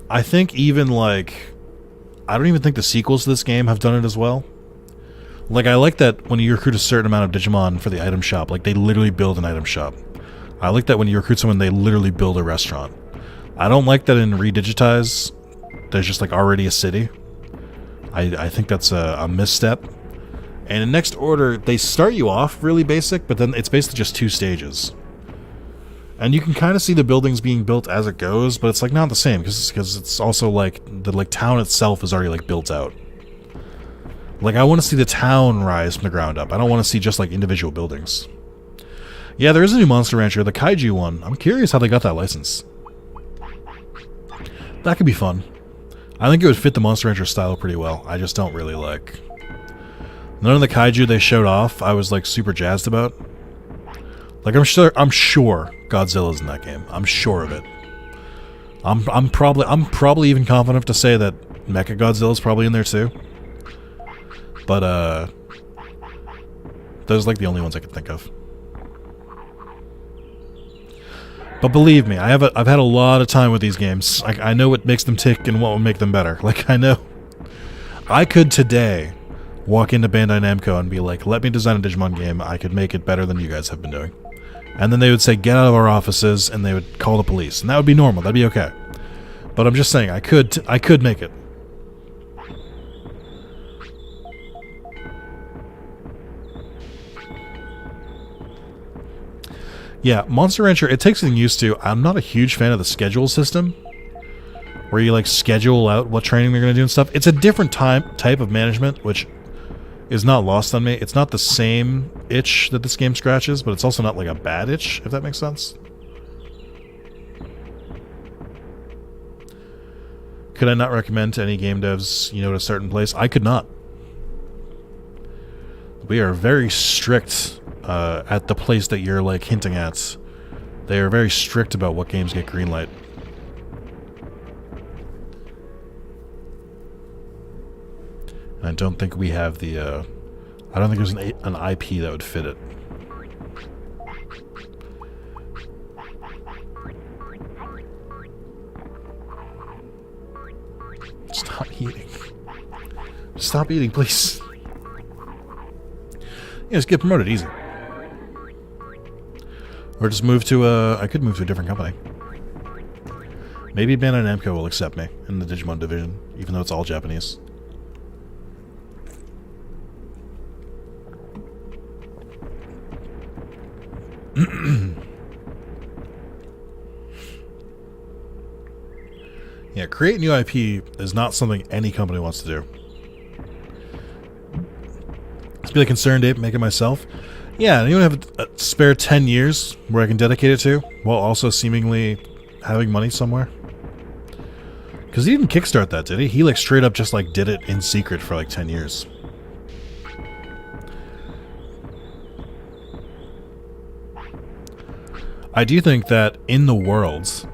I think even, like, I don't even think the sequels to this game have done it as well. Like, I like that when you recruit a certain amount of Digimon for the item shop, like, they literally build an item shop. I like that when you recruit someone, they literally build a restaurant. I don't like that in Redigitize, there's just, like, already a city. I think that's a misstep. And in Next Order, they start you off really basic, but then it's basically just 2 stages. And you can kind of see the buildings being built as it goes, but it's, like, not the same, because it's also, like, the, like, town itself is already, like, built out. Like, I want to see the town rise from the ground up. I don't want to see just, like, individual buildings. Yeah, there is a new Monster Rancher, the Kaiju one. I'm curious how they got that license. That could be fun. I think it would fit the Monster Rancher style pretty well. I just don't really like... None of the Kaiju they showed off, I was, like, super jazzed about. Like, I'm sure Godzilla's in that game. I'm sure of it. I'm probably even confident enough to say that Mechagodzilla's probably in there too. But those are, like, the only ones I could think of. But believe me, I've had a lot of time with these games. I know what makes them tick and what will make them better. Like, I know. I could today walk into Bandai Namco and be like, let me design a Digimon game. I could make it better than you guys have been doing. And then they would say, get out of our offices, and they would call the police. And that would be normal. That'd be okay. But I'm just saying, I could make it. Yeah, Monster Rancher, it takes getting used to. I'm not a huge fan of the schedule system, where you, like, schedule out what training they're going to do and stuff. It's a different type of management, which is not lost on me. It's not the same itch that this game scratches, but it's also not, like, a bad itch, if that makes sense. Could I not recommend to any game devs, you know, at a certain place? I could not. We are very strict at the place that you're, like, hinting at. They are very strict about what games get green light. I don't think we have the, I don't think there's an IP that would fit it. Stop eating. Stop eating, please. Yeah, just get promoted, easy. Or just move to I could move to a different company. Maybe Bandai Namco will accept me in the Digimon division, even though it's all Japanese. Yeah, create new IP is not something any company wants to do. Let's be like Concerned Ape, make it myself. Yeah, and you have a spare 10 years where I can dedicate it to, while also seemingly having money somewhere. Because he didn't kickstart that, did he? He like straight up just like did it in secret for like 10 years. I do think that in the world,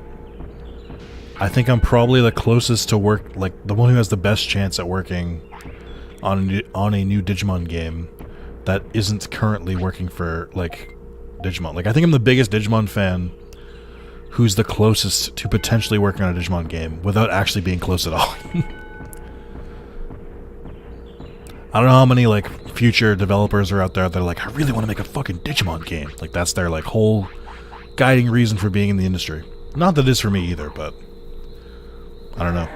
I think I'm probably the closest to work, like the one who has the best chance at working on a new Digimon game that isn't currently working for like Digimon. Like I think I'm the biggest Digimon fan who's the closest to potentially working on a Digimon game without actually being close at all. I don't know how many like future developers are out there that are like, I really want to make a fucking Digimon game. Like that's their like whole guiding reason for being in the industry. Not that it is for me either, but I don't know.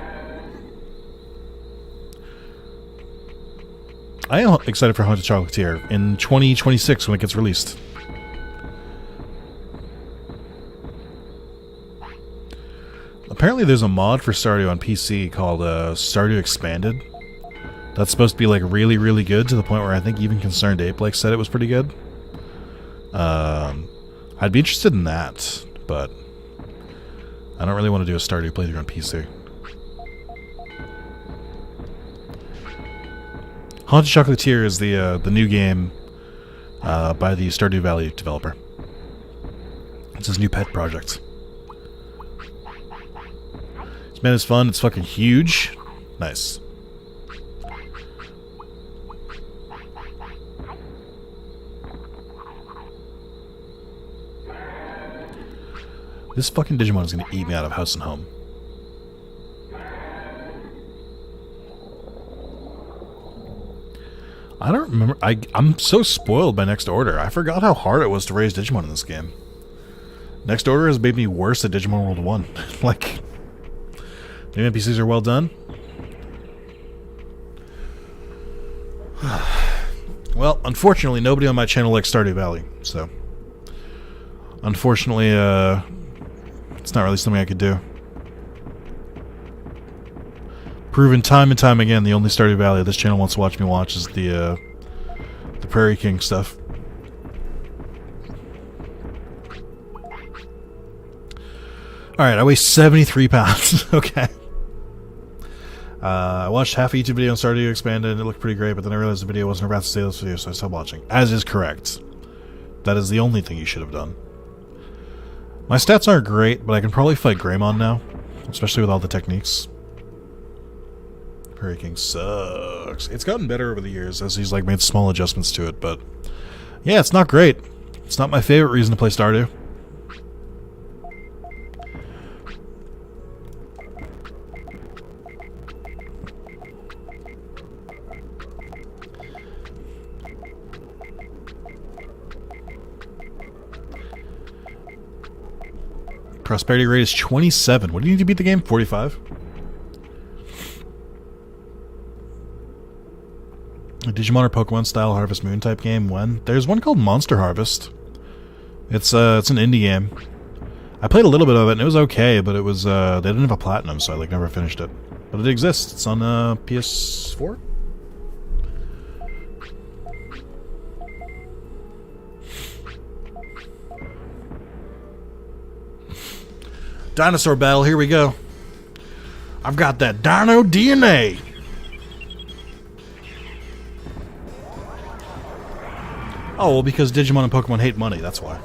I am excited for Haunted Chocolatier in 2026 when it gets released. Apparently there's a mod for Stardew on PC called Stardew Expanded. That's supposed to be like really, really good to the point where I think even Concerned Ape like said it was pretty good. I'd be interested in that, but I don't really want to do a Stardew playthrough on PC. Haunted Chocolatier is the new game by the Stardew Valley developer. It's his new pet project. This man is fun. It's fucking huge. Nice. This fucking Digimon is gonna eat me out of house and home. I don't remember. I'm so spoiled by Next Order. I forgot how hard it was to raise Digimon in this game. Next Order has made me worse at Digimon World 1. Like, the NPCs are well done. Well, unfortunately, nobody on my channel likes Stardew Valley, so unfortunately, it's not really something I could do. Proven time and time again, the only Stardew Valley this channel wants to watch me watch is the Prairie King stuff. Alright, I weigh 73 pounds. Okay. I watched half a YouTube video on Stardew Expanded and it looked pretty great, but then I realized the video wasn't about to say this video, so I stopped watching. As is correct. That is the only thing you should have done. My stats aren't great, but I can probably fight Greymon now, especially with all the techniques. Prairie King sucks. It's gotten better over the years as he's like made small adjustments to it, but yeah, it's not great. It's not my favorite reason to play Stardew. Prosperity rate is 27. What do you need to beat the game? 45? A Digimon or Pokemon style Harvest Moon type game? When? There's one called Monster Harvest. It's an indie game. I played a little bit of it and it was okay, but it was they didn't have a platinum, so I like never finished it. But it exists. It's on PS4. Dinosaur battle, here we go. I've got that dino DNA. Oh, well, because Digimon and Pokemon hate money, that's why.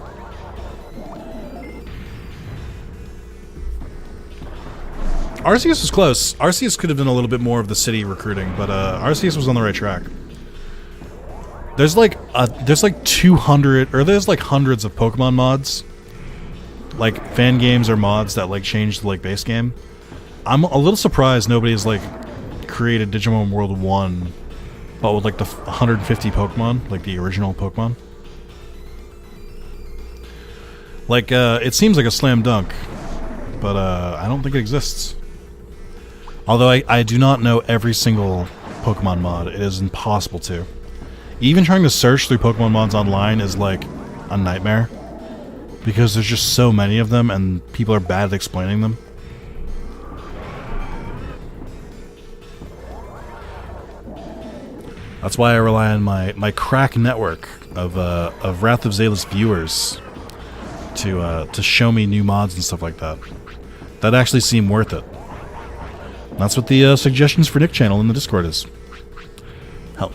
Arceus was close. Arceus could have done a little bit more of the city recruiting, but Arceus was on the right track. There's like 200, or there's like hundreds of Pokemon mods, like fan games or mods that like change the like base game. I'm a little surprised nobody's like created Digimon World 1, but with like the 150 Pokemon, like the original Pokemon. Like it seems like a slam dunk, but I don't think it exists. Although I do not know every single Pokemon mod. It is impossible to. Even trying to search through Pokemon mods online is like a nightmare, because there's just so many of them and people are bad at explaining them. That's why I rely on my crack network of Wrath of Zalis viewers to show me new mods and stuff like that. That actually seem worth it. That's what the suggestions for Nick channel in the Discord is.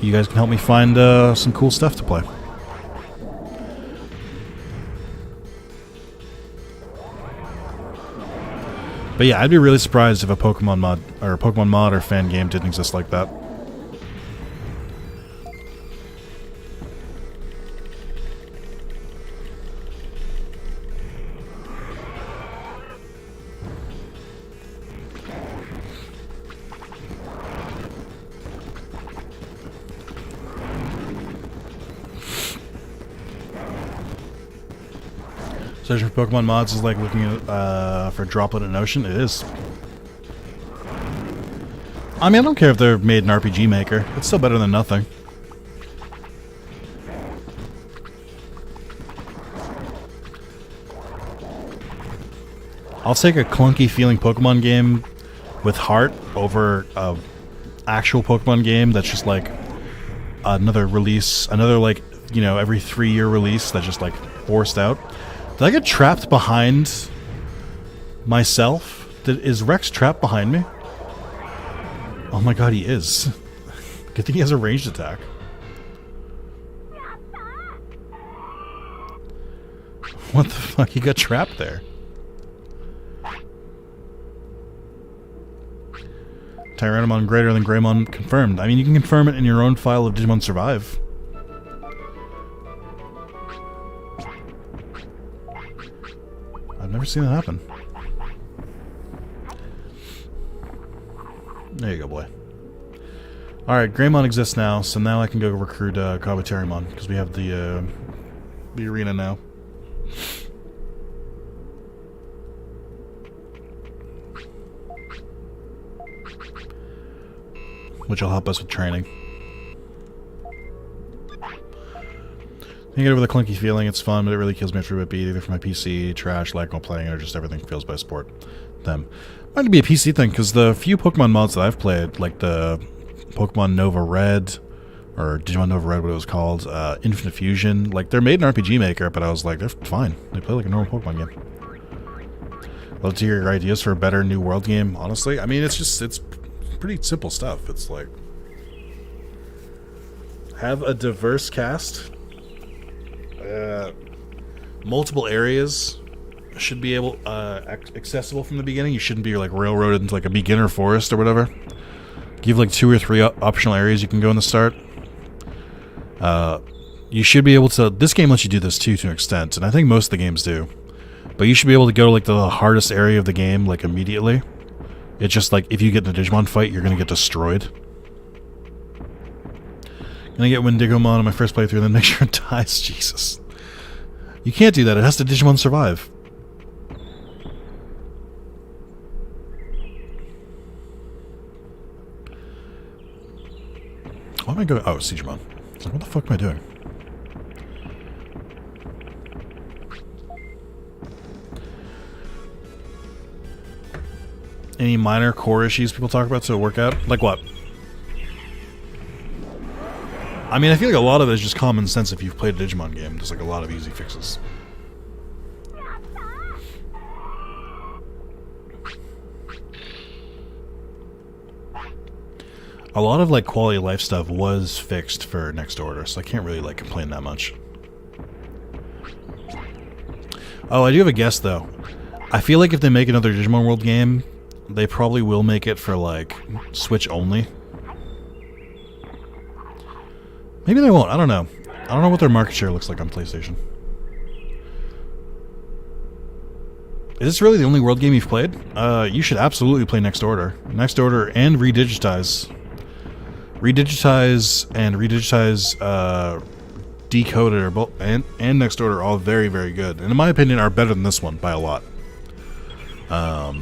You guys can help me find some cool stuff to play. But yeah, I'd be really surprised if a Pokemon mod or fan game didn't exist like that. Searching for Pokemon mods is like looking at for Droplet in Ocean. It is. I mean, I don't care if they're made in RPG Maker. It's still better than nothing. I'll take a clunky feeling Pokemon game with heart over a actual Pokemon game that's just like another release, another like, you know, every 3-year release that's just like forced out. Did I get trapped behind myself? Is Rex trapped behind me? Oh my god, he is. Good thing he has a ranged attack. What the fuck? He got trapped there. Tyrannomon greater than Greymon confirmed. I mean, you can confirm it in your own file of Digimon Survive. I've never seen that happen. There you go, boy. Alright, Greymon exists now, so now I can go recruit Tyrannomon, because we have the arena now. Which will help us with training. You get over the clunky feeling, it's fun, but it really kills me after a bit, either for my PC, trash, lack of playing, or just everything fails by sport. Them. Might be a PC thing, because the few Pokemon mods that I've played, like the Pokemon Nova Red, or Digimon Nova Red, what it was called, Infinite Fusion, like, they're made in RPG Maker, but I was like, they're fine. They play like a normal Pokemon game. Love to hear your ideas for a better New World game, honestly. I mean, it's pretty simple stuff. It's like, have a diverse cast. Multiple areas should be able accessible from the beginning. You shouldn't be like railroaded into like a beginner forest or whatever. Give like 2 or 3 optional areas you can go in the start. You should be able to. This game lets you do this too to an extent, and I think most of the games do. But you should be able to go to like the hardest area of the game like immediately. It's just like if you get in a Digimon fight, you're gonna get destroyed. Gonna get Digimon on my first playthrough, then make sure it dies. Jesus. You can't do that. It has to Digimon Survive. Why am I going? Oh, Digimon. It's like, what the fuck am I doing? Any minor core issues people talk about to work out? Like what? I mean, I feel like a lot of it is just common sense if you've played a Digimon game. There's like a lot of easy fixes. A lot of like quality of life stuff was fixed for Next Order, so I can't really like complain that much. Oh, I do have a guess though. I feel like if they make another Digimon World game, they probably will make it for, like, Switch only. Maybe they won't. I don't know. I don't know what their market share looks like on PlayStation. Is this really the only world game you've played? You should absolutely play Next Order. Next Order and Redigitize. Redigitize and Decoded are both, and Next Order are all very, very good. And in my opinion, are better than this one by a lot. But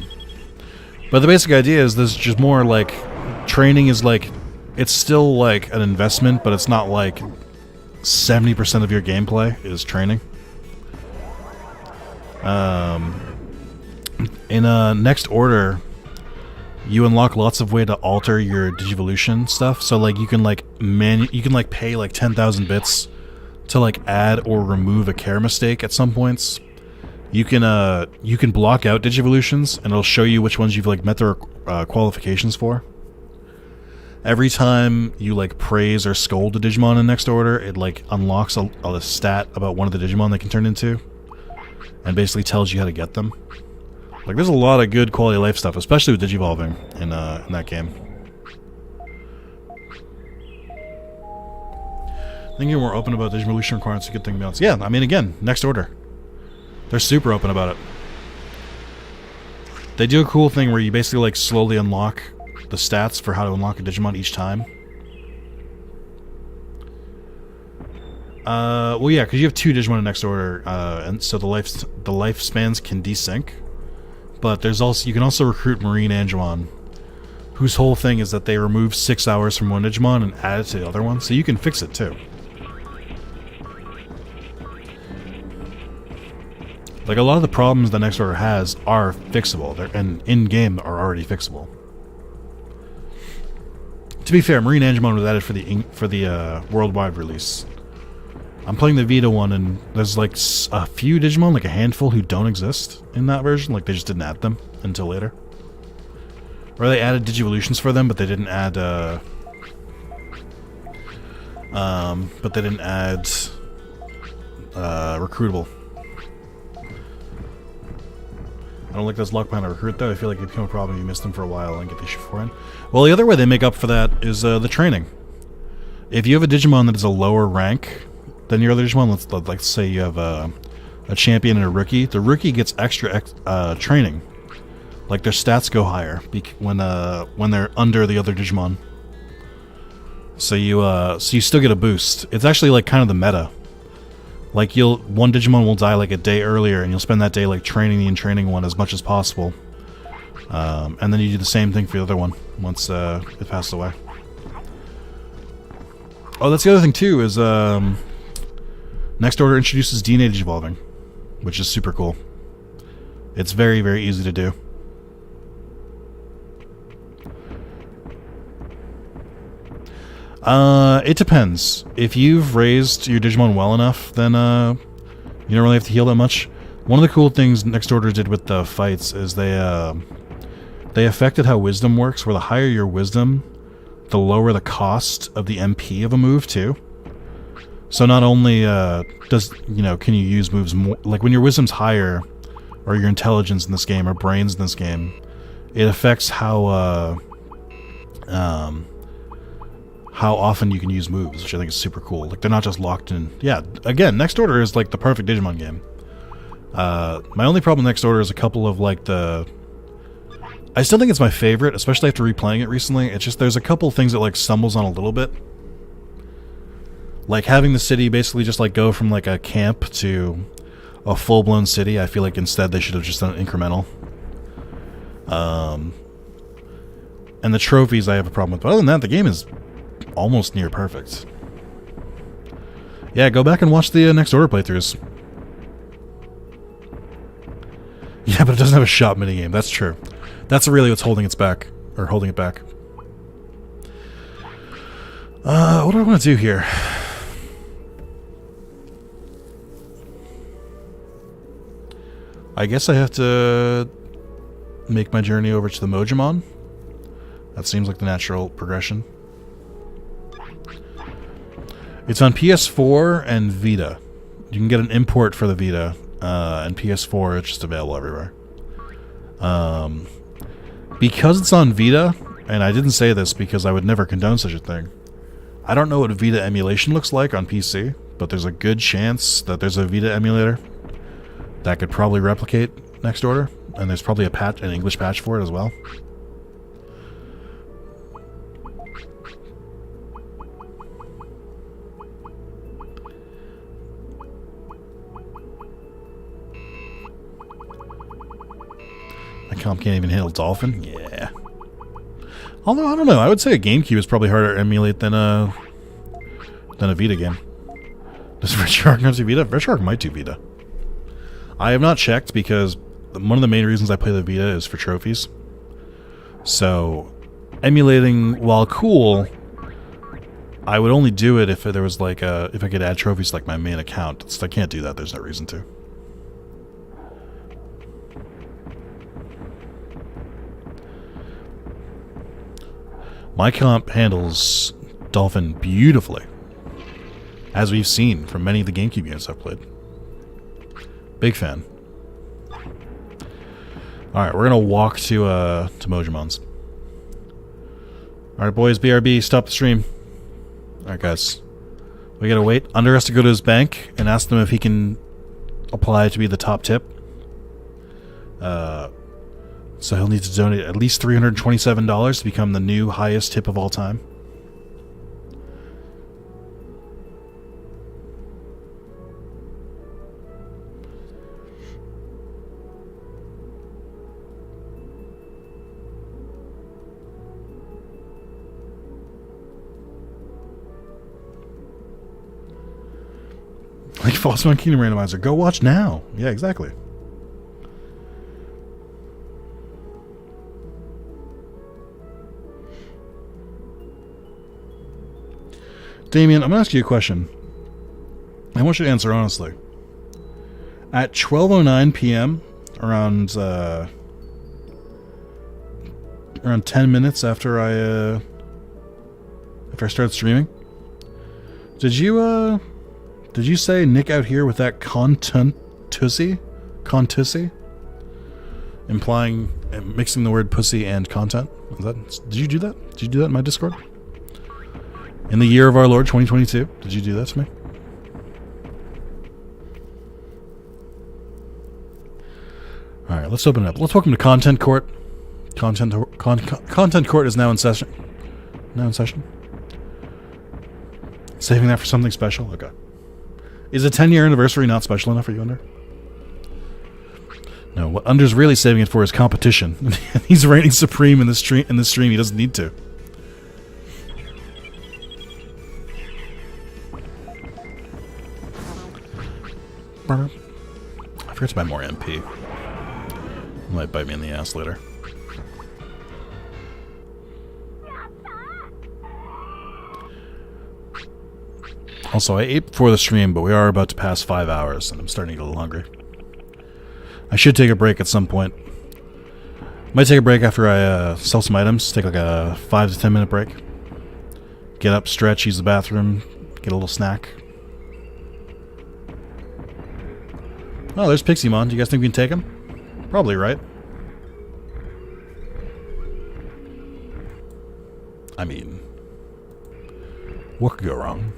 the basic idea is this is just more like training is like, it's still like an investment, but it's not like 70% of your gameplay is training. In Next Order, you unlock lots of way to alter your Digivolution stuff. So like you can like pay like 10,000 bits to like add or remove a care mistake at some points. You can block out Digivolutions and it'll show you which ones you've like met the qualifications for. Every time you like praise or scold a Digimon in Next Order, it like unlocks a stat about one of the Digimon they can turn into, and basically tells you how to get them. Like, there's a lot of good quality of life stuff, especially with Digivolving in that game. I think you're more open about Digivolution requirements. A good thing about it. Yeah, I mean, again, Next Order. They're super open about it. They do a cool thing where you basically like slowly unlock the stats for how to unlock a Digimon each time. Well, yeah, because you have 2 Digimon in Next Order, and so the lifespans can desync. But there's also, you can also recruit Marine Angemon, whose whole thing is that they remove 6 hours from one Digimon and add it to the other one, so you can fix it too. Like, a lot of the problems that Next Order has are fixable, and in-game are already fixable. To be fair, Marine Angemon was added for the worldwide release. I'm playing the Vita one, and there's like a few Digimon, like a handful, who don't exist in that version. Like, they just didn't add them until later. Or they added Digivolutions for them, but they didn't add recruitable. I don't like this lock behind a recruit, though. I feel like it become a problem if you miss them for a while and get the issue for it. Well, the other way they make up for that is the training. If you have a Digimon that is a lower rank than your other Digimon, let's say you have a champion and a rookie, the rookie gets extra training. Like, their stats go higher when they're under the other Digimon. So you still get a boost. It's actually like kind of the meta. Like, one Digimon will die like a day earlier, and you'll spend that day like training the in-training one as much as possible. And then you do the same thing for the other one once it passes away. Oh, that's the other thing too, is Next Order introduces DNA Digivolving, which is super cool. It's very, very easy to do. It depends. If you've raised your Digimon well enough, then you don't really have to heal that much. One of the cool things Next Order did with the fights is they affected how wisdom works, where the higher your wisdom, the lower the cost of the MP of a move too. So not only can you use moves more, like when your wisdom's higher, or your intelligence in this game, or brains in this game, it affects how often you can use moves, which I think is super cool. Like, they're not just locked in. Yeah, again, Next Order is like the perfect Digimon game. My only problem with Next Order is a couple of like I still think it's my favorite, especially after replaying it recently. It's just there's a couple things that like stumbles on a little bit. Like having the city basically just like go from like a camp to a full-blown city. I feel like instead they should have just done it incremental. And the trophies I have a problem with. But other than that, the game is almost near perfect. Yeah, go back and watch the Next Order playthroughs. Yeah, but it doesn't have a shop minigame. That's true. That's really what's holding it back. What do I want to do here? I guess I have to make my journey over to the Mojimon. That seems like the natural progression. It's on PS4 and Vita. You can get an import for the Vita, and PS4 it's just available everywhere. But Because it's on Vita, and I didn't say this because I would never condone such a thing, I don't know what Vita emulation looks like on PC, but there's a good chance that there's a Vita emulator that could probably replicate Next Order, and there's probably an English patch for it as well. My comp can't even handle Dolphin? Yeah. Although, I don't know. I would say a GameCube is probably harder to emulate than a Vita game. Does RedShark not do Vita? RedShark might do Vita. I have not checked because one of the main reasons I play the Vita is for trophies. So, emulating, while cool, I would only do it if there was like if I could add trophies to like my main account. I can't do that. There's no reason to. My comp handles Dolphin beautifully, as we've seen from many of the GameCube games I've played. Big fan. Alright, we're gonna walk to Mojimon's. Alright, boys, BRB, stop the stream. Alright, guys. We gotta wait. Under has to go to his bank and ask them if he can apply to be the top tip. So he'll need to donate at least $327 to become the new highest tip of all time. Like False Kingdom Randomizer. Go watch now. Yeah, exactly. Damien, I'm going to ask you a question. I want you to answer honestly. At 12:09 p.m., around 10 minutes after I started streaming, did you say Nick out here with that contussi? Implying, mixing the word pussy and content? Did you do that? Did you do that in my Discord? In the year of our Lord 2022, did you do that to me? Alright, let's open it up. Let's welcome to Content Court. Content Court is now in session. Saving that for something special? Okay. Is a 10-year anniversary not special enough for you, Under? No, what Under's really saving it for is competition. He's reigning supreme in this stream. He doesn't need to. I forgot to buy more MP. Might bite me in the ass later. Also, I ate before the stream, but we are about to pass 5 hours, and I'm starting to get a little hungry. I should take a break at some point. Might take a break after I sell some items. Take like a 5 to 10 minute break. Get up, stretch, use the bathroom, get a little snack. Oh, there's Piximon. Do you guys think we can take him? Probably, right? I mean, what could go wrong?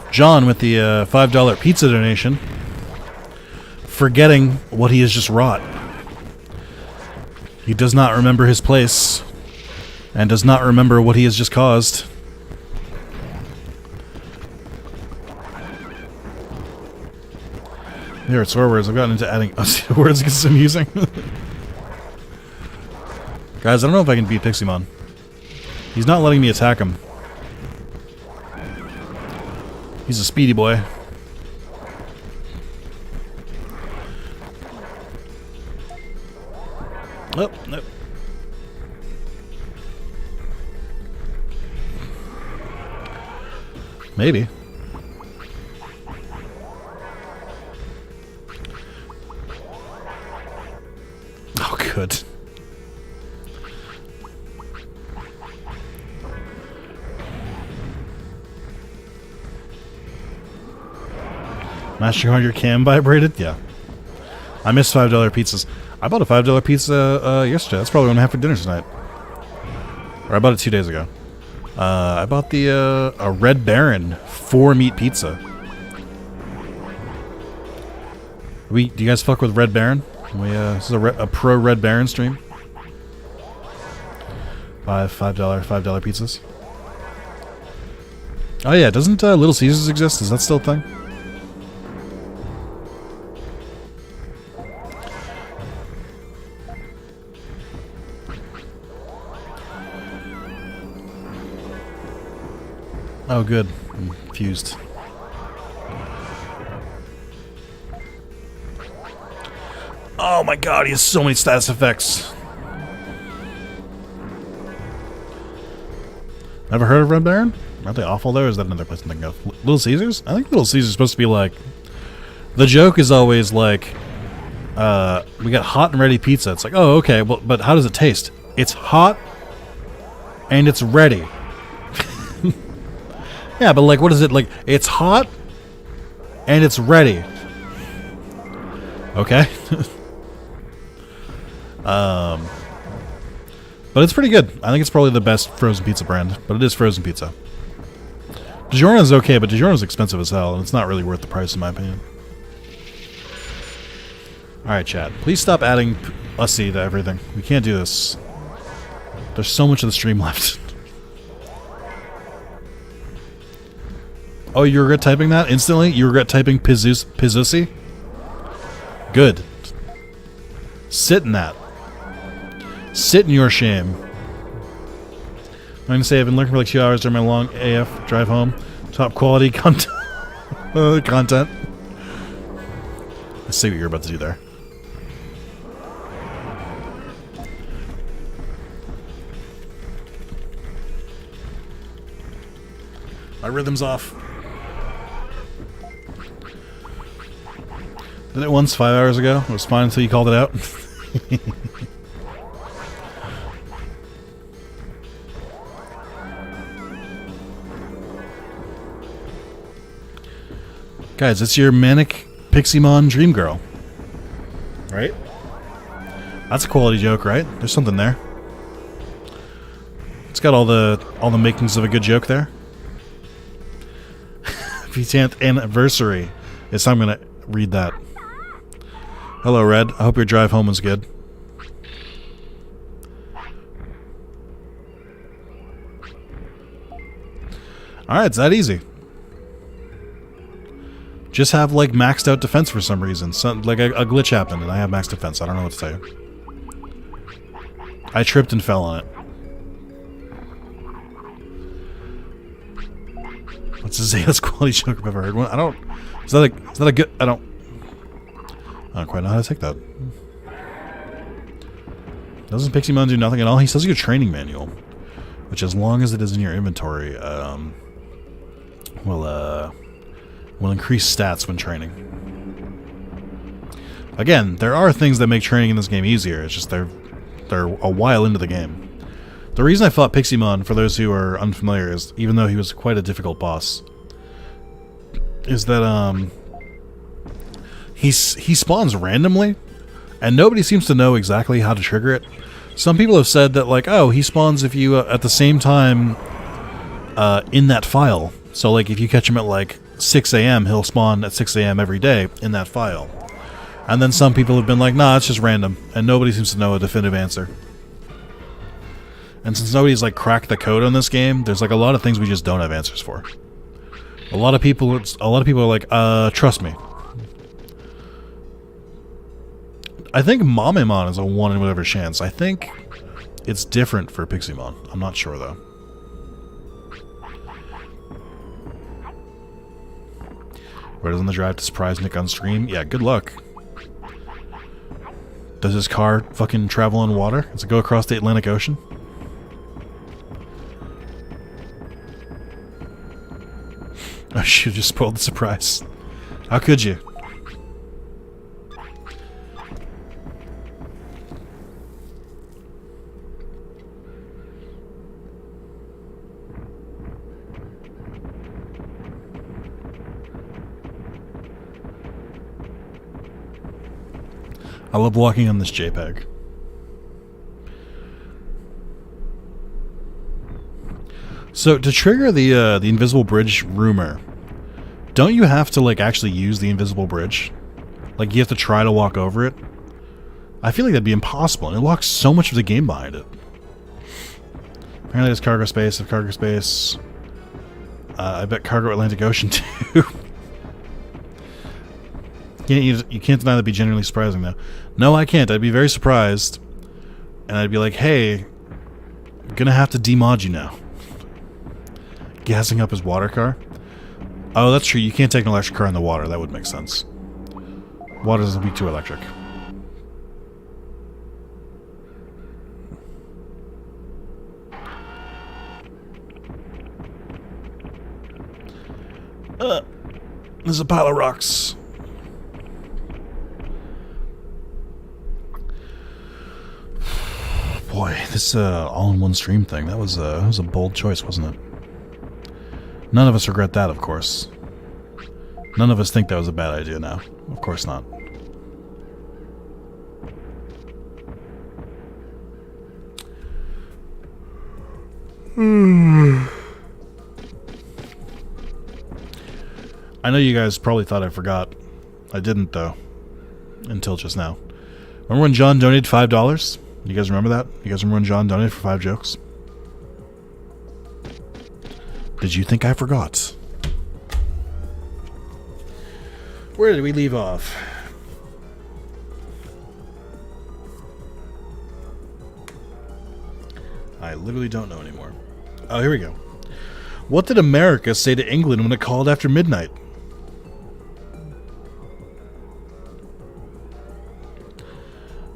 John with the $5 pizza donation, forgetting what he has just wrought. He does not remember his place, and does not remember what he has just caused. There, it's swear words. I've gotten into adding words because I'm using. Guys, I don't know if I can beat Piximon. He's not letting me attack him. He's a speedy boy. Oh, nope. Maybe. good. Master your cam vibrated? Yeah. I missed $5 pizzas. I bought a $5 pizza yesterday. That's probably what I'm having for dinner tonight. Or I bought it 2 days ago. I bought the a Red Baron 4-meat pizza. Do you guys fuck with Red Baron? This is a pro Red Baron stream. $5 pizzas. Oh yeah, doesn't Little Caesars exist? Is that still a thing? Oh, good. I'm confused. Oh my god, he has so many status effects. Never heard of Red Baron? Aren't they awful though? Or is that another place I'm thinking of? Little Caesars? I think Little Caesars is supposed to be like... The joke is always like... we got hot and ready pizza. It's like, oh, okay, well, but how does it taste? It's hot and it's ready. Yeah, but like, what is it like? It's hot and it's ready. Okay. But it's pretty good. I think it's probably the best frozen pizza brand, but it is frozen pizza. DiGiorno's okay, but DiGiorno's expensive as hell, and it's not really worth the price in my opinion. Alright, chat. Please stop adding Ussy to everything. We can't do this. There's so much of the stream left. Oh, you regret typing that instantly? You regret typing Pizusi? Good. Sit in that. Sit in your shame. I'm going to say I've been lurking for like 2 hours during my long AF drive home. Top quality content. Content. I see what you're about to do there. My rhythm's off. Did it once 5 hours ago. It was fine until you called it out. Guys, it's your manic Pixie-mon dream girl. Right? That's a quality joke, right? There's something there. It's got all the makings of a good joke there. 15th anniversary is how I'm gonna read that. Hello, Red. I hope your drive home was good. Alright, it's that easy. Just have, like, maxed out defense for some reason. Like, a glitch happened, and I have max defense. I don't know what to tell you. I tripped and fell on it. What's the Zalis quality joke I've ever heard one? I don't... Is that a good... I don't quite know how to take that. Doesn't Pixie-mon do nothing at all? He sells you a training manual. Which, as long as it is in your inventory, will increase stats when training. Again, there are things that make training in this game easier. It's just they're a while into the game. The reason I fought Pixie-mon, for those who are unfamiliar, is even though he was quite a difficult boss, is that he spawns randomly, and nobody seems to know exactly how to trigger it. Some people have said that, like, oh, he spawns if you at the same time in that file. So, like, if you catch him at like 6 a.m., he'll spawn at 6 a.m. every day in that file. And then some people have been like, nah, it's just random, and nobody seems to know a definitive answer. And since nobody's like cracked the code on this game, there's like a lot of things we just don't have answers for. A lot of people are like, trust me. I think Mamemon is a 1 in whatever chance. I think it's different for Pixie-mon. I'm not sure though. Where doesn't the drive to surprise Nick on stream? Yeah, good luck. Does his car fucking travel on water? Does it go across the Atlantic Ocean? I should have just spoiled the surprise. How could you? I love walking on this JPEG. So to trigger the invisible bridge rumor, don't you have to like actually use the invisible bridge? Like you have to try to walk over it? I feel like that'd be impossible, and it locks so much of the game behind it. Apparently there's cargo space. If cargo space, I bet cargo Atlantic Ocean too. You can't deny that'd be genuinely surprising though. No, I can't. I'd be very surprised, and I'd be like, "Hey, I'm gonna have to demod you now." Gassing up his water car. Oh, that's true. You can't take an electric car in the water. That would make sense. Water doesn't weak to electric. There's a pile of rocks. Boy, this all-in-one stream thing, that was a bold choice, wasn't it? None of us regret that, of course. None of us think that was a bad idea now. Of course not. I know you guys probably thought I forgot. I didn't, though. Until just now. Remember when John donated $5? You guys remember that? You guys remember when John donated for 5 jokes? Did you think I forgot? Where did we leave off? I literally don't know anymore. Oh, here we go. What did America say to England when it called after midnight?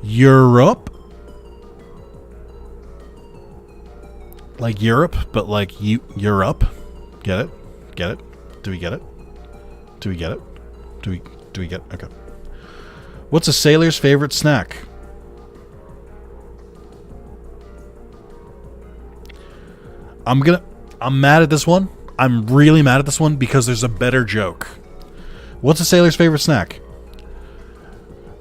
Europe? Like Europe, but like Europe? Get it? Get it? Do we get it? Do we get it? Do we get it? Okay. What's a sailor's favorite snack? I'm mad at this one. I'm really mad at this one because there's a better joke. What's a sailor's favorite snack?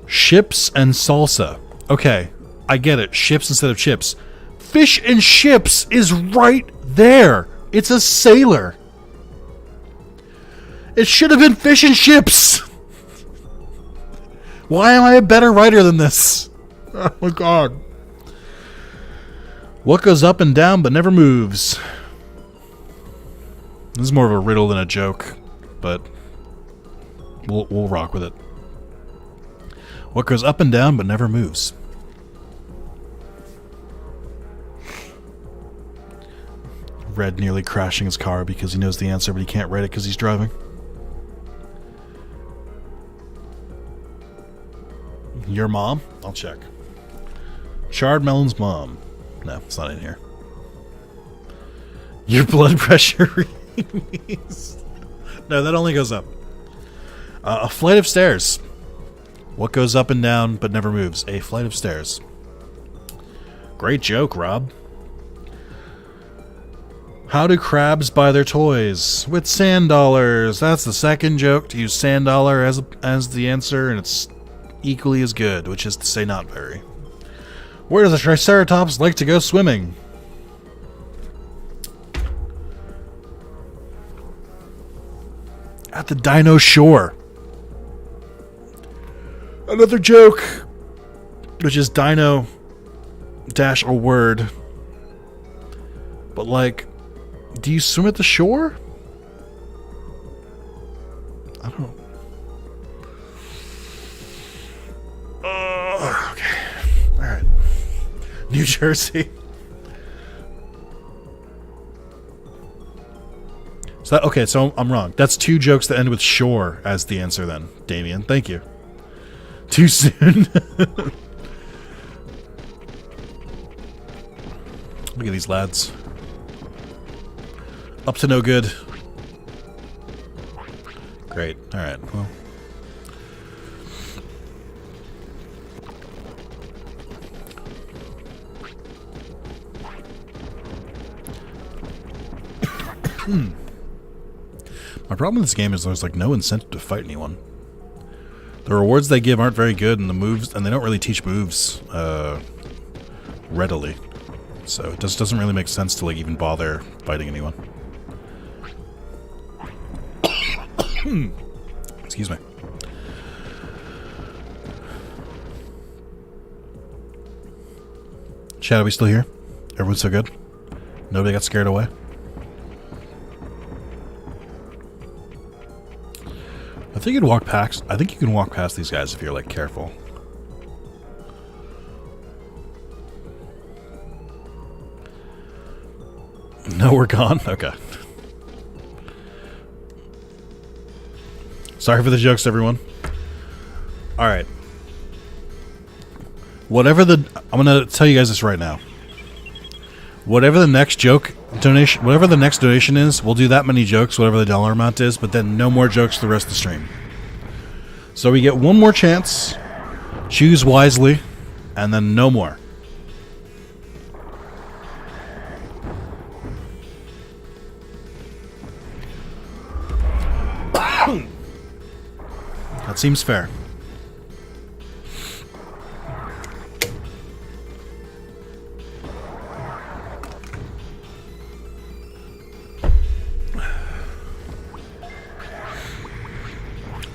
Chips and salsa. Okay, I get it. Chips instead of chips. Fish and chips is right there. It's a sailor. It should have been fish and chips. Why am I a better writer than this? Oh my god. What goes up and down but never moves? This is more of a riddle than a joke, but we'll rock with it. What goes up and down but never moves? Red nearly crashing his car because he knows the answer, but he can't write it because he's driving. Your mom? I'll check. Charred Melon's mom. No, it's not in here. Your blood pressure. No, that only goes up. A flight of stairs. What goes up and down but never moves? A flight of stairs. Great joke, Rob. How do crabs buy their toys? With sand dollars. That's the second joke to use sand dollar as the answer, and it's equally as good, which is to say not very. Where does a Triceratops like to go swimming? At the dino shore. Another joke, which is dino dash a word. But like, do you swim at the shore? I don't know. Okay. Alright. New Jersey. So that, okay, so I'm wrong. That's 2 jokes that end with shore as the answer then, Damien. Thank you. Too soon. Look at these lads. Up to no good. Great. Alright, well. My problem with this game is there's like no incentive to fight anyone. The rewards they give aren't very good, and the moves, and they don't really teach moves readily. So it just doesn't really make sense to like even bother fighting anyone. Excuse me. Chat, are we still here? Everyone's so good? Nobody got scared away? I think you can walk past. I think you can walk past these guys if you're like careful. No, we're gone. Okay. Sorry for the jokes, everyone. All right. Whatever the, I'm gonna tell you guys this right now. Whatever the next joke donation, whatever the next donation is, we'll do that many jokes, whatever the dollar amount is, but then no more jokes the rest of the stream. So we get one more chance, choose wisely, and then no more. That seems fair.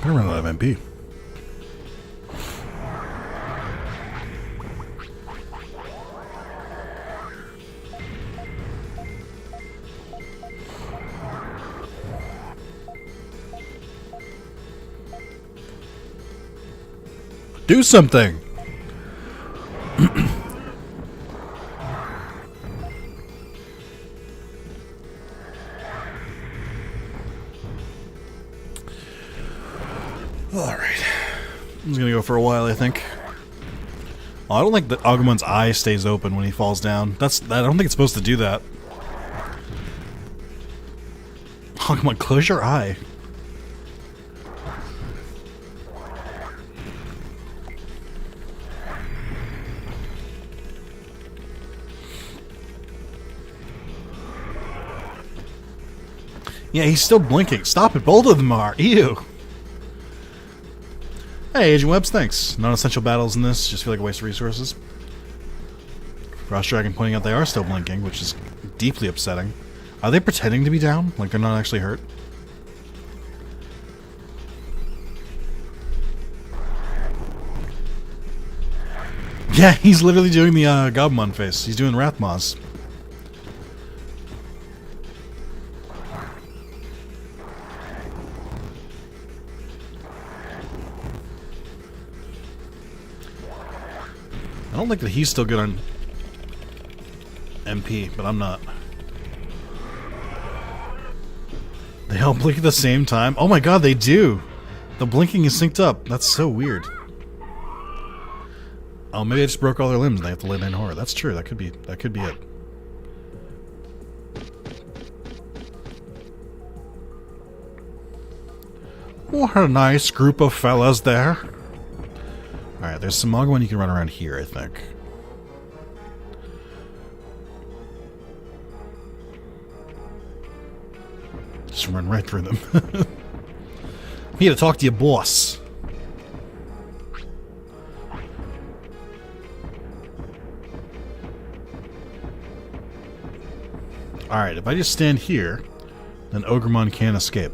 I run out of MP. Do something. Alright. I'm just gonna go for a while, I think. Oh, I don't think that Agumon's eye stays open when he falls down. I don't think it's supposed to do that. Agumon, close your eye. Yeah, he's still blinking. Stop it. Both of them are. Ew. Hey, Agent Webbs, thanks. Non-essential battles in this just feel like a waste of resources. Frost Dragon pointing out they are still blinking, which is deeply upsetting. Are they pretending to be down? Like they're not actually hurt? Yeah, he's literally doing the Gobmon face. He's doing Rathmos. I don't think that he's still good on MP, but I'm not. They all blink at the same time? Oh my god, they do! The blinking is synced up. That's so weird. Oh, maybe I just broke all their limbs and they have to lay down horror. That's true. That could be it. What a nice group of fellas there. Alright, there's some Agumon you can run around here, I think. Just run right through them. I'm here to talk to your boss. Alright, if I just stand here, then Ogremon can't escape.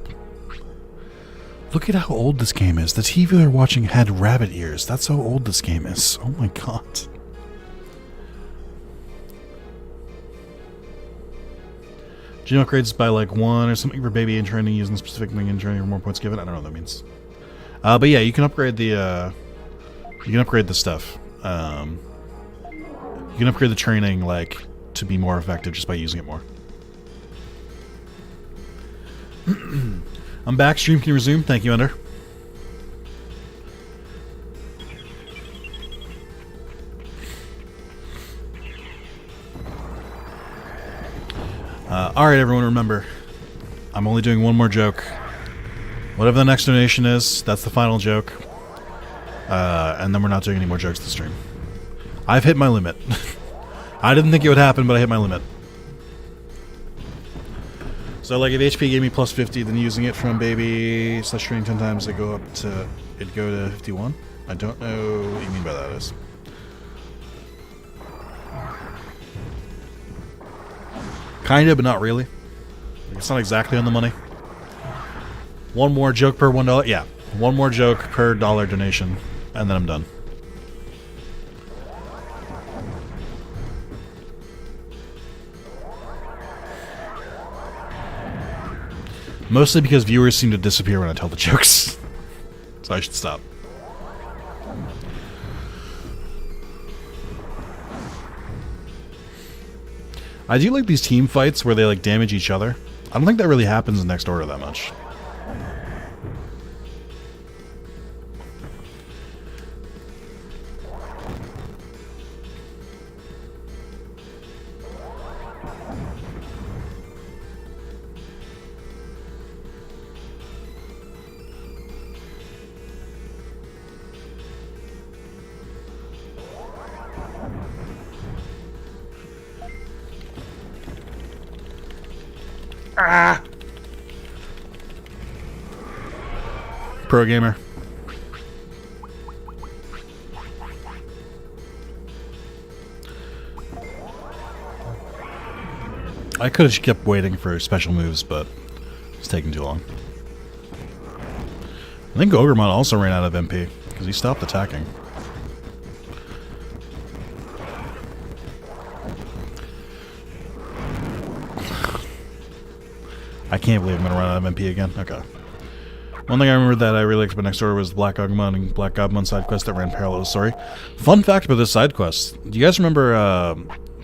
Look at how old this game is. The TV they're watching had rabbit ears. That's how old this game is. Oh my god. Gene upgrades by like 1 or something for baby in training using specific wing in training or more points given. I don't know what that means. But yeah, you can upgrade the stuff. You can upgrade the training like to be more effective just by using it more. I'm back. Stream can resume. Thank you, Ender. Alright, everyone, remember, I'm only doing one more joke. Whatever the next donation is, that's the final joke. And then we're not doing any more jokes this stream. I've hit my limit. I didn't think it would happen, but I hit my limit. So So like if HP gave me plus 50, then using it from baby slash training 10 times, it'd go to 51. I don't know what you mean by that is. Kinda, but not really. It's not exactly on the money. One more joke per $1. Yeah, one more joke per dollar donation, and then I'm done. Mostly because viewers seem to disappear when I tell the jokes. So I should stop. I do like these team fights where they like damage each other. I don't think that really happens in Next Order that much. Ah! Pro gamer. I could have kept waiting for special moves, but it's taking too long. I think Ogremon also ran out of MP because he stopped attacking. I can't believe I'm going to run out of MP again. Okay. One thing I remember that I really liked about Next Order was the Black Agumon and Black Agumon side quest that ran parallel to the story. Fun fact about this side quest. Do you guys remember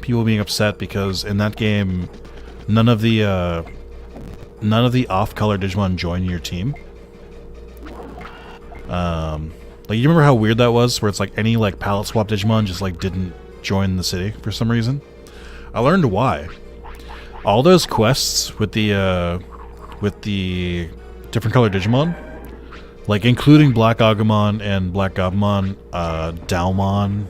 people being upset because in that game none of the off-color Digimon join your team? Like, you remember how weird that was, where it's like any like palette swap Digimon just like didn't join the city for some reason? I learned why. All those quests with the different color Digimon, like including Black Agumon and Black Gabumon, Dalmon,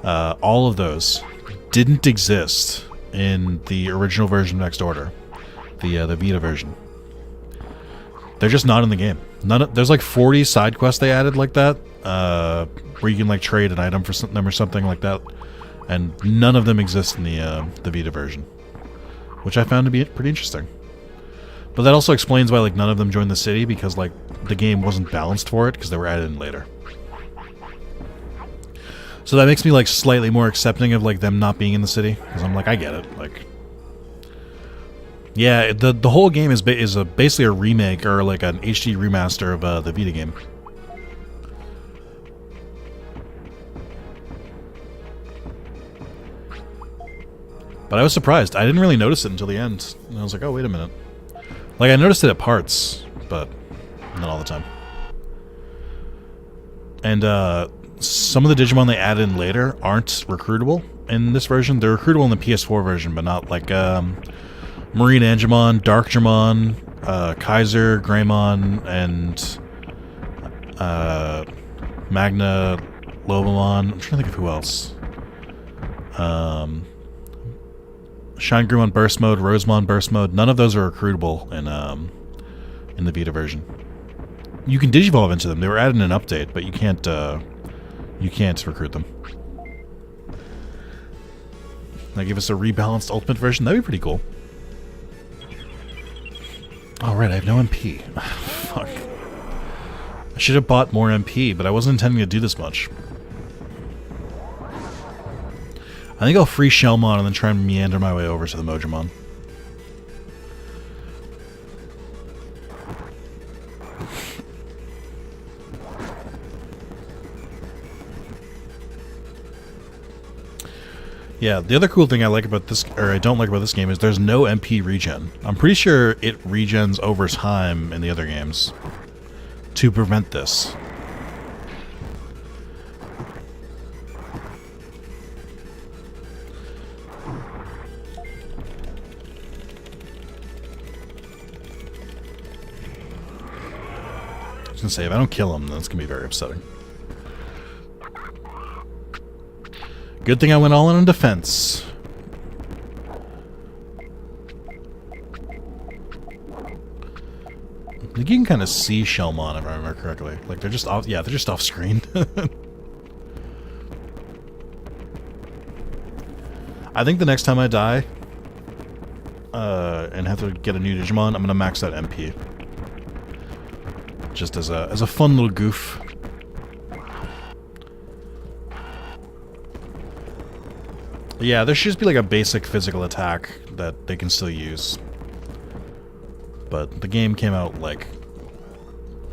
all of those didn't exist in the original version of Next Order, the Vita version. They're just not in the game. There's like 40 side quests they added like that, where you can like trade an item for them or something like that, and none of them exist in the Vita version, which I found to be pretty interesting. But that also explains why like none of them joined the city, because like the game wasn't balanced for it because they were added in later. So that makes me like slightly more accepting of like them not being in the city, because I'm like, I get it. Like, yeah, the whole game is basically a remake or like an HD remaster of the Vita game. But I was surprised. I didn't really notice it until the end. And I was like, oh, wait a minute. Like, I noticed it at parts, but not all the time. And some of the Digimon they added in later aren't recruitable in this version. They're recruitable in the PS4 version, but not like Marine Angemon, Darkgermon, Kaiser, Greymon, and Magna Lobomon. I'm trying to think of who else. Shine Greymon Burst Mode, Rosemon Burst Mode. None of those are recruitable in the Vita version. You can Digivolve into them. They were added in an update, but you can't recruit them. They give us a rebalanced Ultimate version. That'd be pretty cool. Oh, right, I have no MP. Fuck. I should have bought more MP, but I wasn't intending to do this much. I think I'll free Shellmon and then try and meander my way over to the Mojamon. Yeah, the other cool thing I like about this, or I don't like about this game, is there's no MP regen. I'm pretty sure it regens over time in the other games to prevent this. I was gonna say, if I don't kill him, then it's gonna be very upsetting. Good thing I went all in on defense. think you can kind of see Shellmon if I remember correctly. Like they're just off. Yeah, they're just off screen. I think the next time I die, and have to get a new Digimon, I'm gonna max out MP. Just as a fun little goof. Yeah, there should just be like a basic physical attack that they can still use. But the game came out like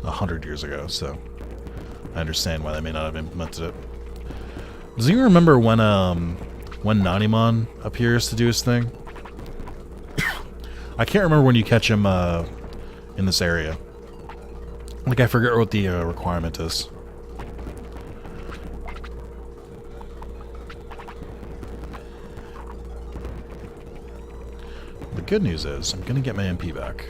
100 years ago, so I understand why they may not have implemented it. Does anyone remember when Nanimon appears to do his thing? I can't remember when you catch him in this area. Like, I forget what the requirement is. The good news is, I'm gonna get my MP back.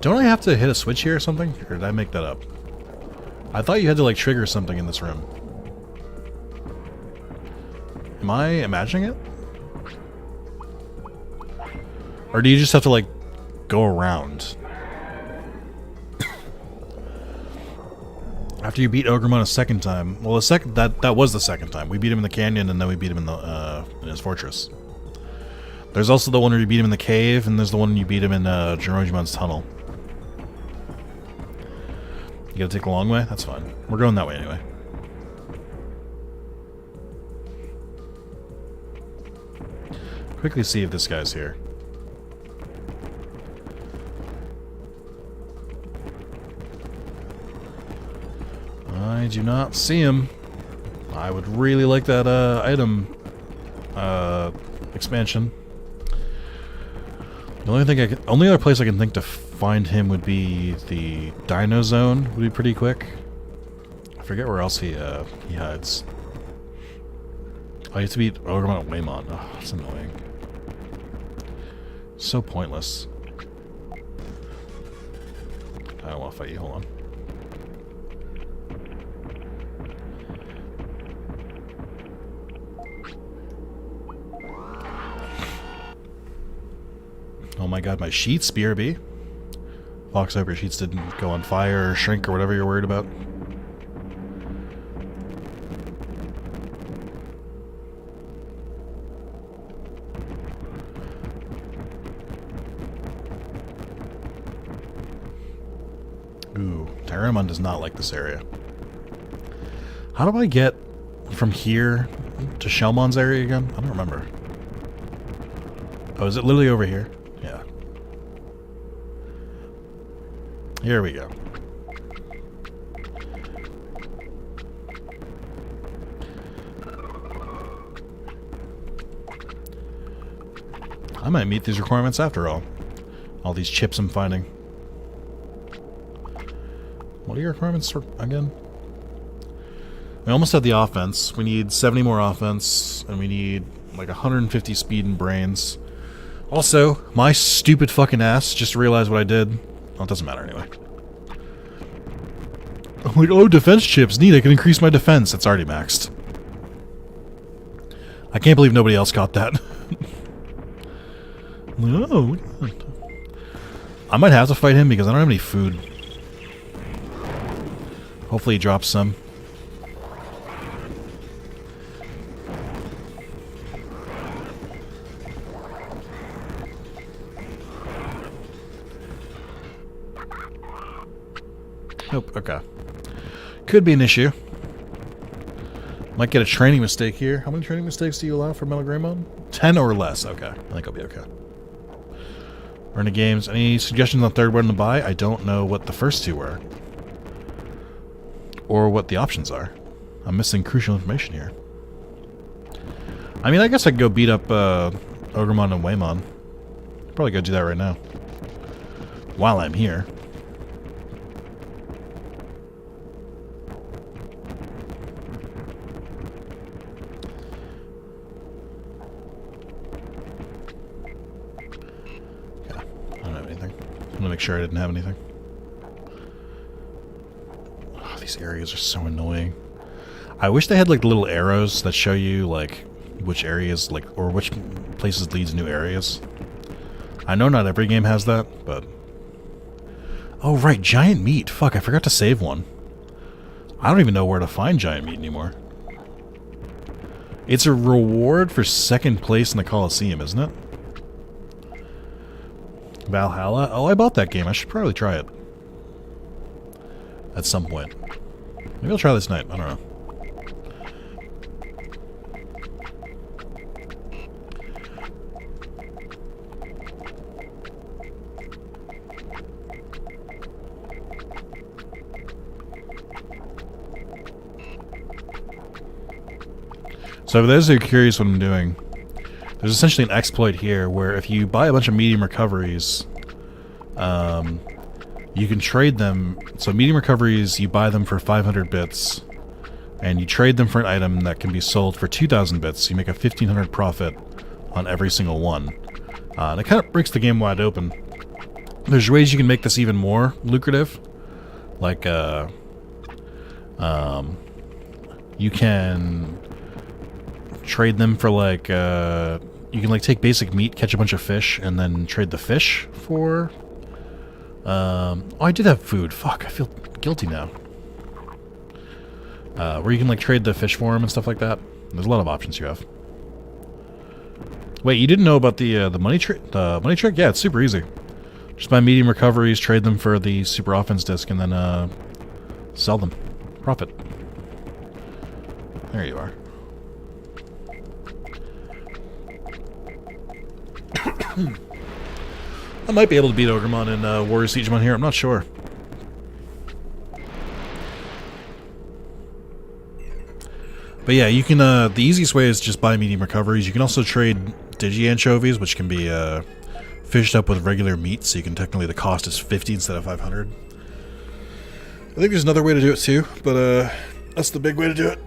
Don't I have to hit a switch here or something? Or did I make that up? I thought you had to, like, trigger something in this room. Am I imagining it? Or do you just have to, like, go around? After you beat Ogremon a second time... Well, that was the second time. We beat him in the canyon, and then we beat him in his fortress. There's also the one where you beat him in the cave, and there's the one you beat him in Geronimo's tunnel. You gotta take the long way? That's fine. We're going that way anyway. Quickly see if this guy's here. I do not see him. I would really like that item expansion. The only other place I can think to find him would be the Dino Zone. Would be pretty quick. I forget where else he hides. Oh, you have to beat Ogremon at Waymon. Oh, that's annoying. So pointless. I don't want to fight you. Hold on. Oh my god, my sheets, BRB. Fox, I hope your sheets didn't go on fire or shrink or whatever you're worried about. Ooh, Tyrannomon does not like this area. How do I get from here to Shellmon's area again? I don't remember. Oh, is it literally over here? Yeah. Here we go. I might meet these requirements after all. All these chips I'm finding. What are your requirements again? We almost had the offense. We need 70 more offense, and we need like 150 speed and brains. Also, my stupid fucking ass just realized what I did. Oh, it doesn't matter anyway. I'm like, oh, defense chips. Neat, I can increase my defense. It's already maxed. I can't believe nobody else got that. No. I might have to fight him because I don't have any food. Hopefully he drops some. Nope, okay. Could be an issue. Might get a training mistake here. How many training mistakes do you allow for Melagramon? 10 or less. Okay. I think I'll be okay. Arena games. Any suggestions on third one to buy? I don't know what the first two were. Or what the options are. I'm missing crucial information here. I mean, I guess I could go beat up Ogremon and Waymon. Probably go do that right now. While I'm here. I'm gonna make sure I didn't have anything. Oh, these areas are so annoying. I wish they had like little arrows that show you like which areas, like, or which places leads new areas. I know not every game has that, but... Oh, right, giant meat. Fuck, I forgot to save one. I don't even know where to find giant meat anymore. It's a reward for second place in the Coliseum, isn't it? Valhalla? Oh, I bought that game. I should probably try it. At some point. Maybe I'll try this tonight. I don't know. So for those who are curious what I'm doing, there's essentially an exploit here where if you buy a bunch of medium recoveries, you can trade them. So medium recoveries, you buy them for 500 bits, and you trade them for an item that can be sold for 2,000 bits. So you make a 1,500 profit on every single one. And it kind of breaks the game wide open. There's ways you can make this even more lucrative. Like, you can trade them for, like, you can, like, take basic meat, catch a bunch of fish, and then trade the fish for... oh, I did have food. Fuck, I feel guilty now. Where you can, like, trade the fish for them and stuff like that. There's a lot of options you have. Wait, you didn't know about the money trick? The money trick? Yeah, it's super easy. Just buy medium recoveries, trade them for the super offense disc, and then, sell them. Profit. There you are. I might be able to beat Ogremon and Warrior Siegemon here, I'm not sure. But yeah, you can, the easiest way is just buy medium recoveries. You can also trade Digi Anchovies, which can be fished up with regular meat, so you can technically, the cost is 50 instead of 500. I think there's another way to do it too, but that's the big way to do it.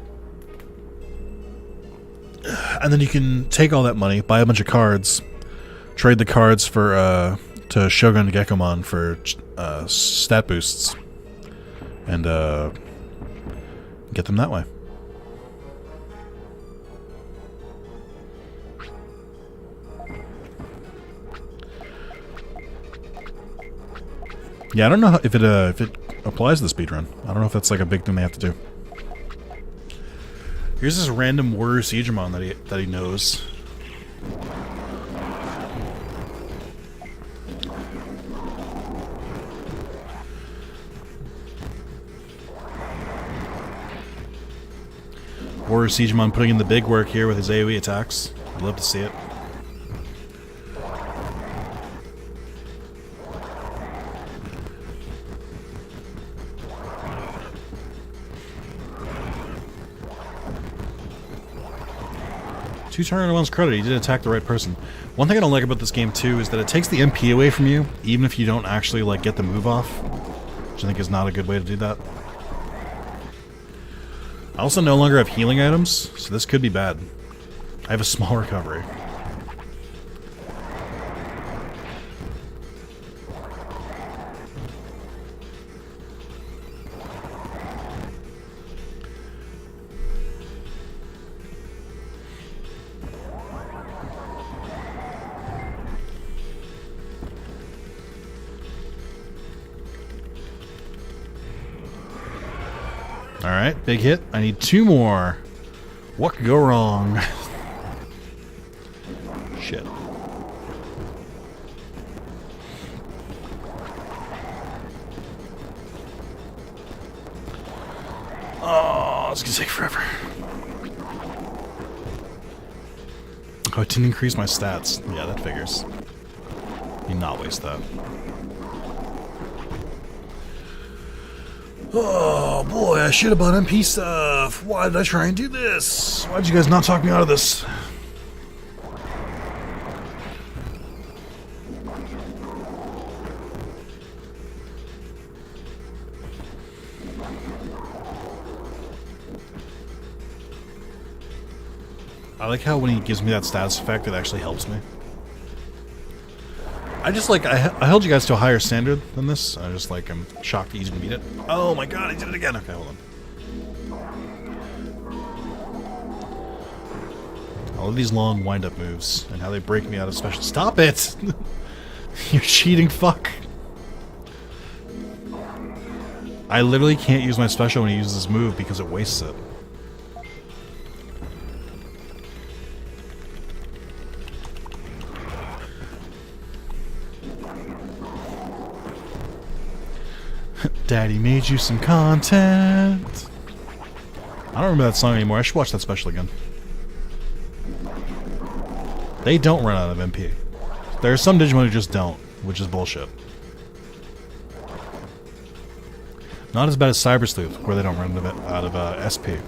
And then you can take all that money, buy a bunch of cards, trade the cards for to Shogun Gekkomon for stat boosts, and get them that way. Yeah, I don't know if it applies to the speedrun. I don't know if that's like a big thing they have to do. Here's this random Warrior Siegemon that he knows. Warrior Siegemon putting in the big work here with his AoE attacks. I'd love to see it. Two Tyrannomon's credit, he did attack the right person. One thing I don't like about this game too is that it takes the MP away from you, even if you don't actually like get the move off, which I think is not a good way to do that. I also no longer have healing items, so this could be bad. I have a small recovery. Alright, big hit. I need 2 more. What could go wrong? Shit. Oh, it's gonna take forever. Oh, it didn't increase my stats. Yeah, that figures. You not waste that. Oh boy, I should have bought MP stuff. Why did I try and do this? Why did you guys not talk me out of this? I like how when he gives me that status effect, it actually helps me. I just like, I held you guys to a higher standard than this. I just like, I'm shocked that you didn't beat it. Oh my god, I did it again. Okay, hold on. All of these long wind-up moves and how they break me out of special. Stop it! You cheating fuck! I literally can't use my special when he uses this move because it wastes it. Daddy made you some content. I don't remember that song anymore. I should watch that special again. They don't run out of MP. There are some Digimon who just don't, which is bullshit. Not as bad as Cyber Sleuth, where they don't run out of SP.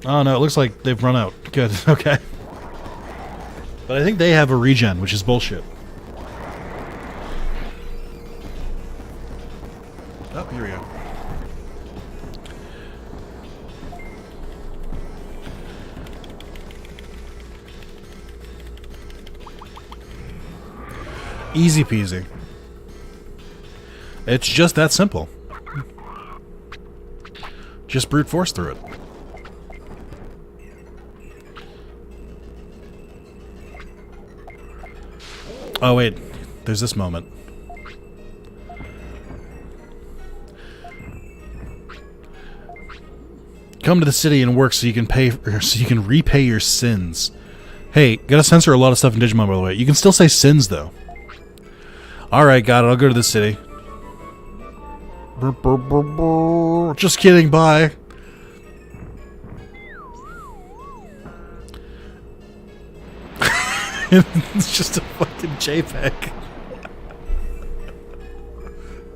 Oh no, it looks like they've run out. Good, okay. But I think they have a regen, which is bullshit. Oh, here we go. Easy peasy. It's just that simple. Just brute force through it. Oh wait, there's this moment. Come to the city and work so you can repay your sins. Hey, gotta censor a lot of stuff in Digimon, by the way. You can still say sins though. Alright, got it. I'll go to the city. Just kidding, bye. It's just a fucking JPEG.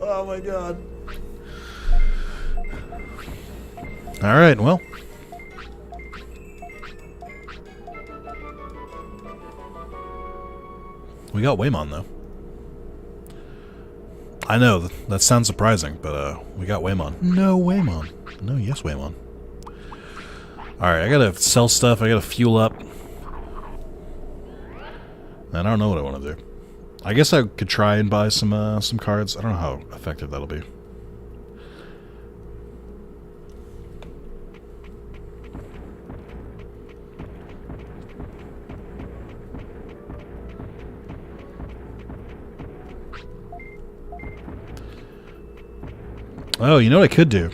Oh my god. Alright, well. We got Waymon, though. I know, that sounds surprising, but we got Waymon. No Waymon. No, yes Waymon. Alright, I gotta sell stuff, I gotta fuel up. I don't know what I want to do. I guess I could try and buy some cards. I don't know how effective that'll be. Oh, you know what I could do?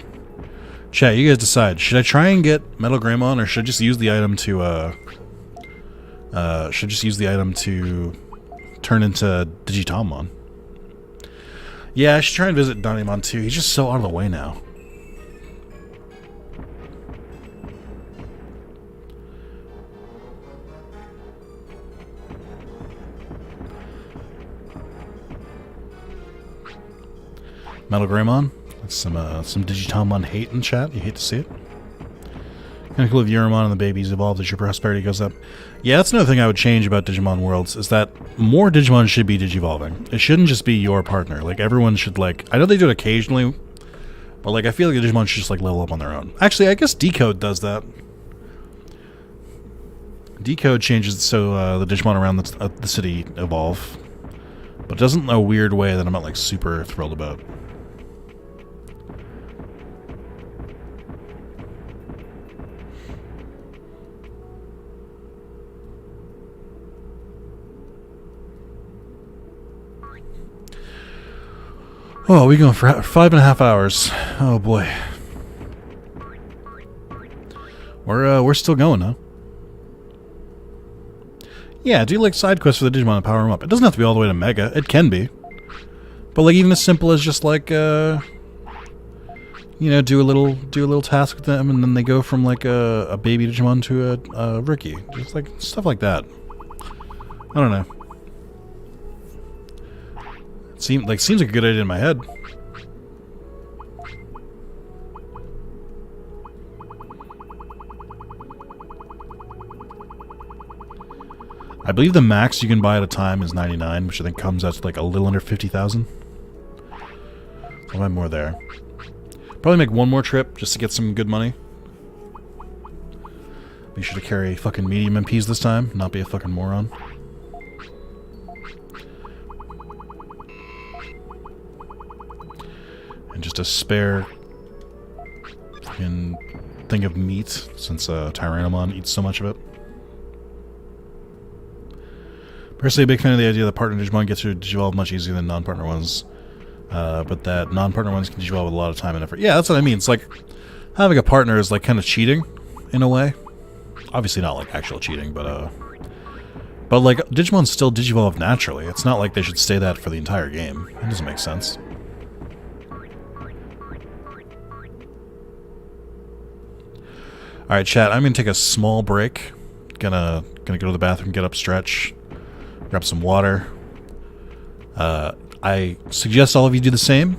Chat, you guys decide. Should I try and get Metal Greymon, or should I just use the item to, turn into Digitalmon? Yeah, I should try and visit Donimon too. He's just so out of the way now. Metal Greymon? Some Digitalmon hate in chat. You hate to see it. Kind of cool if Euromon and the babies evolve as your prosperity goes up. Yeah, that's another thing I would change about Digimon Worlds, is that more Digimon should be Digivolving. It shouldn't just be your partner. Like, everyone should, like... I know they do it occasionally, but, like, I feel like the Digimon should just, like, level up on their own. Actually, I guess Decode does that. Decode changes it so the Digimon around the city evolve. But it doesn't in a weird way that I'm not, like, super thrilled about. Oh, we going for 5.5 hours. Oh boy. We're still going, huh? Yeah, do like side quests for the Digimon to power them up. It doesn't have to be all the way to Mega. It can be. But like even as simple as just like you know, do a little task with them, and then they go from like a baby Digimon to a rookie. Just like stuff like that. I don't know. Seems like a good idea in my head. I believe the max you can buy at a time is 99, which I think comes out to like a little under 50,000. I'll buy more there. Probably make one more trip just to get some good money. Be sure to carry fucking medium MPs this time, not be a fucking moron. And just a spare fucking thing of meat since Tyrannomon eats so much of it. Personally, a big fan of the idea that partner Digimon gets to digivolve much easier than non-partner ones, but that non-partner ones can digivolve with a lot of time and effort. Yeah, that's what I mean. It's like having a partner is like kind of cheating in a way. Obviously not like actual cheating, but like Digimon still digivolve naturally. It's not like they should stay that for the entire game. It doesn't make sense. All right, chat. I'm gonna take a small break. Gonna go to the bathroom, get up, stretch, grab some water. I suggest all of you do the same.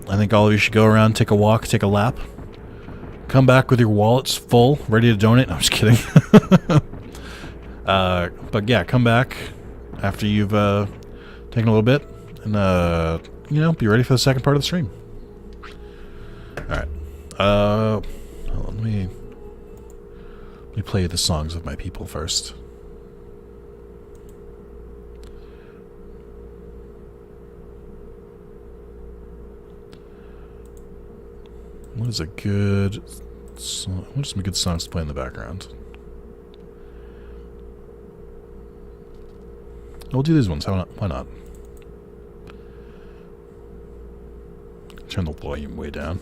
I think all of you should go around, take a walk, take a lap. Come back with your wallets full, ready to donate. No, I'm just kidding. But yeah, come back after you've taken a little bit, and you know, be ready for the second part of the stream. All right. Hold on, let me play the songs of my people first. What is a good song? What are some good songs to play in the background? We'll do these ones. Why not? Turn the volume way down.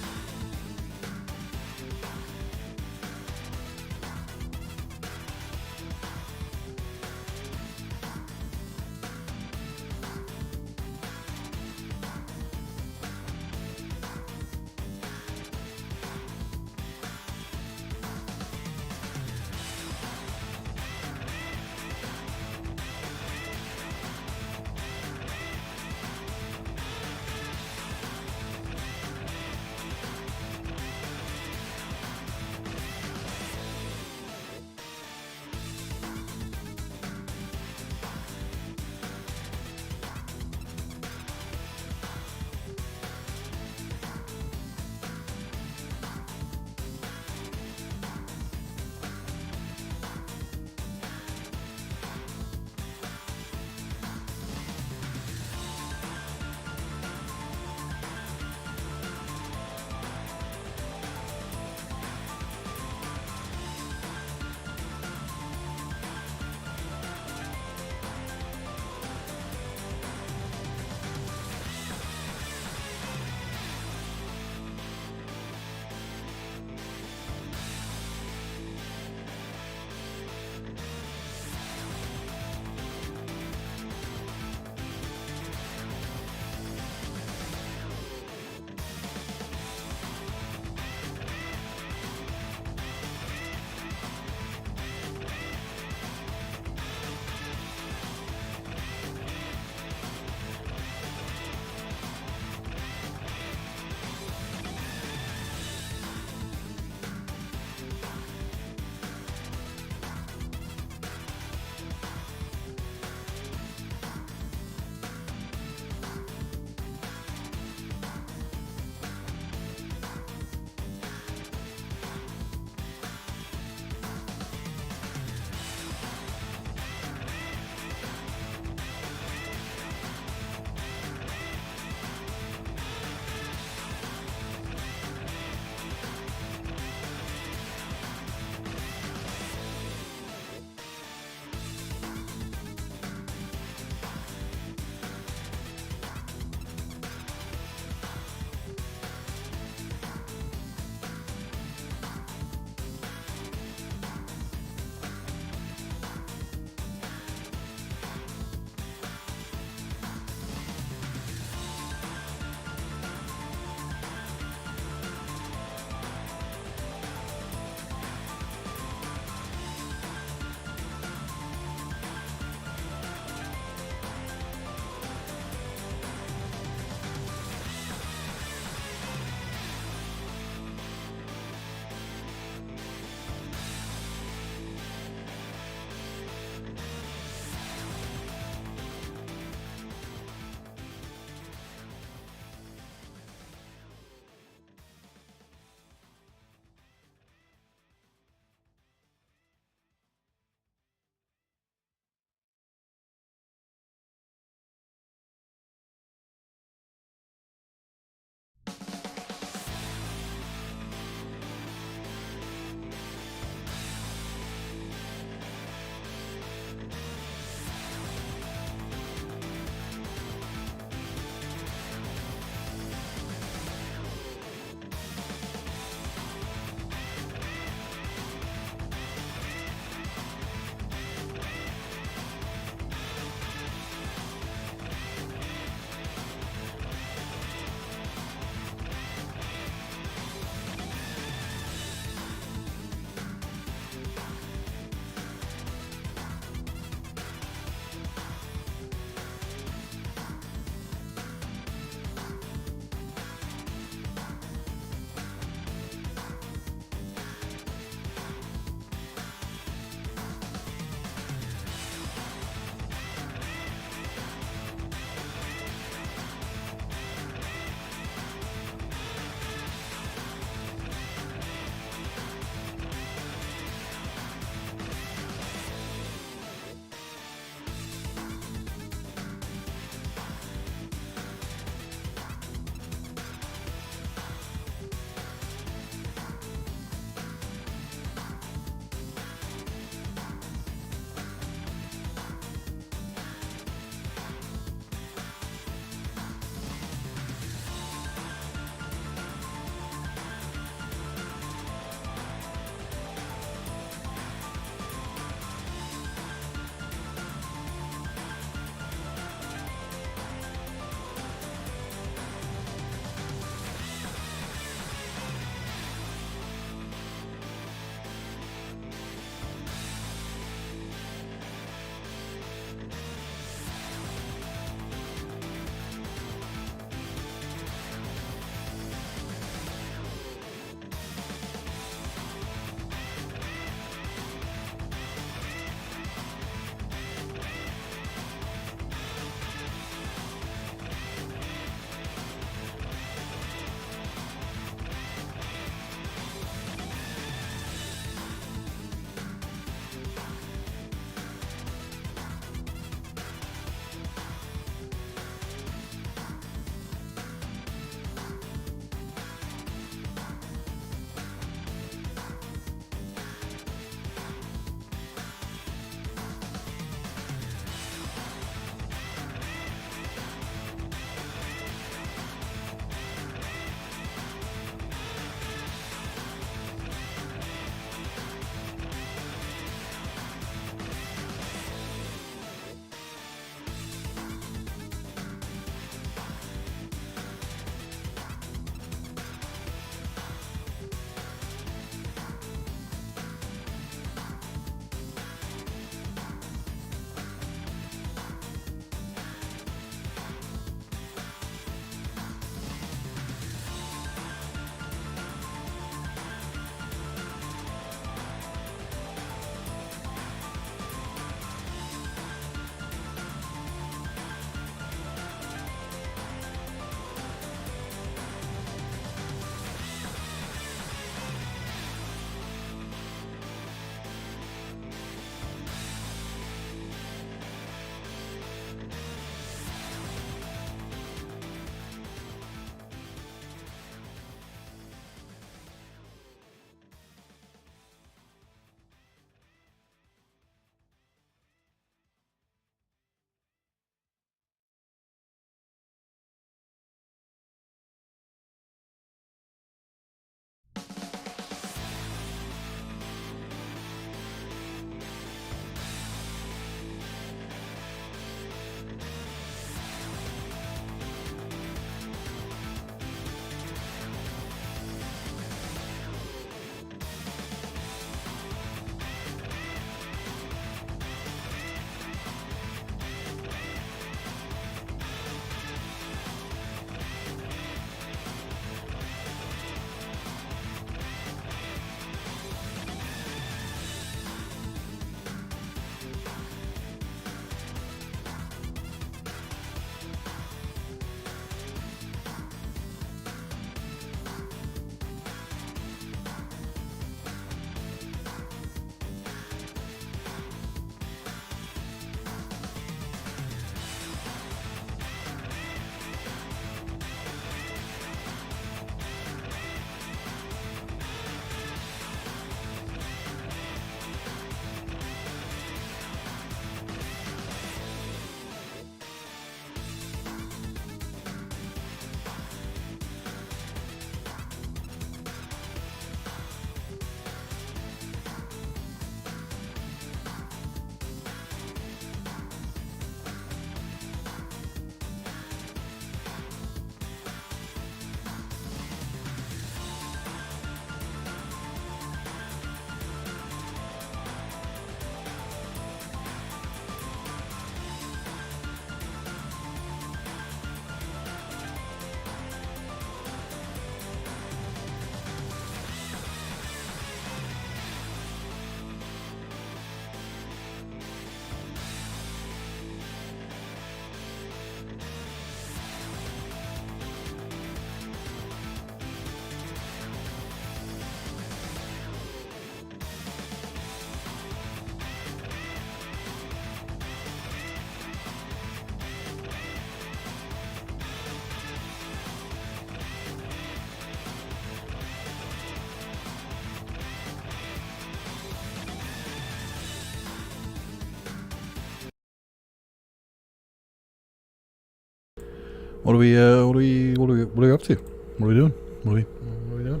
What are we up to? What are we doing? What are we doing?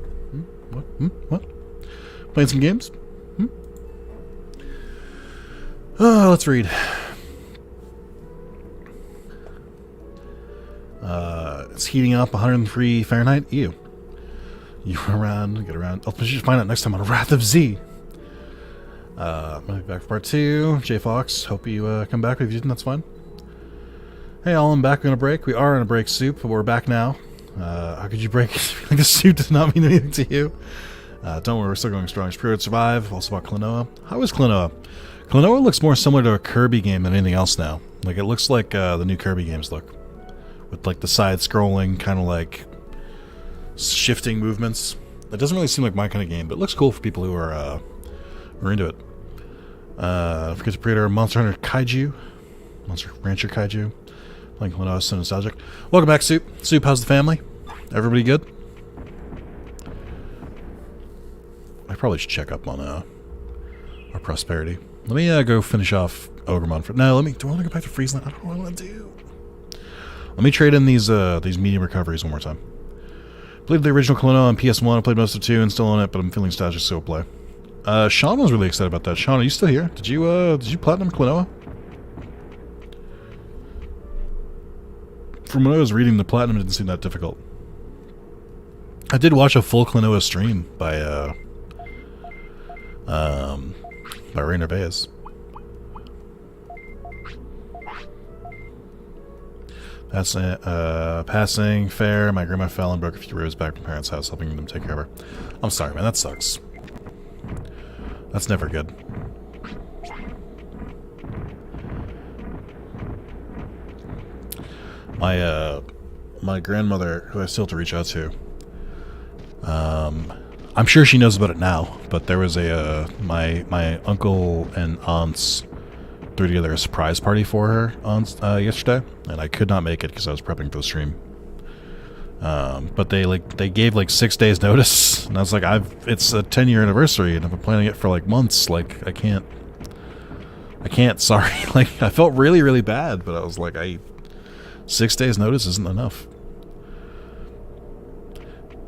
What? Playing some games? Let's read. It's heating up 103 Fahrenheit. Ew. You get around. I'll just find out next time on Wrath of Z. I'm gonna be back for part 2. J Fox, hope you come back. If you didn't, that's fine. Hey, all, I'm back on a break. We are on a break, Soup, but we're back now. How could you break? Like the suit does not mean anything to you. Don't worry, we're still going strong. Spirit Survive. Also about Klonoa. How is Klonoa? Klonoa looks more similar to a Kirby game than anything else now. Like, it looks like the new Kirby games look. With, like, the side-scrolling, kind of, like, shifting movements. It doesn't really seem like my kind of game, but it looks cool for people who are into it. Forget to pre-order Monster Hunter Kaiju. Monster Rancher Kaiju. Playing Klonoa, so nostalgic. Welcome back, Soup. Soup, how's the family? Everybody good? I probably should check up on our prosperity. Let me go finish off Ogremon for... No, let me... Do I want to go back to Friesland? I don't know what I want to do. Let me trade in these medium recoveries one more time. Played the original Klonoa on PS1. I played most of 2 and still on it, but I'm feeling nostalgic, so play. Sean was really excited about that. Sean, are you still here? Did you platinum Klonoa? From what I was reading, the platinum didn't seem that difficult. I did watch a full Klonoa stream by Rainer Baez. Passing fair. My grandma fell and broke a few ribs back from parents' house, helping them take care of her. I'm sorry, man. That sucks. That's never good. My grandmother, who I still have to reach out to, I'm sure she knows about it now, but there was my uncle and aunts threw together a surprise party for her on yesterday, and I could not make it because I was prepping for the stream. But they gave like 6 days notice, and I was like, it's a 10-year anniversary, and I've been planning it for like months. Like I can't. Sorry, like I felt really, really bad, but I was like, 6 days notice isn't enough.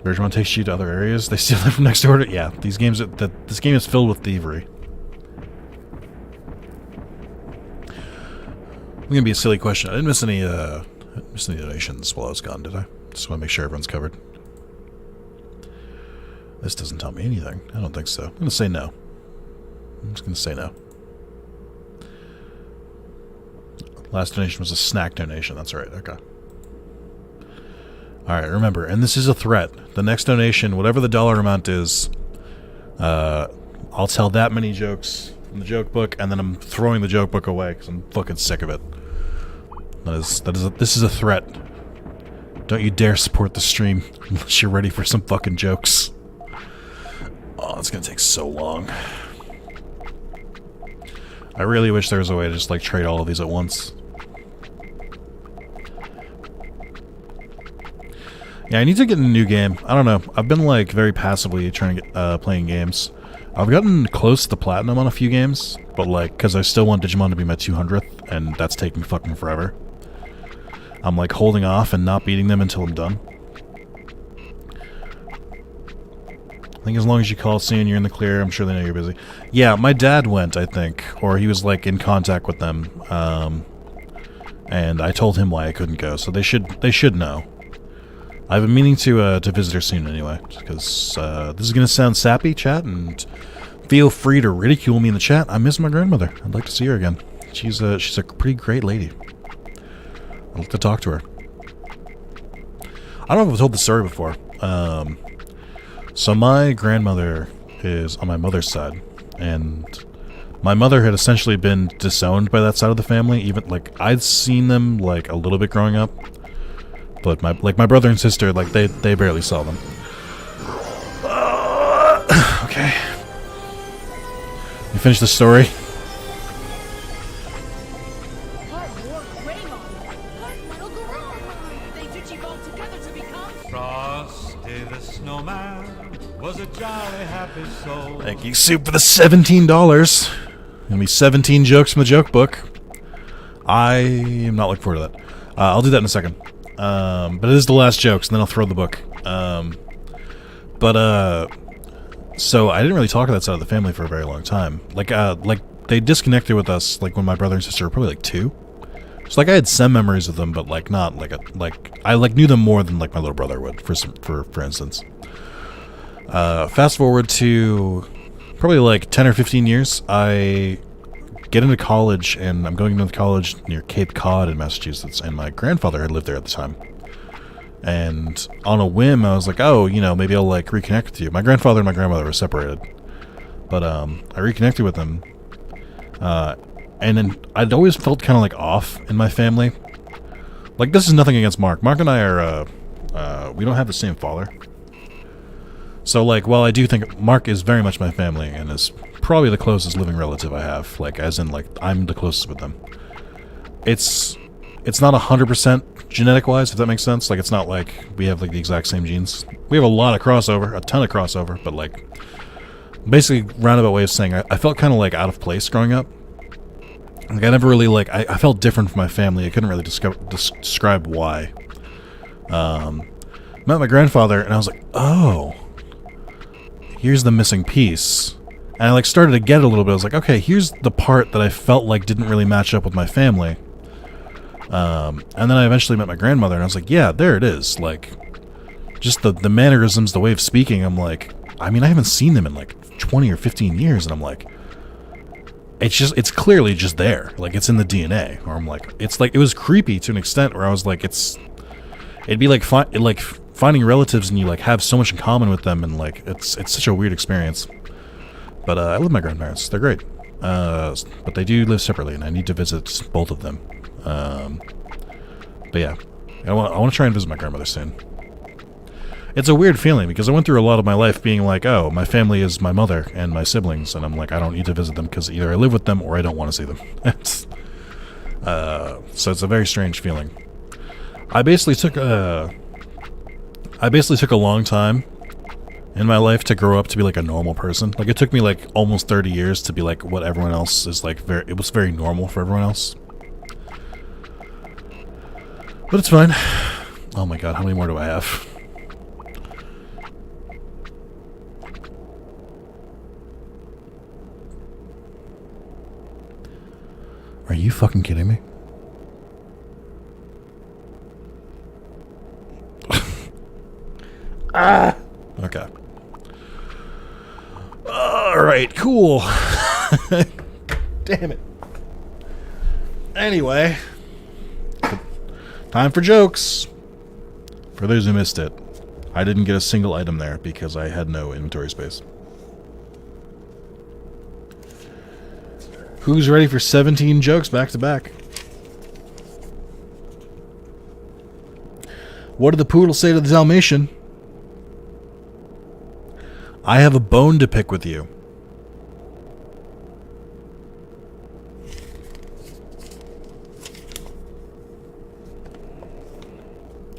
Digimon takes you to other areas. They steal it from next door. Yeah, these games. This game is filled with thievery. It's gonna be a silly question. I didn't miss any donations while I was gone, did I? Just want to make sure everyone's covered. This doesn't tell me anything. I don't think so. I'm gonna say no. I'm just gonna say no. Last donation was a snack donation. That's right. Okay. Alright, remember, and this is a threat. The next donation, whatever the dollar amount is, I'll tell that many jokes from the joke book, and then I'm throwing the joke book away because I'm fucking sick of it. This is a threat. Don't you dare support the stream unless you're ready for some fucking jokes. Oh, it's gonna take so long. I really wish there was a way to just, like, trade all of these at once. Yeah, I need to get in a new game. I don't know. I've been, like, very passively trying to get, playing games. I've gotten close to platinum on a few games, but, like, because I still want Digimon to be my 200th, and that's taking fucking forever. I'm, like, holding off and not beating them until I'm done. I think as long as you call soon, you're in the clear. I'm sure they know you're busy. Yeah, my dad went, I think, or he was, like, in contact with them, and I told him why I couldn't go, so they should know. I've been meaning to visit her soon anyway, because this is going to sound sappy, chat, and feel free to ridicule me in the chat. I miss my grandmother. I'd like to see her again. She's a pretty great lady. I'd like to talk to her. I don't know if I've told the story before. So my grandmother is on my mother's side, and my mother had essentially been disowned by that side of the family. Even, like, I'd seen them, like, a little bit growing up. But my brother and sister, like, they barely saw them. Okay. You finish the story? Frosty the Snowman was a jolly happy soul. Thank you, Soup, for the $17. Gonna be 17 jokes from the joke book. I am not looking forward to that. I'll do that in a second. But it is the last jokes, and then I'll throw the book. So I didn't really talk to that side of the family for a very long time. Like they disconnected with us, like, when my brother and sister were probably, like, 2. So, like, I had some memories of them, but, like, not, like, I, like, knew them more than, like, my little brother would, for instance. Fast forward to probably, like, 10 or 15 years, I get into college, and I'm going into college near Cape Cod in Massachusetts, and my grandfather had lived there at the time. And on a whim, I was like, oh, you know, maybe I'll, like, reconnect with you. My grandfather and my grandmother were separated. But, I reconnected with them. And then I'd always felt kind of, like, off in my family. Like, this is nothing against Mark. Mark and I are, we don't have the same father. So, like, while I do think Mark is very much my family and is probably the closest living relative I have, like, as in, like, I'm the closest with them. It's not 100% genetic-wise, if that makes sense. Like, it's not like we have, like, the exact same genes. We have a lot of crossover, a ton of crossover, but, like, basically, roundabout way of saying, I felt kind of, like, out of place growing up. Like, I never really, like, I felt different from my family. I couldn't really describe why. Met my grandfather, and I was like, oh, here's the missing piece. And I, like, started to get a little bit. I was like, okay, here's the part that I felt like didn't really match up with my family. And then I eventually met my grandmother, and I was like, yeah, there it is. Like, just the mannerisms, the way of speaking, I'm like, I mean, I haven't seen them in, like, 20 or 15 years, and I'm like, it's clearly just there. Like, it's in the DNA. Or I'm like, it's like, it was creepy to an extent where I was like, it'd be like, finding relatives and you, like, have so much in common with them, and, like, it's such a weird experience. But, I love my grandparents. They're great. But they do live separately, and I need to visit both of them. But yeah, I want to try and visit my grandmother soon. It's a weird feeling because I went through a lot of my life being like, oh, my family is my mother and my siblings, and I'm like, I don't need to visit them because either I live with them or I don't want to see them. So it's a very strange feeling. I basically took a long time in my life to grow up to be like a normal person. Like, it took me like almost 30 years to be like what everyone else is like. It was very normal for everyone else. But it's fine. Oh my god, how many more do I have? Are you fucking kidding me? Ah! Okay. Alright, cool. Damn it. Anyway. Time for jokes. For those who missed it, I didn't get a single item there because I had no inventory space. Who's ready for 17 jokes back to back? What did the poodle say to the Dalmatian? I have a bone to pick with you.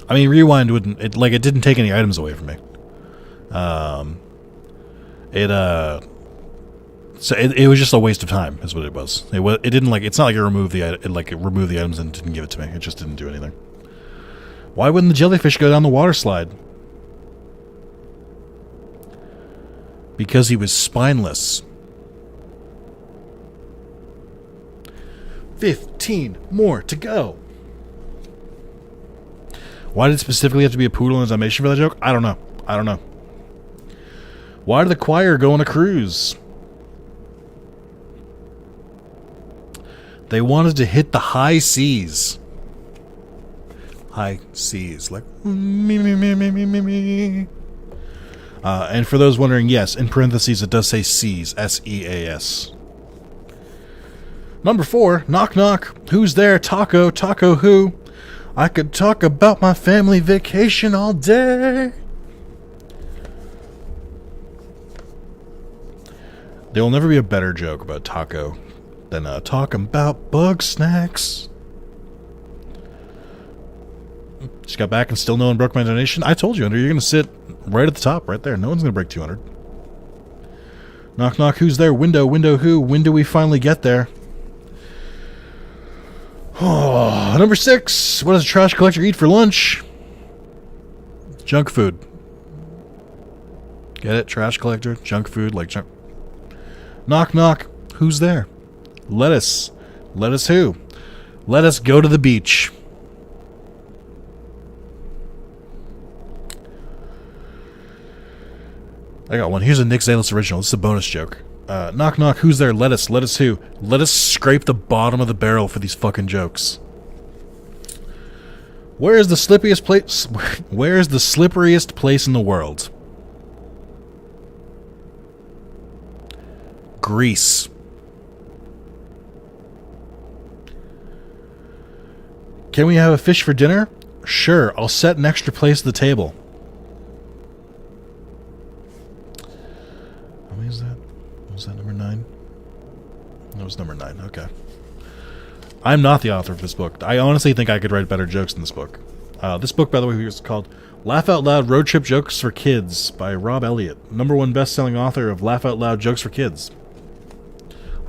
I mean, rewind wouldn't it didn't take any items away from me. So it was just a waste of time, is what it was. It didn't like, it's not like it removed the items and didn't give it to me. It just didn't do anything. Why wouldn't the jellyfish go down the water slide? Because he was spineless. 15 more to go. Why did it specifically have to be a poodle and a Dalmatian for that joke? I don't know. Why did the choir go on a cruise? They wanted to hit the high seas. High seas. Like, me, me, me, me, me, me, me. And for those wondering, yes, in parentheses it does say seas. S-E-A-S. Number 4, knock knock. Who's there? Taco. Taco who? I could talk about my family vacation all day. There will never be a better joke about Taco than talking about bug snacks. Just got back and still no one broke my donation. I told you, Andrew, you're going to sit right at the top, right there. No one's going to break 200. Knock knock, who's there? Window, window who? When do we finally get there? Oh, number 6. What does a trash collector eat for lunch? Junk food. Get it? Trash collector, junk food, like junk. Knock, knock. Who's there? Lettuce. Lettuce who? Let us go to the beach. I got one. Here's a Nick Zalis original. This is a bonus joke. Knock, knock. Who's there? Lettuce. Lettuce who? Let us scrape the bottom of the barrel for these fucking jokes. Where is the slippiest place? Where is the slipperiest place in the world? Greece. Can we have a fish for dinner? Sure, I'll set an extra place at the table. How many is that? Was that number 9? That was number 9, okay. I'm not the author of this book. I honestly think I could write better jokes in this book. This book, by the way, is called Laugh Out Loud Road Trip Jokes for Kids by Rob Elliott, #1 best-selling author of Laugh Out Loud Jokes for Kids.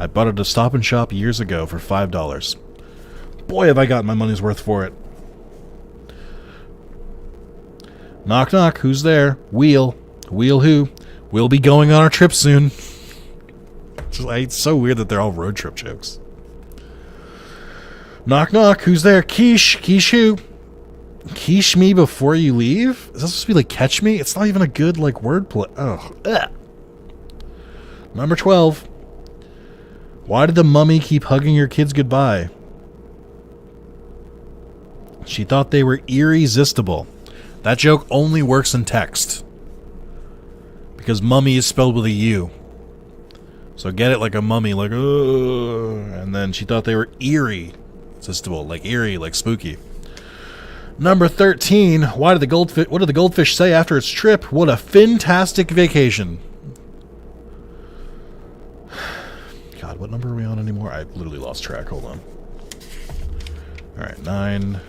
I bought it at a Stop and Shop years ago for $5. Boy, have I gotten my money's worth for it. Knock, knock. Who's there? Wheel. Wheel who? We'll be going on our trip soon. It's so weird that they're all road trip jokes. Knock, knock. Who's there? Quiche. Quiche who? Quiche me before you leave? Is that supposed to be like catch me? It's not even a good like wordplay. Oh. Ugh. Number 12. Why did the mummy keep hugging your kids goodbye? She thought they were irresistible. That joke only works in text. Because mummy is spelled with a U. So get it like a mummy, like, and then she thought they were irresistible, like eerie, like spooky. Number 13. What did the goldfish say after its trip? What a fantastic vacation. God, what number are we on anymore? I literally lost track. Hold on. Alright, 9,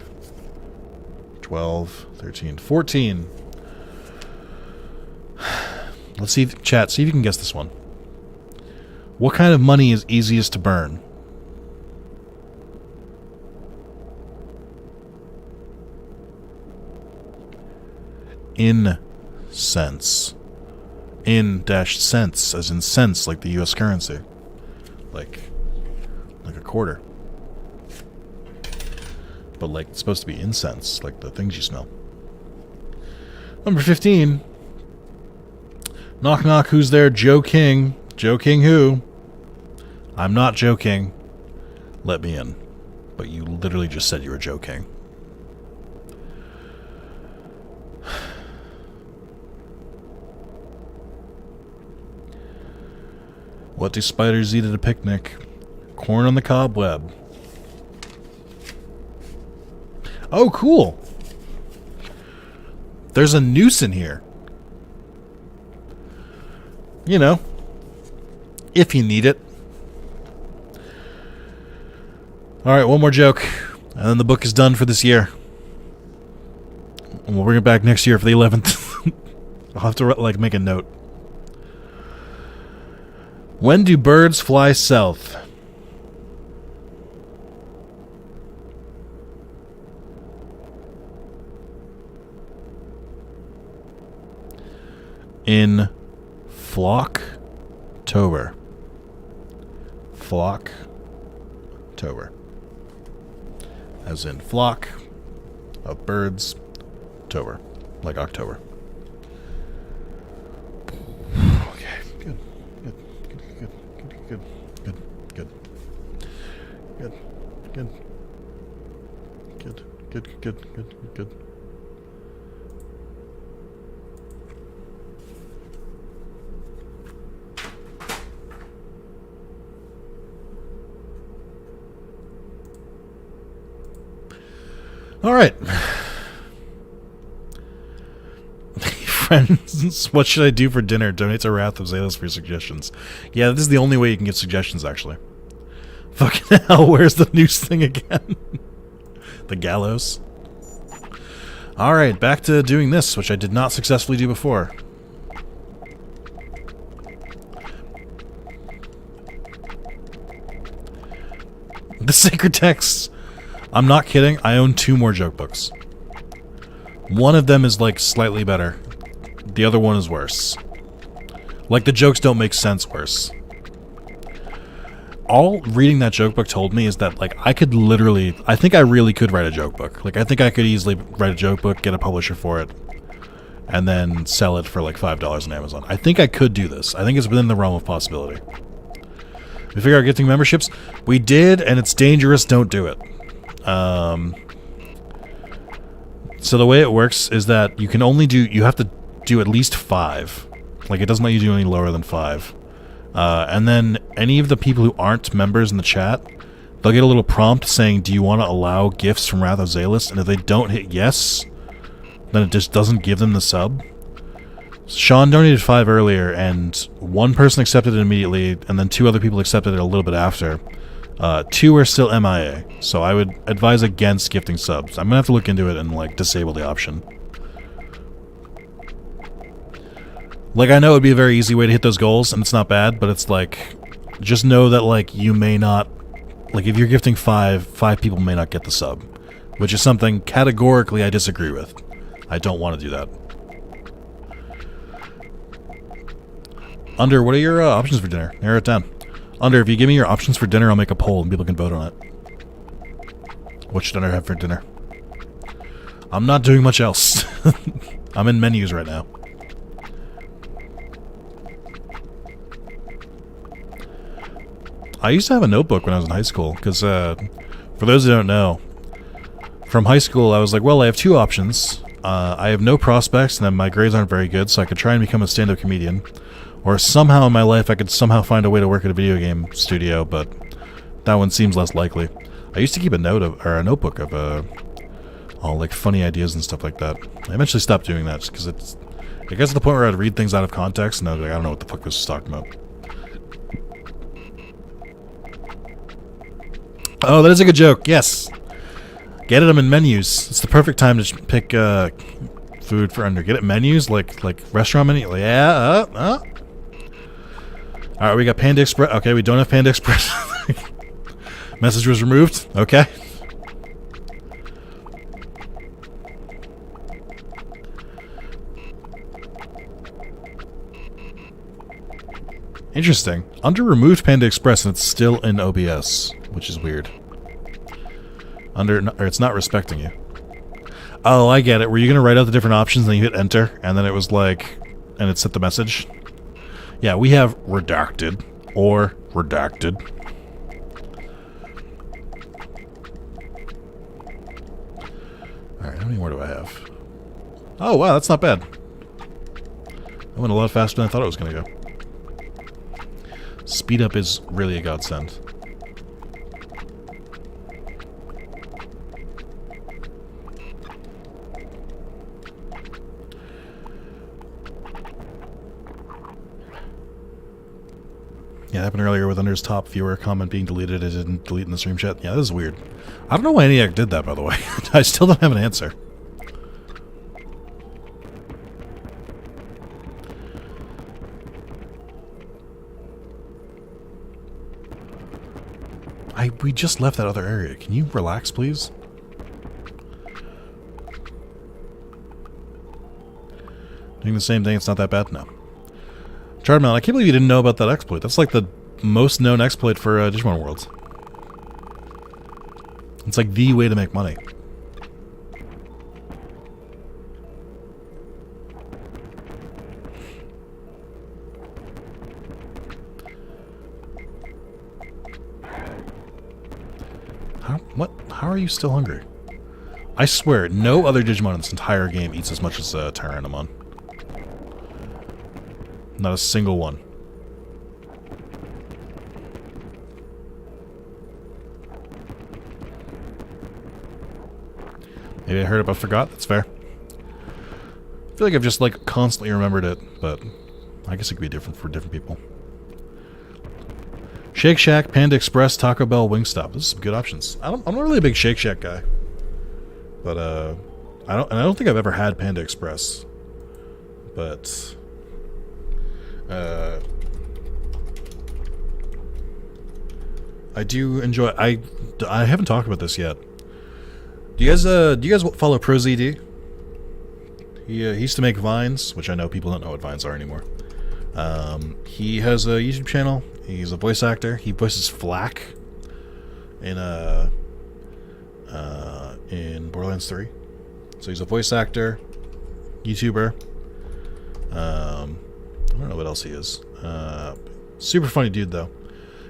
12, 13, 14. Let's see, chat, see if you can guess this one. What kind of money is easiest to burn? Incense. In-cents, as in cents, like the U.S. currency. Like a quarter. But like it's supposed to be incense, like the things you smell. Number 15. Knock knock, who's there? Joe King. Joe King who? I'm not Joe King. Let me in. But you literally just said you were Joe King. What do spiders eat at a picnic? Corn on the cobweb. Oh, cool. There's a noose in here. You know, if you need it. Alright, one more joke. And then the book is done for this year. And we'll bring it back next year for the 11th. I'll have to like make a note. When do birds fly south? In Flocktober. Flocktober. As in flock of birds, Tober. Like October. Okay, good. Good. Good. Good. Good. Good. Good. Good. Good. Good. Good. Good. All right. Friends, what should I do for dinner? Donate to Wrath of Zalis for your suggestions. Yeah, this is the only way you can get suggestions, actually. Fucking hell, where's the noose thing again? The gallows. All right, back to doing this, which I did not successfully do before. The sacred texts. I'm not kidding. I own 2 more joke books. One of them is, like, slightly better. The other one is worse. Like, the jokes don't make sense worse. All reading that joke book told me is that, like, I could literally... I think I really could write a joke book. Like, I think I could easily write a joke book, get a publisher for it, and then sell it for, like, $5 on Amazon. I think I could do this. I think it's within the realm of possibility. We figure out gifting memberships? We did, and it's dangerous. Don't do it. So the way it works is that you can only do... You have to do at least 5. Like, it doesn't let you do any lower than 5. And then any of the people who aren't members in the chat, they'll get a little prompt saying, do you want to allow gifts from Wrath of Zalis? And if they don't hit yes, then it just doesn't give them the sub. Sean donated 5 earlier, and 1 person accepted it immediately, and then 2 other people accepted it a little bit after. 2 are still MIA, so I would advise against gifting subs. I'm gonna have to look into it and, like, disable the option. Like, I know it would be a very easy way to hit those goals, and it's not bad, but it's like, just know that, like, you may not... Like, if you're gifting 5 people may not get the sub. Which is something, categorically, I disagree with. I don't want to do that. Under, what are your options for dinner? Narrow it down. Under, if you give me your options for dinner, I'll make a poll and people can vote on it. What should I have for dinner? I'm not doing much else. I'm in menus right now. I used to have a notebook when I was in high school, because, for those who don't know, from high school I was like, well, I have 2 options. I have no prospects, and then my grades aren't very good, so I could try and become a stand-up comedian. Or somehow in my life I could somehow find a way to work at a video game studio, but that one seems less likely. I used to keep a notebook of, all, like, funny ideas and stuff like that. I eventually stopped doing that, just because it gets to the point where I'd read things out of context, and I was like, I don't know what the fuck this was talking about. Oh, that is a good joke. Yes. Get them in menus. It's the perfect time to pick food for under. Get it menus, like restaurant menu. Yeah. All right, we got Panda Express. Okay, we don't have Panda Express. Message was removed. Okay. Interesting. Under removed Panda Express and it's still in OBS, which is weird. Or it's not respecting you. Oh, I get it. Were you going to write out the different options and then you hit enter and then it was like, and it sent the message? Yeah, we have redacted or redacted. Alright, how many more do I have? Oh, wow, that's not bad. I went a lot faster than I thought it was going to go. Speed up is really a godsend. Yeah, it happened earlier with Under's top viewer comment being deleted. It didn't delete in the stream chat. Yeah, this is weird. I don't know why ENIAC did that, by the way. I still don't have an answer. We just left that other area. Can you relax, please? Doing the same thing, it's not that bad? No. Chartmount, I can't believe you didn't know about that exploit. That's like the most known exploit for Digimon Worlds. It's like the way to make money. How are you still hungry? I swear, no other Digimon in this entire game eats as much as Tyrannomon. Not a single one. Maybe I heard it but forgot. That's fair. I feel like I've just like constantly remembered it, but I guess it could be different for different people. Shake Shack, Panda Express, Taco Bell, Wingstop. Those are some good options. I'm not really a big Shake Shack guy, but I don't think I've ever had Panda Express. But I do enjoy. I haven't talked about this yet. Do you guys follow ProZD? He used to make Vines, which I know people don't know what Vines are anymore. He has a YouTube channel. He's a voice actor. He voices Flack in Borderlands 3. So he's a voice actor, YouTuber. I don't know what else he is. Super funny dude though.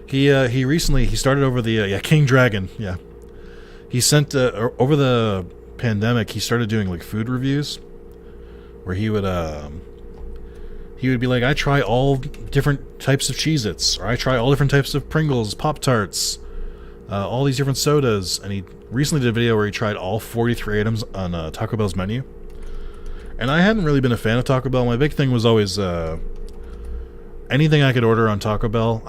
He recently started over the King Dragon. Yeah, he sent over the pandemic. He started doing like food reviews, where he would be like, I try all different types of Cheez-Its, or I try all different types of Pringles, Pop-Tarts, all these different sodas. And he recently did a video where he tried all 43 items on Taco Bell's menu. And I hadn't really been a fan of Taco Bell. My big thing was always anything I could order on Taco Bell,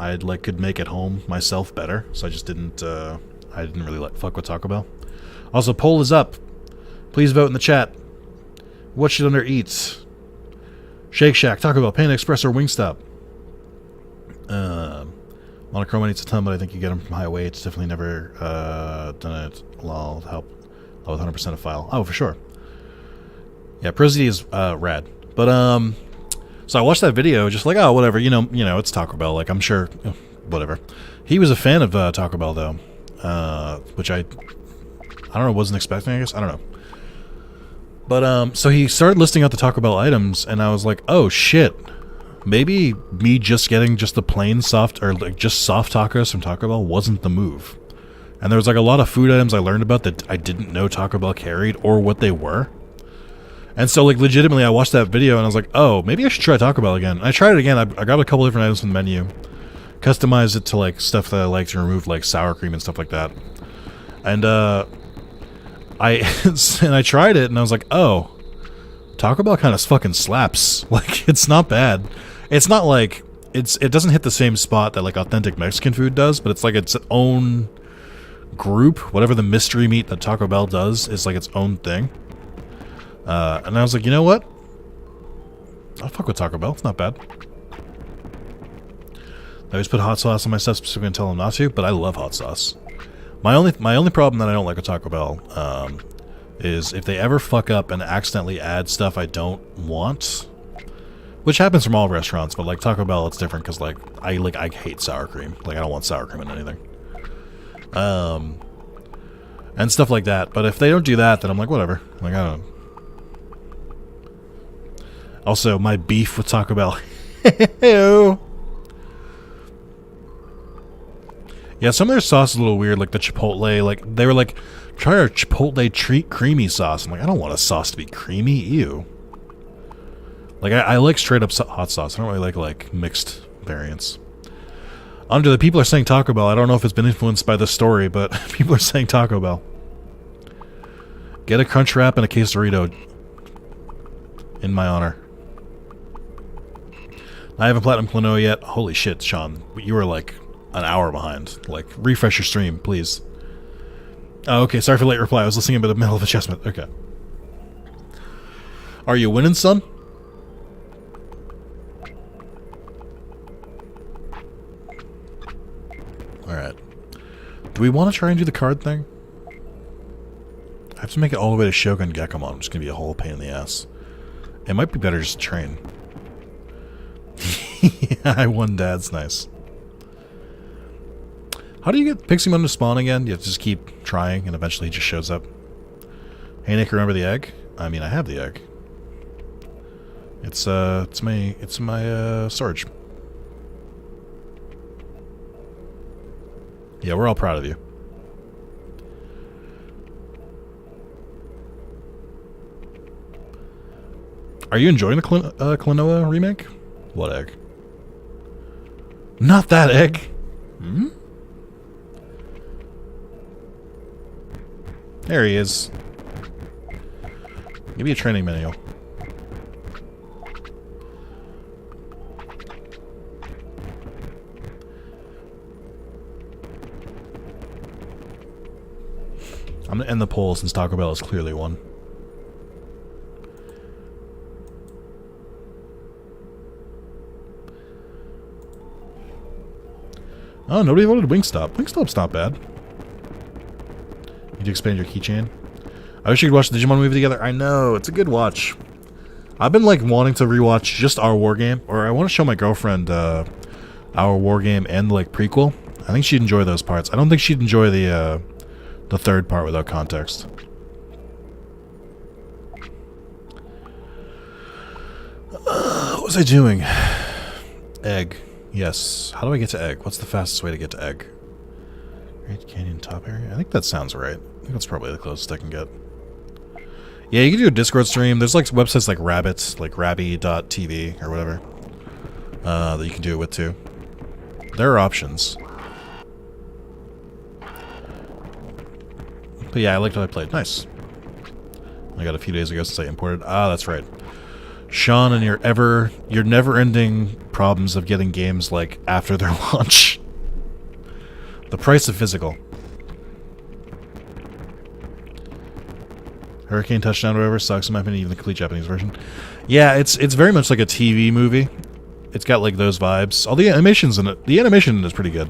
could make at home myself better. So I just didn't really fuck with Taco Bell. Also, poll is up. Please vote in the chat. What should under eat? Shake Shack, Taco Bell, Panda Express, or Wingstop? Monochrome eats a ton, but I think you get them from high weights. Definitely never done it. I'll help with 100% of file. Oh, for sure. Yeah, ProZD is rad. But so I watched that video, just like, oh, whatever, you know, it's Taco Bell. Like, I'm sure, whatever. He was a fan of Taco Bell though, which I don't know, wasn't expecting. I guess I don't know. But so he started listing out the Taco Bell items, and I was like, oh shit, maybe me just getting just the plain soft, or like just soft tacos from Taco Bell wasn't the move. And there was like a lot of food items I learned about that I didn't know Taco Bell carried or what they were. And so, like, legitimately, I watched that video and I was like, oh, maybe I should try Taco Bell again. And I tried it again. I got a couple different items from the menu, customized it to like stuff that I like, to remove like sour cream and stuff like that. And I tried it and I was like, oh, Taco Bell kind of fucking slaps. Like, it's not bad. It's not like it doesn't hit the same spot that like authentic Mexican food does, but it's like its own group. Whatever the mystery meat that Taco Bell does is like its own thing. And I was like, you know what? I'll fuck with Taco Bell. It's not bad. I always put hot sauce on my stuff specifically and tell them not to, but I love hot sauce. My only problem that I don't like with Taco Bell is if they ever fuck up and accidentally add stuff I don't want, which happens from all restaurants, but like Taco Bell, it's different because like I hate sour cream. Like, I don't want sour cream in anything. And stuff like that. But if they don't do that, then I'm like, whatever. Like, I don't know. Also, my beef with Taco Bell. Yeah, some of their sauce is a little weird, like the Chipotle. Like, they were like, try our Chipotle treat creamy sauce. I'm like, I don't want a sauce to be creamy. Ew. Like, I like straight up hot sauce. I don't really like mixed variants. Under the people are saying Taco Bell. I don't know if it's been influenced by the story, but people are saying Taco Bell. Get a crunch wrap and a quesarito in my honor. I haven't platinum Klonoa yet. Holy shit, Sean. You were like an hour behind. Like, refresh your stream, please. Oh, okay. Sorry for the late reply. I was listening in the middle of adjustment. Okay. Are you winning, son? Alright. Do we want to try and do the card thing? I have to make it all the way to Shogun Gekomon, which is going to be a whole pain in the ass. It might be better just to train. Yeah, I won, Dad's nice. How do you get Piximon to spawn again? You have to just keep trying, and eventually he just shows up. Hey Nick, remember the egg? I mean, I have the egg. It's my storage. Yeah, we're all proud of you. Are you enjoying the Klonoa remake? What egg? Not that egg! Hmm? There he is. Give me a training manual. I'm gonna end the poll since Taco Bell is clearly one. Oh, nobody voted Wingstop. Wingstop's not bad. You need to expand your keychain. I wish we could watch the Digimon movie together. I know, it's a good watch. I've been like wanting to rewatch just our war game, or I want to show my girlfriend our war game and the like prequel. I think she'd enjoy those parts. I don't think she'd enjoy the third part without context. What was I doing? Egg. Yes. How do I get to egg? What's the fastest way to get to egg? Great Canyon top area? I think that sounds right. I think that's probably the closest I can get. Yeah, you can do a Discord stream. There's like websites like Rabbit, like Rabby.tv or whatever, that you can do it with too. There are options. But yeah, I liked what I played. Nice. I got a few days ago since I imported. Ah, that's right. Sean and your never-ending problems of getting games like after their launch. The price of physical. Hurricane Touchdown or whatever sucks in my opinion, even the complete Japanese version. Yeah, it's very much like a TV movie. It's got like those vibes. All the animations in it, the animation is pretty good.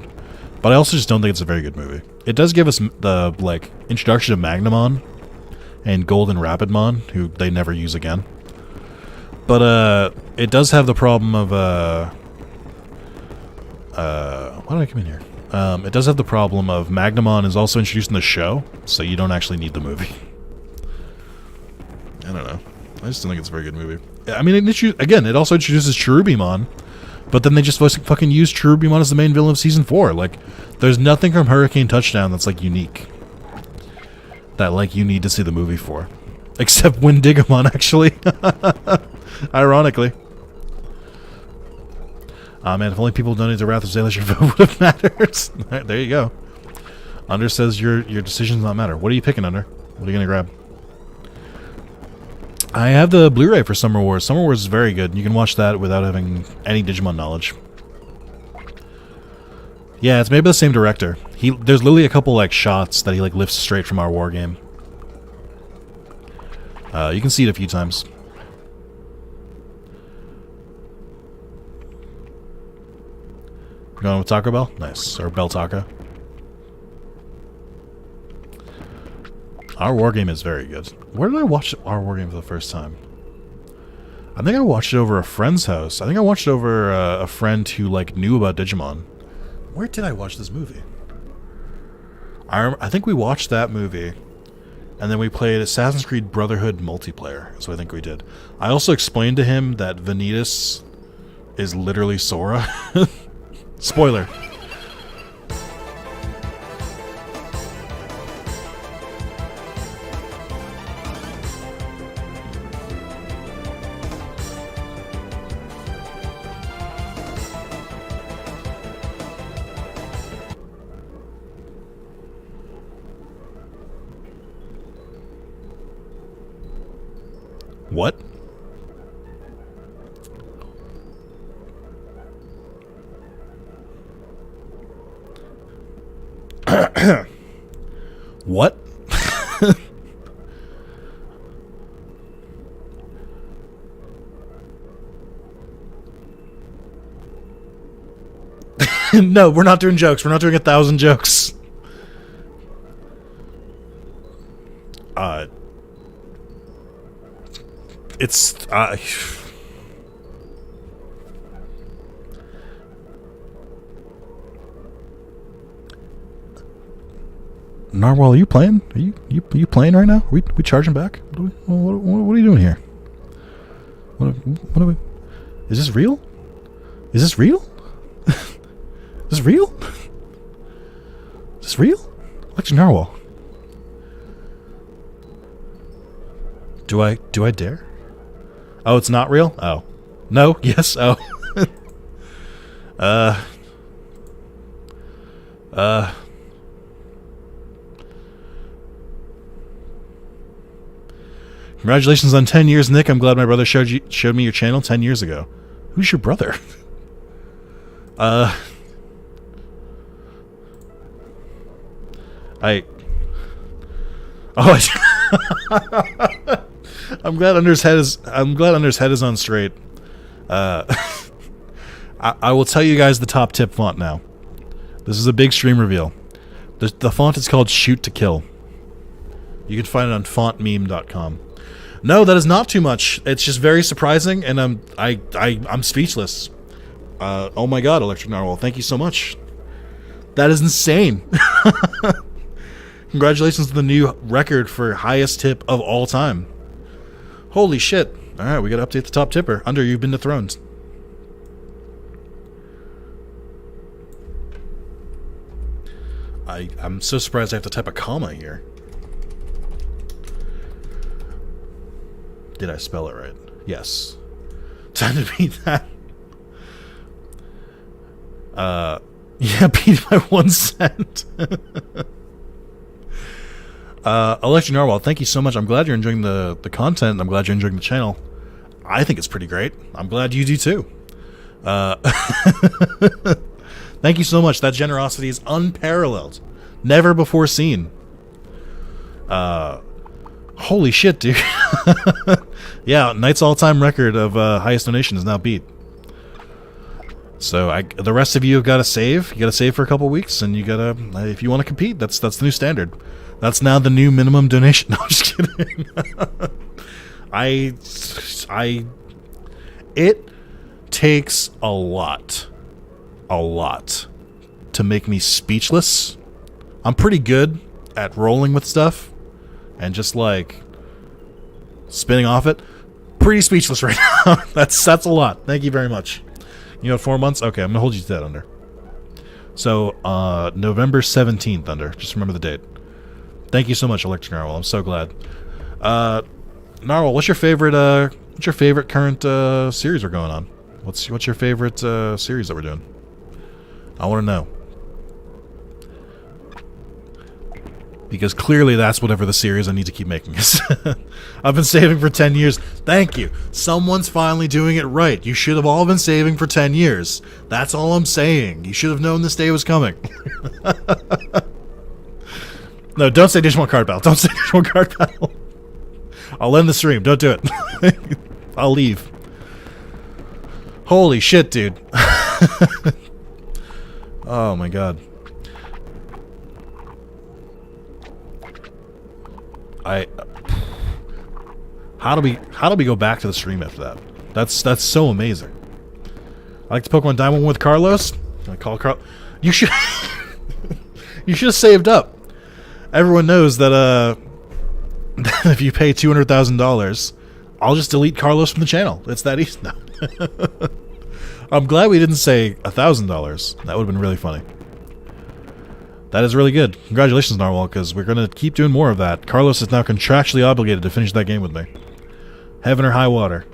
But I also just don't think it's a very good movie. It does give us the like introduction of Magnamon and Golden Rapidmon, who they never use again. But it does have the problem of why did I come in here? It does have the problem of Magnamon is also introduced in the show, so you don't actually need the movie. I don't know. I just don't think it's a very good movie. I mean, it also introduces Cherubimon, but then they just fucking use Cherubimon as the main villain of Season 4. Like, there's nothing from Hurricane Touchdown that's, like, unique. That, like, you need to see the movie for. Except Digimon, actually. Ironically. Ah, man, if only people donate to Wrath of Zalis, your vote would have mattered. There you go. Under says your decisions not matter. What are you picking, Under? What are you going to grab? I have the Blu-ray for Summer Wars. Summer Wars is very good. You can watch that without having any Digimon knowledge. Yeah, it's made by the same director. There's literally a couple like shots that he like lifts straight from our war game. You can see it a few times. Going with Taco Bell? Nice. Or Bell Taco. Our war game is very good. Where did I watch our war game for the first time? I think I watched it over a friend's house. I think I watched it over a friend who like knew about Digimon. Where did I watch this movie? I think we watched that movie, and then we played Assassin's Creed Brotherhood multiplayer. So I think we did. I also explained to him that Vanitas is literally Sora. Spoiler. What? What? No, we're not doing jokes. We're not doing 1,000 jokes. It's Narwhal, are you playing? Are you playing right now? Are we charging back? What are you doing here? What are we? Is this real? Is this real? Is this real? Is this real? Electric Narwhal. Do I dare? Oh, it's not real? Oh. No? Yes? Oh. Congratulations on 10 years, Nick. I'm glad my brother showed me your channel 10 years ago. Who's your brother? I'm glad Under's head is on straight. I will tell you guys the top tip font now. This is a big stream reveal. The font is called Shoot to Kill. You can find it on fontmeme.com. No, that is not too much. It's just very surprising, and I'm speechless. Oh my god, Electric Narwhal, thank you so much. That is insane. Congratulations to the new record for highest tip of all time. Holy shit. Alright, we gotta update the top tipper. Under, you've been dethroned. I'm so surprised I have to type a comma here. Did I spell it right? Yes. Time to beat that. Yeah, beat it by 1 cent. Electric Narwhal, thank you so much. I'm glad you're enjoying the content. I'm glad you're enjoying the channel. I think it's pretty great. I'm glad you do too. Thank you so much. That generosity is unparalleled. Never before seen. Holy shit, dude. Yeah, Knight's all-time record of highest donation is now beat. So the rest of you have got to save. You got to save for a couple weeks, and you got to, if you want to compete, that's the new standard. That's now the new minimum donation. No, I'm just kidding. It takes a lot to make me speechless. I'm pretty good at rolling with stuff and just like spinning off it. Pretty speechless right now. That's a lot. Thank you very much. You know, 4 months? Okay, I'm gonna hold you to that, Under. So, November 17th, Under. Just remember the date. Thank you so much, Electric Narwhal. I'm so glad. Narwhal, what's your favorite current series we're going on? What's your favorite series that we're doing? I want to know. Because clearly that's whatever the series I need to keep making is. I've been saving for 10 years. Thank you. Someone's finally doing it right. You should have all been saving for 10 years. That's all I'm saying. You should have known this day was coming. No, don't say Digimon Card Battle. Don't say Digimon Card Battle. I'll end the stream. Don't do it. I'll leave. Holy shit, dude. Oh my god. How do we go back to the stream after that? That's so amazing. I like the Pokemon Diamond with Carlos. I call Carl. You should you should have saved up. Everyone knows that if you pay $200,000, I'll just delete Carlos from the channel. It's that easy. No. I'm glad we didn't say $1,000. That would have been really funny. That is really good. Congratulations, Narwhal, because we're going to keep doing more of that. Carlos is now contractually obligated to finish that game with me. Heaven or high water.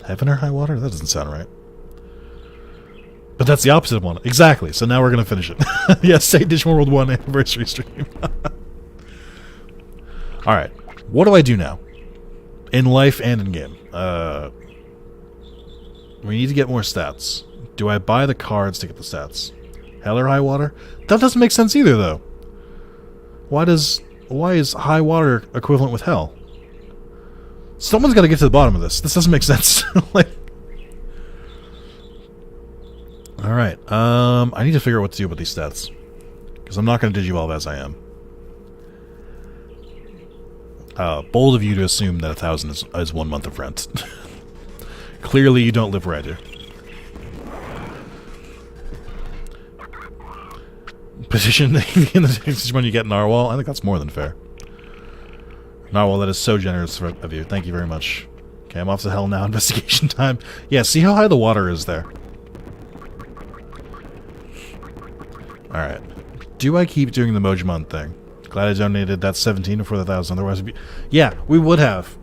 Heaven or high water? That doesn't sound right. But that's the opposite of one. Exactly. So now we're going to finish it. Yes, say Digimon World 1 anniversary stream. Alright. What do I do now? In life and in game. We need to get more stats. Do I buy the cards to get the stats? Hell or high water? That doesn't make sense either, though. Why is high water equivalent with hell? Someone's got to get to the bottom of this. This doesn't make sense. Like, all right. I need to figure out what to do with these stats because I'm not going to digivolve as I am. Bold of you to assume that 1,000 is 1 month of rent. Clearly, you don't live where I do. Position in the Digimon you get Narwhal. I think that's more than fair. Narwhal, that is so generous of you. Thank you very much. Okay, I'm off to hell now. Investigation time. Yeah, see how high the water is there. Alright. Do I keep doing the Mojimon thing? Glad I donated that 17 before the 1,000. Otherwise, it'd be... Yeah, we would have.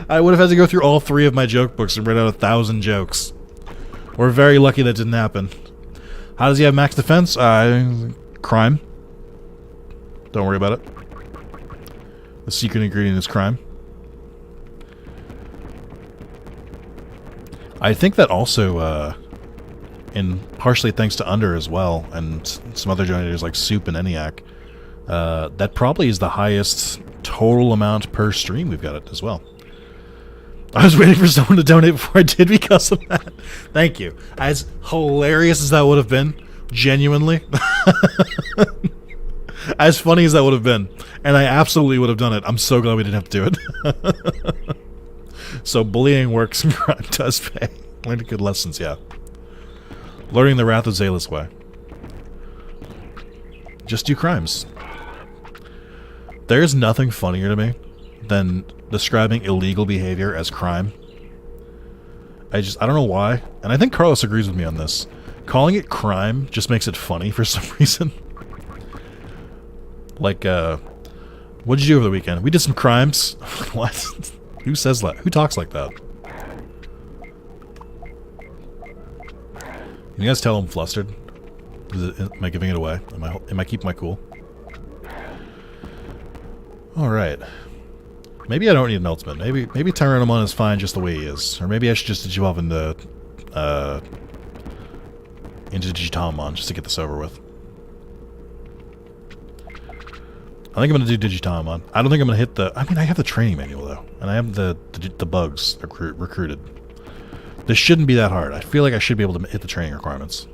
I would have had to go through all 3 of my joke books and write out 1,000 jokes. We're very lucky that didn't happen. How does he have max defense? Crime. Don't worry about it. The secret ingredient is crime. I think that also, and partially thanks to Under as well, and some other donators like Soup and ENIAC, that probably is the highest total amount per stream we've got it as well. I was waiting for someone to donate before I did because of that. Thank you. As hilarious as that would have been, genuinely, As funny as that would have been. And I absolutely would have done it. I'm so glad we didn't have to do it. So bullying works and crime does pay. Learning good lessons, yeah. Learning the wrath of Zalis way. Just do crimes. There's nothing funnier to me than describing illegal behavior as crime. I don't know why. And I think Carlos agrees with me on this. Calling it crime just makes it funny for some reason. Like, what'd you do over the weekend? We did some crimes. What? Who says that? Who talks like that? Can you guys tell I'm flustered? Am I giving it away? Am I keeping my cool? Alright. Maybe I don't need an ultimate. Maybe Tyrannomon is fine just the way he is. Or maybe I should just evolve into Digitalmon just to get this over with. I think I'm going to do Digitalmon. I don't think I'm going to hit the... I mean, I have the training manual, though. And I have the bugs recruited. This shouldn't be that hard. I feel like I should be able to hit the training requirements.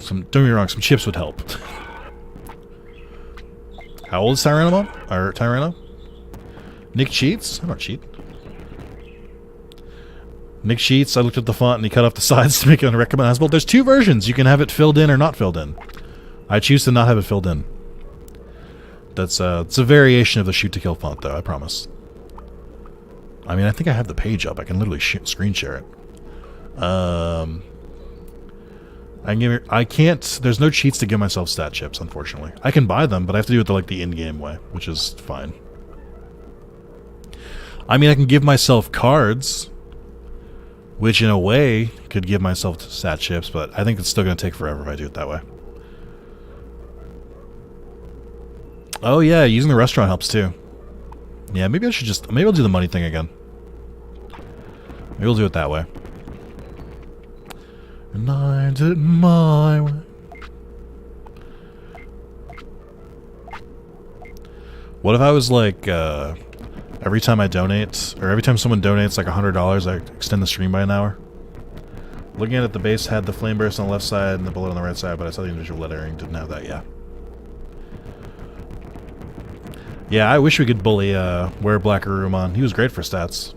Don't get me wrong, some chips would help. How old is Tyrannomon? Or Tyranno? Nick cheats? I don't cheat. Nick cheats. I looked at the font and he cut off the sides to make it unrecognizable. There's two versions. You can have it filled in or not filled in. I choose to not have it filled in. That's it's a variation of the shoot to kill font, though. I promise. I mean, I think I have the page up. I can literally screen share it. I can't. There's no cheats to give myself stat chips, unfortunately. I can buy them, but I have to do it the in-game way, which is fine. I mean, I can give myself cards, which in a way could give myself stat chips, but I think it's still going to take forever if I do it that way. Oh yeah, using the restaurant helps too. Yeah, maybe I'll do the money thing again. Maybe we'll do it that way. And I did my way. What if I was like, every time I donate, or every time someone donates like $100, I extend the stream by an hour? Looking at it, the base had the flame burst on the left side and the bullet on the right side, but I saw the individual lettering didn't have that, yeah. Yeah, I wish we could bully, Wear Black Arumon. He was great for stats.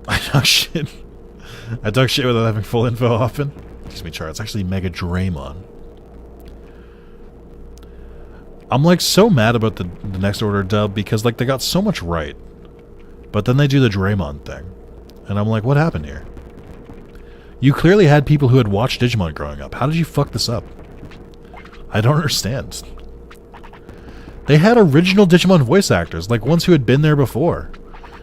I talk shit. I talk shit without having full info often. Excuse me, Char. It's actually Mega Draymon. I'm like so mad about the Next Order dub because like they got so much right, but then they do the Draymon thing, and I'm like, what happened here? You clearly had people who had watched Digimon growing up. How did you fuck this up? I don't understand. They had original Digimon voice actors, like ones who had been there before.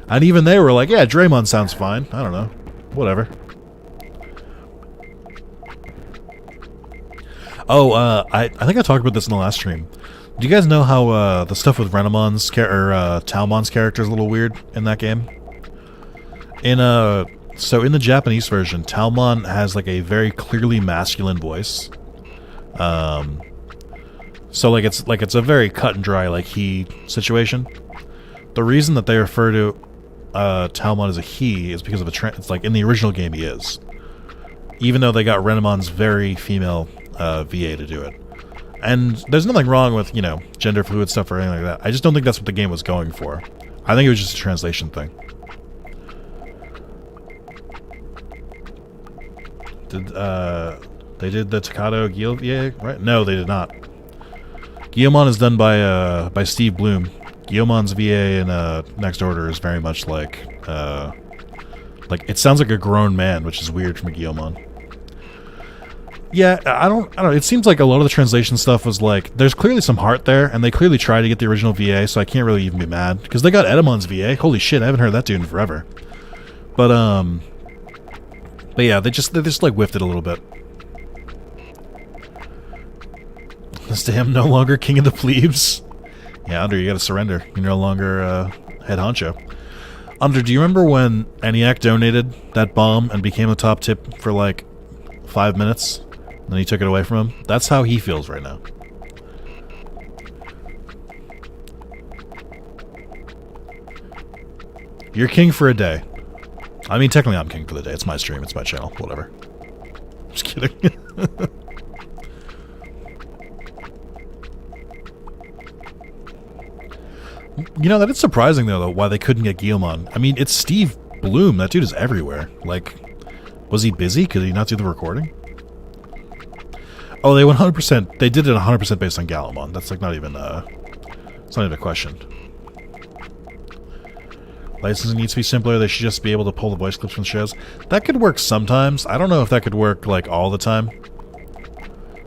And even they were like, yeah, Draymon sounds fine. I don't know. Whatever. Oh, I think I talked about this in the last stream. Do you guys know how the stuff with Renamon's Talmon's character is a little weird in that game? So in the Japanese version, Talmon has like a very clearly masculine voice. So it's a very cut and dry like he situation. The reason that they refer to Talmon as a he is because of it's like in the original game he is. Even though they got Renamon's very female VA to do it. And there's nothing wrong with, you know, gender fluid stuff or anything like that. I just don't think that's what the game was going for. I think it was just a translation thing. They did the Takato Gil VA, right? No, they did not. Guillemon is done by Steve Bloom. Guillemon's VA in Next Order is very much like it sounds like a grown man, which is weird from a Guillemon. Yeah, I don't know. It seems like a lot of the translation stuff was like, there's clearly some heart there, and they clearly tried to get the original VA, so I can't really even be mad. Because they got Edamon's VA. Holy shit, I haven't heard that dude in forever. But yeah, they just like whiffed it a little bit. Damn, no longer king of the plebes. Yeah, Under, you gotta surrender. You're no longer head honcho. Under, do you remember when ENIAC donated that bomb and became a top tip for like 5 minutes? And then he took it away from him? That's how he feels right now. You're king for a day. I mean, technically I'm king for the day. It's my stream. It's my channel. Whatever. Just kidding. You know, that is surprising, though, why they couldn't get Guillemon. I mean, it's Steve Bloom. That dude is everywhere. Like, was he busy? Could he not do the recording? Oh, they 100%. They did it 100% based on Guillemon. That's, like, not even, it's not even a question. Licensing needs to be simpler. They should just be able to pull the voice clips from the shows. That could work sometimes. I don't know if that could work, like, all the time.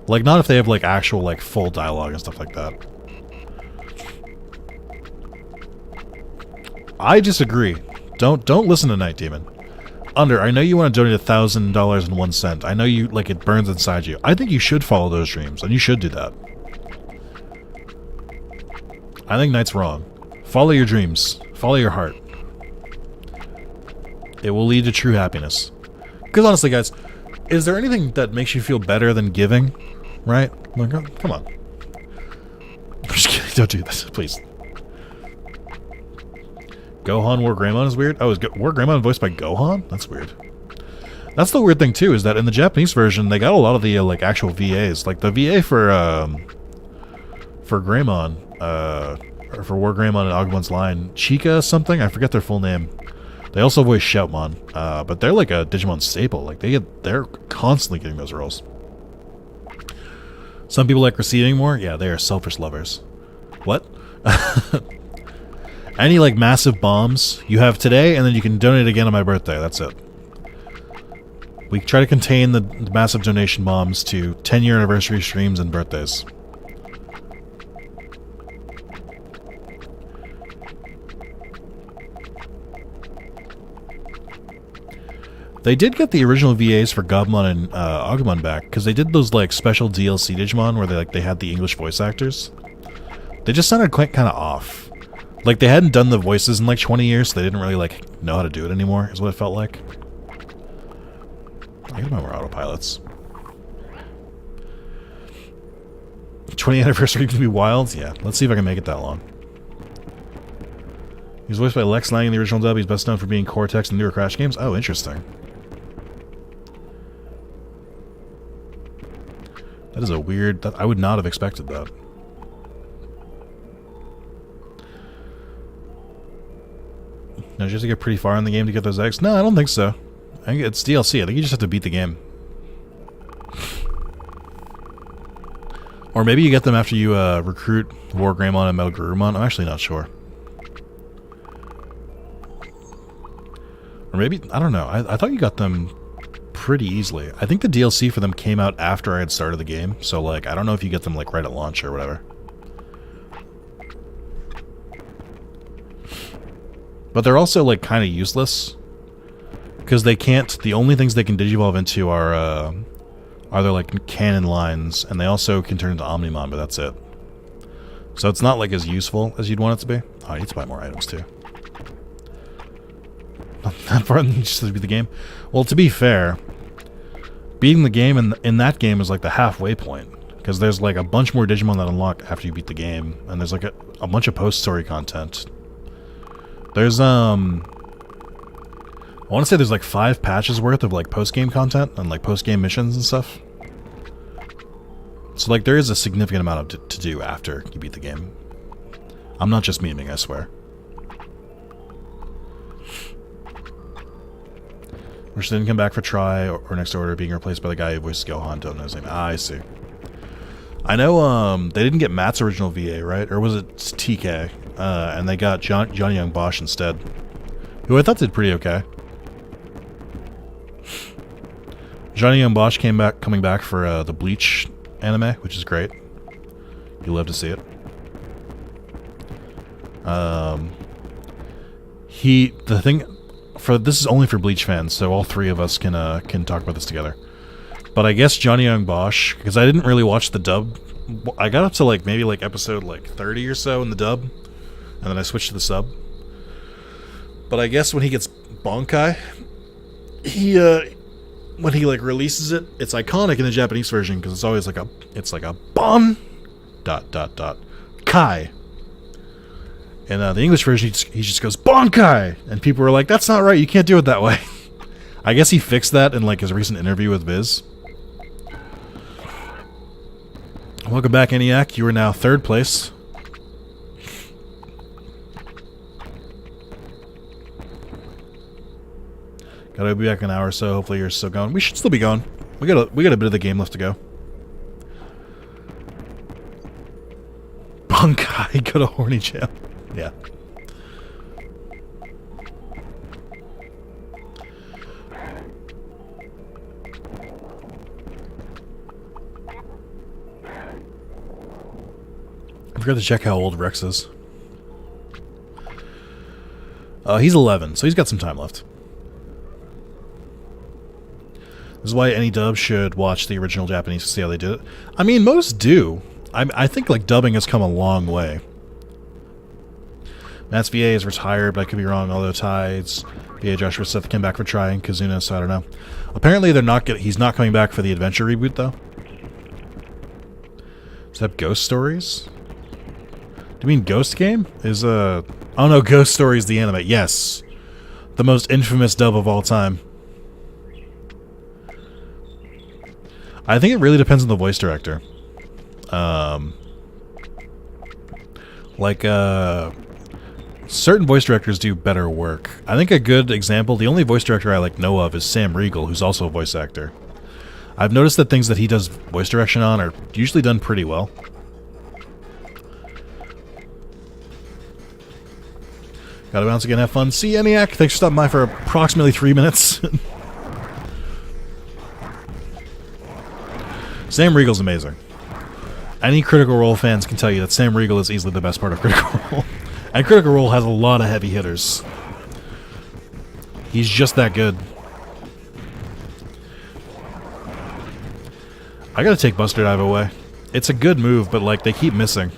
Like, not if they have, like, actual, like, full dialogue and stuff like that. I disagree. Don't listen to Night Demon. Under, I know you want to donate $1,000.01. I know you, like, it burns inside you. I think you should follow those dreams, and you should do that. I think Night's wrong. Follow your dreams. Follow your heart. It will lead to true happiness. Because honestly, guys, is there anything that makes you feel better than giving? Right? Like, oh, come on. I'm just kidding. Don't do this, please. Gohan War Greymon is weird? Oh, is War Greymon voiced by Gohan? That's weird. That's the weird thing, too, is that in the Japanese version, they got a lot of the, like, actual VAs. Like, the VA for Greymon, or for War Greymon and Agumon's line, Chica something? I forget their full name. They also voice Shoutmon, but they're like a Digimon staple. Like, they're constantly getting those roles. Some people like receiving more? Yeah, they are selfish lovers. What? Any, like, massive bombs you have today, and then you can donate again on my birthday. That's it. We try to contain the massive donation bombs to 10-year anniversary streams and birthdays. They did get the original VAs for Gabumon and Agumon back, because they did those, like, special DLC Digimon where they had the English voice actors. They just sounded quite kind of off. Like, they hadn't done the voices in, like, 20 years, so they didn't really, like, know how to do it anymore, is what it felt like. I gotta buy more autopilots. 20th anniversary can be wild? Yeah, let's see if I can make it that long. He was voiced by Lex Lang in the original dub. He's best known for being Cortex in newer Crash games. Oh, interesting. That is a weird... I would not have expected that. Now, you have to get pretty far in the game to get those eggs? No, I don't think so. I think it's DLC. I think you just have to beat the game. Or maybe you get them after you recruit War Greymon and Metal Garurumon. I'm actually not sure. Or maybe... I don't know. I thought you got them pretty easily. I think the DLC for them came out after I had started the game. So, like, I don't know if you get them, like, right at launch or whatever. But they're also, like, kind of useless. Because they can't... The only things they can digivolve into are their, like, cannon lines. And they also can turn into Omnimon, but that's it. So it's not, like, as useful as you'd want it to be. Oh, I need to buy more items, too. Not far than just to beat the game. Well, to be fair, beating the game in that game is, like, the halfway point. Because there's, like, a bunch more Digimon that unlock after you beat the game. And there's, like, a bunch of post-story content. There's, I want to say there's, like, 5 patches worth of, like, post-game content and, like, post-game missions and stuff. So, like, there is a significant amount to do after you beat the game. I'm not just memeing, I swear. Which didn't come back for Try or Next Order, being replaced by the guy who voiced Gohan. Don't know his name. Ah, I see. I know, they didn't get Matt's original VA, right? Or was it TK? And they got Johnny Young Bosch instead. Who I thought did pretty okay. Johnny Young Bosch coming back for the Bleach anime, which is great. You love to see it. This is only for Bleach fans, so all 3 of us can talk about this together. But I guess Johnny Young Bosch, because I didn't really watch the dub. I got up to, like, maybe, like, episode, like, 30 or so in the dub, and then I switched to the sub. But I guess when he gets Bonkai, when he, like, releases it, it's iconic in the Japanese version, because it's always like a Bon... ... Kai. In the English version, he just goes, Bonkai! And people were like, that's not right, you can't do it that way. I guess he fixed that in, like, his recent interview with Viz. Welcome back, ENIAC. You are now 3rd place. Gotta be back in an hour or so. Hopefully you're still going. We should still be going. We got a bit of the game left to go. Bonk, I go to horny jail. Yeah. I forgot to check how old Rex is. He's 11, so he's got some time left. This is why any dub should watch the original Japanese to see how they did it. I mean, most do. I think like dubbing has come a long way. Matt's VA is retired, but I could be wrong. Although Tides, VA Joshua Seth came back for trying Kazuna, so I don't know. Apparently, they're not. He's not coming back for the Adventure reboot, though. Is that Ghost Stories? Do you mean Ghost Game? Is Oh no, Ghost Stories the anime. Yes, the most infamous dub of all time. I think it really depends on the voice director. Certain voice directors do better work. I think a good example, the only voice director I know of is Sam Riegel, who's also a voice actor. I've noticed that things that he does voice direction on are usually done pretty well. Gotta bounce again, have fun. See you, ENIAC. Thanks for stopping by for approximately 3 minutes. Sam Riegel's amazing. Any Critical Role fans can tell you that Sam Riegel is easily the best part of Critical Role. And Critical Role has a lot of heavy hitters. He's just that good. I gotta take Buster Dive away. It's a good move, but they keep missing.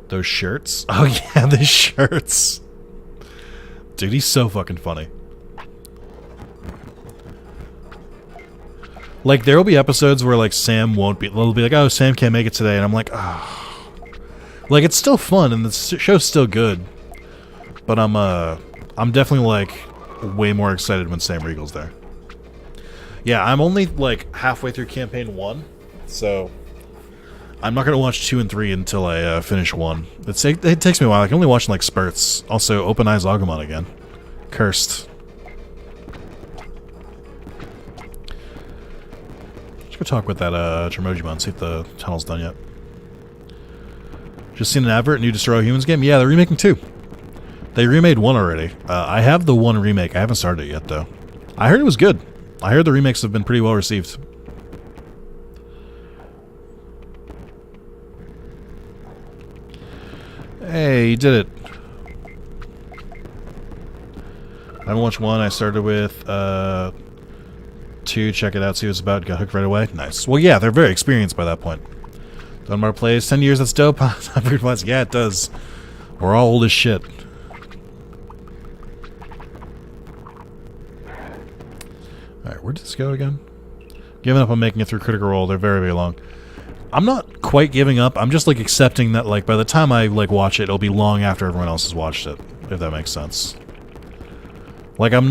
Those shirts? Oh yeah, the shirts. Dude, he's so fucking funny. There will be episodes where, Sam won't be... They'll be like, oh, Sam can't make it today. And I'm like, oh. It's still fun, and the show's still good. But I'm definitely, way more excited when Sam Riegel's there. Yeah, I'm only, halfway through Campaign 1. So, I'm not going to watch 2 and 3 until I finish 1. It takes me a while. I can only watch in, spurts. Also, Open Eyes Agumon again. Cursed. Go talk with that Tremojimon, see if the tunnel's done yet. Just seen an advert, new Destroy All Humans game? Yeah, they're remaking 2. They remade 1 already. I have the 1 remake. I haven't started it yet, though. I heard it was good. I heard the remakes have been pretty well received. Hey, you did it. I haven't watched 1. I started with 2, check it out, see what it's about, got hooked right away. Nice. Well, yeah, they're very experienced by that point. Dunbar plays 10 years, that's dope. Yeah, it does. We're all old as shit. Alright, where did this go again? Giving up on making it through Critical Role, they're very, very long. I'm not quite giving up, I'm just accepting that by the time I watch it, it'll be long after everyone else has watched it, if that makes sense. I'm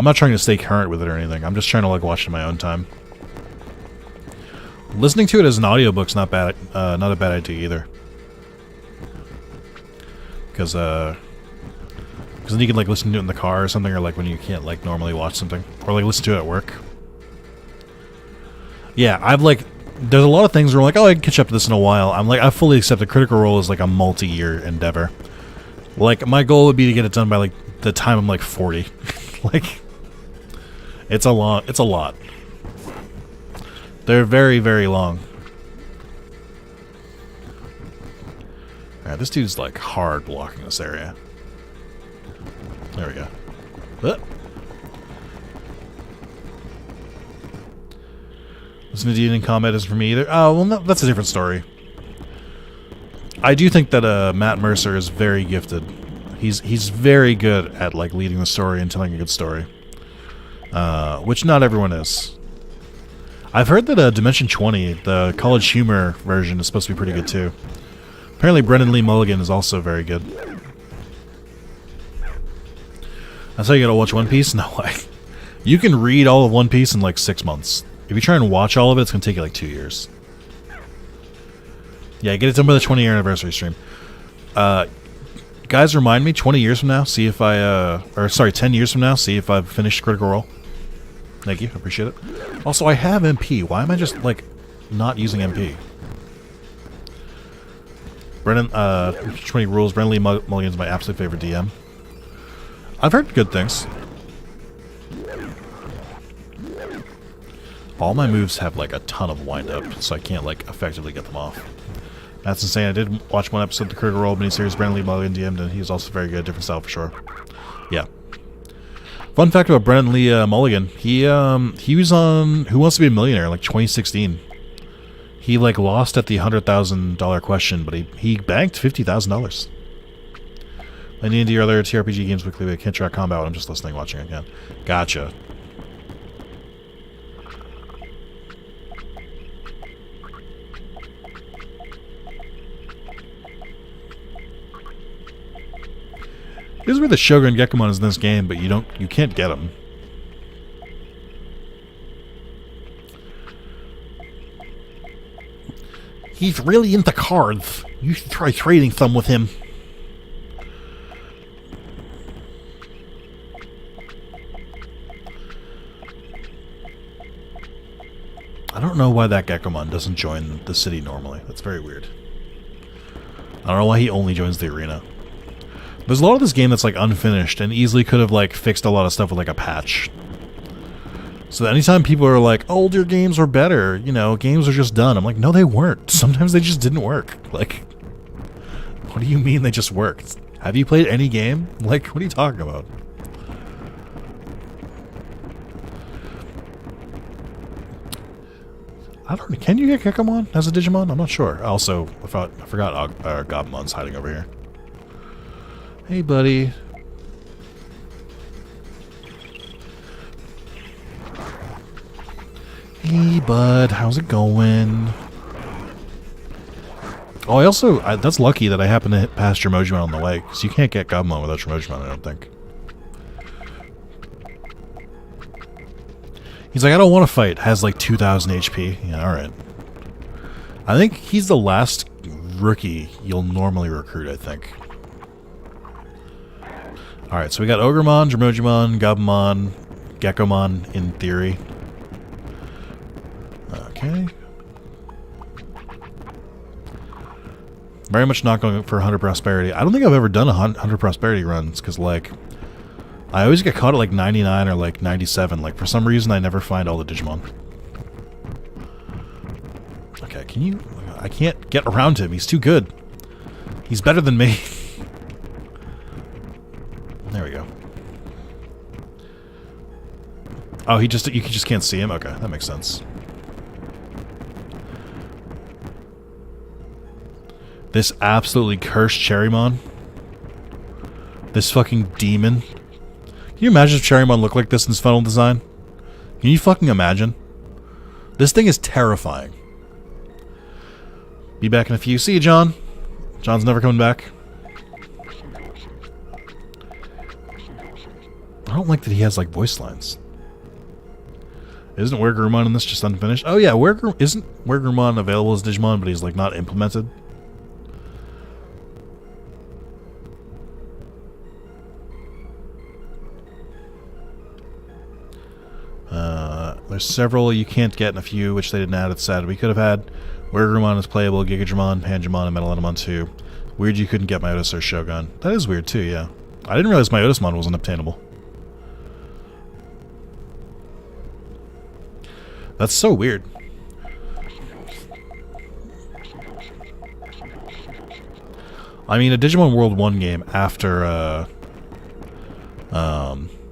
not trying to stay current with it or anything. I'm just trying to watch it in my own time. Listening to it as an audiobook's not bad. Not a bad idea either. Because then you can listen to it in the car or something, or when you can't normally watch something, or listen to it at work. Yeah, there's a lot of things where I'm oh, I can catch up to this in a while. I fully accept that Critical Role is a multi-year endeavor. My goal would be to get it done by the time I'm 40. It's a lot. They're very, very long. Alright, this dude's hard blocking this area. There we go. Listen to Dean in combat isn't for me either. Oh, well, no, that's a different story. I do think that Matt Mercer is very gifted. He's very good at leading the story and telling a good story. Which not everyone is. I've heard that Dimension 20, the College Humor version, is supposed to be pretty good too. Apparently Brendan Lee Mulligan is also very good. That's how you gotta watch One Piece? No way. You can read all of One Piece in 6 months. If you try and watch all of it, it's gonna take you 2 years. Yeah, get it done by the 20-year anniversary stream. Guys, remind me 20 years from now, see if I, or sorry, 10 years from now, see if I've finished Critical Role. Thank you, I appreciate it. Also, I have MP. Why am I just, like, not using MP? Brennan, 20 rules. Brennan Lee Mulligan's my absolute favorite DM. I've heard good things. All my moves have, like, a ton of wind-up, so I can't, like, effectively get them off. That's insane. I did watch one episode of the Critical Role miniseries. Brennan Lee Mulligan DM'd, and he was also very good. Different style for sure. Yeah. Fun fact about Brennan Lee Mulligan. He was on Who Wants to Be a Millionaire in, like, 2016. He, like, lost at the $100,000 question, but he banked $50,000. I need or other TRPG games weekly, but I can't track combat. I'm just listening, watching again. Gotcha. This is where the Shogun Gekomon is in this game, but you can't get him. He's really into cards. You should try trading some with him. I don't know why that Gekomon doesn't join the city normally. That's very weird. I don't know why he only joins the arena. There's a lot of this game that's, like, unfinished and easily could have, like, fixed a lot of stuff with, like, a patch. So that anytime people are like, older games were better, you know, games are just done. I'm like, no, they weren't. Sometimes they just didn't work. Like, what do you mean they just worked? Have you played any game? Like, what are you talking about? I don't know. Can you get Gekomon as a Digimon? I'm not sure. Also, I forgot Gobamon's hiding over here. Hey, buddy. Hey, bud. How's it going? Oh, that's lucky that I happened to hit past Tremojimon on the way, because you can't get Gabumon without Tremojimon, I don't think. He's like, I don't want to fight. Has like 2,000 HP. Yeah, alright. I think he's the last rookie you'll normally recruit, I think. Alright, so we got Ogremon, Tremojimon, Gabumon, Gekomon in theory. Okay. Very much not going for 100 prosperity. I don't think I've ever done 100 prosperity runs, because, like, I always get caught at, like, 99 or, like, 97. Like, for some reason, I never find all the Digimon. Okay, can you... I can't get around him. He's too good. He's better than me. There we go. Oh, you just can't see him? Okay, that makes sense. This absolutely cursed Cherrymon. This fucking demon. Can you imagine if Cherrymon looked like this in his funnel design? Can you fucking imagine? This thing is terrifying. Be back in a few. See you, John. John's never coming back. I don't like that he has, like, voice lines. Isn't Wergurumon in this just unfinished? Oh yeah, isn't Wergurumon available as Digimon, but he's, like, not implemented? There's several you can't get in a few, which they didn't add. It's sad. We could have had Wergurumon as playable, Gigadramon, Pangemon, and Metalenomon too. Weird you couldn't get Myotis or Shogun. That is weird too, yeah. I didn't realize Myotismon wasn't obtainable. That's so weird. I mean, a Digimon World 1 game after,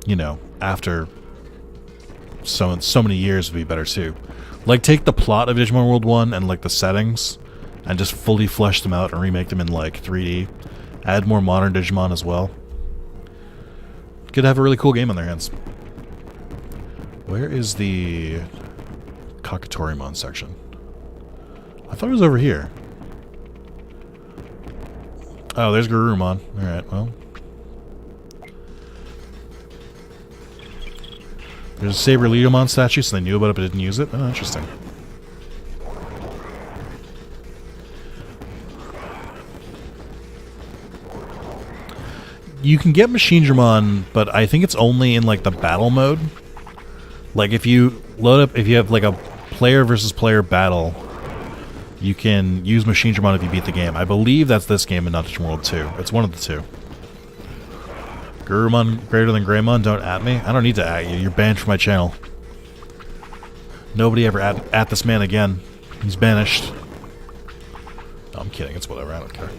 you know, after so many years would be better too. Like, take the plot of Digimon World 1 and, like, the settings and just fully flesh them out and remake them in, like, 3D. Add more modern Digimon as well. Could have a really cool game on their hands. Where is the Kakatorimon section? I thought it was over here. Oh, there's Garurumon. Alright, well. There's a Saber Leadomon statue, so they knew about it but didn't use it. Oh, interesting. you can get Machinedramon, but I think it's only in like the battle mode. Like if you load up, if you have like a player versus player battle, you can use Machinedramon if you beat the game. I believe that's this game and not Digimon World 2. It's one of the two. Gurumon greater than Greymon, don't at me. I don't need to at you. You're banned from my channel. Nobody ever at this man again. He's banished. No, I'm kidding. It's whatever. I don't care.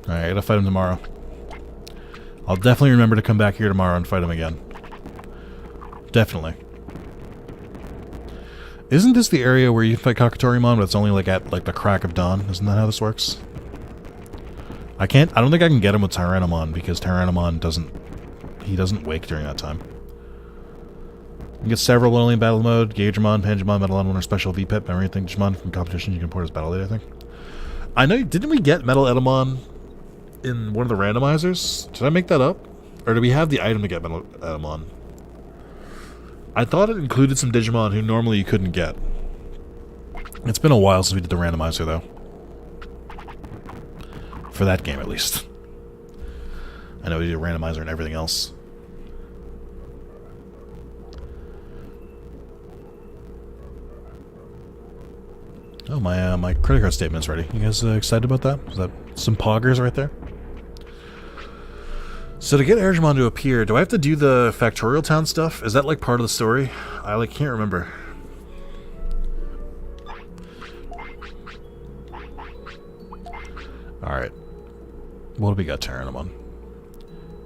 Alright, I gotta fight him tomorrow. I'll definitely remember to come back here tomorrow and fight him again. Definitely. Isn't this the area where you fight Kakatorimon, but it's only like at like the crack of dawn? Isn't that how this works? I don't think I can get him with Tyrannomon because Tyrannomon doesn't wake during that time. You can get several only in battle mode. Gagemon, Pangemon, Metal Edelmon, or special VPEP, memory thing Digimon from competition you can import as battle data, I think. I know, didn't we get Metal Edelmon in one of the randomizers? Did I make that up? Or do we have the item to get Metal Edelmon? I thought it included some Digimon who normally you couldn't get. It's been a while since we did the randomizer, though. For that game, at least. I know we did a randomizer and everything else. Oh, my credit card statement's ready. You guys excited about that? Is that some poggers right there? So to get Airjamon to appear, do I have to do the Factorial Town stuff? Is that like part of the story? I like can't remember. Alright. What do we got, Tyrannomon?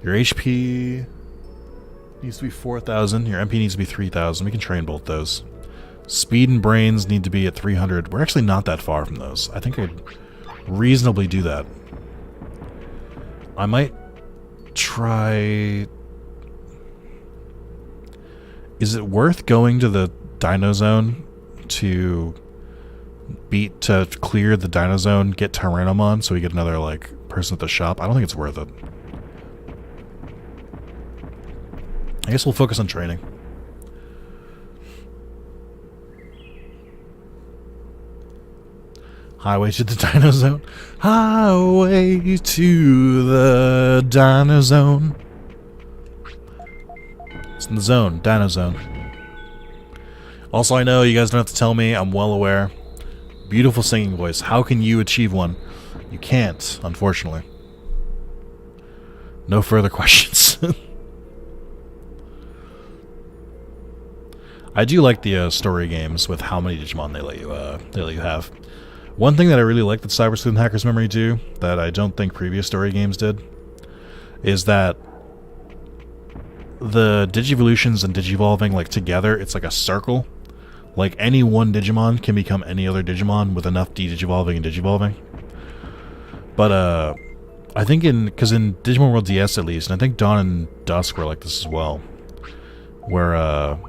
Your HP needs to be 4,000. Your MP needs to be 3,000. We can train both those. Speed and brains need to be at 300. We're actually not that far from those. I think I could reasonably do that. I might try... Is it worth going to the Dino Zone to clear the Dino Zone, get Tyrannomon, so we get another, like, person at the shop? I don't think it's worth it. I guess we'll focus on training. Highway to the Dino Zone. Highway to the Dino Zone. It's in the zone. Dino Zone. Also, I know you guys don't have to tell me. I'm well aware. Beautiful singing voice. How can you achieve one? You can't, unfortunately. No further questions. I do like the story games with how many Digimon they let you have. One thing that I really like that Cyber Sleuth and Hacker's Memory do, that I don't think previous story games did, is that the Digivolutions and Digivolving, like, together, it's like a circle. Like, any one Digimon can become any other Digimon with enough Digivolving and Digivolving. But, I think because in Digimon World DS at least, and I think Dawn and Dusk were like this as well, where,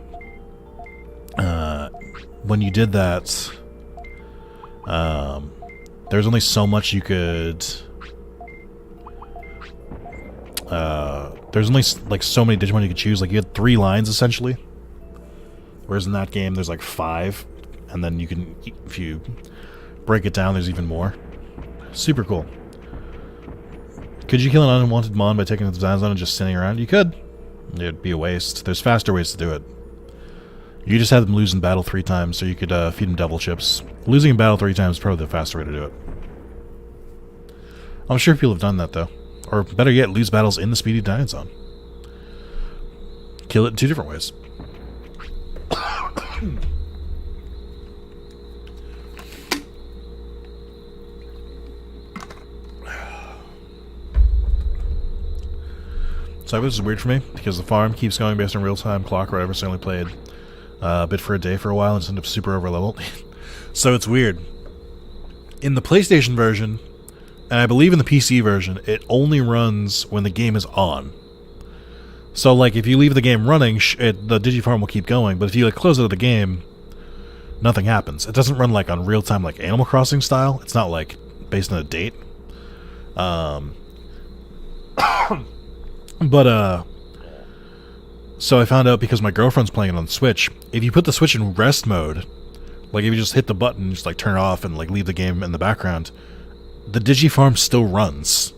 when you did that... there's only so much you could... there's only, like, so many Digimon you could choose. Like, you had 3 lines, essentially. Whereas in that game, there's, like, 5. And then you can... If you break it down, there's even more. Super cool. Could you kill an unwanted Mon by taking it to the Dino Zone and just sitting around? You could. It'd be a waste. There's faster ways to do it. You just have them lose in battle 3 times, so you could feed them devil chips. Losing in battle 3 times is probably the faster way to do it. I'm sure people have done that, though. Or better yet, lose battles in the Speedy Dino Zone. Kill it in 2 different ways. So this is weird for me, because the farm keeps going based on real-time clock, or I've certainly played a bit for a day for a while and just end up super over-leveled. So it's weird. In the PlayStation version, and I believe in the PC version, it only runs when the game is on. So, like, if you leave the game running, the Digifarm will keep going, but if you, like, close out of the game, nothing happens. It doesn't run like on real time, like Animal Crossing style. It's not like based on a date. But so I found out because my girlfriend's playing it on Switch. If you put the Switch in rest mode, like if you just hit the button, just like turn it off and like leave the game in the background, the Digifarm still runs.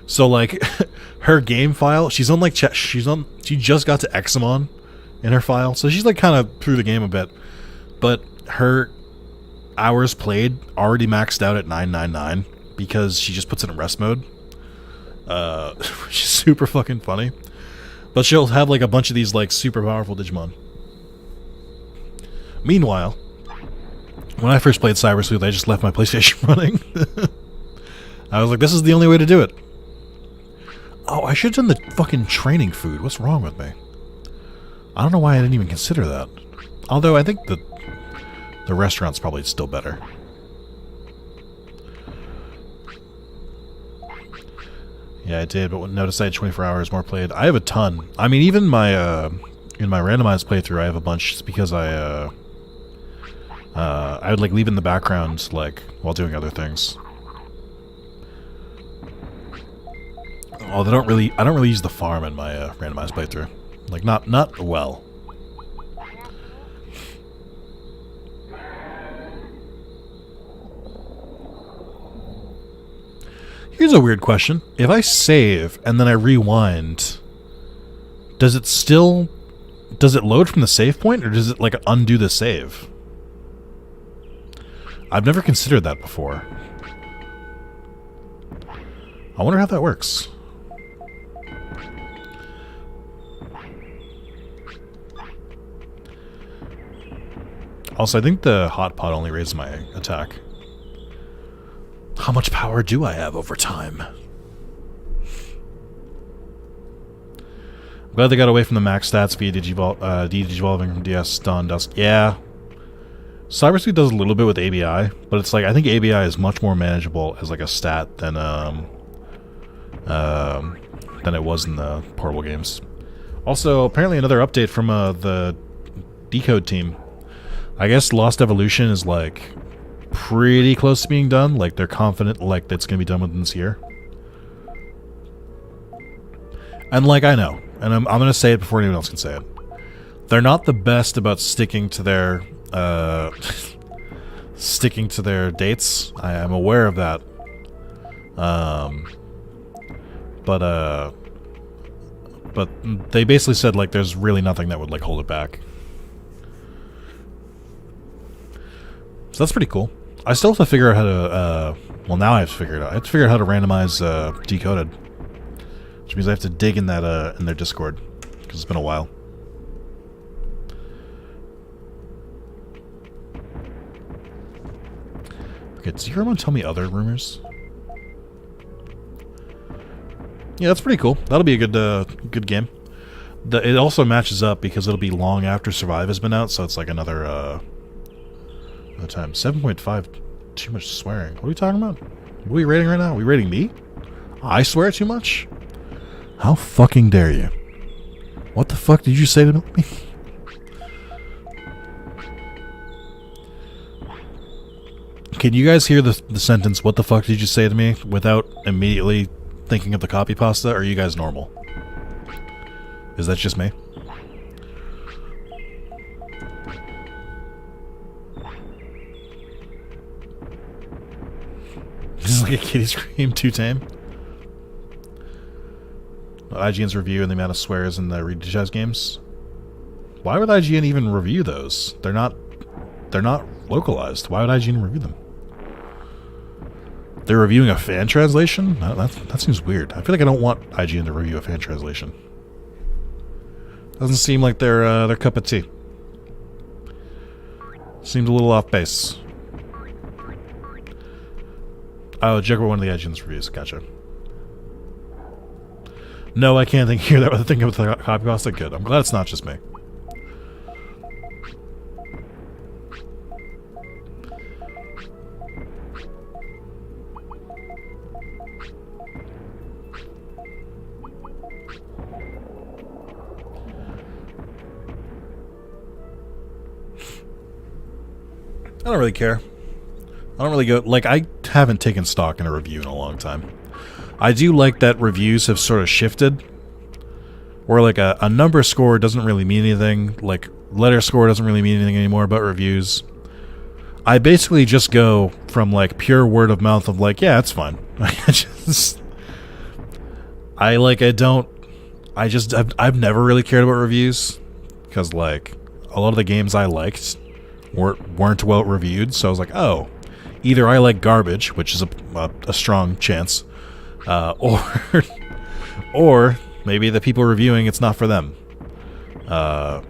So like her game file, she's on like she just got to Examon in her file, so she's like kind of through the game a bit, but her hours played already maxed out at 999 because she just puts it in rest mode, which is super fucking funny. But she'll have like a bunch of these like super powerful Digimon. Meanwhile, when I first played Cyber Sleuth, I just left my PlayStation running. I was like, this is the only way to do it. Oh, I should have done the fucking training food. What's wrong with me? I don't know why I didn't even consider that. Although I think the restaurant's probably still better. Yeah, I did, but notice I had 24 hours more played. I have a ton. I mean, even my in my randomized playthrough, I have a bunch just because I would like leave it in the background like while doing other things. Although I don't really use the farm in my randomized playthrough. Like not well. Here's a weird question. If I save and then I rewind, does it load from the save point, or does it like undo the save? I've never considered that before. I wonder how that works. Also, I think the hot pot only raises my attack. How much power do I have over time? I'm glad they got away from the max stats via digivolving from DS Dawn Dusk. Yeah. Cyber Sleuth does a little bit with ABI, but it's like, I think ABI is much more manageable as like a stat than it was in the portable games. Also, apparently another update from the Decode team. I guess Lost Evolution is like pretty close to being done. Like they're confident like that's going to be done within this year. And like I know, and I'm going to say it before anyone else can say it. They're not the best about sticking to their dates. I am aware of that. But they basically said like there's really nothing that would like hold it back. So that's pretty cool. I still have to figure out how to, well now I have to figure it out. I have to figure out how to randomize Decoded. Which means I have to dig in that, in their Discord. Because it's been a while. Okay, does Zalimon tell me other rumors? Yeah, that's pretty cool. That'll be a good game. It also matches up because it'll be long after Survive has been out, so it's like another time. 7.5, too much swearing. What are we talking about? What are we rating right now? Are we rating me? I swear too much? How fucking dare you? What the fuck did you say to me? Can you guys hear the sentence, what the fuck did you say to me, without immediately thinking of the copy pasta? Or are you guys normal? Is that just me? This is like a kitty scream, too tame. IGN's review and the amount of swears in the redigitized games. Why would IGN even review those? They're not localized. Why would IGN review them? They're reviewing a fan translation? That seems weird. I feel like I don't want IGN to review a fan translation. Doesn't seem like their cup of tea. Seems a little off base. Oh, check out one of the IGN's reviews. Gotcha. No, I can't hear that with thinking of the copy pasta. Good. I'm glad it's not just me. don't really care. I don't really go... Like, I haven't taken stock in a review in a long time. I do like that reviews have sort of shifted. Where, like, a number score doesn't really mean anything. Like, letter score doesn't really mean anything anymore about reviews. I basically just go from, like, pure word of mouth of, like, yeah, it's fine. I've never really cared about reviews. Because, like, a lot of the games I liked weren't well reviewed. So I was like, oh, either I like garbage, which is a strong chance, or maybe the people reviewing, it's not for them. So I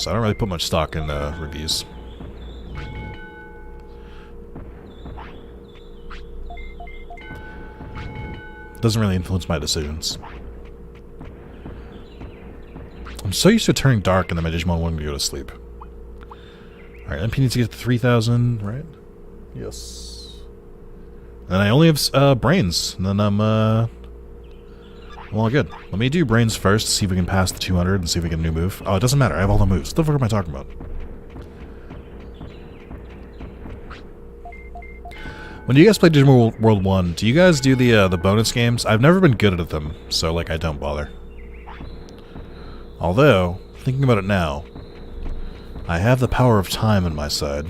don't really put much stock in reviews. Doesn't really influence my decisions. I'm so used to it turning dark and then my Digimon wanting to go to sleep. Alright, MP needs to get to 3,000, right? Yes. And I only have brains, and then I'm well, good. Let me do brains first, see if we can pass the 200 and see if we get a new move. Oh, it doesn't matter. I have all the moves. What the fuck am I talking about? When you guys play Digimon World 1, do you guys do the bonus games? I've never been good at them, so like I don't bother. Although, thinking about it now, I have the power of time on my side.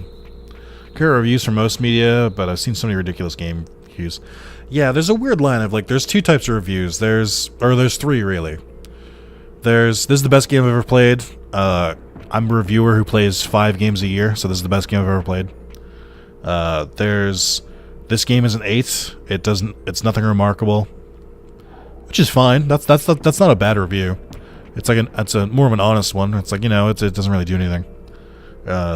Care reviews for most media, but I've seen so many ridiculous game reviews. Yeah, there's a weird line of like, there's two types of reviews. There's three really. This is the best game I've ever played. I'm a reviewer who plays 5 games a year, so this is the best game I've ever played. This game is an 8. It's nothing remarkable, which is fine. That's not a bad review. It's like it's more of an honest one. It's like, you know, it doesn't really do anything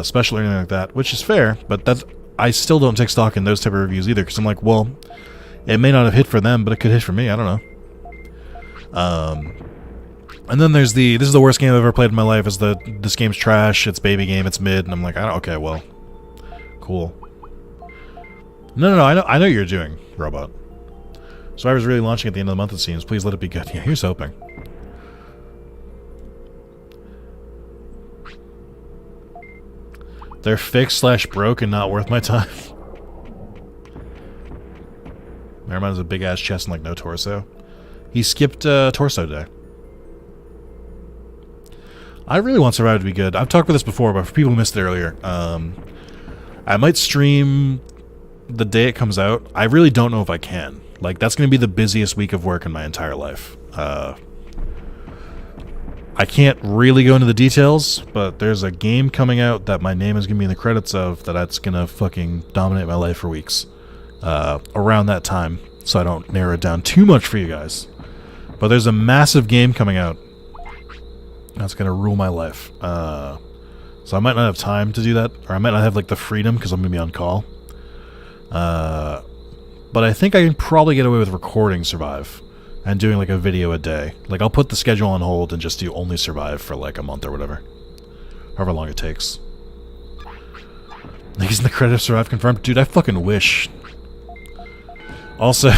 special or anything like that, which is fair. But I still don't take stock in those type of reviews either, because I'm like, well, it may not have hit for them, but it could hit for me. I don't know. And then there's this is the worst game I've ever played in my life. This game's trash. It's baby game. It's mid, and I'm like, okay, well, cool. No, I know what you're doing, robot. Survivor's really launching at the end of the month, it seems. Please let it be good. Yeah, here's hoping. They're fixed / broke and not worth my time. Miramon has a big ass chest and like no torso. He skipped torso day. I really want Survivor to be good. I've talked about this before, but for people who missed it earlier, I might stream the day it comes out. I really don't know if I can. Like, that's going to be the busiest week of work in my entire life. I can't really go into the details, but there's a game coming out that my name is going to be in the credits of that's going to fucking dominate my life for weeks. Around that time, so I don't narrow it down too much for you guys. But there's a massive game coming out that's going to rule my life. So I might not have time to do that, or I might not have like the freedom because I'm going to be on call. But I think I can probably get away with recording Survive and doing like a video a day. Like, I'll put the schedule on hold and just do only Survive for like a month or whatever. However long it takes. He's in the credits, Survive confirmed. Dude, I fucking wish. Also,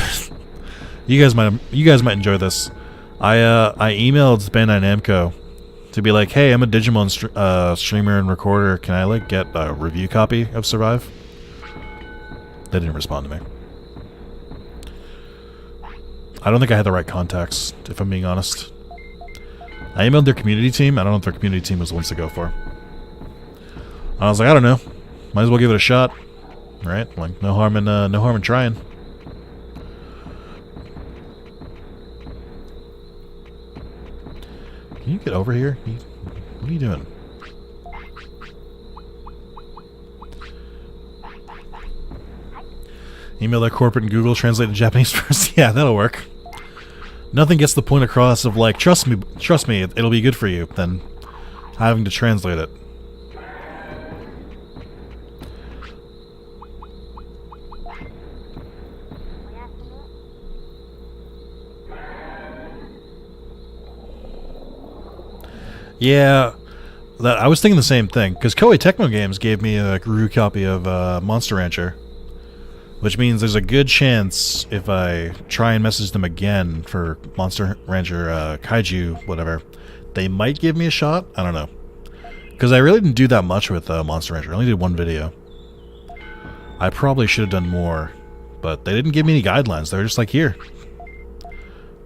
you guys might enjoy this. I emailed Bandai Namco to be like, hey, I'm a Digimon streamer and recorder. Can I like get a review copy of Survive? They didn't respond to me. I don't think I had the right contacts, if I'm being honest. I emailed their community team. I don't know if their community team was the ones to go for. I was like, I don't know. Might as well give it a shot, right? Like, no harm in trying. Can you get over here? What are you doing? Email their corporate and Google Translate to Japanese first. Yeah, that'll work. Nothing gets the point across of like, trust me, it'll be good for you, than having to translate it. Yeah, I was thinking the same thing, because Koei Tecmo Games gave me a review copy of Monster Rancher. Which means there's a good chance if I try and message them again for Monster Rancher Kaiju, whatever, they might give me a shot. I don't know. Because I really didn't do that much with Monster Rancher. I only did one video. I probably should have done more, but they didn't give me any guidelines. They were just like, here,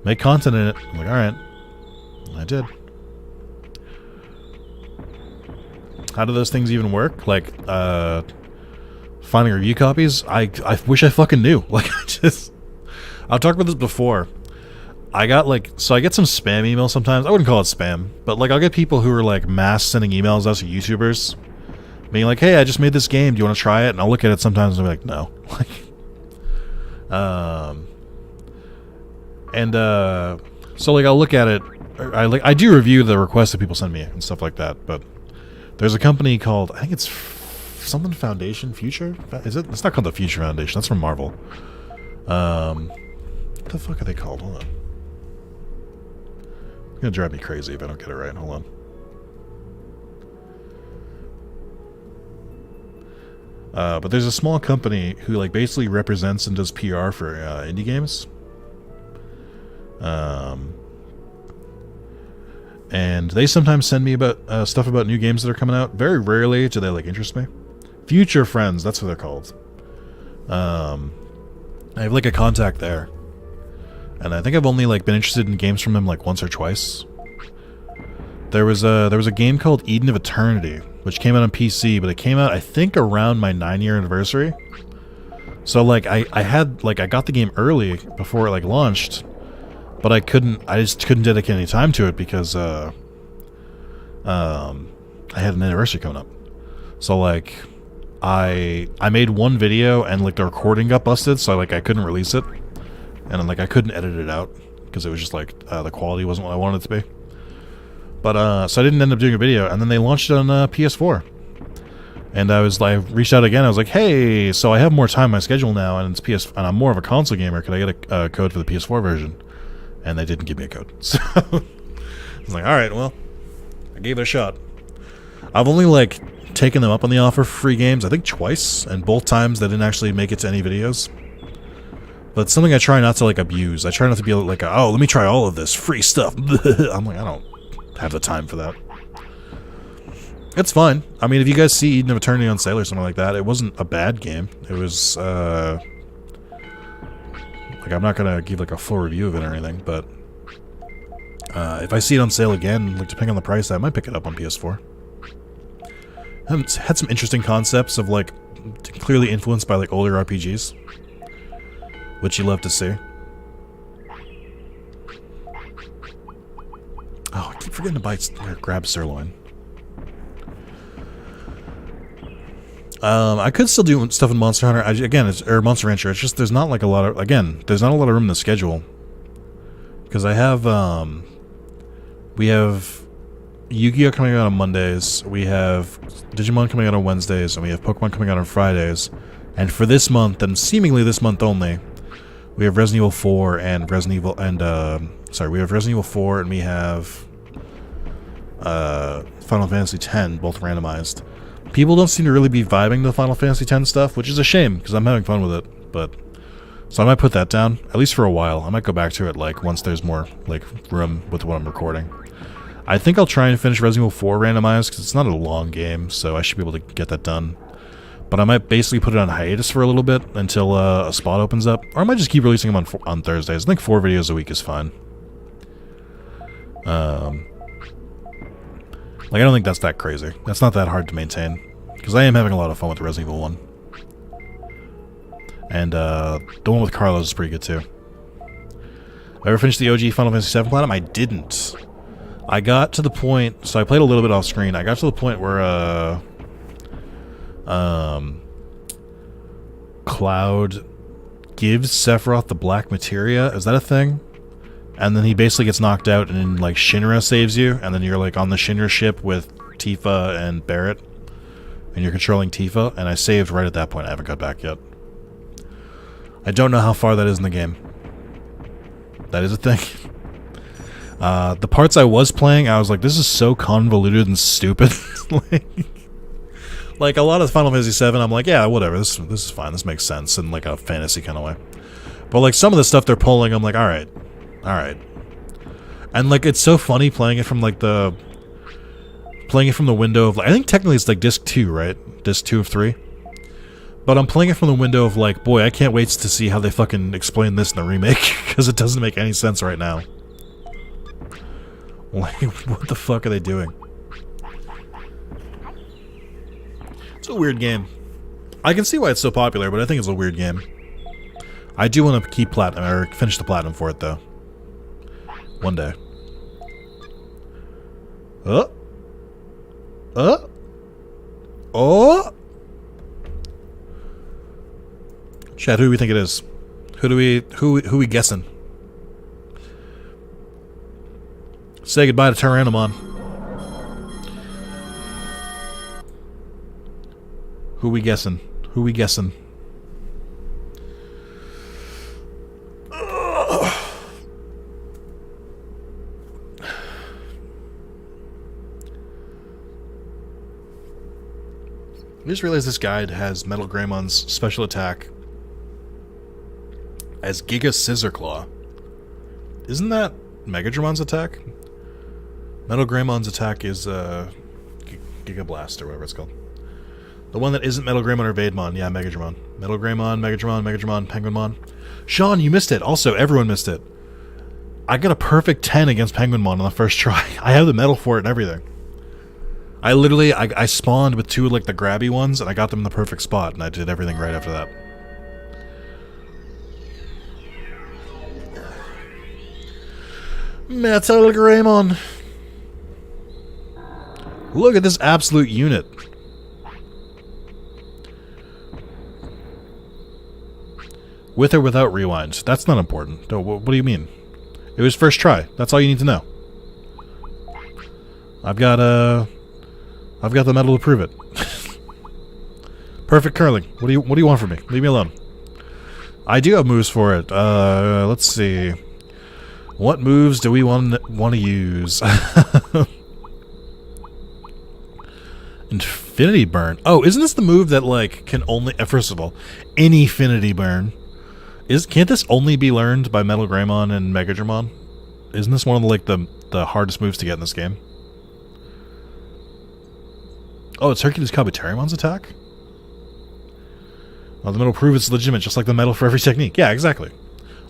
make content in it. I'm like, alright. I did. How do those things even work? Like, finding review copies? I wish I fucking knew. Like, I've talked about this before. I got, like, so I get some spam emails sometimes. I wouldn't call it spam, but, like, I'll get people who are, like, mass sending emails out to YouTubers, being like, hey, I just made this game, do you want to try it? And I'll look at it sometimes and I'll be like, no. So, like, I'll look at it. I do review the requests that people send me and stuff like that, but there's a company called, I think it's something Foundation Future? Is it? It's not called the Future Foundation. That's from Marvel. What the fuck are they called? Hold on. It's gonna drive me crazy if I don't get it right. Hold on. But there's a small company who, like, basically represents and does PR for indie games. And they sometimes send me about stuff about new games that are coming out. Very rarely do they, like, interest me. Future Friends, that's what they're called. I have, like, a contact there, and I think I've only, like, been interested in games from them, like, once or twice. There was a game called Eden of Eternity, which came out on PC, but it came out, I think, around my 9-year anniversary. So, like, I got the game early before it, like, launched, but I just couldn't dedicate any time to it because I had an anniversary coming up. So, like, I made one video and, like, the recording got busted, so I couldn't release it, and like I couldn't edit it out because it was just like the quality wasn't what I wanted it to be. But so I didn't end up doing a video, and then they launched it on PS4, and I reached out again. I was like, hey, so I have more time in my schedule now, and and I'm more of a console gamer. Could I get a code for the PS4 version? And they didn't give me a code, so I was like, all right, well, I gave it a shot. I've only, like, taken them up on the offer for free games, I think twice, and both times they didn't actually make it to any videos. But it's something I try not to, like, abuse. I try not to be like, oh, let me try all of this free stuff. I'm like, I don't have the time for that. It's fine. I mean, if you guys see Eden of Eternity on sale or something like that, it wasn't a bad game. It was, like, I'm not gonna give, like, a full review of it or anything, but if I see it on sale again, like, depending on the price, I might pick it up on PS4. Had some interesting concepts of, like, clearly influenced by, like, older RPGs, which you love to see. Oh, I keep forgetting to grab sirloin. I could still do stuff in Monster Hunter. Or Monster Rancher. It's just there's not, like, a lot of, there's not a lot of room in the schedule, because I have we have Yu-Gi-Oh coming out on Mondays, we have Digimon coming out on Wednesdays, and we have Pokemon coming out on Fridays. And for this month, and seemingly this month only, we have Resident Evil 4 and we have Resident Evil 4 and we have Final Fantasy X, both randomized. People don't seem to really be vibing the Final Fantasy X stuff, which is a shame, because I'm having fun with it, but... So I might put that down, at least for a while. I might go back to it, like, once there's more, like, room with what I'm recording. I think I'll try and finish Resident Evil 4 randomized, because it's not a long game, so I should be able to get that done. But I might basically put it on hiatus for a little bit until a spot opens up. Or I might just keep releasing them on Thursdays. I think 4 videos a week is fine. Like, I don't think that's that crazy. That's not that hard to maintain. Because I am having a lot of fun with Resident Evil 1. And the one with Carlos is pretty good too. I ever finished the OG Final Fantasy VII Platinum? I didn't. I got to the point... So I played a little bit off screen. I got to the point where... Cloud gives Sephiroth the black materia. Is that a thing? And then he basically gets knocked out, and then, like, Shinra saves you, and then you're, like, on the Shinra ship with Tifa and Barret, and you're controlling Tifa, and I saved right at that point. I haven't got back yet. I don't know how far that is in the game. That is a thing. The parts I was playing, I was like, this is so convoluted and stupid. Like, a lot of Final Fantasy VII, I'm like, yeah, whatever, this is fine, this makes sense in, like, a fantasy kind of way. But, like, some of the stuff they're pulling, I'm like, alright. And, like, it's so funny playing it from, like, playing it from the window of, like, I think technically it's, like, disc 2, right? Disc 2 of 3. But I'm playing it from the window of like, boy, I can't wait to see how they fucking explain this in the remake, because it doesn't make any sense right now. Like, what the fuck are they doing? It's a weird game. I can see why it's so popular, but I think it's a weird game. I do want to keep platinum, or finish the platinum for it, though. One day. Oh! Chad, who do we think it is? Who we guessing? Say goodbye to Tyrannomon. Who we guessing? Who we guessing? I just realized this guide has Metal Greymon's special attack as Giga Scissor Claw. Isn't that Megadramon's attack? Metal Greymon's attack is Giga Blast or whatever it's called. The one that isn't Metal Greymon or Vademon. Yeah, Megadramon. Metal Greymon, Megadramon, Penguinmon. Sean, you missed it. Also, everyone missed it. I got a perfect 10 against Penguinmon on the first try. I have the medal for it and everything. I literally, I spawned with two like the grabby ones, and I got them in the perfect spot, and I did everything right after that. Metal Greymon. Look at this absolute unit. With or without rewind? That's not important. No, what do you mean? It was first try. That's all you need to know. I've got the medal to prove it. Perfect curling. What do you want from me? Leave me alone. I do have moves for it. Let's see. What moves do we want to use? Infinity Burn. Oh, isn't this the move that like can only first of all, Infinity Burn? Can't this only be learned by Metal Greymon and Megadramon? Isn't this one of the, like the hardest moves to get in this game? Oh, it's Hercules Kabuterimon's attack? Well, the medal proves it's legitimate, just like the medal for every technique. Yeah, exactly.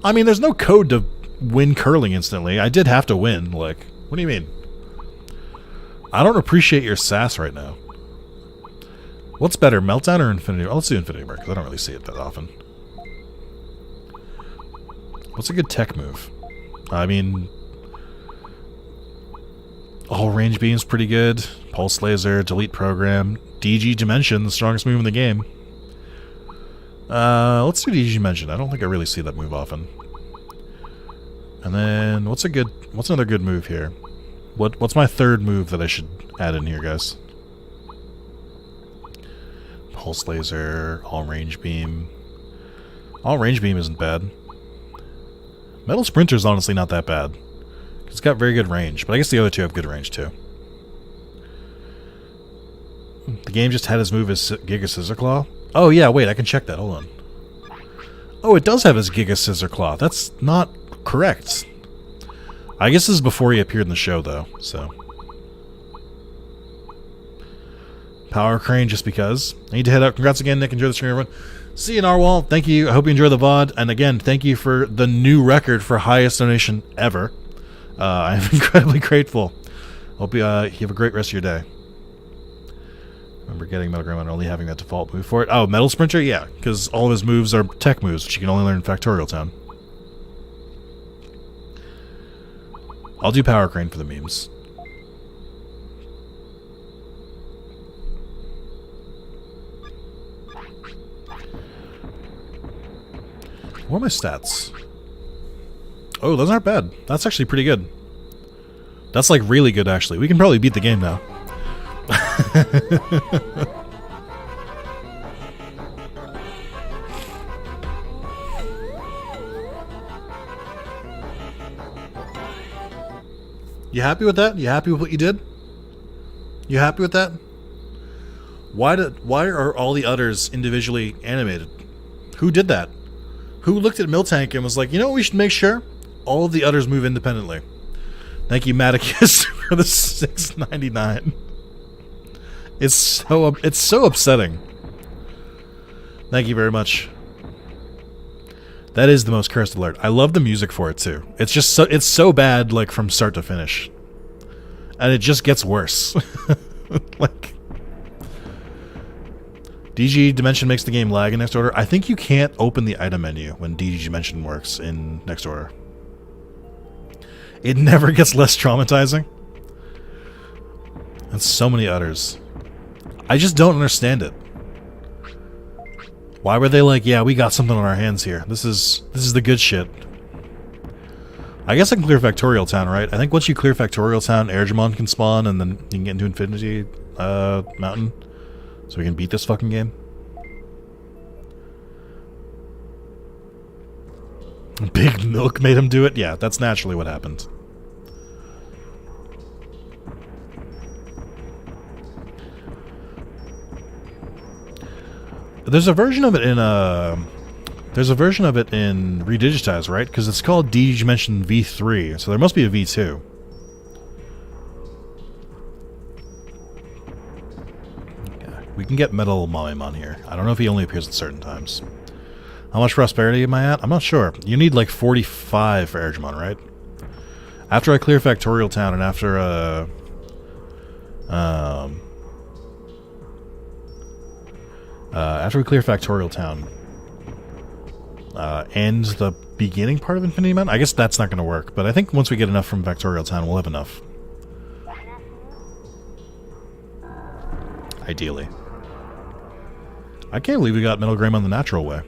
I mean, there's no code to win curling instantly. I did have to win. Like, what do you mean? I don't appreciate your sass right now. What's better, Meltdown or Infinity? Oh, let's do Infinity Burn, because I don't really see it that often. What's a good tech move? I mean, all range beam's pretty good. Pulse laser, delete program, DG Dimension, the strongest move in the game. Let's do DG Dimension. I don't think I really see that move often. And then what's another good move here? What's my third move that I should add in here, guys? Pulse laser, all range beam. All range beam isn't bad. Metal Sprinter's honestly not that bad. It's got very good range, but I guess the other two have good range too. The game just had his move as Giga Scissor Claw. Oh yeah, wait, I can check that. Hold on. Oh, it does have his Giga Scissor Claw. That's not correct. I guess this is before he appeared in the show, though, so. Power Crane, just because. I need to head out. Congrats again, Nick. Enjoy the stream, everyone. See you, Narwhal. Thank you. I hope you enjoy the VOD. And again, thank you for the new record for highest donation ever. I'm incredibly grateful. Hope you have a great rest of your day. Remember getting Metal Greymon and only having that default move for it. Oh, Metal Sprinter? Yeah, because all of his moves are tech moves, which you can only learn in Factorial Town. I'll do Power Crane for the memes. What are my stats? Oh, those aren't bad. That's actually pretty good. That's like really good, actually. We can probably beat the game now. You happy with that? You happy with what you did? You happy with that? Why are all the others individually animated? Who did that? Who looked at Miltank and was like, you know what we should make sure? All of the others move independently. Thank you, Maticus, for the $6.99. It's so upsetting. Thank you very much. That is the most cursed alert. I love the music for it too. It's just it's so bad, like from start to finish, and it just gets worse. Like, DG Dimension makes the game lag in Next Order. I think you can't open the item menu when DG Dimension works in Next Order. It never gets less traumatizing. And so many utters. I just don't understand it. Why were they like, yeah, we got something on our hands here. This is the good shit. I guess I can clear Factorial Town, right? I think once you clear Factorial Town, Digimon can spawn, and then you can get into Infinity Mountain. So we can beat this fucking game. Big Milk made him do it? Yeah, that's naturally what happened. There's a version of it in Redigitize, right? Because it's called Digimension V3, so there must be a V2. Yeah, we can get Metal Mamemon here. I don't know if he only appears at certain times. How much prosperity am I at? I'm not sure. You need like 45 for Digimon, right? After I clear Factorial Town and after after we clear Factorial Town and the beginning part of Infinity Mountain, I guess that's not going to work, but I think once we get enough from Factorial Town, we'll have enough. Ideally. I can't believe we got Metal Greymon the natural way.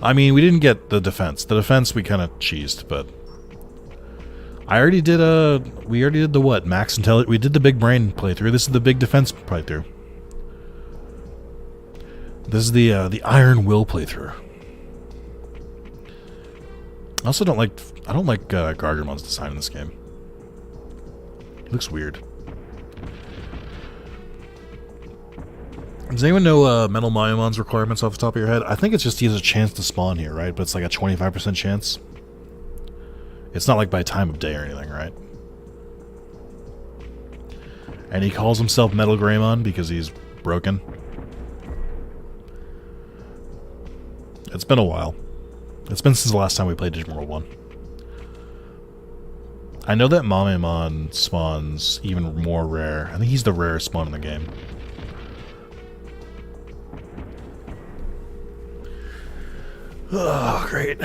I mean, we didn't get the defense. The defense we kind of cheesed, but we already did the what? Max Intelligence. We did the big brain playthrough. This is the big defense playthrough. This is the Iron Will playthrough. I also don't like Gardemon's design in this game. It looks weird. Does anyone know Metal Mamemon's requirements off the top of your head? I think it's just he has a chance to spawn here, right? But it's like a 25% chance. It's not like by time of day or anything, right? And he calls himself Metal Greymon because he's broken. It's been a while. It's been since the last time we played Digimon World 1. I know that Mamemon spawns even more rare. I think he's the rarest spawn in the game. Oh, great.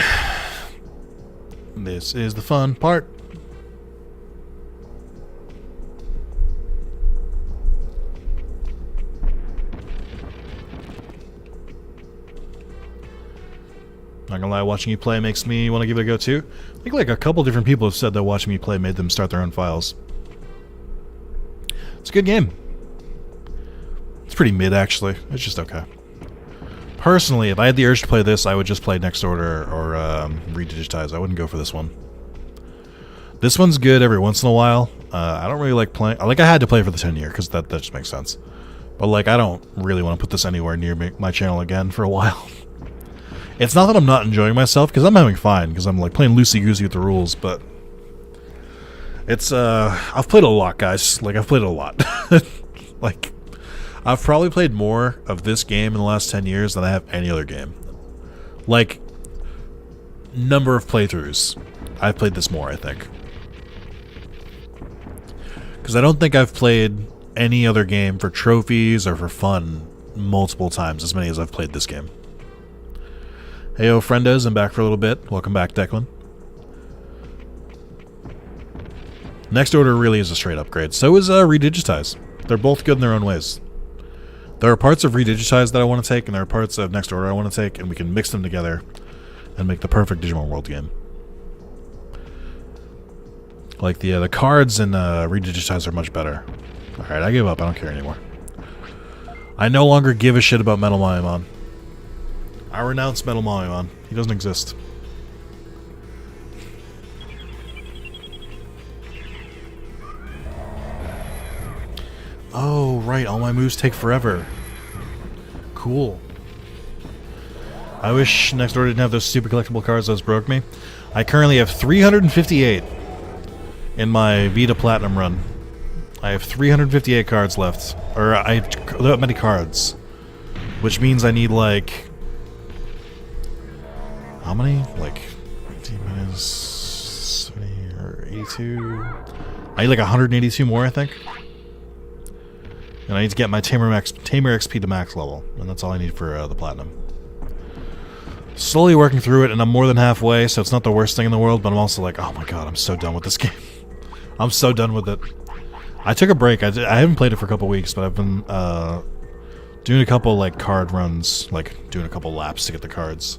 This is the fun part. Not gonna lie, watching you play makes me want to give it a go too. I think like a couple different people have said that watching me play made them start their own files. It's a good game. It's pretty mid actually. It's just okay. Personally, if I had the urge to play this, I would just play Next Order or Redigitize. I wouldn't go for this one. This one's good every once in a while. I don't really like playing... I had to play for the 10-year, because that just makes sense. But, like, I don't really want to put this anywhere near my channel again for a while. It's not that I'm not enjoying myself, because I'm having fun, because I'm, like, playing loosey-goosey with the rules, but... It's, I've played a lot, guys. Like, I've played a lot. Like... I've probably played more of this game in the last 10 years than I have any other game. Like, number of playthroughs. I've played this more, I think. Because I don't think I've played any other game for trophies or for fun multiple times, as many as I've played this game. Heyo, friendos, I'm back for a little bit. Welcome back, Declan. Next Order really is a straight upgrade. So is Redigitize. They're both good in their own ways. There are parts of Redigitize that I want to take, and there are parts of Next Order I want to take, and we can mix them together and make the perfect Digimon World game. Like, the cards in Redigitize are much better. Alright, I give up. I don't care anymore. I no longer give a shit about Metal Mamemon. I renounce Metal Mamemon. He doesn't exist. Oh, right. All my moves take forever. Cool. I wish Next Order didn't have those stupid collectible cards that broke me. I currently have 358 in my Vita Platinum run. I have 358 cards left. Or, I have that many cards which means I need like how many? Like 15 minutes, 70 or 82. I need like 182 more, I think. And I need to get my Tamer XP to max level, and that's all I need for the platinum. Slowly working through it, and I'm more than halfway, so it's not the worst thing in the world, but I'm also like, oh my god, I'm so done with this game. I'm so done with it. I took a break. I haven't played it for a couple weeks, but I've been doing a couple like card runs, like doing a couple laps to get the cards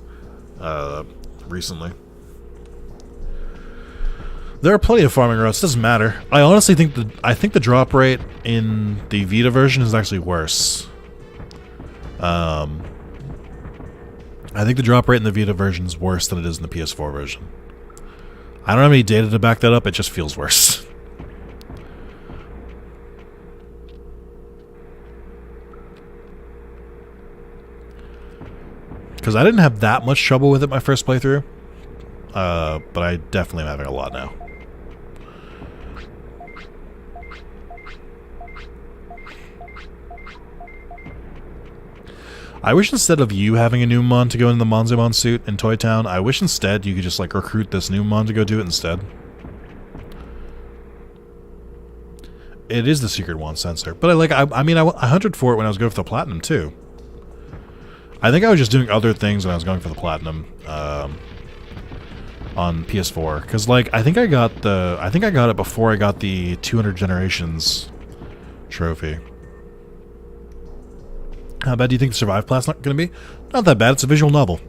recently. There are plenty of farming routes. It doesn't matter. I honestly think the drop rate in the Vita version is actually worse. I think the drop rate in the Vita version is worse than it is in the PS4 version. I don't have any data to back that up. It just feels worse. Because I didn't have that much trouble with it my first playthrough. But I definitely am having a lot now. I wish instead of you having a Numemon to go in the Monzomon suit in Toy Town, I wish instead you could just like recruit this Numemon to go do it instead. It is the secret wand sensor, but I mean I hunted for it when I was going for the platinum too. I think I was just doing other things when I was going for the platinum on PS4 because like I think I got it before I got the 200 generations trophy. How bad do you think the Survive Plat's not going to be? Not that bad. It's a visual novel.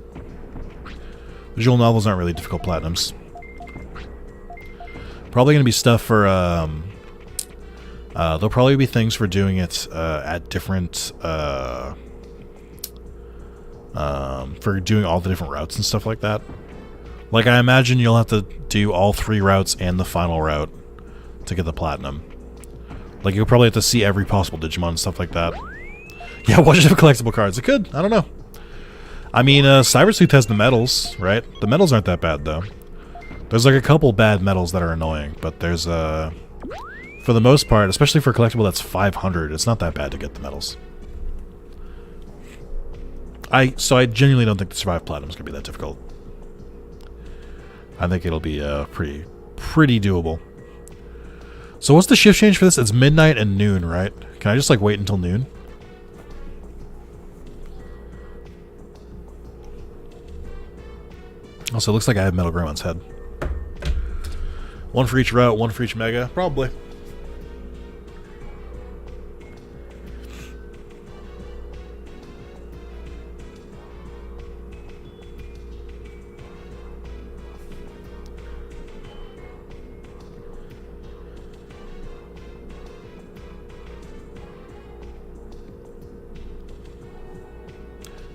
Visual novels aren't really difficult platinums. Probably going to be stuff for... there'll probably be things for doing it at different... for doing all the different routes and stuff like that. Like, I imagine you'll have to do all 3 routes and the final route to get the platinum. Like, you'll probably have to see every possible Digimon and stuff like that. Yeah, what should have collectible cards? It could. I don't know. I mean, Cyber Sleuth has the medals, right? The medals aren't that bad, though. There's like a couple bad medals that are annoying, but there's, for the most part, especially for a collectible that's 500, it's not that bad to get the medals. So I genuinely don't think the Survive Platinum is going to be that difficult. I think it'll be pretty doable. So what's the shift change for this? It's midnight and noon, right? Can I just like wait until noon? Also, it looks like I have Metal Greymon's head. 1 for each route, 1 for each mega, probably.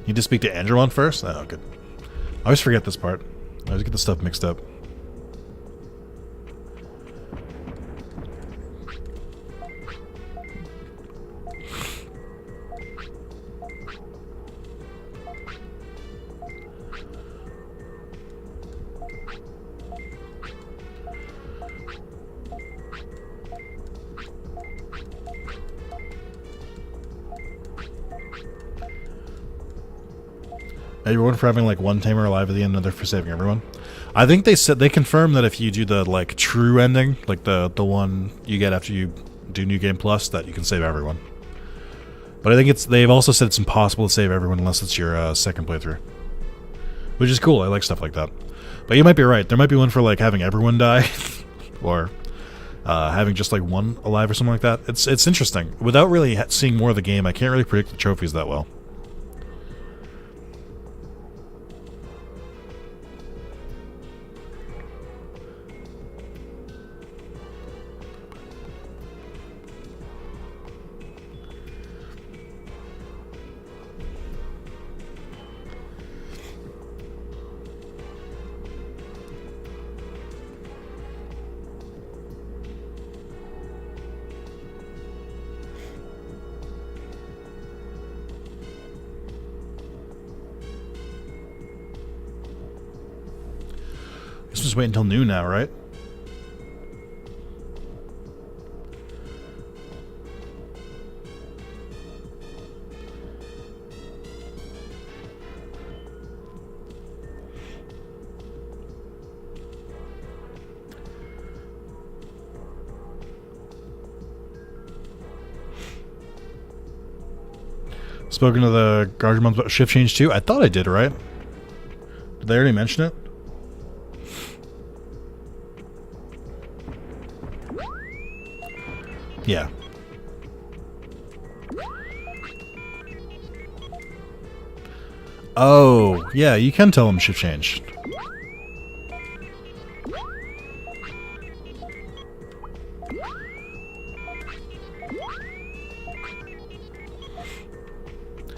Need to speak to Andromon first? Oh, good. I always forget this part. I always get the stuff mixed up. Everyone for having like 1 tamer alive at the end, another for saving everyone. I think they confirmed that if you do the like true ending, like the one you get after you do New Game Plus, that you can save everyone. But I think they've also said it's impossible to save everyone unless it's your second playthrough, which is cool. I like stuff like that. But you might be right. There might be one for like having everyone die, or having just like 1 alive or something like that. It's interesting. Without really seeing more of the game, I can't really predict the trophies that well. Just wait until noon now, right? Spoken to the Guardians about shift change too? I thought I did, right? Did they already mention it? Yeah. Oh, yeah, you can tell them shift change.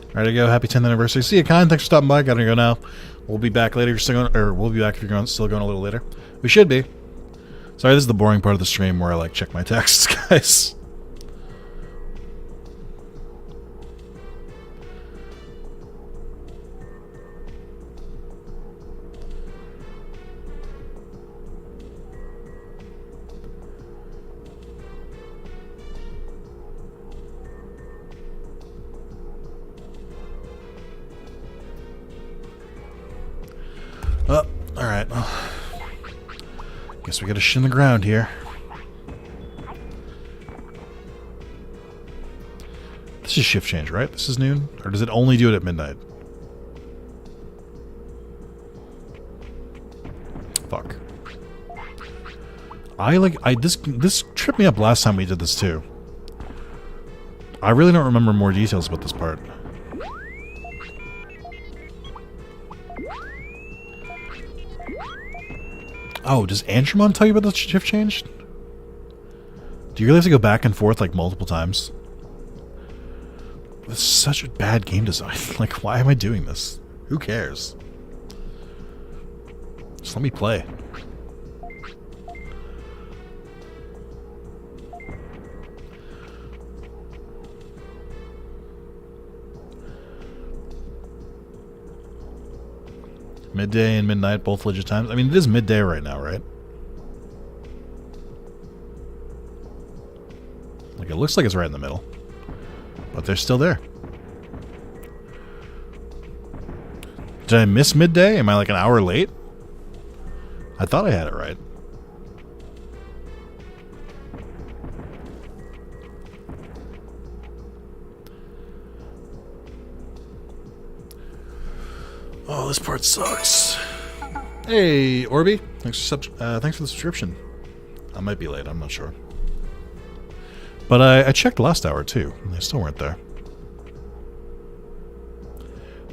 Alright, to go. Happy 10th anniversary. See you, Kind. Thanks for stopping by. Gotta go now. We'll be back later. You're still going, or we'll be back if you're going, still going a little later. We should be. Sorry, this is the boring part of the stream where I like check my texts, guys. Oh, alright. Well, guess we gotta shin the ground here. This is shift change, right? This is noon? Or does it only do it at midnight? Fuck. This tripped me up last time we did this too. I really don't remember more details about this part. Oh, does Andromon tell you about the shift change? Do you really have to go back and forth like multiple times? This is such a bad game design. Like, why am I doing this? Who cares? Just let me play. Midday and midnight, both legit times. I mean, it is midday right now, right? Like, it looks like it's right in the middle. But they're still there. Did I miss midday? Am I like an hour late? I thought I had it right. Oh, this part sucks. Hey, Orby. Thanks for the subscription. I might be late. I'm not sure. But I checked last hour, too. And they still weren't there.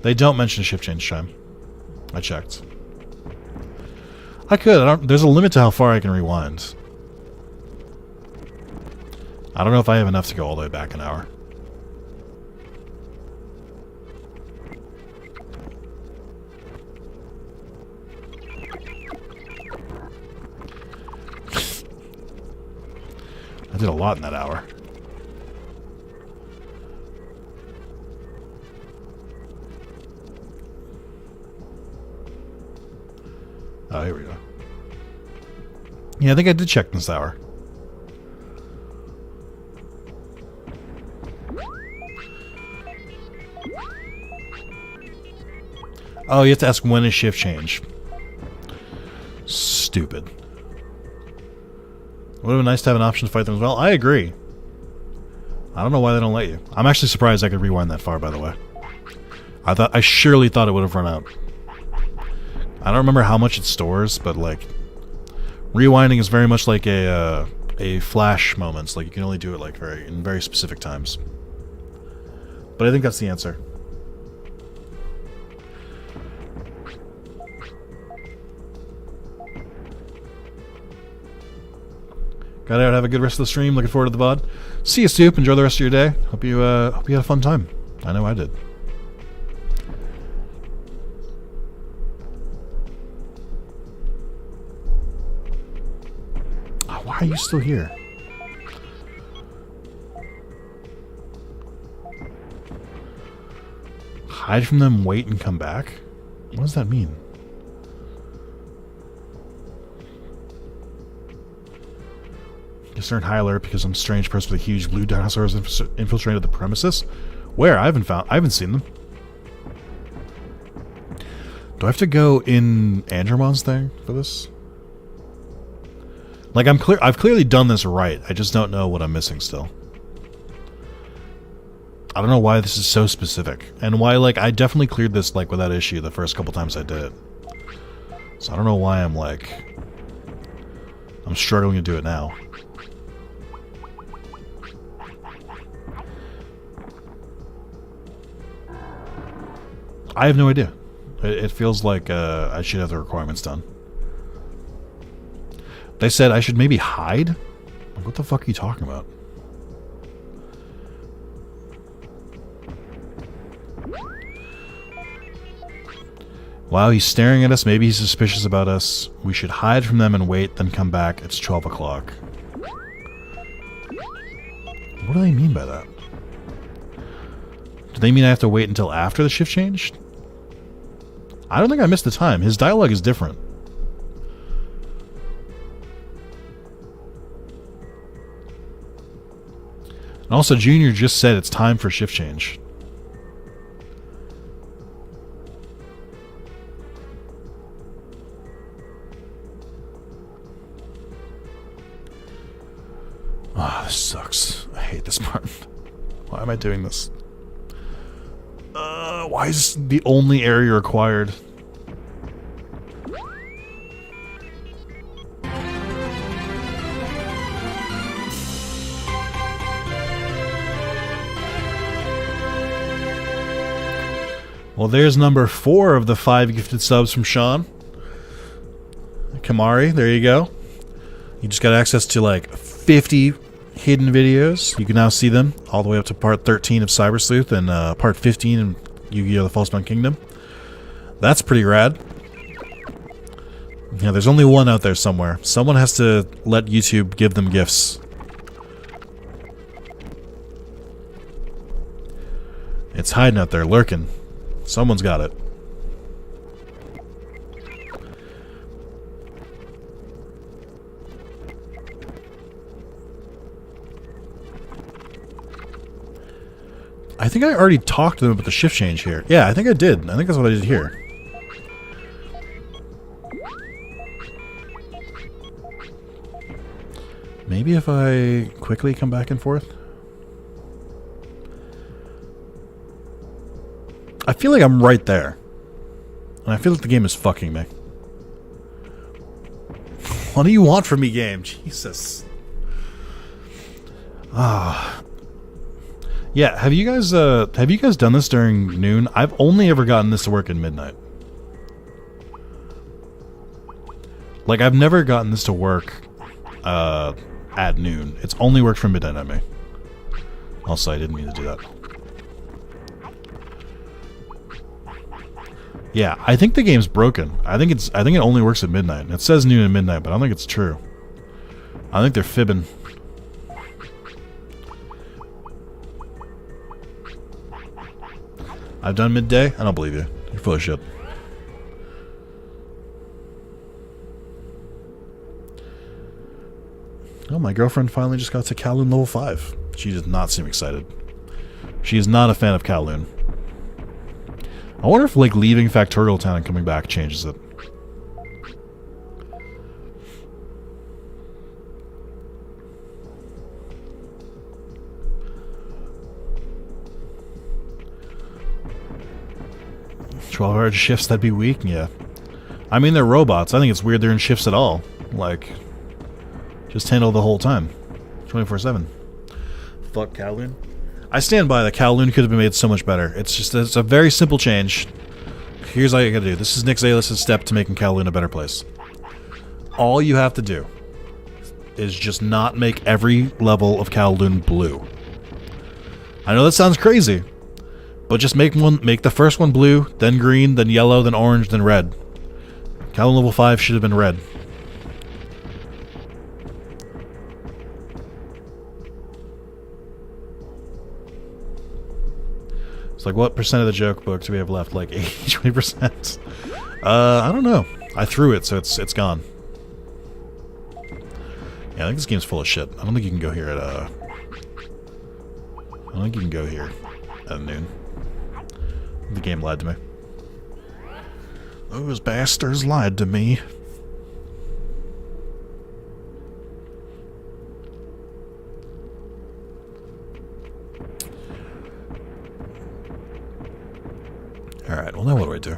They don't mention shift change time. I checked. I could. There's a limit to how far I can rewind. I don't know if I have enough to go all the way back an hour. I did a lot in that hour. Oh, here we go. Yeah, I think I did check this hour. Oh, you have to ask when is shift change. Stupid. Would have been nice to have an option to fight them as well. I agree. I don't know why they don't let you. I'm actually surprised I could rewind that far, by the way. I surely thought it would have run out. I don't remember how much it stores, but like rewinding is very much like a flash moments. Like you can only do it like in very specific times. But I think that's the answer. Got out. Have a good rest of the stream. Looking forward to the VOD. See you, Stoop. Enjoy the rest of your day. Hope you had a fun time. I know I did. Oh, why are you still here? Hide from them, wait, and come back? What does that mean? Concerned high alert because some strange person with a huge blue dinosaur has infiltrated the premises. Where? I haven't seen them. Do I have to go in Andromon's thing for this? Like I've clearly done this right. I just don't know what I'm missing still. I don't know why this is so specific. And why, like, I definitely cleared this, like, without issue the first couple times I did it. So I don't know why I'm, like... I'm struggling to do it now. I have no idea. It feels like I should have the requirements done. They said I should maybe hide? Like, what the fuck are you talking about? Wow, he's staring at us. Maybe he's suspicious about us. We should hide from them and wait, then come back. It's 12 o'clock. What do they mean by that? Do they mean I have to wait until after the shift changed? I don't think I missed the time. His dialogue is different. And also, Junior just said it's time for shift change. Ah, this sucks. I hate this part. Why am I doing this? Why is this the only area required? Well, there's number 4 of the 5 gifted subs from Sean. Kamari, there you go. You just got access to like 50 hidden videos. You can now see them all the way up to part 13 of Cyber Sleuth and part 15 in Yu-Gi-Oh! The False Bound Kingdom. That's pretty rad. Yeah, there's only one out there somewhere. Someone has to let YouTube give them gifts. It's hiding out there, lurking. Someone's got it. I think I already talked to them about the shift change here. Yeah, I think I did. I think that's what I did here. Maybe if I quickly come back and forth? I feel like I'm right there. And I feel like the game is fucking me. What do you want from me, game? Jesus. Ah. Yeah, have you guys done this during noon? I've only ever gotten this to work at midnight. Like, I've never gotten this to work at noon. It's only worked from midnight at me. Also, I didn't mean to do that. Yeah, I think the game's broken. I think it only works at midnight. It says noon and midnight, but I don't think it's true. I think they're fibbing. I've done midday? I don't believe you. You're full of shit. Oh, my girlfriend finally just got to Kowloon level 5. She does not seem excited. She is not a fan of Kowloon. I wonder if, like, leaving Factorial Town and coming back changes it. "12-hour shifts, that'd be weak?" Yeah. I mean, they're robots. I think it's weird they're in shifts at all. Like, just handle the whole time. 24/7. Fuck Kowloon. I stand by that Kowloon could have been made so much better. It's a very simple change. Here's all you gotta do. This is Nick Zalis' step to making Kowloon a better place. All you have to do is just not make every level of Kowloon blue. I know that sounds crazy, but just make the first one blue, then green, then yellow, then orange, then red. Kowloon level 5 should have been red. It's like, what percent of the joke book do we have left? Like 80, 20%? I don't know. I threw it, so it's gone. Yeah, I think this game's full of shit. I don't think you can go here at I don't think you can go here at noon. The game lied to me. Those bastards lied to me. Well, now what do I do?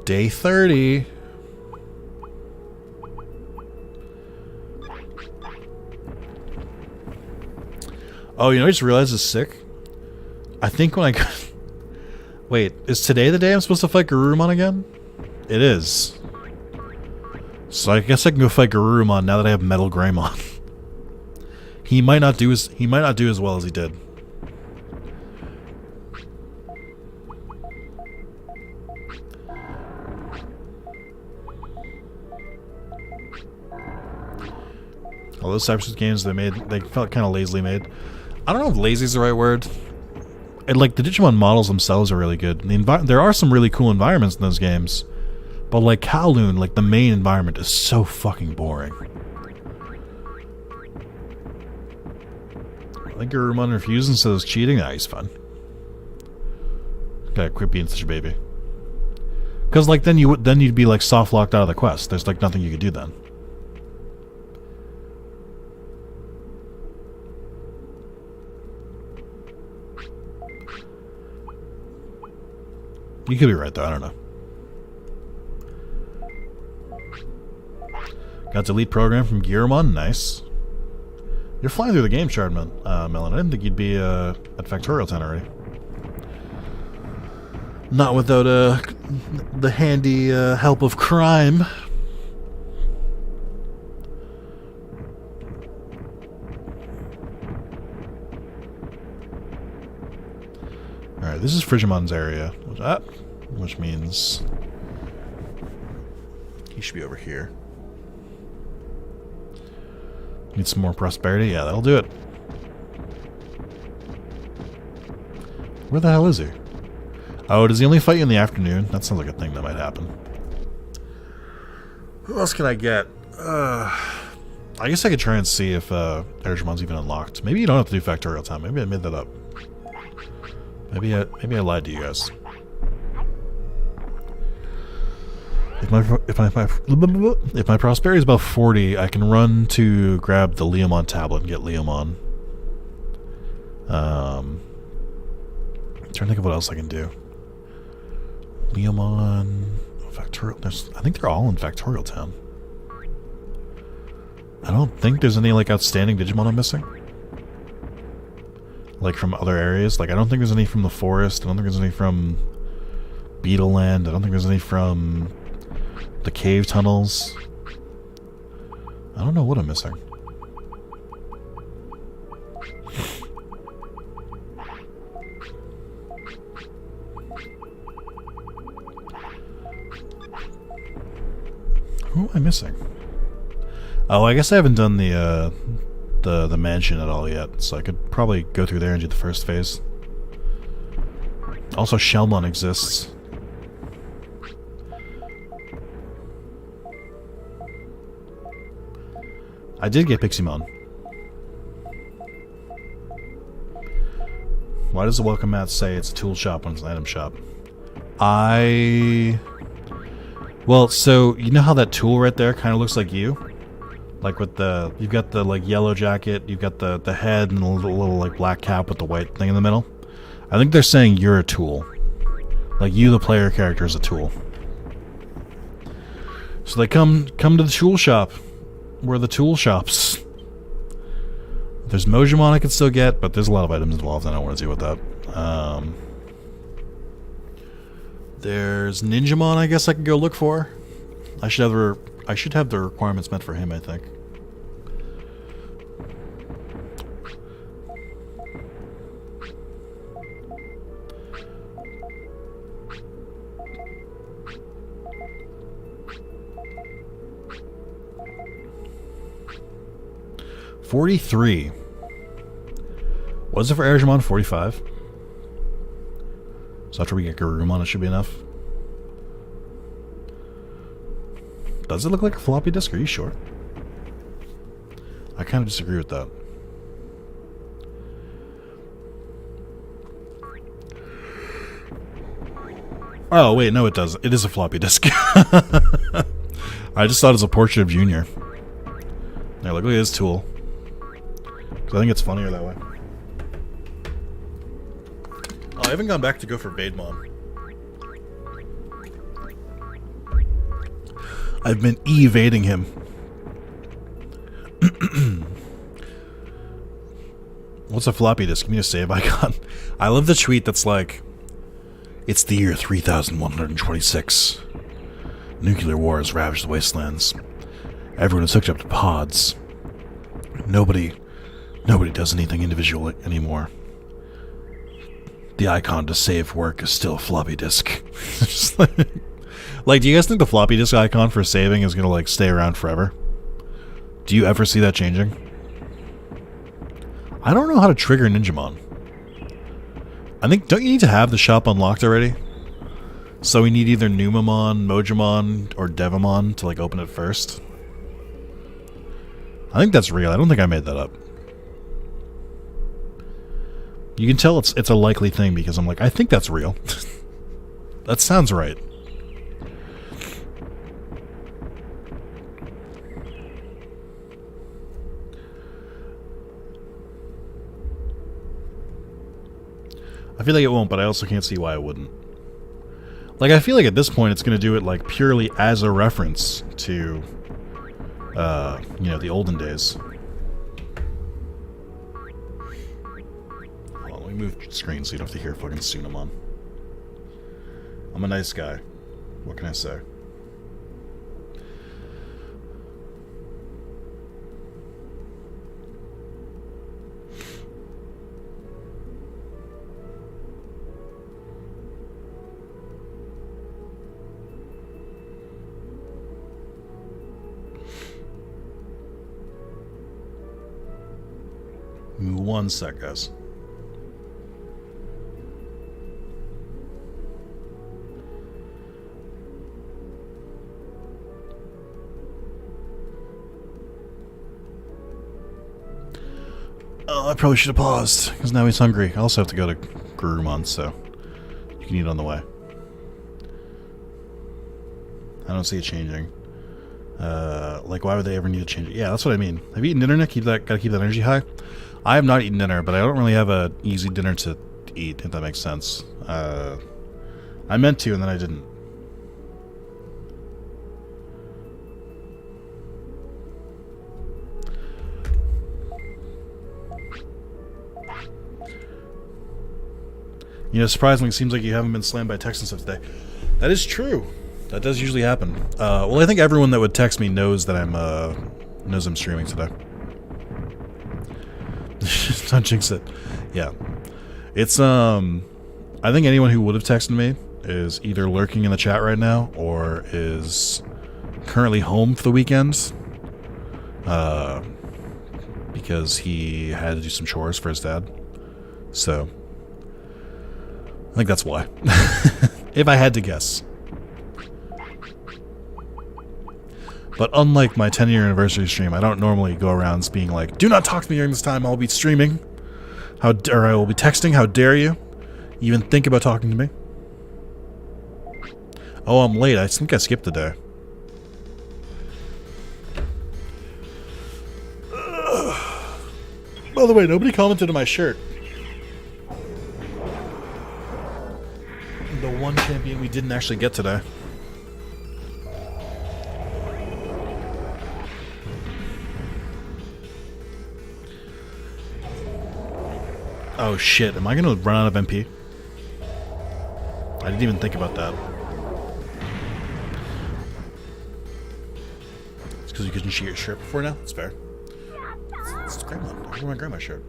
Day 30. Oh, you know, I just realized it's sick. I think when I... Wait, is today the day I'm supposed to fight Garurumon again? It is. So I guess I can go fight Garurumon now that I have Metal Greymon. He might not do as well as he did. All those Cyberpunk games they felt kind of lazily made. I don't know if lazy is the right word. And like the Digimon models themselves are really good. There are some really cool environments in those games, but like Kowloon, like the main environment is so fucking boring. I think Garurumon refused and says cheating. Nah, he's fun. Gotta quit being such a baby. Because like then you'd be like soft locked out of the quest. There's like nothing you could do then. You could be right though, I don't know. Got delete program from Gearmon, nice. You're flying through the game, Shardman, Melon. I didn't think you'd be at Factorial Town already. Not without the handy help of crime. Alright, this is Frigimon's area. Which means he should be over here. Need some more prosperity? Yeah, that'll do it. Where the hell is he? Oh, does he only fight you in the afternoon? That sounds like a thing that might happen. Who else can I get? I guess I could try and see if Airjamon's even unlocked. Maybe you don't have to do Factorial Time. Maybe I made that up. Maybe I lied to you guys. If my prosperity is above 40, I can run to grab the Leomon tablet and get Leomon. I'm trying to think of what else I can do. Leomon, Factorial. I think they're all in Factorial Town. I don't think there's any like outstanding Digimon I'm missing. Like from other areas. Like I don't think there's any from the forest. I don't think there's any from Beetle Land. I don't think there's any from the cave tunnels. I don't know what I'm missing. Who am I missing? Oh, I guess I haven't done the mansion at all yet, so I could probably go through there and do the first phase. Also, Shellmon exists. I did get Piximon. Why does the welcome mat say it's a tool shop when it's an item shop? Well, so you know how that tool right there kind of looks like you? Like with you've got the like yellow jacket, you've got the head and the little like black cap with the white thing in the middle. I think they're saying you're a tool. Like you, the player character, is a tool. So they come to the tool shop. Where the tool shops. There's Mojimon I could still get, but there's a lot of items involved. I don't want to deal with that. There's Ninjamon I guess I could go look for. I should have the requirements met for him, I think. $43. What is it for Airjamon? 45. So after we get Garurumon, it should be enough. Does it look like a floppy disk? Are you sure? I kind of disagree with that. Oh, wait, no it doesn't. It is a floppy disk. I just thought it was a portrait of Junior. Yeah, look at his tool. I think it's funnier that way. Oh, I haven't gone back to go for Vademon. I've been evading him. What's a floppy disk? Give me a save icon. I love the tweet that's like, it's the year 3126. Nuclear war has ravaged the wastelands. Everyone is hooked up to pods. Nobody does anything individual anymore. The icon to save work is still a floppy disk. Like, do you guys think the floppy disk icon for saving is gonna like stay around forever? Do you ever see that changing? I don't know how to trigger Ninjamon. I think, don't you need to have the shop unlocked already? So we need either Numamon, Mojamon, or Devamon to like open it first. I think that's real. I don't think I made that up. You can tell it's a likely thing because I'm like, I think that's real. That sounds right. I feel like it won't, but I also can't see why it wouldn't. Like, I feel like at this point it's going to do it, like, purely as a reference to, you know, the olden days. Hold on, let me move screen so you don't have to hear fucking Tsunamon. I'm a nice guy. What can I say? One sec, guys. Oh, I probably should have paused, because now he's hungry. I also have to go to Gurumon, so you can eat on the way. I don't see it changing. Like, why would they ever need to change it? Yeah, that's what I mean. Have you eaten dinner, Nick? Gotta keep that energy high. I have not eaten dinner, but I don't really have a easy dinner to eat, if that makes sense. I meant to, and then I didn't. You know, surprisingly, it seems like you haven't been slammed by text and stuff today. That is true. That does usually happen. Well, I think everyone that would text me knows that I'm streaming today. Don't jinx it. Yeah. It's, I think anyone who would have texted me is either lurking in the chat right now or is currently home for the weekend. Because he had to do some chores for his dad. So, I think that's why. If I had to guess. But unlike my 10-year anniversary stream, I don't normally go around being like, do not talk to me during this time, I'll be streaming. Or I will be texting, how dare you even think about talking to me? Oh, I'm late, I think I skipped the day. By the way, nobody commented on my shirt. The one champion we didn't actually get today. Oh shit, am I gonna run out of MP? I didn't even think about that. It's because you couldn't see your shirt before now? That's fair. It's grandma. I wear my grandma's shirt.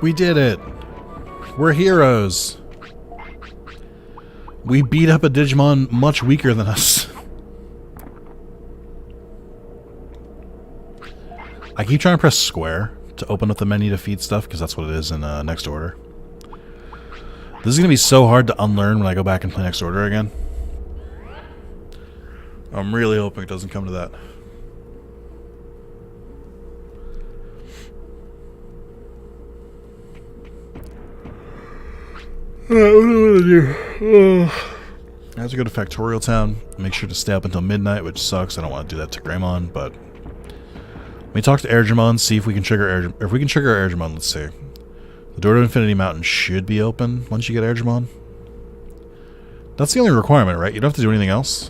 We did it! We're heroes! We beat up a Digimon much weaker than us. I keep trying to press square to open up the menu to feed stuff, because that's what it is in Next Order. This is going to be so hard to unlearn when I go back and play Next Order again. I'm really hoping it doesn't come to that. Alright, what do I want to do? I have to go to Factorial Town. Make sure to stay up until midnight, which sucks. I don't want to do that to Greymon, but let me talk to Airgimon, see if we can trigger if we can trigger Airgimon. Let's see. The door to Infinity Mountain should be open once you get Airgimon. That's the only requirement, right? You don't have to do anything else.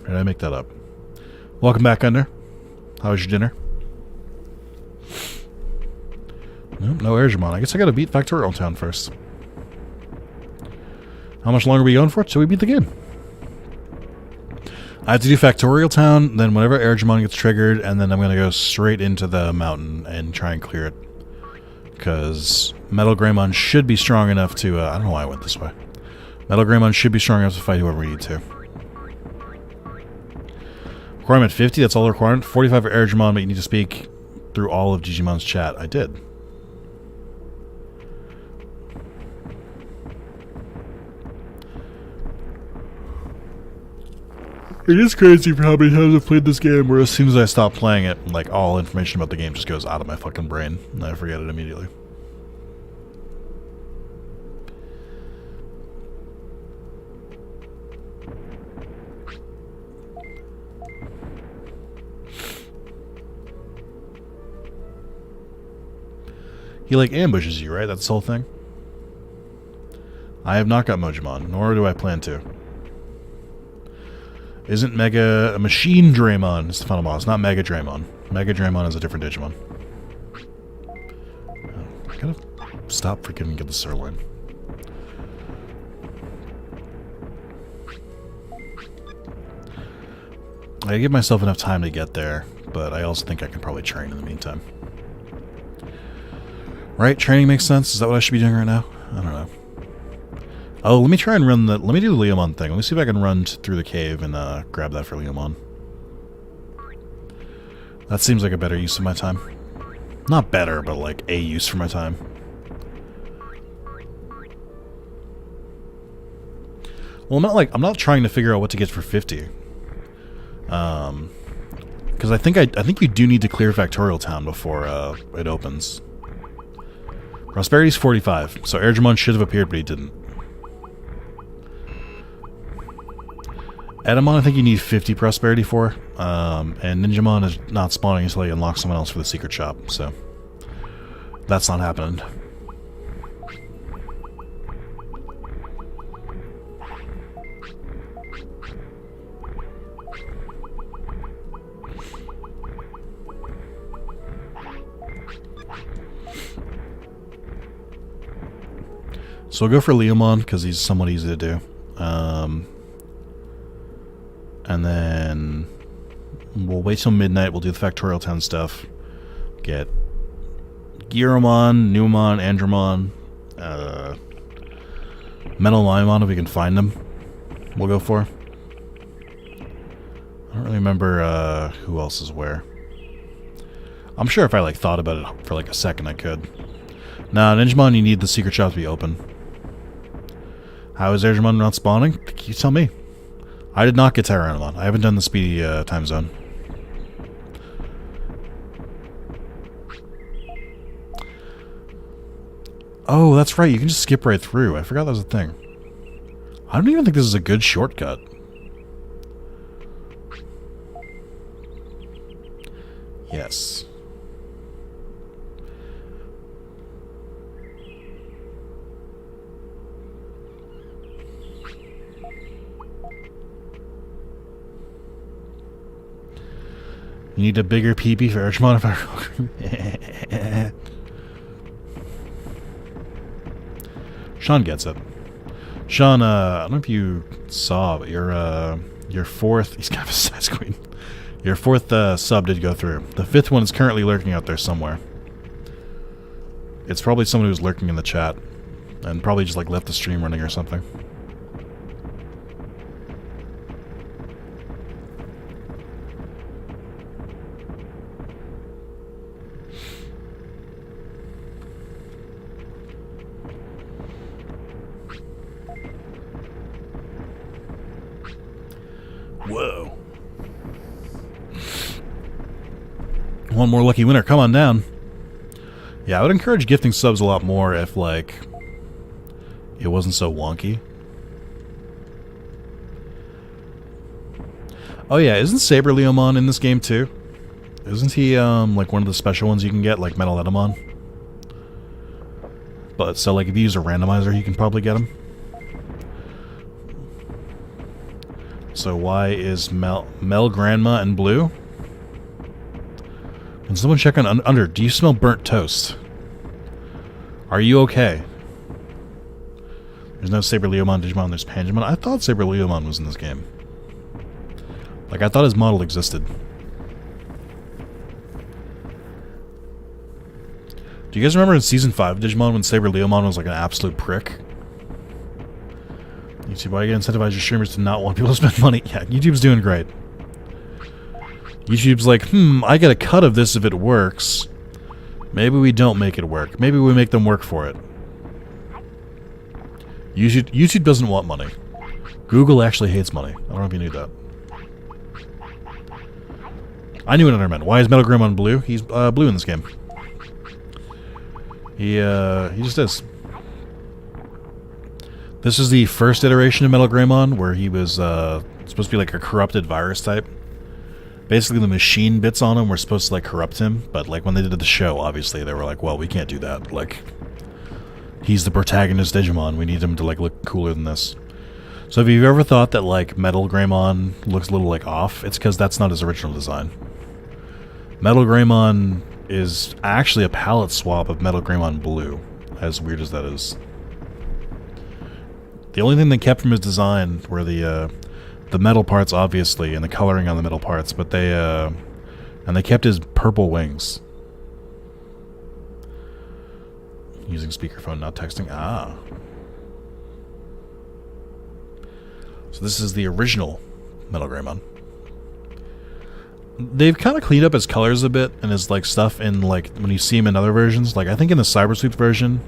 Or did I make that up? Welcome back, Under. How was your dinner? Nope, no Airgimon. I guess I gotta beat Factorial Town first. How much longer are we going for till we beat the game? I have to do Factorial Town, then whenever Airgimon gets triggered, and then I'm gonna go straight into the mountain and try and clear it. Because Metal Greymon should be strong enough to... I don't know why I went this way. Metal Greymon should be strong enough to fight whoever we need to. Requirement 50, that's all the requirement. 45 for Airgimon, but you need to speak through all of Digimon's chat. I did. It is crazy for how many times I've played this game where as soon as I stop playing it, like, all information about the game just goes out of my fucking brain, and I forget it immediately. He, like, ambushes you, right? That's the whole thing? I have not got Mojimon, nor do I plan to. Isn't Mega a Machine Draymon? It's the final boss, not Mega Draymon. Mega Draymon is a different Digimon. Oh, I gotta stop freaking and get the sirloin. I give myself enough time to get there, but I also think I can probably train in the meantime. Right? Training makes sense? Is that what I should be doing right now? I don't know. Oh, let me try and run the... Let me do the Leomon thing. Let me see if I can run through the cave and grab that for Leomon. That seems like a better use of my time. Not better, but like a use for my time. Well, I'm not trying to figure out what to get for 50. Because I think you do need to clear Factorial Town before it opens. Prosperity's 45, so Airgimon should have appeared, but he didn't. Edamon, I think you need 50 prosperity for, and Ninjamon is not spawning until you unlock someone else for the secret shop, so that's not happening. So we'll go for Leomon, because he's somewhat easy to do. And then we'll wait till midnight. We'll do the Factorial Town stuff. Get Giromon, Numon, Andromon, Metal Limon if we can find them. We'll go for. I don't really remember who else is where. I'm sure if I like thought about it for like a second I could. Nah, Ninjamon, you need the secret shop to be open. How is Airgimon not spawning? You tell me. I did not get Tyrannomon. I haven't done the speedy time zone. Oh, that's right. You can just skip right through. I forgot that was a thing. I don't even think this is a good shortcut. Yes. You need a bigger PP for Airgimon if I... Sean gets it. Sean, I don't know if you saw, but your fourth... He's kind of a size queen. Your fourth sub did go through. The fifth one is currently lurking out there somewhere. It's probably someone who's lurking in the chat. And probably just like left the stream running or something. Whoa. One more lucky winner. Come on down. Yeah, I would encourage gifting subs a lot more if, like, it wasn't so wonky. Oh yeah, isn't Saberleomon in this game too? Isn't he, like one of the special ones you can get, like Metal Edamon? But, so like if you use a randomizer, you can probably get him. So why is Mel Grandma in blue? Can someone check on under? Do you smell burnt toast? Are you okay? There's no Saberleomon, Digimon, there's Pangemon. I thought Saberleomon was in this game. Like, I thought his model existed. Do you guys remember in Season 5 of Digimon when Saberleomon was like an absolute prick? YouTube, why you gotta incentivize your streamers to not want people to spend money? Yeah, YouTube's doing great. YouTube's like, I get a cut of this if it works. Maybe we don't make it work. Maybe we make them work for it. YouTube doesn't want money. Google actually hates money. I don't know if you knew that. I knew what it meant. Why is Metal Greymon blue? He's blue in this game. He just is. This is the first iteration of Metal Greymon where he was supposed to be like a corrupted virus type. Basically, the machine bits on him were supposed to like corrupt him, but like when they did the show, obviously they were like, "Well, we can't do that. Like, he's the protagonist Digimon. We need him to like look cooler than this." So if you've ever thought that like Metal Greymon looks a little like off, it's because that's not his original design. Metal Greymon is actually a palette swap of Metal Greymon Blue, as weird as that is. The only thing they kept from his design were the metal parts, obviously, and the coloring on the metal parts, but they kept his purple wings. Using speakerphone, not texting. Ah. So this is the original Metal Greymon. They've kind of cleaned up his colors a bit and his like stuff in like when you see him in other versions. Like I think in the Cyber Sleuth version,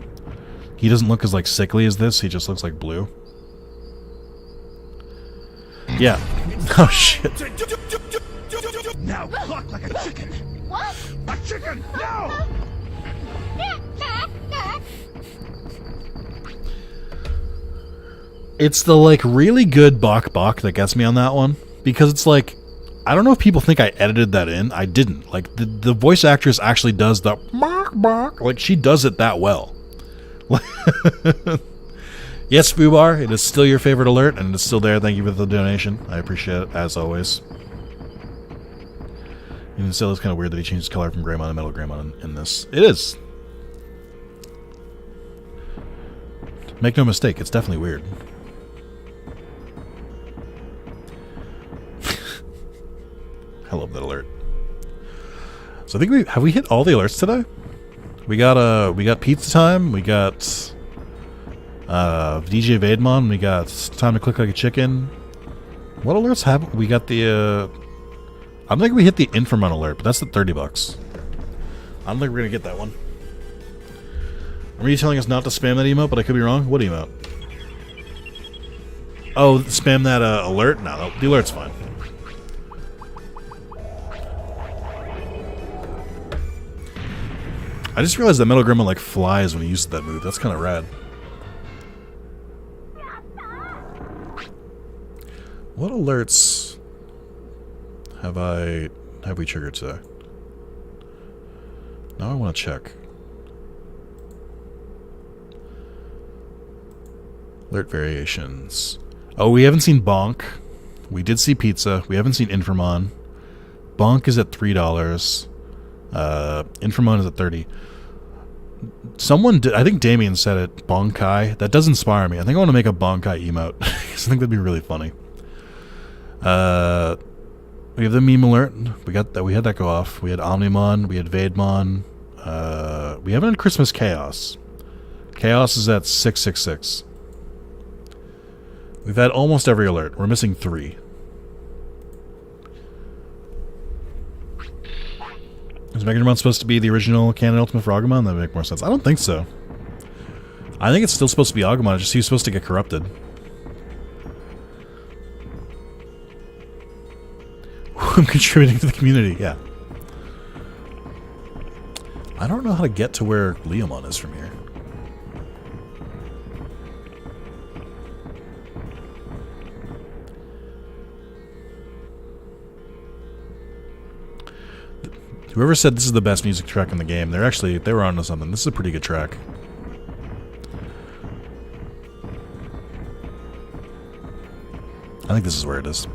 he doesn't look as like sickly as this. He just looks like blue. Yeah. Oh shit. Now cluck like a chicken. What? A chicken. No. It's the like really good Bonk that gets me on that one because it's like I don't know if people think I edited that in. I didn't. Like the voice actress actually does the Bonk. Like she does it that well. Yes, Fubar, it is still your favorite alert, and it's still there. Thank you for the donation. I appreciate it, as always. Even still, it's kind of weird that he changed color from Greymon to Metal Greymon in this. It is. Make no mistake, it's definitely weird. I love that alert. So I think we hit all the alerts today. We got pizza time. We got DJ Vademon. We got time to click like a chicken. What alerts have we got? The I don't think we hit the Inframon alert, but that's the $30. I don't think we're gonna get that one. Are you telling us not to spam that emote? But I could be wrong. What emote? Oh, spam that alert? No, the alert's fine. I just realized that Metal Greymon like flies when he uses that move. That's kind of rad. What alerts have we triggered today? Now I want to check. Alert variations. Oh, we haven't seen Bonk. We did see Pizza. We haven't seen Inframon. Bonk is at $3. Inframon is at $30. Someone did, I think Damien said it, Bonkai. That does inspire me. I think I want to make a Bonkai emote. Because I think that'd be really funny. We have the meme alert. We got that. We had that go off. We had Omnimon. We had Vademon. We haven't had Christmas Chaos. Chaos is at 666. We've had almost every alert. We're missing 3. Is Megadramon supposed to be the original canon Ultimate for Agumon? That would make more sense. I don't think so. I think it's still supposed to be Agumon. It's just he's supposed to get corrupted. I'm contributing to the community, yeah. I don't know how to get to where Leomon is from here. Whoever said this is the best music track in the game, they were onto something. This is a pretty good track. I think this is where it is.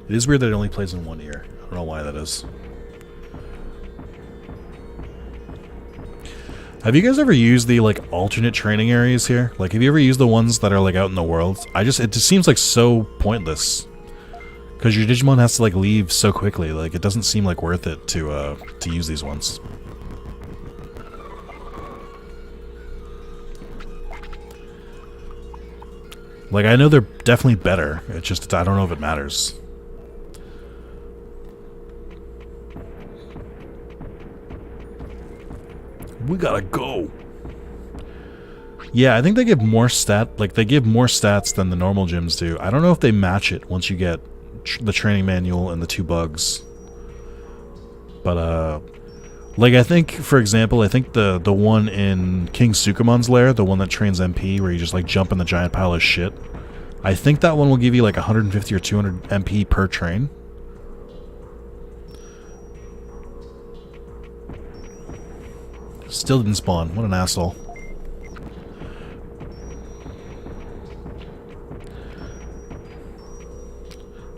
It is weird that it only plays in one ear. I don't know why that is. Have you guys ever used the, like, alternate training areas here? Like, have you ever used the ones that are, like, out in the world? It just seems, like, so pointless. Because your Digimon has to, like, leave so quickly. Like, it doesn't seem, like, worth it to use these ones. Like, I know they're definitely better. It's just, I don't know if it matters. We gotta go. Yeah, I think they give more they give more stats than the normal gyms do. I don't know if they match it once you get the training manual and the 2 bugs. But like I think, for example, I think the one in King Sukumon's lair, the one that trains MP, where you just like jump in the giant pile of shit. I think that one will give you like 150 or 200 MP per train. Still didn't spawn. What an asshole.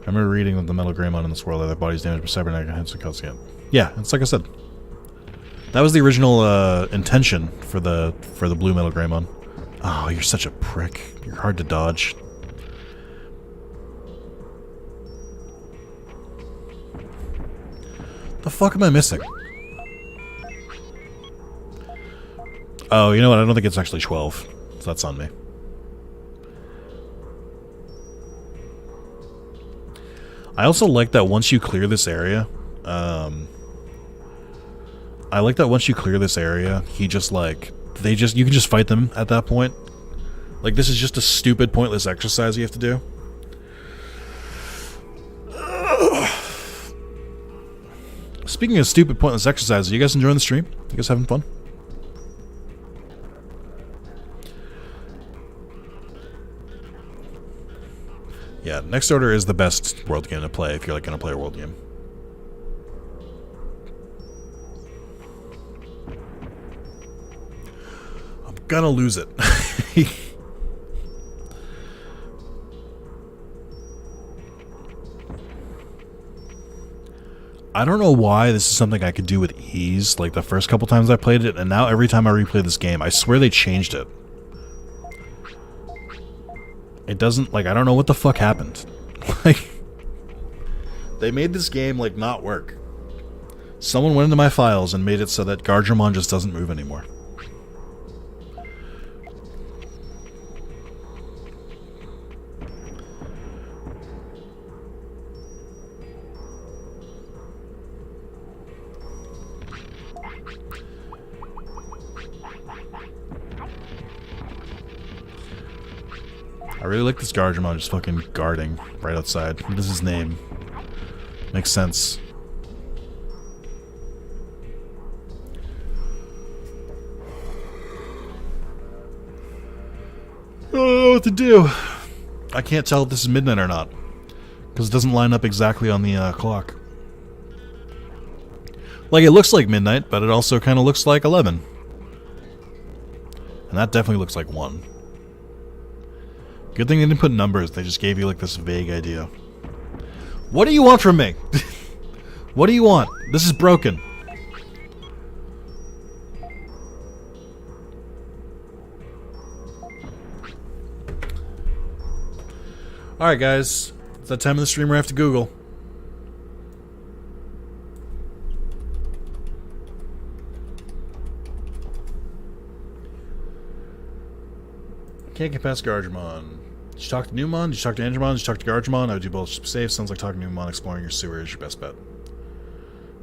I remember reading that the Metal Greymon in this world, their body's damaged by cybernetic and hence it causes it. Yeah, it's like I said. That was the original intention for the blue Metal Greymon. Oh, you're such a prick. You're hard to dodge. The fuck am I missing? Oh, you know what? I don't think it's actually 12. So that's on me. I also like that once you clear this area, he just like, you can just fight them at that point. Like, this is just a stupid, pointless exercise you have to do. Speaking of stupid, pointless exercises, are you guys enjoying the stream? You guys having fun? Yeah, Next Order is the best world game to play if you're like gonna play a world game. I'm gonna lose it. I don't know why this is something I could do with ease, like the first couple times I played it, and now every time I replay this game, I swear they changed it. It doesn't, like, I don't know what the fuck happened. Like, they made this game, like, not work. Someone went into my files and made it so that Gardramon just doesn't move anymore. I really like this Gardramon just fucking guarding right outside. What is his name? Makes sense. I don't know what to do. I can't tell if this is midnight or not, because it doesn't line up exactly on the clock. Like, it looks like midnight, but it also kind of looks like 11. And that definitely looks like 1. Good thing they didn't put numbers, they just gave you like this vague idea. What do you want from me? What do you want? This is broken. Alright guys, it's that time of the stream where I have to Google. Can't get past Gardramon. Did you talk to Newmon? Did you talk to Andromon? Did you talk to Gardramon? I would do both safe. Sounds like talking to Newmon. Exploring your sewer is your best bet.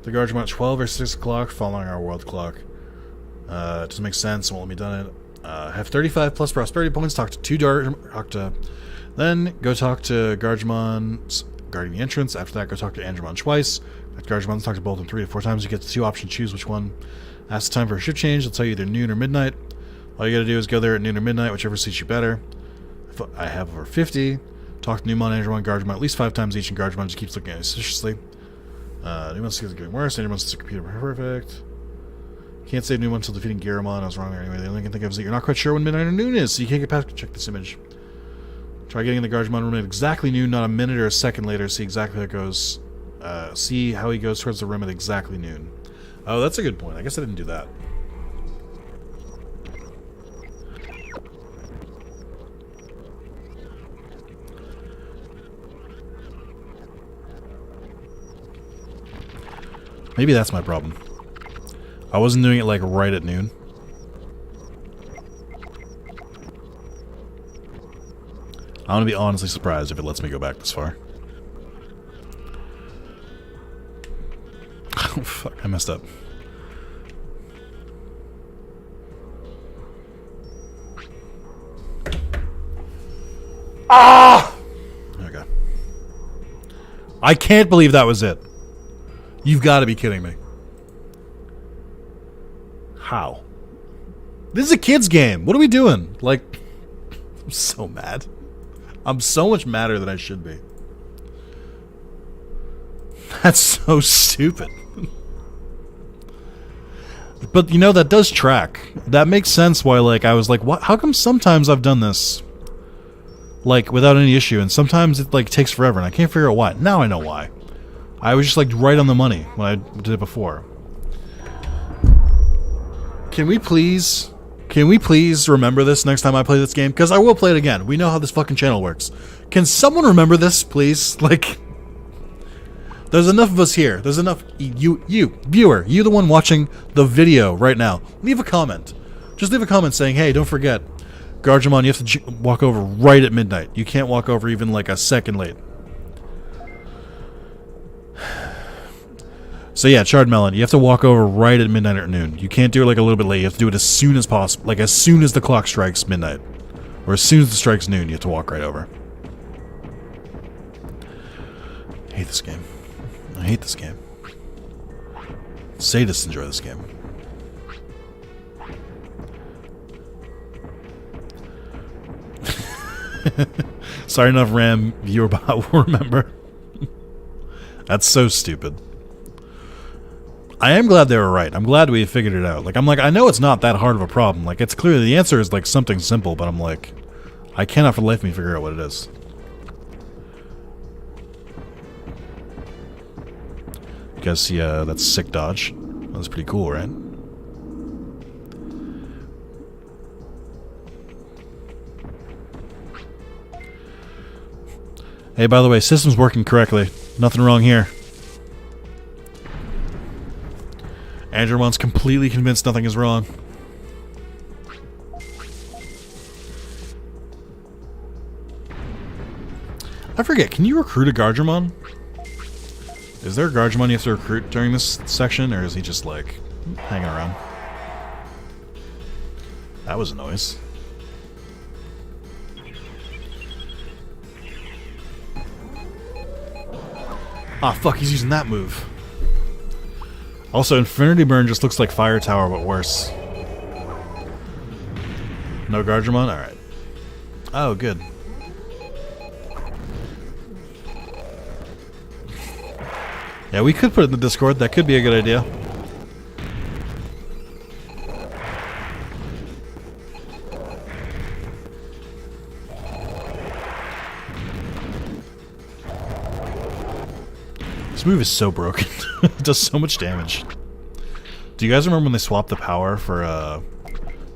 The Gardramon at 12 or 6 o'clock, following our world clock. It doesn't make sense. Won't let me done it. Have 35 plus prosperity points. Talk to 2 then go talk to Gardramon guarding the entrance. After that, go talk to Andromon twice. After Guardian talk to both of them 3 to 4 times. You get the 2 options, choose which one. Ask the time for a shift change. It'll tell you either noon or midnight. All you gotta do is go there at noon or midnight, whichever suits you better. I have over 50. Talk to Numon, Andromon, Guardian at least 5 times each, and Guardian just keeps looking at it suspiciously. Numon seems getting worse. Andromon says the computer perfect. Can't save Numon until defeating Garromon. I was wrong there anyway. The only thing I can think of is that you're not quite sure when midnight or noon is, so you can't get past. Check this image. Try getting in the Guardian room at exactly noon, not a minute or a second later. See exactly how it goes. See how he goes towards the room at exactly noon. Oh, that's a good point. I guess I didn't do that. Maybe that's my problem. I wasn't doing it like right at noon. I'm gonna be honestly surprised if it lets me go back this far. Oh fuck, I messed up. Ah! Okay. I can't believe that was it. You've got to be kidding me. How? This is a kid's game. What are we doing? Like, I'm so mad. I'm so much madder than I should be. That's so stupid. But, you know, that does track. That makes sense why, like, I was like, what? How come sometimes I've done this, like, without any issue, and sometimes it, like, takes forever, and I can't figure out why. Now I know why. I was just, like, right on the money when I did it before. Can we please remember this next time I play this game? Because I will play it again. We know how this fucking channel works. Can someone remember this, please? Like, there's enough of us here. There's enough... You, viewer, you the one watching the video right now. Leave a comment. Just leave a comment saying, hey, don't forget, Guardian, you have to walk over right at midnight. You can't walk over even, like, a second late. So yeah, Charred Melon, you have to walk over right at midnight or noon. You can't do it like a little bit late. You have to do it as soon as possible. Like as soon as the clock strikes midnight. Or as soon as it strikes noon, you have to walk right over. I hate this game. I hate this game. Sadists enjoy this game. Sorry enough RAM viewer bot will remember. That's so stupid. I am glad they were right. I'm glad we figured it out. Like, I'm like, I know it's not that hard of a problem. Like, it's clear the answer is, like, something simple, but I'm like, I cannot for the life of me figure out what it is. You guys see, that sick dodge? That was pretty cool, right? Hey, by the way, system's working correctly. Nothing wrong here. Andromon's completely convinced nothing is wrong. I forget, can you recruit a Guardian? Is there a Guardian you have to recruit during this section, or is he just, like, hanging around? That was a noise. Ah, fuck, he's using that move. Also, Infinity Burn just looks like Fire Tower, but worse. No Guardian? Alright. Oh, good. Yeah, we could put it in the Discord. That could be a good idea. This move is so broken. It does so much damage. Do you guys remember when they swapped the power for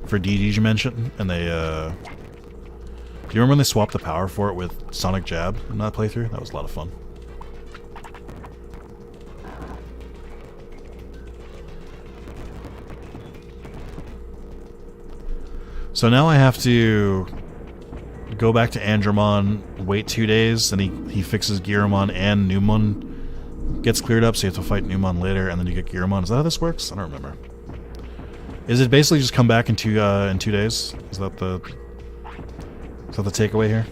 Digimon? And they, do you remember when they swapped the power for it with Sonic Jab in that playthrough? That was a lot of fun. So now I have to go back to Andromon, wait 2 days, and he fixes Garromon and Numon gets cleared up, so you have to fight Numon later, and then you get Garromon. Is that how this works? I don't remember. Is it basically just come back in 2 days? Is that the takeaway here?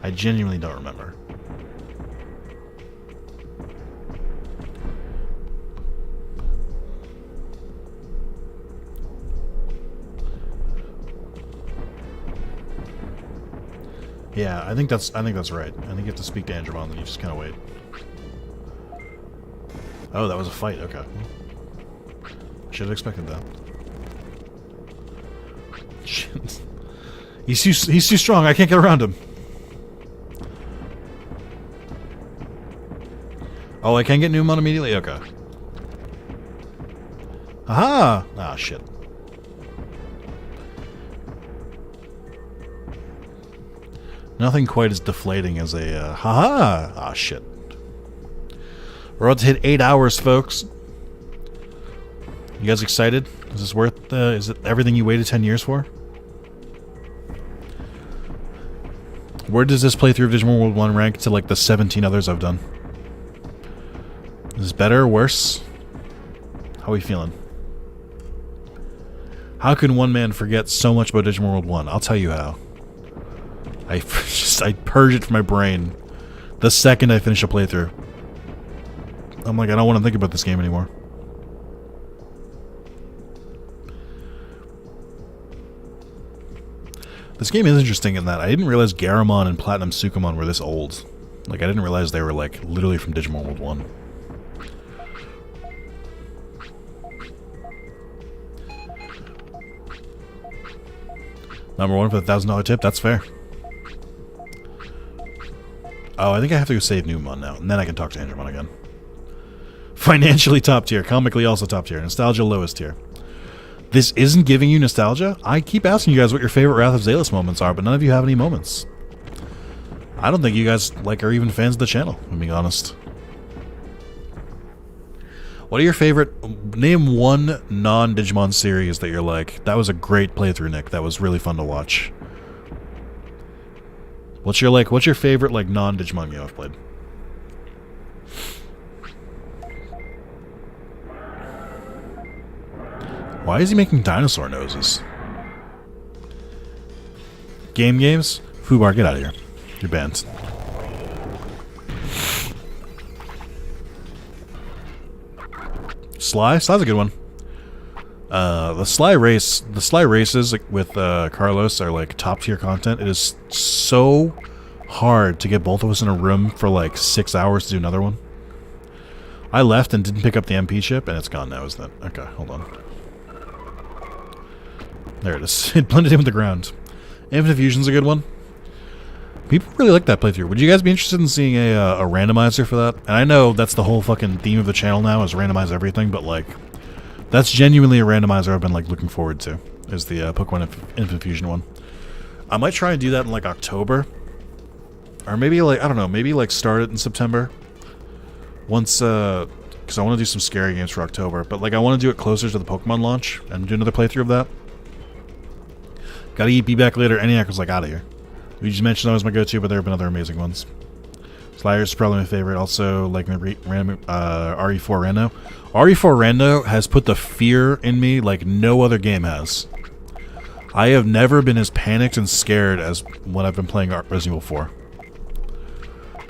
I genuinely don't remember. Yeah, I think that's right. I think you have to speak to Andromon, then you just kind of wait. Oh, that was a fight. Okay. Should have expected that. Shit. He's too strong. I can't get around him. Oh, I can get Numon immediately? Okay. Aha! Ah, shit. Nothing quite as deflating as a, haha! Ah, shit. We're about to hit 8 hours, folks. You guys excited? Is this worth, is it everything you waited 10 years for? Where does this playthrough of Digimon World 1 rank to, like, the 17 others I've done? Is this better or worse? How are we feeling? How can one man forget so much about Digimon World 1? I'll tell you how. I purge it from my brain the second I finish a playthrough. I'm like, I don't want to think about this game anymore. This game is interesting in that I didn't realize Garamon and Platinum Sukamon were this old. Like, I didn't realize they were, like, literally from Digimon World 1. Number one for the $1,000 tip, that's fair. Oh, I think I have to go save Numon now, and then I can talk to Andromon again. Financially top tier, comically also top tier, nostalgia lowest tier. This isn't giving you nostalgia? I keep asking you guys what your favorite Wrath of Zalis moments are, but none of you have any moments. I don't think you guys, like, are even fans of the channel, if I'm being honest. What are your favorite... Name one non-Digimon series that you're like, that was a great playthrough, Nick. That was really fun to watch. What's your favorite, like, non-Digimon game I've played? Why is he making dinosaur noses? Games? Fubar, get out of here. You're banned. Sly's a good one. The Sly races with Carlos are like top tier content. It is so hard to get both of us in a room for like 6 hours to do another one. I left and didn't pick up the MP chip, and it's gone now, isn't it? Okay, hold on. There it is. It blended in with the ground. Infinite Fusion's a good one. People really like that playthrough. Would you guys be interested in seeing a randomizer for that? And I know that's the whole fucking theme of the channel now, is randomize everything, but like, that's genuinely a randomizer I've been like looking forward to, is the Pokemon Infinite Fusion one. I might try and do that in like October. Or maybe like, I don't know, maybe like start it in September. Once, because I want to do some scary games for October, but like I want to do it closer to the Pokemon launch and do another playthrough of that. Gotta eat, be back later. ENIAC was like out of here. Luigi's Mansion was my go-to, but there have been other amazing ones. Slayers is probably my favorite. Also, like RE4 Rando. RE4 Rando has put the fear in me like no other game has. I have never been as panicked and scared as when I've been playing Resident Evil 4.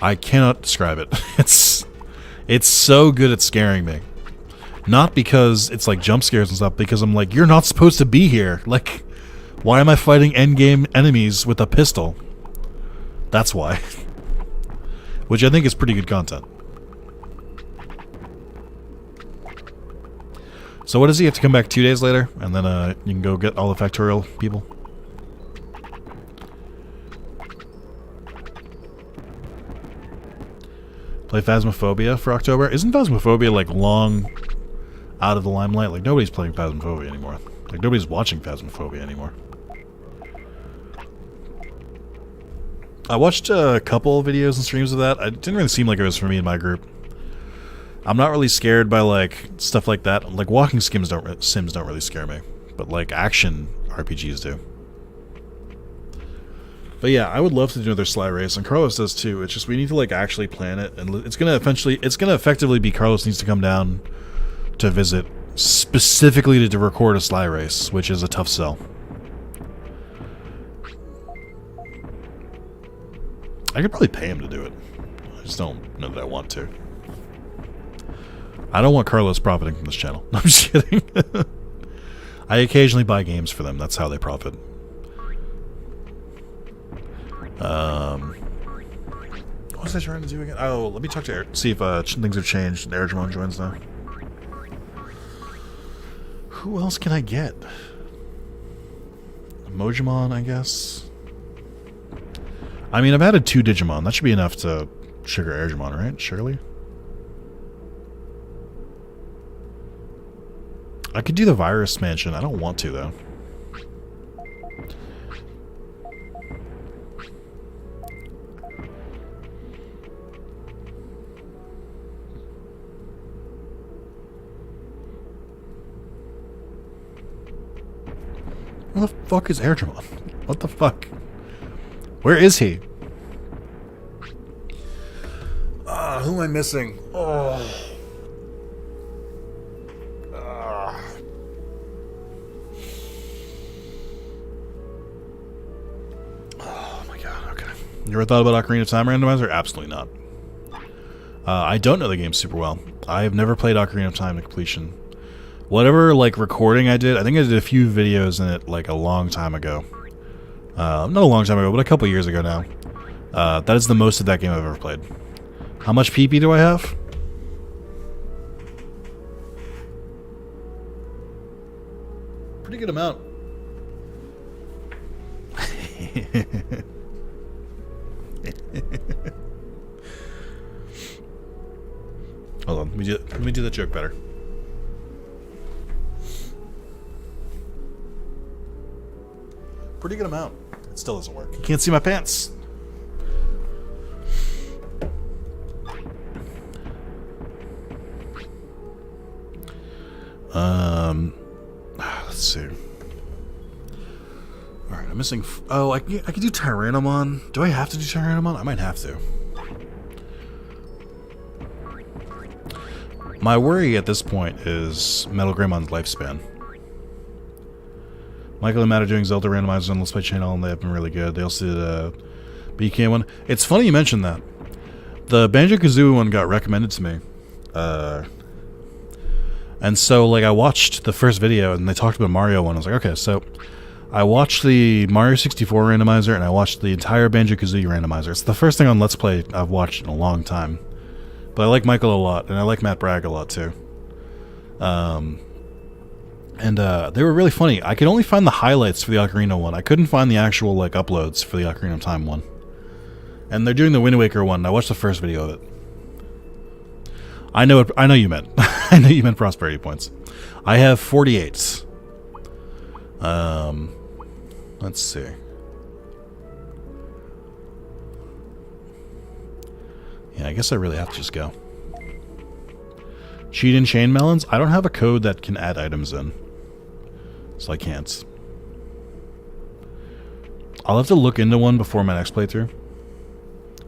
I cannot describe it. It's so good at scaring me. Not because it's like jump scares and stuff, because I'm like, you're not supposed to be here. Like, why am I fighting endgame enemies with a pistol? That's why. Which I think is pretty good content. So what does he have to come back 2 days later? And then you can go get all the Factorial people? Play Phasmophobia for October? Isn't Phasmophobia like long out of the limelight? Like nobody's playing Phasmophobia anymore. Like nobody's watching Phasmophobia anymore. I watched a couple videos and streams of that. It didn't really seem like it was for me and my group. I'm not really scared by like stuff like that. Like walking sims don't really scare me, but like action RPGs do. But yeah, I would love to do another Sly race, and Carlos does too. It's just we need to like actually plan it, and it's gonna effectively be Carlos needs to come down to visit specifically to record a Sly race, which is a tough sell. I could probably pay him to do it. I just don't know that I want to. I don't want Carlos profiting from this channel. No, I'm just kidding. I occasionally buy games for them. That's how they profit. What was I trying to do again? Oh, let me talk to Eric, see if things have changed. Digimon joins now. Who else can I get? Mojimon, I guess. I mean, I've added 2 Digimon. That should be enough to trigger Digimon, right? Surely. I could do the virus mansion. I don't want to, though. Where the fuck is Digimon? What the fuck? Where is he? Who am I missing? Oh. Oh my god, okay. You ever thought about Ocarina of Time randomizer? Absolutely not. I don't know the game super well. I have never played Ocarina of Time to completion. Whatever, like, recording I did a few videos in it, like, a long time ago. Not a long time ago, but a couple years ago now. That is the most of that game I've ever played. How much PP do I have? Pretty good amount. Hold on, let me do that joke better. Pretty good amount. It still doesn't work. You can't see my pants. Let's see. Alright, I'm missing... Oh, I could do Tyrannomon. Do I have to do Tyrannomon? I might have to. My worry at this point is Metal Greymon's lifespan. Michael and Matt are doing Zelda randomizers on Let's Play channel, and they have been really good. They also did BK one. It's funny you mentioned that. The Banjo-Kazooie one got recommended to me. And so, like, I watched the first video, and they talked about Mario one. I was like, okay, so I watched the Mario 64 randomizer, and I watched the entire Banjo-Kazooie randomizer. It's the first thing on Let's Play I've watched in a long time. But I like Michael a lot, and I like Matt Bragg a lot, too. And they were really funny. I could only find the highlights for the Ocarina one. I couldn't find the actual, like, uploads for the Ocarina of Time one. And they're doing the Wind Waker one. I watched the first video of it. I know you meant. I know you meant prosperity points. I have 48. Let's see. Yeah, I guess I really have to just go. Cheat in chain melons? I don't have a code that can add items in. So I can't. I'll have to look into one before my next playthrough.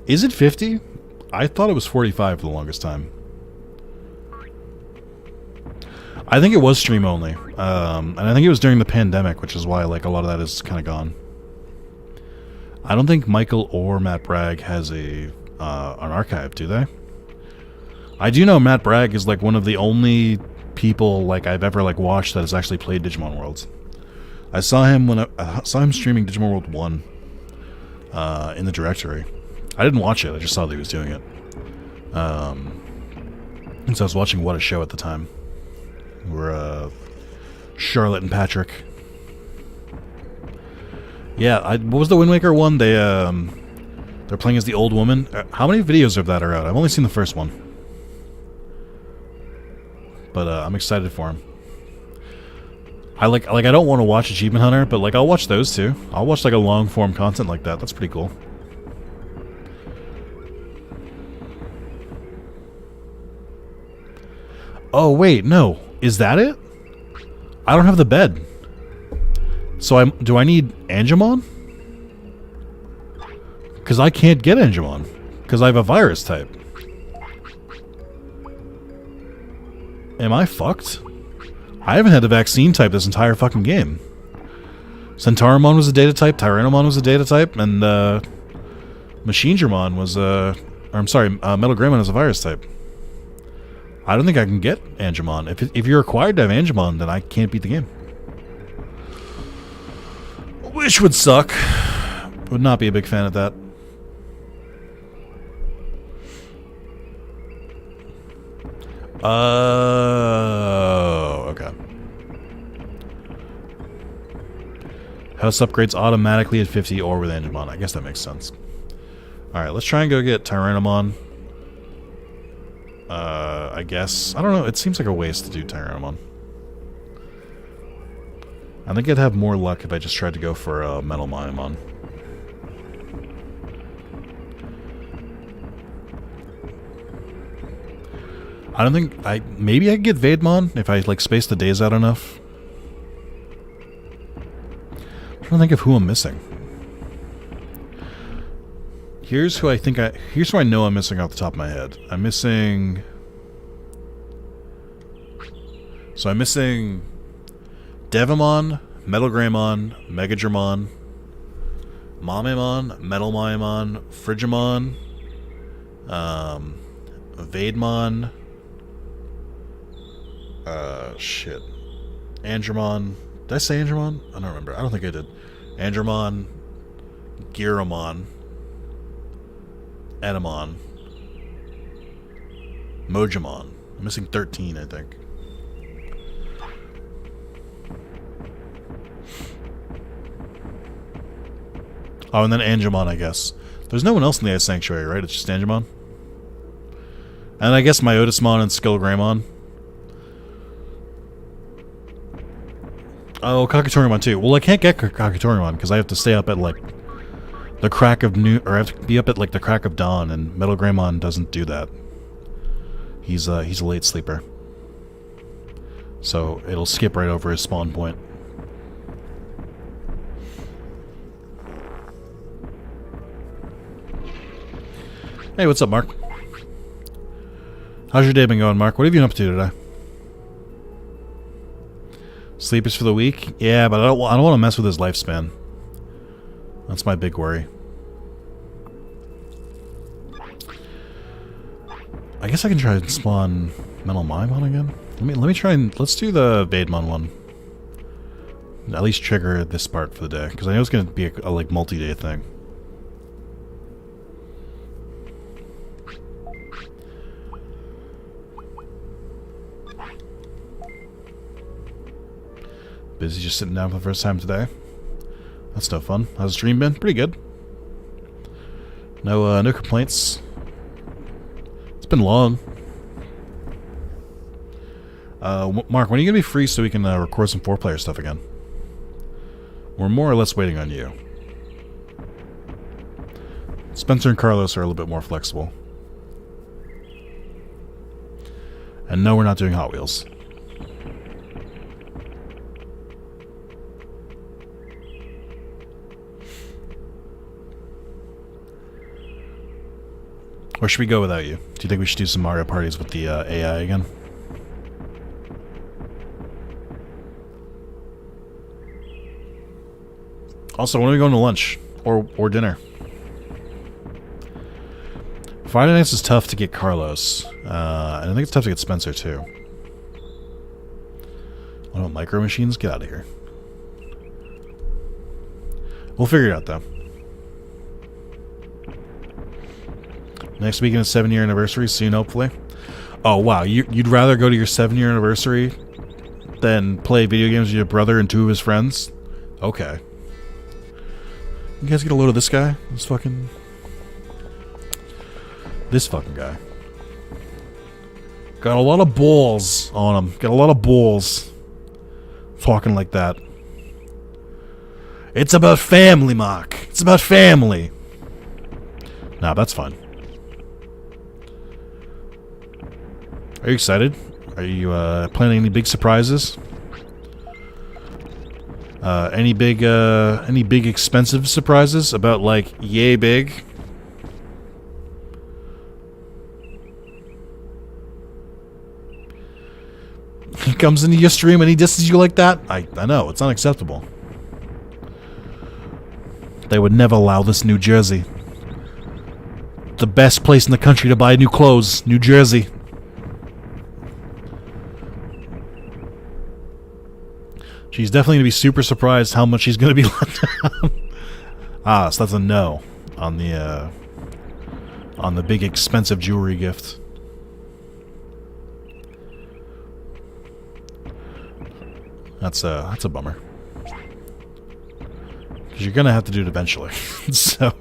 Is it 50? I thought it was 45 for the longest time. I think it was stream only. And I think it was during the pandemic, which is why, like, a lot of that is kind of gone. I don't think Michael or Matt Bragg has an archive, do they? I do know Matt Bragg is, like, one of the only people, like, I've ever, like, watched that has actually played Digimon Worlds. I saw him when I saw him streaming Digimon World 1 in the directory. I didn't watch it, I just saw that he was doing it. And so I was watching What a Show at the time. Where Charlotte and Patrick. Yeah, what was the Wind Waker one? They're playing as the old woman. How many videos of that are out? I've only seen the first one. But I'm excited for him. I don't want to watch Achievement Hunter, but like I'll watch those too. I'll watch like a long form content like that. That's pretty cool. Oh wait, no. Is that it? I don't have the bed. So do I need Angemon? Because I can't get Angemon. Because I have a virus type. Am I fucked? I haven't had the vaccine type this entire fucking game. Centauramon was a data type, Tyrannomon was a data type, and Machinedramon was or I'm sorry, Metal Greymon is a virus type. I don't think I can get Angemon. If you're required to have Angemon, then I can't beat the game. Which would suck. Would not be a big fan of that. Oh, okay. House upgrades automatically at 50 or with Angemon. I guess that makes sense. Alright, let's try and go get Tyrannomon. I guess. I don't know. It seems like a waste to do Tyrannomon. I think I'd have more luck if I just tried to go for Metal Miamon. I don't think maybe I could get Vademon if I like space the days out enough. I'm trying to think of who I'm missing. Here's who I know I'm missing off the top of my head. I'm missing Devimon, Metal Greymon, Megadramon, Mamemon, Metal Miamon, Frigimon, Vademon, shit. Andromon. Did I say Andromon? I don't remember. I don't think I did. Andromon, Giramon, Edamon, Mojamon. I'm missing 13, I think. Oh, and then Angemon, I guess. There's no one else in the Ice Sanctuary, right? It's just Angemon? And I guess Myotismon and Skill Greymon. Oh, Kakatorimon too. Well, I can't get Kakatorimon because I have to stay up at like the crack of noon, or I have to be up at like the crack of dawn, and Metal Greymon doesn't do that. He's a late sleeper, so it'll skip right over his spawn point. Hey, what's up, Mark? How's your day been going, Mark? What have you been up to today? Sleepers for the week? Yeah, but I don't want to mess with his lifespan. That's my big worry. I guess I can try and spawn Metal Miamon again. Let me try and let's do the Vademon one. At least trigger this part for the day, because I know it's going to be a like multi-day thing. Busy just sitting down for the first time today. That's no fun. How's the stream been? Pretty good. No complaints. It's been long. Mark, when are you gonna be free so we can record some 4-player stuff again? We're more or less waiting on you. Spencer and Carlos are a little bit more flexible. And no, we're not doing Hot Wheels. Or should we go without you? Do you think we should do some Mario parties with the AI again? Also, when are we going to lunch? Or dinner? Friday nights is tough to get Carlos. And I think it's tough to get Spencer, too. What about Micro Machines? Get out of here. We'll figure it out, though. Next weekend is 7-year anniversary, soon, hopefully. Oh, wow. You'd rather go to your 7-year anniversary than play video games with your brother and 2 of his friends? Okay. You guys get a load of this guy? This fucking guy. Got a lot of balls on him. Got a lot of balls. Talking like that. It's about family, Mark. It's about family. Nah, that's fine. Are you excited? Are you planning any big surprises? Any big expensive surprises? About like yay big? He comes into your stream and he disses you like that? I know, it's unacceptable. They would never allow this in New Jersey. the best place in the country to buy new clothes, New Jersey. She's definitely going to be super surprised how much she's going to be let down. So that's a no on the big expensive jewelry gift. That's a bummer. Because you're going to have to do it eventually. So...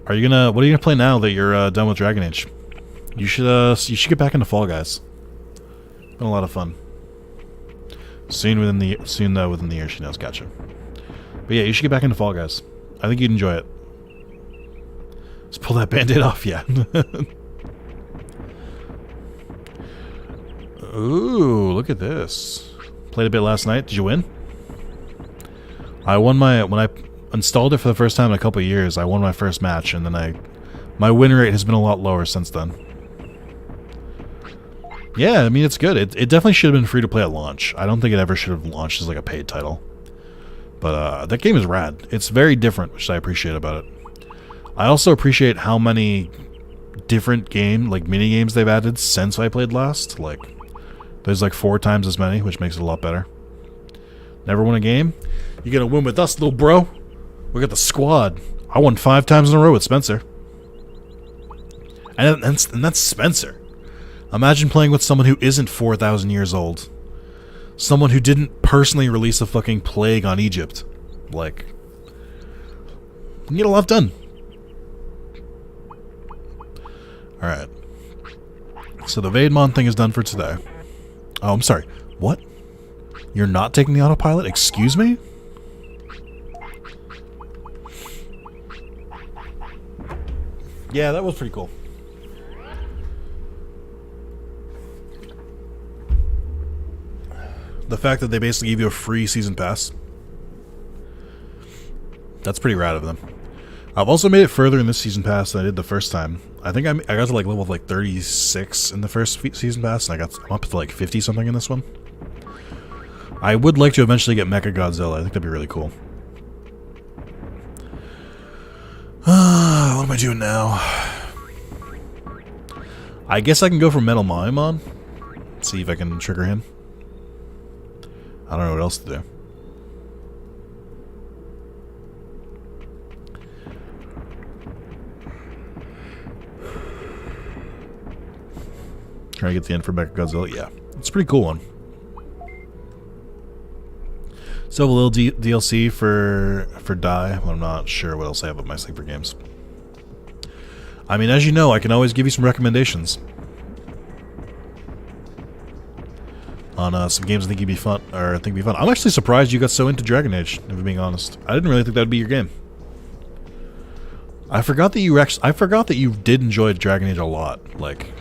what are you gonna play now that you're done with Dragon Age? You should get back into Fall Guys. Been a lot of fun. Soon within the year, she knows. Gotcha. But yeah, you should get back into Fall Guys. I think you'd enjoy it. Let's pull that Band-Aid off, yeah. Ooh, look at this. Played a bit last night. Did you win? I won when I installed it for the first time in a couple of years. I won my first match, and then my win rate has been a lot lower since then. Yeah, I mean, it's good. It definitely should have been free to play at launch. I don't think it ever should have launched as like a paid title. But that game is rad. It's very different, which I appreciate about it. I also appreciate how many different mini games they've added since I played last. Like, there's like 4 times as many, which makes it a lot better. Never won a game? You gonna win with us, little bro? We got the squad. I won 5 times in a row with Spencer. And that's Spencer. Imagine playing with someone who isn't 4,000 years old. Someone who didn't personally release a fucking plague on Egypt. Like, you get a lot done. Alright. So the Vademon thing is done for today. Oh, I'm sorry. What? You're not taking the autopilot? Excuse me? Yeah, that was pretty cool. The fact that they basically give you a free season pass. That's pretty rad of them. I've also made it further in this season pass than I did the first time. I think I got to like level 36 in the first season pass, and I'm up to like 50 something in this one. I would like to eventually get Mecha Godzilla. I think that'd be really cool. What am I doing now? I guess I can go for Metal Milestones. See if I can trigger him. I don't know what else to do. Try to get the end for Mecha Godzilla. Yeah, it's a pretty cool one. So a little DLC for Die. I'm not sure what else I have up my sleeve for games. I mean, as you know, I can always give you some recommendations on some games I think you'd be fun, or I think be fun. I'm actually surprised you got so into Dragon Age, if I'm being honest. I didn't really think that'd be your game. I forgot that you did enjoy Dragon Age a lot, like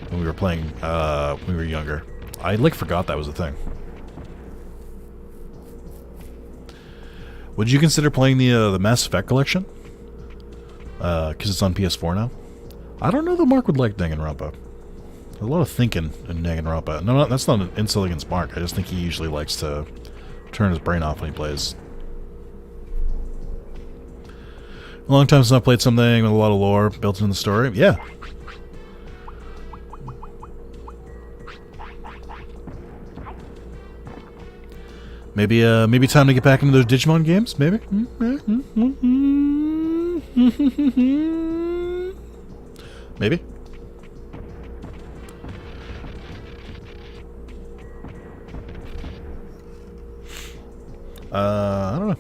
when we were playing when we were younger. I forgot that was a thing. Would you consider playing the Mass Effect collection? Because it's on PS4 now. I don't know that Mark would like Danganronpa. There's a lot of thinking in Danganronpa. No, that's not an insult against Mark. I just think he usually likes to turn his brain off when he plays. A long time since I've played something with a lot of lore built into the story. Yeah. Maybe time to get back into those Digimon games. Maybe. Maybe. I don't know.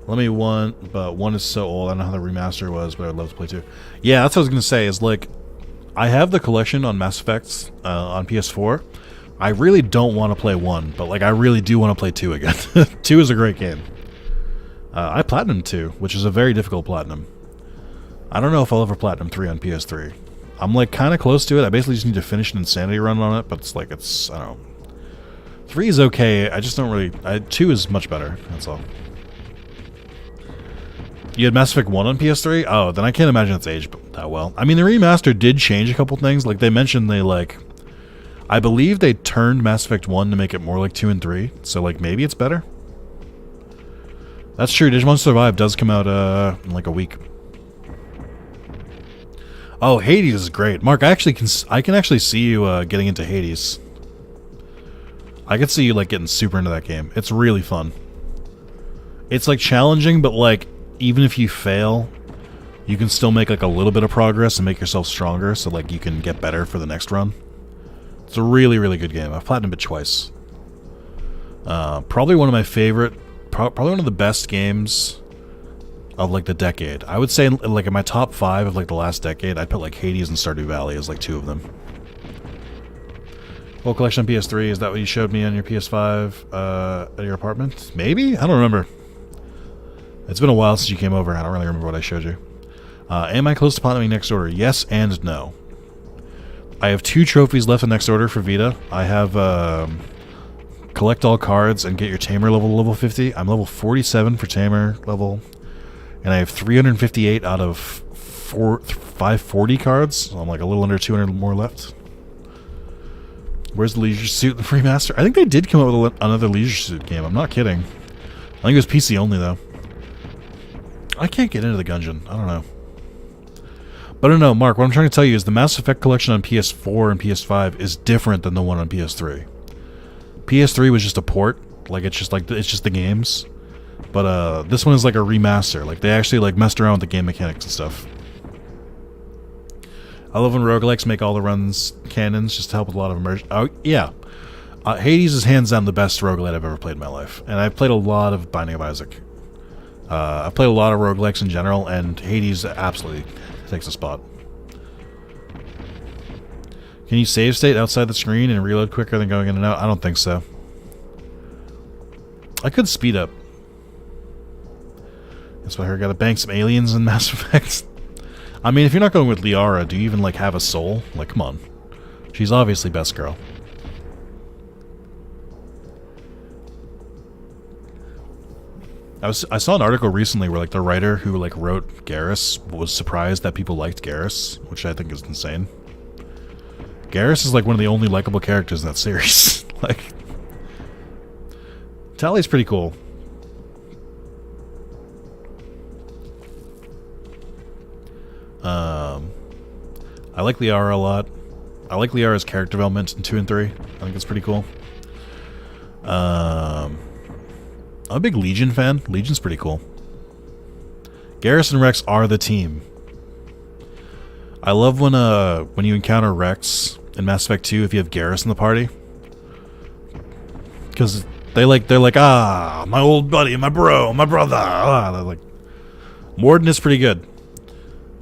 Let me one, but one is so old. I don't know how the remaster was, but I'd love to play 2. Yeah, that's what I was gonna say. Is like, I have the collection on Mass Effects on PS4. I really don't want to play 1, but like I really do want to play 2 again. 2 is a great game. I platinumed 2, which is a very difficult platinum. I don't know if I'll ever platinum 3 on PS3. I'm like kind of close to it. I basically just need to finish an Insanity run on it, but it's like I don't know. 3 is okay. I just don't really. 2 is much better. That's all. You had Mass Effect 1 on PS3? Oh, then I can't imagine it's aged that well. I mean, the remaster did change a couple things. Like they mentioned, I believe they turned Mass Effect 1 to make it more like 2 and 3. So like maybe it's better. That's true. Digimon Survive does come out in like a week. Oh, Hades is great. Mark, I can actually see you getting into Hades. I could see you like getting super into that game. It's really fun. It's like challenging, but like even if you fail, you can still make like a little bit of progress and make yourself stronger, so like you can get better for the next run. It's a really, really good game. I've platinumed it twice. Probably one of my favorite, probably one of the best games of like the decade. I would say like in my top 5 of like the last decade, I'd put like Hades and Stardew Valley as like 2 of them. Whole collection on PS3, is that what you showed me on your PS5 at your apartment? Maybe? I don't remember. It's been a while since you came over. I don't really remember what I showed you. Am I close to platinuming Next Order? Yes and no. I have 2 trophies left in Next Order for Vita. I have collect all cards and get your Tamer level 50. I'm level 47 for Tamer level. And I have 358 out of 540 cards. So I'm like a little under 200 more left. Where's the Leisure Suit and Free Master? I think they did come up with another Leisure Suit game. I'm not kidding. I think it was PC only, though. I can't get into the Gungeon. I don't know. But I don't know, Mark, what I'm trying to tell you is the Mass Effect collection on PS4 and PS5 is different than the one on PS3. PS3 was just a port. Like, it's just the games. But this one is like a remaster. Like, they actually like messed around with the game mechanics and stuff. I love when roguelikes make all the runs canons just to help with a lot of immersion. Oh, yeah. Hades is hands down the best roguelite I've ever played in my life. And I've played a lot of Binding of Isaac. I've played a lot of roguelikes in general, and Hades absolutely takes a spot. Can you save state outside the screen and reload quicker than going in and out? I don't think so. I could speed up. That's why I got to bank some aliens in Mass Effect. I mean, if you're not going with Liara, do you even, like, have a soul? Like, come on. She's obviously best girl. I saw an article recently where, like, the writer who, like, wrote Garrus was surprised that people liked Garrus, which I think is insane. Garrus is, like, one of the only likable characters in that series. Like, Tally's pretty cool. I like Liara a lot. I like Liara's character development in 2 and 3. I think it's pretty cool. I'm a big Legion fan. Legion's pretty cool. Garrus and Rex are the team. I love when you encounter Rex in Mass Effect 2 if you have Garrus in the party. Because they're like, ah, my old buddy, my bro, my brother. Ah, they're like, Morden is pretty good.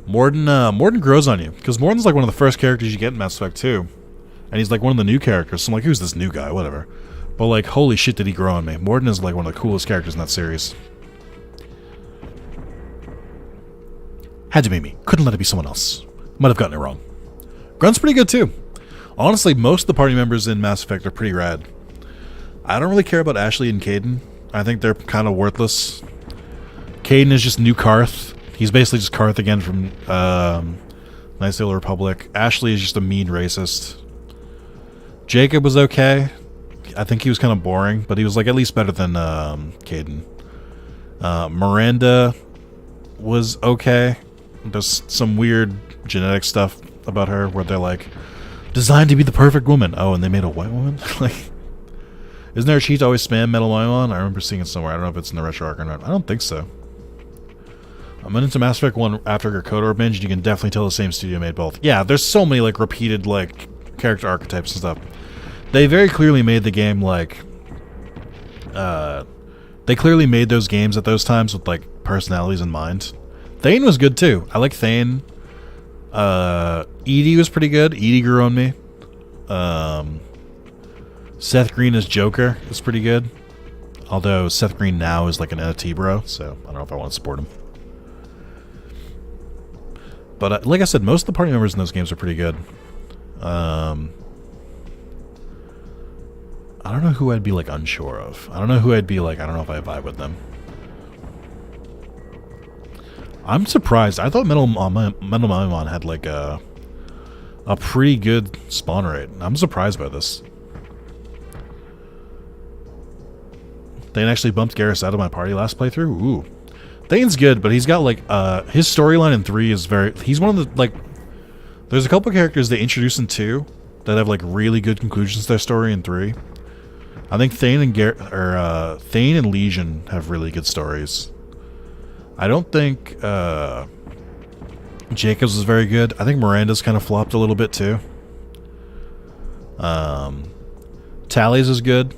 Morden grows on you, because Morden's like one of the first characters you get in Mass Effect 2. And he's like one of the new characters, so I'm like, who's this new guy? Whatever. But like, holy shit did he grow on me. Morden is like one of the coolest characters in that series. Had to be me. Couldn't let it be someone else. Might have gotten it wrong. Grunt's pretty good too. Honestly, most of the party members in Mass Effect are pretty rad. I don't really care about Ashley and Kaidan. I think they're kind of worthless. Kaidan is just new Karth. He's basically just Karth again from Knights of the Old Republic. Ashley is just a mean racist. Jacob was okay. I think he was kind of boring, but he was like at least better than Kaidan. Miranda was okay. There's some weird genetic stuff about her where they're like, designed to be the perfect woman. Oh, and they made a white woman? Like, isn't there a cheat to always spam Metal Mimon? I remember seeing it somewhere. I don't know if it's in the Retro Arc or not. I don't think so. I'm into Mass Effect 1 after your KOTOR binge, and you can definitely tell the same studio made both. Yeah, there's so many, like, repeated, like, character archetypes and stuff. They very clearly made the game, like... they clearly made those games at those times with, like, personalities in mind. Thane was good, too. I like Thane. Edie was pretty good. Edie grew on me. Seth Green as Joker is pretty good. Although Seth Green now is, like, an NFT bro, so I don't know if I want to support him. But like I said, most of the party members in those games are pretty good. I don't know who I'd be like unsure of. I don't know who I'd be like, I don't know if I vibe with them. I'm surprised. I thought Metal Mimon had like a pretty good spawn rate. I'm surprised by this. Thane actually bumped Garrus out of my party last playthrough. Ooh. Thane's good, but he's got like his storyline in 3 is very. He's one of the like. There's a couple characters they introduce in 2 that have like really good conclusions to their story in 3. I think Thane and Thane and Legion have really good stories. I don't think Jacobs is very good. I think Miranda's kind of flopped a little bit too. Tally's is good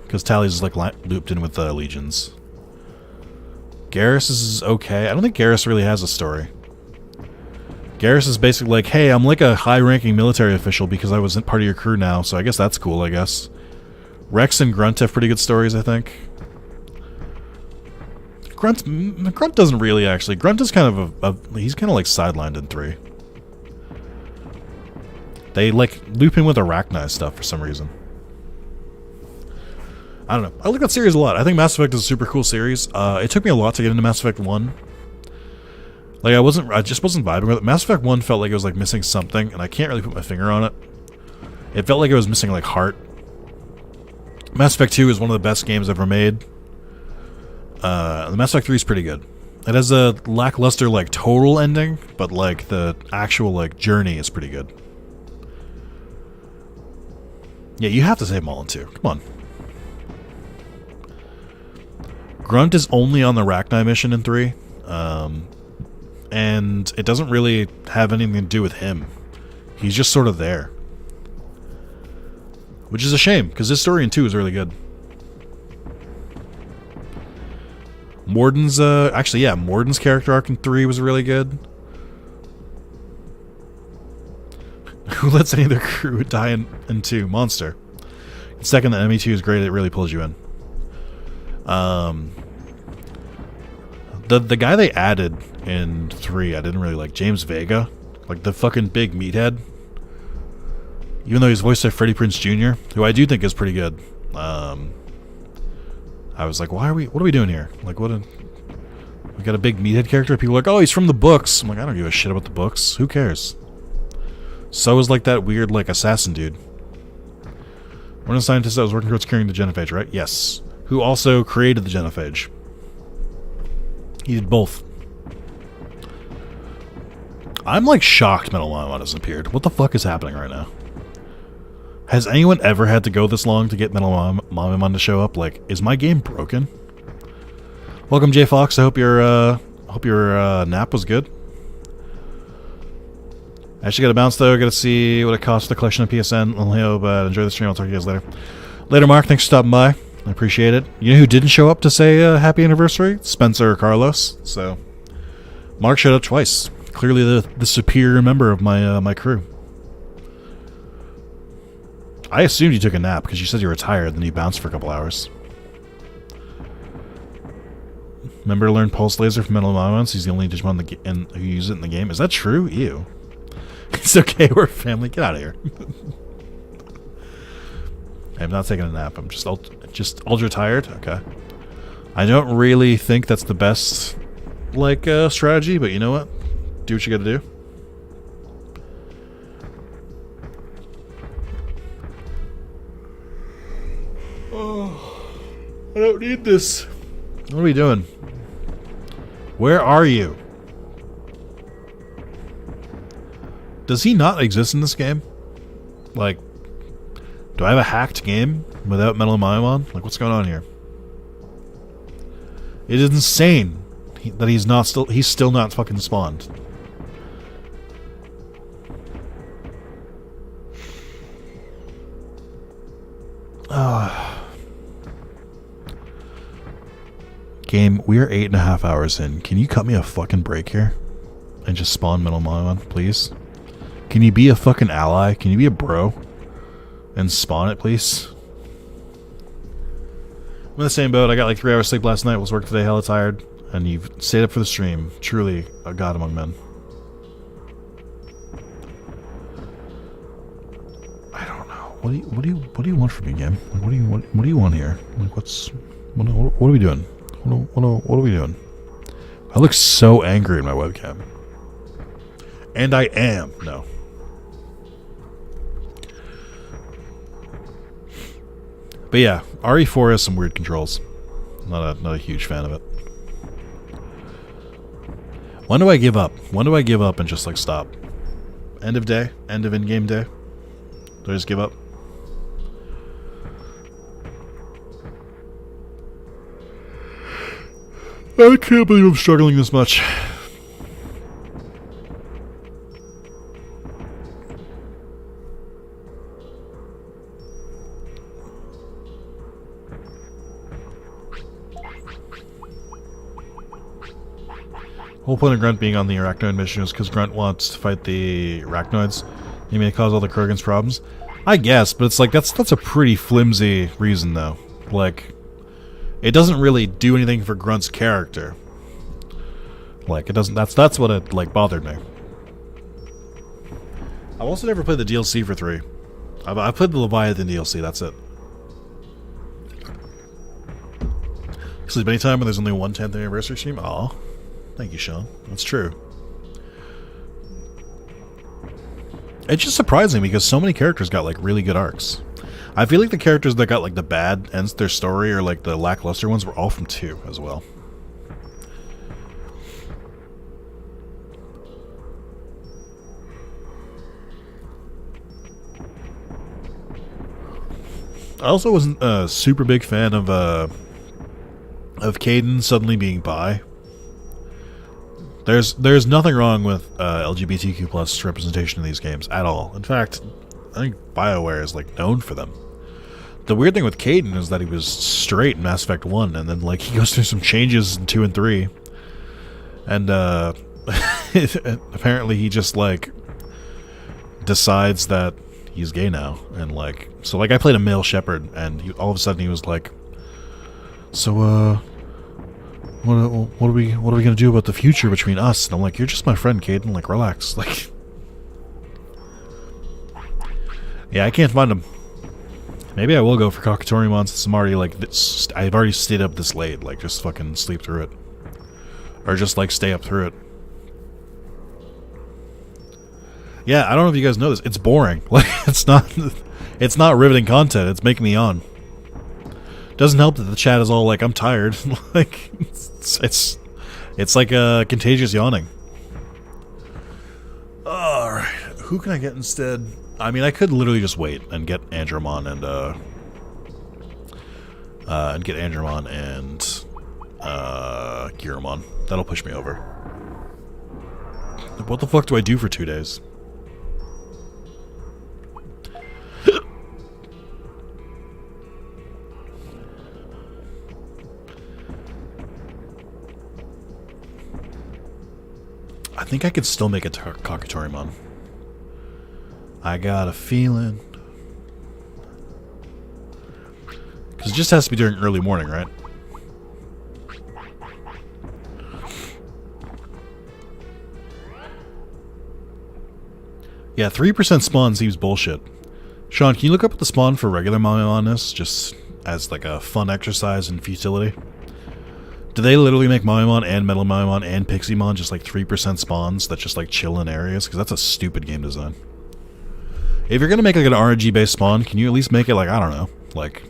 because Tally's is like looped in with Legions. Garrus is okay. I don't think Garrus really has a story. Garrus is basically like, hey, I'm like a high-ranking military official because I was part of your crew now, so I guess that's cool, I guess. Rex and Grunt have pretty good stories, I think. Grunt doesn't really, actually. Grunt is kind of he's kind of like sidelined in 3. They, like, loop in with Arachni stuff for some reason. I don't know. I like that series a lot. I think Mass Effect is a super cool series. It took me a lot to get into Mass Effect 1. Like, I just wasn't vibing with it. Mass Effect 1 felt like it was, like, missing something, and I can't really put my finger on it. It felt like it was missing, like, heart. Mass Effect 2 is one of the best games ever made. The Mass Effect 3 is pretty good. It has a lackluster, like, total ending, but, like, the actual, like, journey is pretty good. Yeah, you have to save Mullen, too. Come on. Grunt is only on the Arachni mission in 3. And it doesn't really have anything to do with him. He's just sort of there. Which is a shame, because his story in 2 is really good. Morden's, actually, yeah, Morden's character arc in 3 was really good. Who lets any of their crew die in 2? Monster. Second, the ME2 is great, it really pulls you in. The guy they added in 3, I didn't really like. James Vega. Like, the fucking big meathead. Even though he's voiced by Freddie Prinze Jr., who I do think is pretty good. I was like, what are we doing here? Like, we got a big meathead character? People are like, oh, he's from the books. I'm like, I don't give a shit about the books. Who cares? So is, like, that weird, like, assassin dude. One of the scientists that was working towards curing the genophage, right? Yes. Who also created the genophage. He did both. I'm, like, shocked Metal Mamon hasn't appeared. What the fuck is happening right now? Has anyone ever had to go this long to get Metal Mamon to show up? Like, is my game broken? Welcome, J Fox. I hope your nap was good. I actually got to bounce though. Got to see what it costs for the collection of PSN. Only hope, enjoy the stream. I'll talk to you guys later. Later, Mark. Thanks for stopping by. I appreciate it. You know who didn't show up to say happy anniversary? Spencer or Carlos. So, Mark showed up twice. Clearly the superior member of my crew. I assumed you took a nap because you said you were tired, then you bounced for a couple hours. Remember to learn Pulse Laser from Metal Mamon? He's the only Digimon who uses it in the game. Is that true? Ew. It's okay, we're a family. Get out of here. I'm not taking a nap. I'm just ultra tired. Okay. I don't really think that's the best, like, strategy, but you know what? Do what you gotta do. Oh, I don't need this. What are we doing? Where are you? Does he not exist in this game? Like, do I have a hacked game without Metal Mamon? Like, what's going on here? It is insane that he's still not fucking spawned. Game, we are 8.5 hours in. Can you cut me a fucking break here? And just spawn Metal Mamon, please? Can you be a fucking ally? Can you be a bro? And spawn it, please? I'm in the same boat. I got like 3 hours sleep last night. Was working today, hella tired. And you've stayed up for the stream. Truly a god among men. I don't know. What do you want from me, game? Like, what do you want here? Like, what are we doing? What are we doing? I look so angry in my webcam. And I am. No. But yeah, RE4 has some weird controls. Not a huge fan of it. When do I give up? When do I give up and just like stop? End of day? End of in-game day? Do I just give up? I can't believe I'm struggling this much. Whole point of Grunt being on the Arachnoid mission is because Grunt wants to fight the Arachnoids. He may cause all the Kurgan's problems. I guess, but it's like that's a pretty flimsy reason though. Like, it doesn't really do anything for Grunt's character. Like, it doesn't. That's what it like bothered me. I've also never played the DLC for 3. I played the Leviathan DLC. That's it. Sleep anytime when there's only one 10th anniversary stream. Aw. Thank you, Sean. That's true. It's just surprising because so many characters got like really good arcs. I feel like the characters that got like the bad ends to their story or like the lackluster ones were all from 2 as well. I also wasn't a super big fan of Caden suddenly being bi. There's nothing wrong with LGBTQ plus representation in these games at all. In fact, I think BioWare is like known for them. The weird thing with Caden is that he was straight in Mass Effect 1, and then like he goes through some changes in 2 and 3, and apparently he just like decides that he's gay now, and like so like I played a male shepherd, and all of a sudden he was like, so what are we gonna do about the future between us? And I'm like, you're just my friend, Caden. Like, relax. Like, yeah, I can't find him. Maybe I will go for Kakatorimon since I'm already like I've already stayed up this late. Like, just fucking sleep through it, or just like stay up through it. Yeah, I don't know if you guys know this. It's boring. Like, it's not riveting content. It's making me yawn. Doesn't help that the chat is all like, I'm tired. Like, it's like a contagious yawning. Alright, who can I get instead? I mean, I could literally just wait and get Andromon and Giramon. That'll push me over. What the fuck do I do for 2 days? I think I could still make a Kakatorimon. I got a feeling. Because it just has to be during early morning, right? Yeah, 3% spawn seems bullshit. Sean, can you look up the spawn for regular Mamamon is, just as like a fun exercise in futility? Do they literally make Mamamon and Metal Mamamon and Piximon just like 3% spawns that just like chill in areas? Because that's a stupid game design. If you're gonna make like an RNG based spawn, can you at least make it like, I don't know, like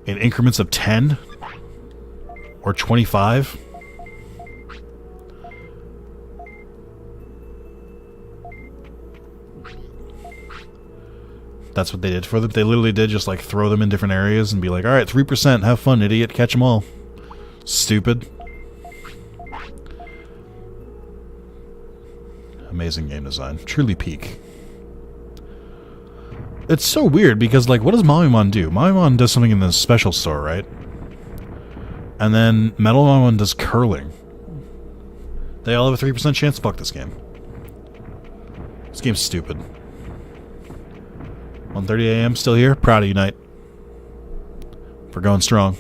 in increments of 10 or 25? That's what they did for them. They literally did just like throw them in different areas and be like, alright, 3%, have fun, idiot, catch them all. Stupid. Amazing game design. Truly peak. It's so weird because, like, what does Mamamon do? Mamamon does something in the special store, right? And then Metal Mamamon does curling. They all have a 3% chance. Fuck this game. This game's stupid. 1:30 a.m. still here? Proud of you, Knight. For going strong.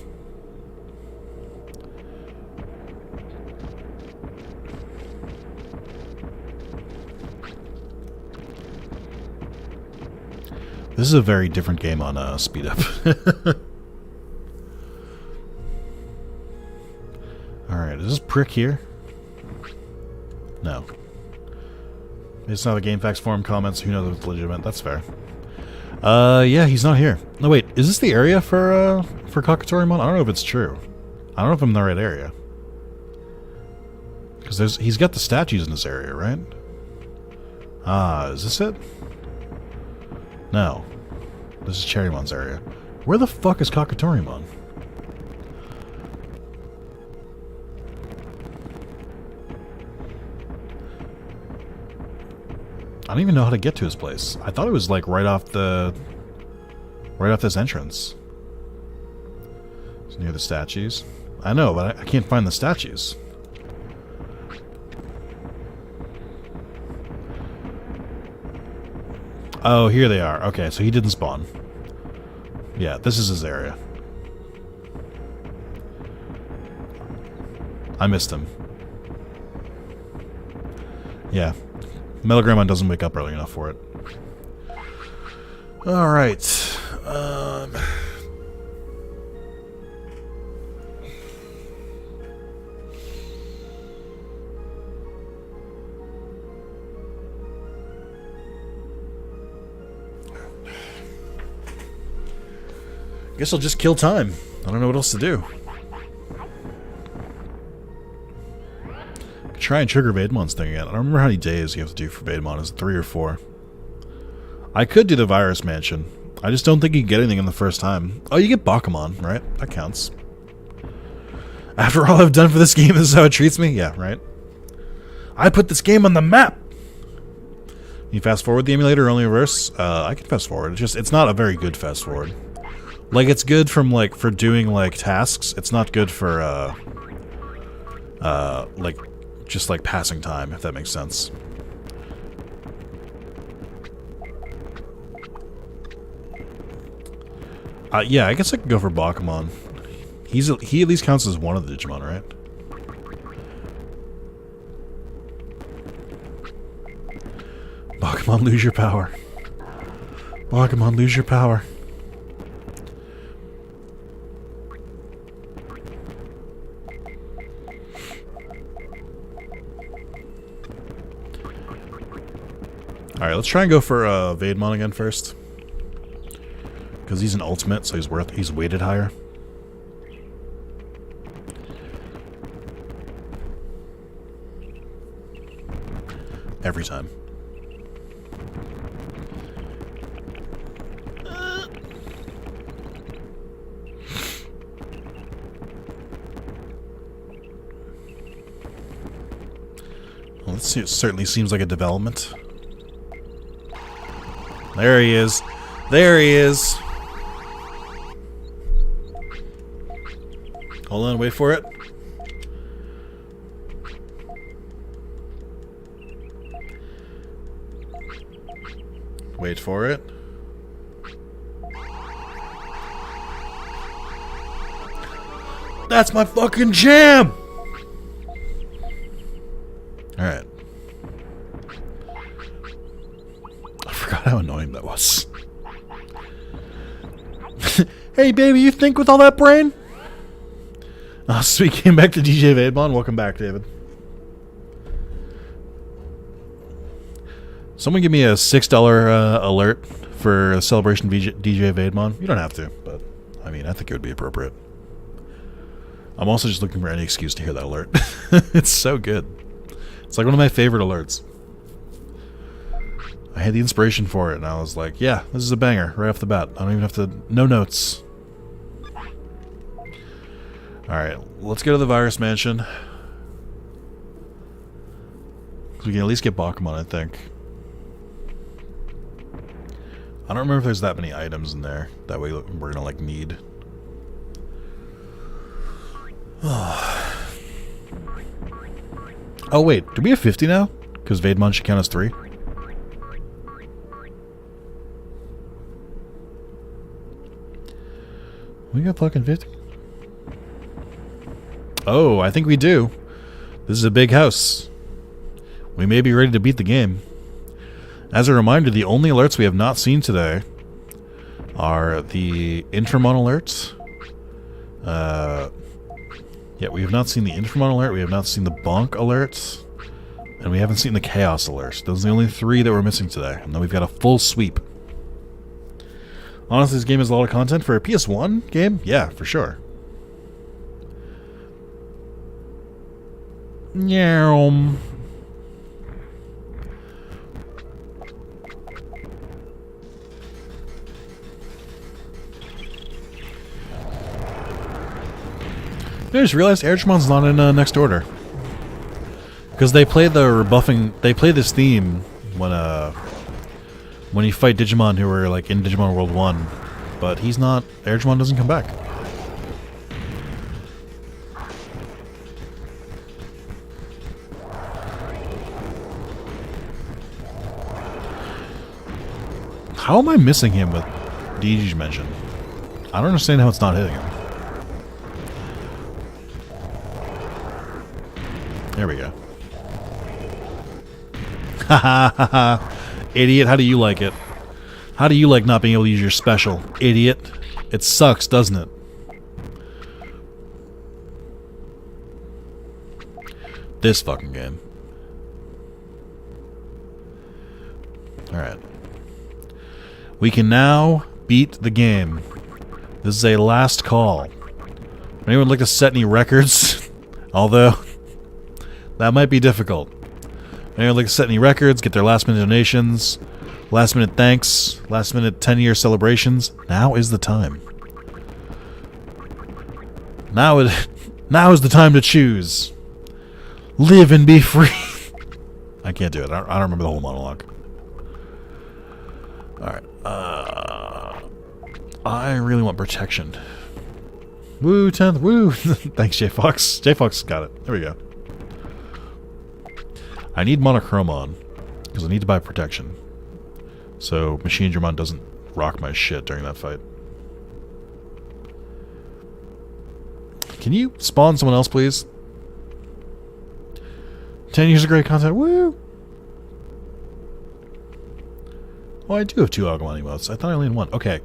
This is a very different game on Speed Up. Alright, is this prick here? No. It's not a GameFAQs forum comments, who knows if it's legitimate, that's fair. Yeah, he's not here. No, wait, is this the area for Kakatorimon? I don't know if it's true. I don't know if I'm in the right area. Because he's got the statues in this area, right? Ah, is this it? No. This is Cherrymon's area. Where the fuck is Kakatorimon? I don't even know how to get to his place. I thought it was like right off this entrance. It's near the statues. I know, but I can't find the statues. Oh, here they are. Okay, so he didn't spawn. Yeah, this is his area. I missed him. Yeah. Melogrammon doesn't wake up early enough for it. Alright. Guess I'll just kill time. I don't know what else to do. Try and trigger Vademon's thing again. I don't remember how many days you have to do for Vademon. Is it 3 or 4? I could do the Virus Mansion. I just don't think you can get anything in the first time. Oh, you get Bakumon, right? That counts. After all I've done for this game, this is how it treats me? Yeah, right? I put this game on the map! You fast forward the emulator or only reverse? I can fast forward. It's not a very good fast forward. Like, it's good from, like, for doing, like, tasks. It's not good for, like, just like passing time, if that makes sense. Yeah, I guess I could go for Bakumon. He at least counts as one of the Digimon, right? Bakumon, lose your power. Bakumon, lose your power. Alright, let's try and go for Vademon again first. Because he's an ultimate, so he's weighted higher. Every time. Well, this certainly seems like a development. There he is. There he is. Hold on, wait for it. Wait for it. That's my fucking jam! Alright. I forgot how annoying that was. Hey baby, you think with all that brain? Oh, so we came back to DJ Vademon. Welcome back, David. Someone give me a $6 alert for Celebration DJ Vademon. You don't have to, but I mean, I think it would be appropriate. I'm also just looking for any excuse to hear that alert. It's so good. It's like one of my favorite alerts. I had the inspiration for it, and I was like, yeah, this is a banger right off the bat. I don't even have to... No notes. Alright, let's go to the Virus Mansion. We can at least get Bakumon, I think. I don't remember if there's that many items in there. That way we're gonna, like, need... Oh, wait. Do we have 50 now? Because Vademon should count as 3. We got fucking 50? Oh, I think we do. This is a big house. We may be ready to beat the game. As a reminder, the only alerts we have not seen today are the Intramon alerts. Yeah, we have not seen the Intramon alert, we have not seen the Bonk alerts, and we haven't seen the Chaos alert. Those are the only 3 that we're missing today, and then we've got a full sweep. Honestly, this game has a lot of content for a PS1 game. Yeah, for sure. Yeah. I just realized Airchamon's not in Next Order. Because they play the rebuffing... They play this theme when you fight Digimon who are like in Digimon World 1. But he's not... Airchamon doesn't come back. How am I missing him with DG's mention? I don't understand how it's not hitting him. There we go. Ha ha ha ha. Idiot, how do you like it? How do you like not being able to use your special? Idiot. It sucks, doesn't it? This fucking game. Alright. We can now beat the game. This is a last call. Anyone like to set any records? Although, that might be difficult. Anyone like to set any records, get their last minute donations, last minute thanks, last minute 10-year celebrations? Now is the time. Now is the time to choose. Live and be free. I can't do it. I don't remember the whole monologue. Alright. I really want protection. Woo, 10th. Woo. Thanks, J Fox. J Fox got it. There we go. I need Monochromon because I need to buy protection. So Machine Dramon doesn't rock my shit during that fight. Can you spawn someone else, please? 10 years of great content. Woo! Oh, I do have 2 Agumon emotes. I thought I only had 1. Okay.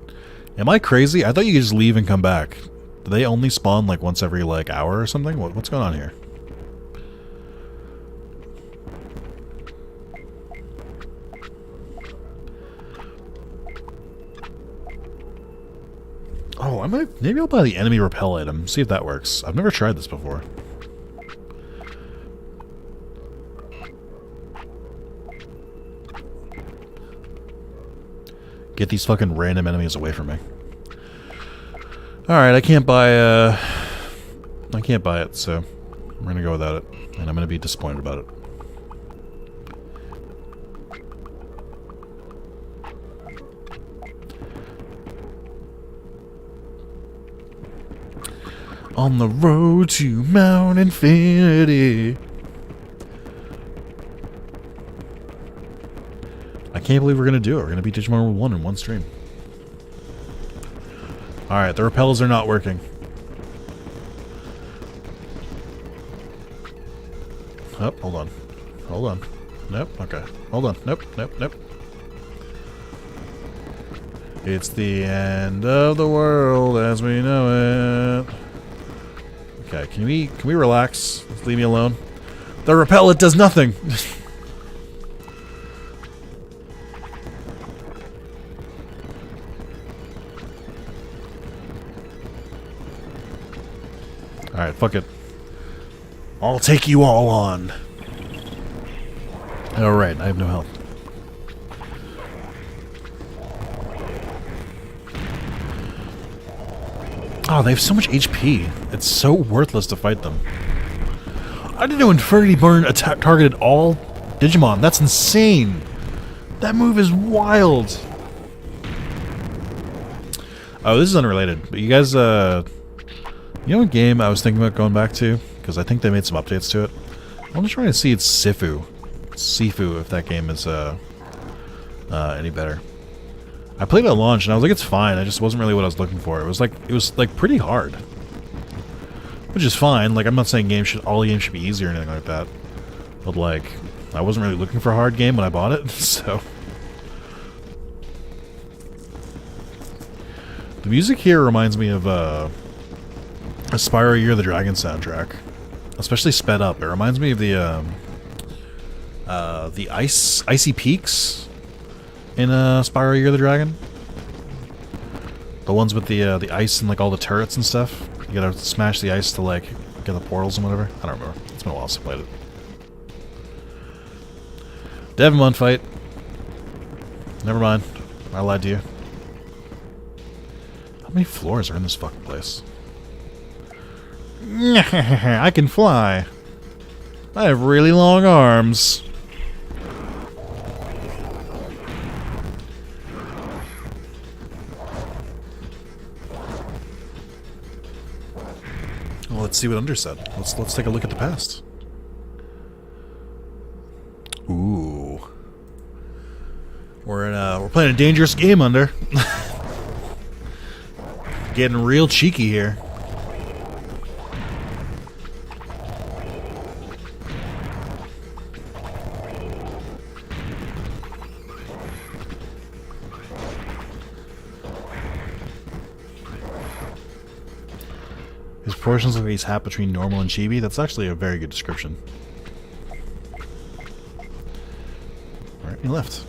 Am I crazy? I thought you could just leave and come back. Do they only spawn like once every like hour or something? What's going on here? Oh, maybe I'll buy the enemy repel item. See if that works. I've never tried this before. Get these fucking random enemies away from me. Alright, I can't buy it, so I'm gonna go without it. And I'm gonna be disappointed about it. On the road to Mount Infinity. I can't believe we're gonna do it. We're gonna beat Digimon World 1 in one stream. Alright, the repels are not working. Oh, hold on. Hold on. Nope, okay. Hold on. Nope, nope, nope. It's the end of the world as we know it. Okay, can we relax? Just leave me alone. The repel, it does nothing. Alright, fuck it. I'll take you all on. Alright, I have no health. Oh, they have so much HP. It's so worthless to fight them. I didn't know Infinity Burn targeted all Digimon. That's insane. That move is wild. Oh, this is unrelated. But you guys, you know what game I was thinking about going back to? Because I think they made some updates to it. I want to try to see it's Sifu. Sifu, if that game is any better. I played it at launch and I was like, it's fine. It just wasn't really what I was looking for. It was like pretty hard, which is fine. Like, I'm not saying all games should be easy or anything like that, but like, I wasn't really looking for a hard game when I bought it. So the music here reminds me of a Spyro Year of the Dragon soundtrack, especially sped up. It reminds me of the icy peaks in Spyro Year of the Dragon. The ones with the ice and like all the turrets and stuff. You gotta smash the ice to like get the portals and whatever. I don't remember. It's been a while since I played it. Devimon fight. Never mind. I lied to you. How many floors are in this fucking place? I can fly. I have really long arms. Well, let's see what Under said. Let's take a look at the past. Ooh. We're playing a dangerous game, Under. Getting real cheeky here. His proportions look like he's half between normal and chibi. That's actually a very good description. Alright, he left.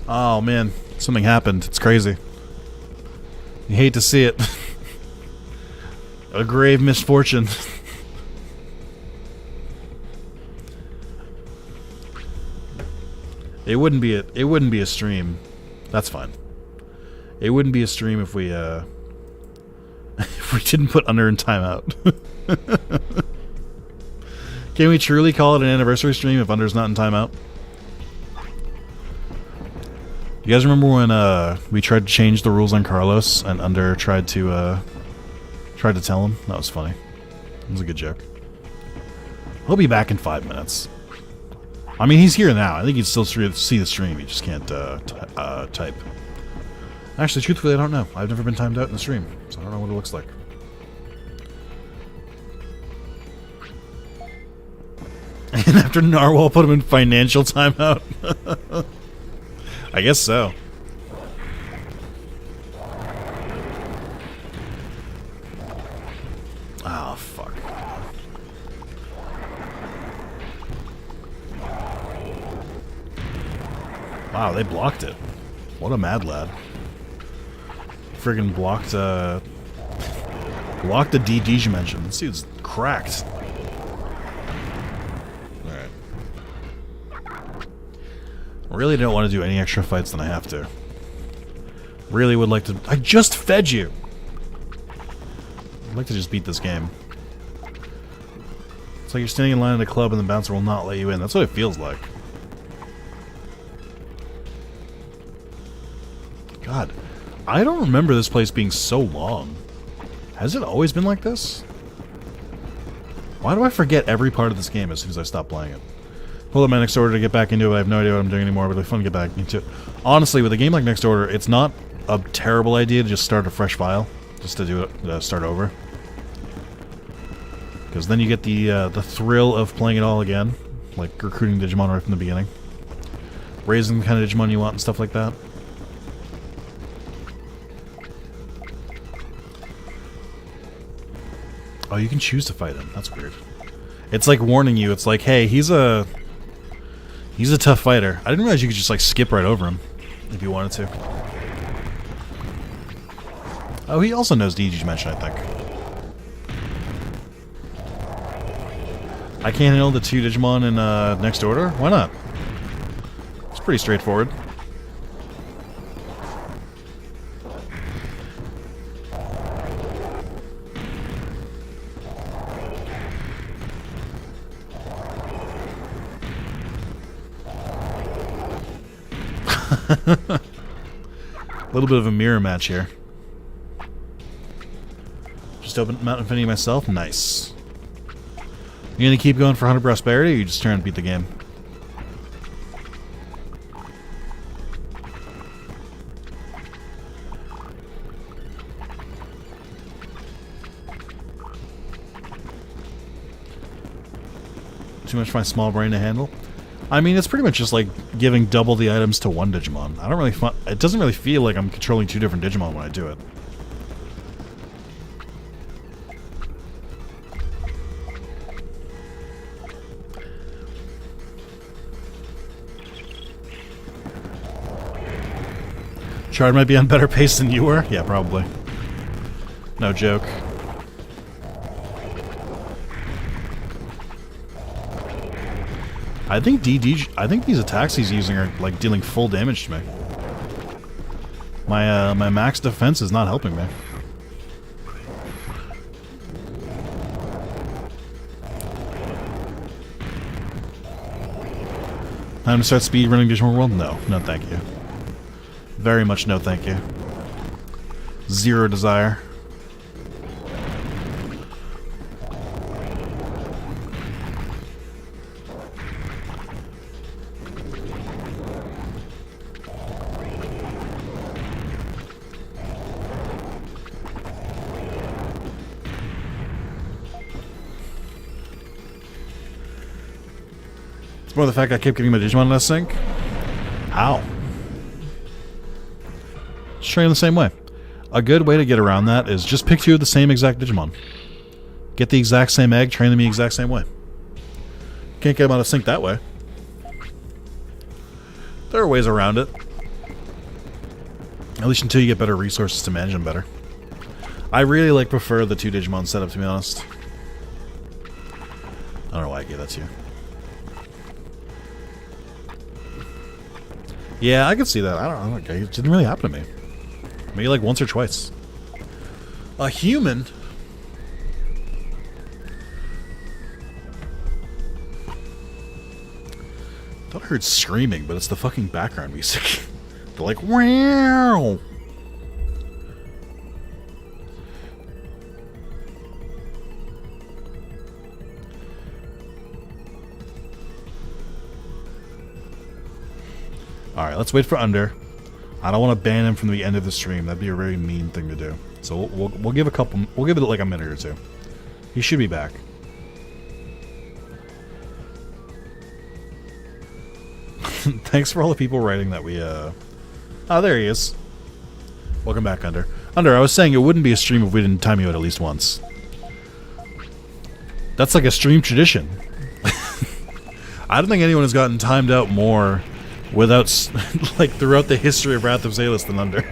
Oh man, something happened. It's crazy. You hate to see it. A grave misfortune. It wouldn't be a stream. That's fine. It wouldn't be a stream if we if we didn't put Under in timeout. Can we truly call it an anniversary stream if Under's not in timeout? You guys remember when we tried to change the rules on Carlos and Under tried to tell him? That was funny. It was a good joke. He'll be back in 5 minutes. I mean, he's here now. I think he'd still see the stream. He just can't type. Actually, truthfully, I don't know. I've never been timed out in the stream, so I don't know what it looks like. And after Narwhal put him in financial timeout. I guess so. Oh, fuck. Wow, they blocked it. What a mad lad. Friggin' blocked the Digimon. This dude's cracked. Really don't want to do any extra fights than I have to. Really would like to... I just fed you! I'd like to just beat this game. It's like you're standing in line at a club and the bouncer will not let you in. That's what it feels like. God, I don't remember this place being so long. Has it always been like this? Why do I forget every part of this game as soon as I stop playing it? Pull up my Next Order to get back into it. I have no idea what I'm doing anymore, but it'll be fun to get back into it. Honestly, with a game like Next Order, it's not a terrible idea to just start a fresh file. Just to do it, start over. Because then you get the thrill of playing it all again. Like recruiting Digimon right from the beginning. Raising the kind of Digimon you want and stuff like that. Oh, you can choose to fight him. That's weird. It's like warning you. It's like, hey, he's a tough fighter. I didn't realize you could just like skip right over him if you wanted to. Oh, he also knows Digimon, I think. I can't handle the 2 Digimon in Next Order? Why not? It's pretty straightforward. A little bit of a mirror match here. Just open Mount Infinity myself. Nice. You gonna keep going for 100 prosperity, or you just trying to beat the game? Too much for my small brain to handle? I mean, it's pretty much just like giving double the items to one Digimon. I don't really it doesn't really feel like I'm controlling two different Digimon when I do it. Chard might be on better pace than you were? Yeah, probably. No joke. I think these attacks he's using are like dealing full damage to me. My max defense is not helping me. Time to start speedrunning Digimon World? No, no thank you. Very much no thank you. Zero desire. It's more the fact I kept getting my Digimon less sync. Ow. Just train the same way. A good way to get around that is just pick two of the same exact Digimon. Get the exact same egg, train them the exact same way. Can't get them out of sync that way. There are ways around it. At least until you get better resources to manage them better. I really prefer the two Digimon setup, to be honest. I don't know why I gave that to you. Yeah, I could see that. I don't know. It didn't really happen to me. Maybe like once or twice. A human? I thought I heard screaming, but it's the fucking background music. They're like, wow! Alright, let's wait for Under. I don't want to ban him from the end of the stream. That'd be a very mean thing to do. So we'll give a couple. We'll give it like a minute or two. He should be back. Thanks for all the people writing that we. Oh, there he is. Welcome back, Under. Under, I was saying it wouldn't be a stream if we didn't time you out at least once. That's like a stream tradition. I don't think anyone has gotten timed out more without, like, throughout the history of Wrath of Zalis than Under.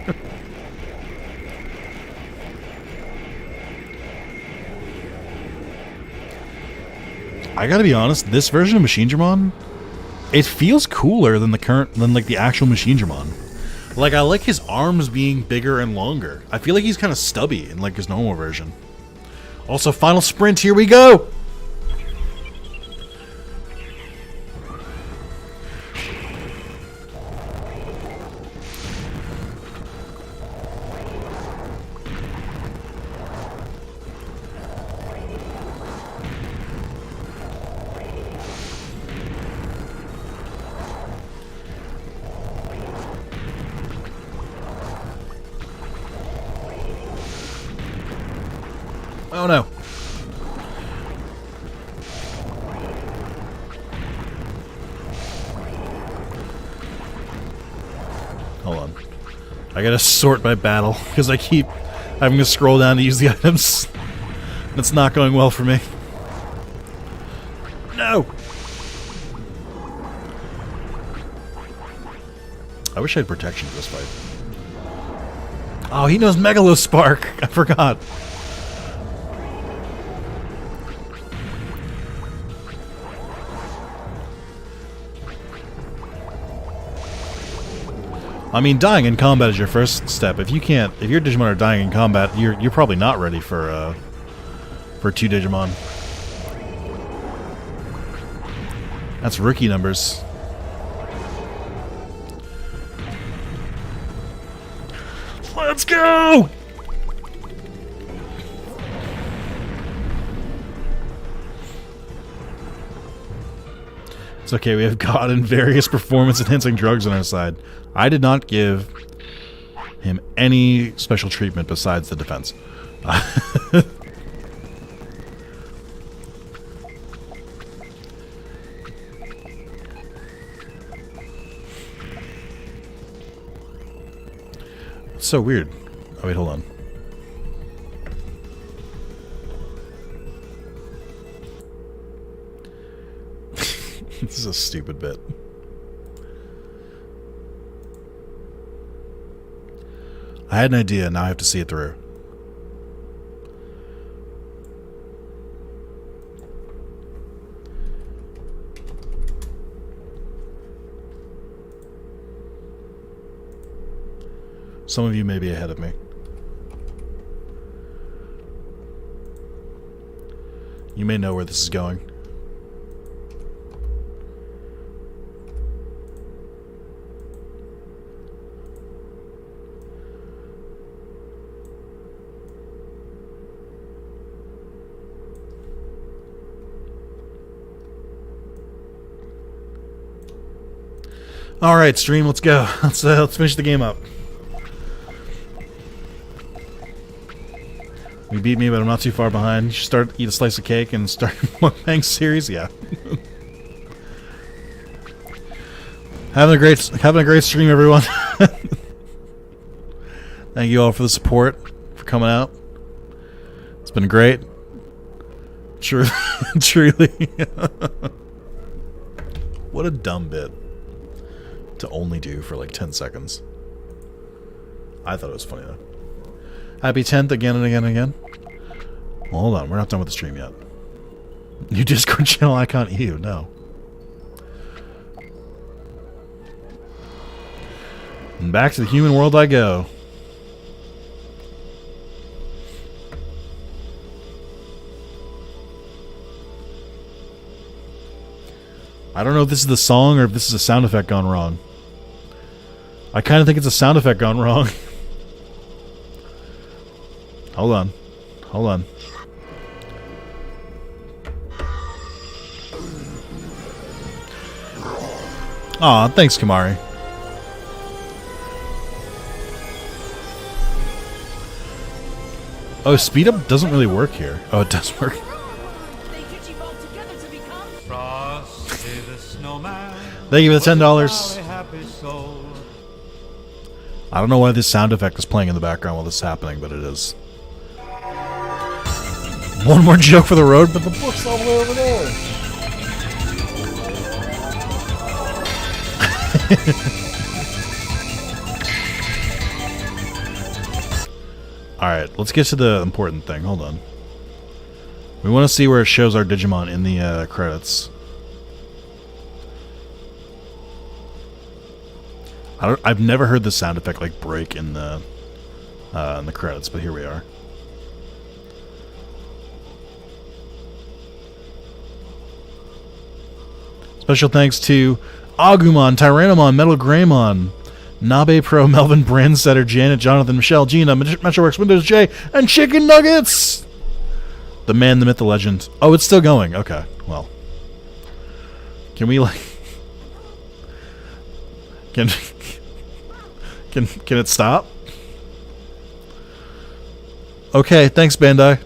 I gotta be honest, this version of Machinedramon, it feels cooler than the actual Machinedramon. Like, I like his arms being bigger and longer. I feel like he's kind of stubby in, like, his normal version. Also, final sprint, here we go! Oh no. Hold on. I gotta sort by battle, because I keep having to scroll down to use the items. It's not going well for me. No! I wish I had protection for this fight. Oh, he knows Megalospark! I forgot. I mean, dying in combat is your first step. If your Digimon are dying in combat, you're probably not ready for two Digimon. That's rookie numbers. Let's go! It's okay, we have God and various performance-enhancing drugs on our side. I did not give him any special treatment besides the defense. It's so weird. Oh wait, hold on. This is a stupid bit. I had an idea, now I have to see it through. Some of you may be ahead of me. You may know where this is going. All right, stream, let's go. Let's finish the game up. You beat me, but I'm not too far behind. You should eat a slice of cake and start mukbang series. Yeah. having a great stream, everyone. Thank you all for the support, for coming out. It's been great. Truly. What a dumb bit to only do for like 10 seconds. I thought it was funny though. Happy 10th again and again and again. Well, hold on, we're not done with the stream yet. New Discord channel icon EU, no. And back to the human world I go. I don't know if this is the song or if this is a sound effect gone wrong. I kind of think it's a sound effect gone wrong. Hold on. Hold on. Aw, thanks, Kamari. Oh, speed up doesn't really work here. Oh, it does work. Frosty the snowman. Thank you for the $10. Jolly happy soul. I don't know why this sound effect is playing in the background while this is happening, but it is. One more joke for the road, but the book's all the way over there. Alright, let's get to the important thing. Hold on. We want to see where it shows our Digimon in the credits. I've never heard the sound effect like break in the credits, but here we are. Special thanks to Agumon, Tyrannomon, Metal Greymon, Nabe Pro, Melvin Brandsetter, Janet, Jonathan, Michelle, Gina, Metroworks, Windows J, and Chicken Nuggets! The man, the myth, the legend. Oh, it's still going. Okay, well. Can we, like... Can it stop? Okay, thanks, Bandai.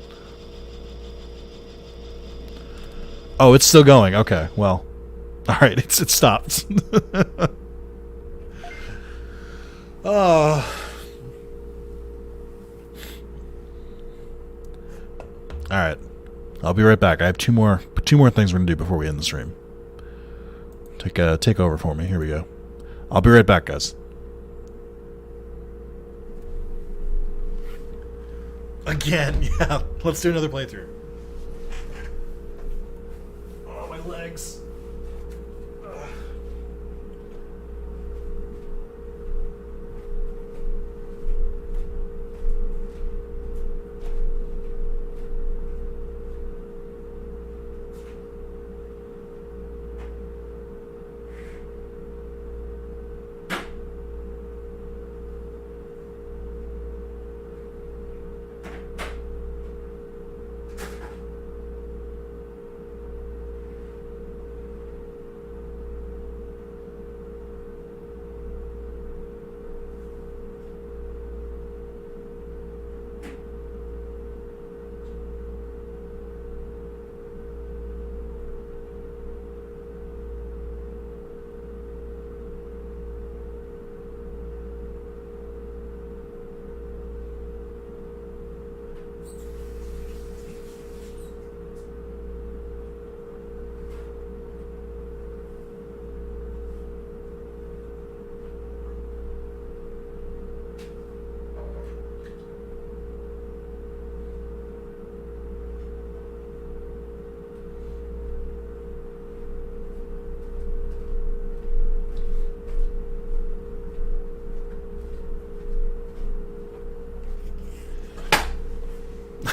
Oh, it's still going. Okay, well. Alright, it stopped. Oh. Alright. I'll be right back. I have two more things we're gonna do before we end the stream. Take over for me. Here we go. I'll be right back, guys. Again, yeah. Let's do another playthrough. Oh, my legs.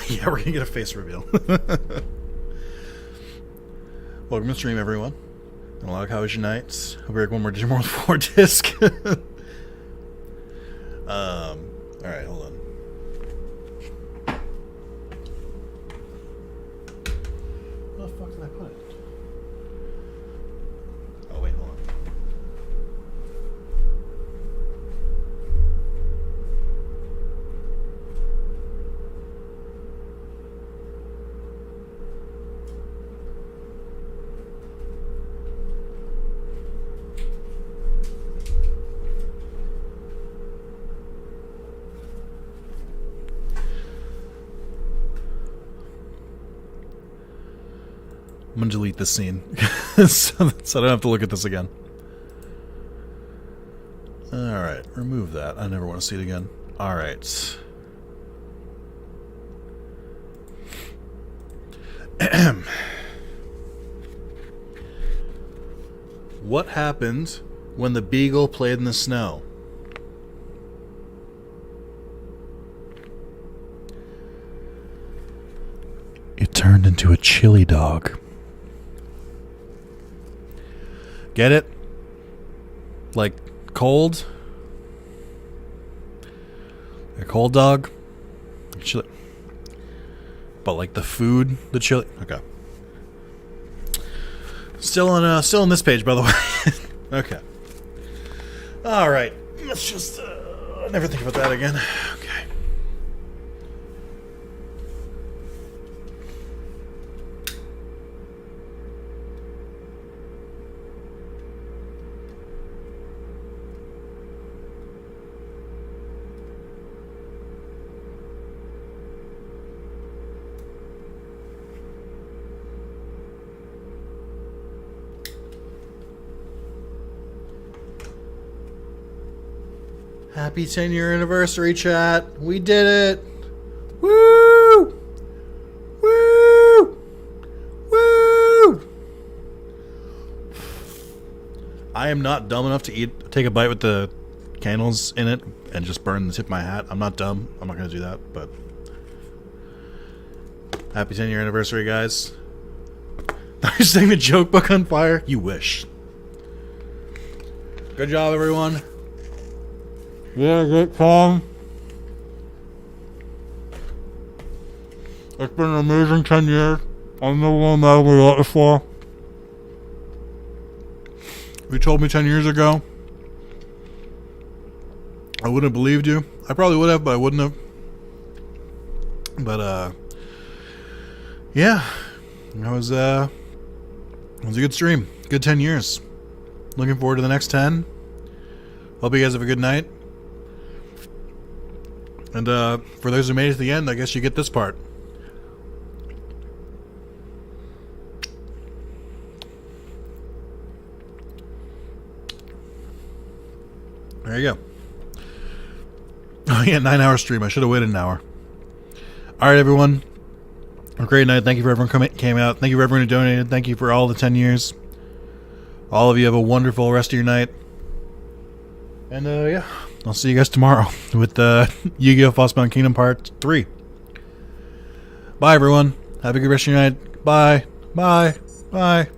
Yeah, we're gonna get a face reveal. Welcome to stream, everyone. And log, how was your night? Hope we one more Digimon 4 disc. Alright, hold on. Where the fuck did I put it? Oh, wait, hold on. I'm gonna delete this scene so I don't have to look at this again. Alright, remove that. I never want to see it again. Alright. What happened when the beagle played in the snow? It turned into a chili dog. Get it? Like cold? A cold dog? Chili. But like the food, the chili. Okay. Still on this page, by the way. Okay. All right. Let's just never think about that again. Okay. Happy 10-year anniversary, chat. We did it. Woo! Woo! Woo! I am not dumb enough to take a bite with the candles in it and just burn the tip of my hat. I'm not dumb. I'm not going to do that, but happy 10-year anniversary, guys. Are you setting the joke book on fire? You wish. Good job, everyone. Yeah, great Tom. It's been an amazing 10 years. I'm the one that we got before. You told me 10 years ago, I wouldn't have believed you. I probably would have, but I wouldn't have. But, yeah. It was a good stream. Good 10 years. Looking forward to the next 10. Hope you guys have a good night. And for those who made it to the end, I guess you get this part. There you go. Oh yeah, 9-hour stream. I should have waited an hour. Alright, everyone. A great night. Thank you for everyone came out. Thank you for everyone who donated. Thank you for all the 10 years. All of you have a wonderful rest of your night. And yeah. I'll see you guys tomorrow with Yu-Gi-Oh! Frostbound Kingdom Part 3. Bye, everyone. Have a good rest of your night. Bye. Bye. Bye.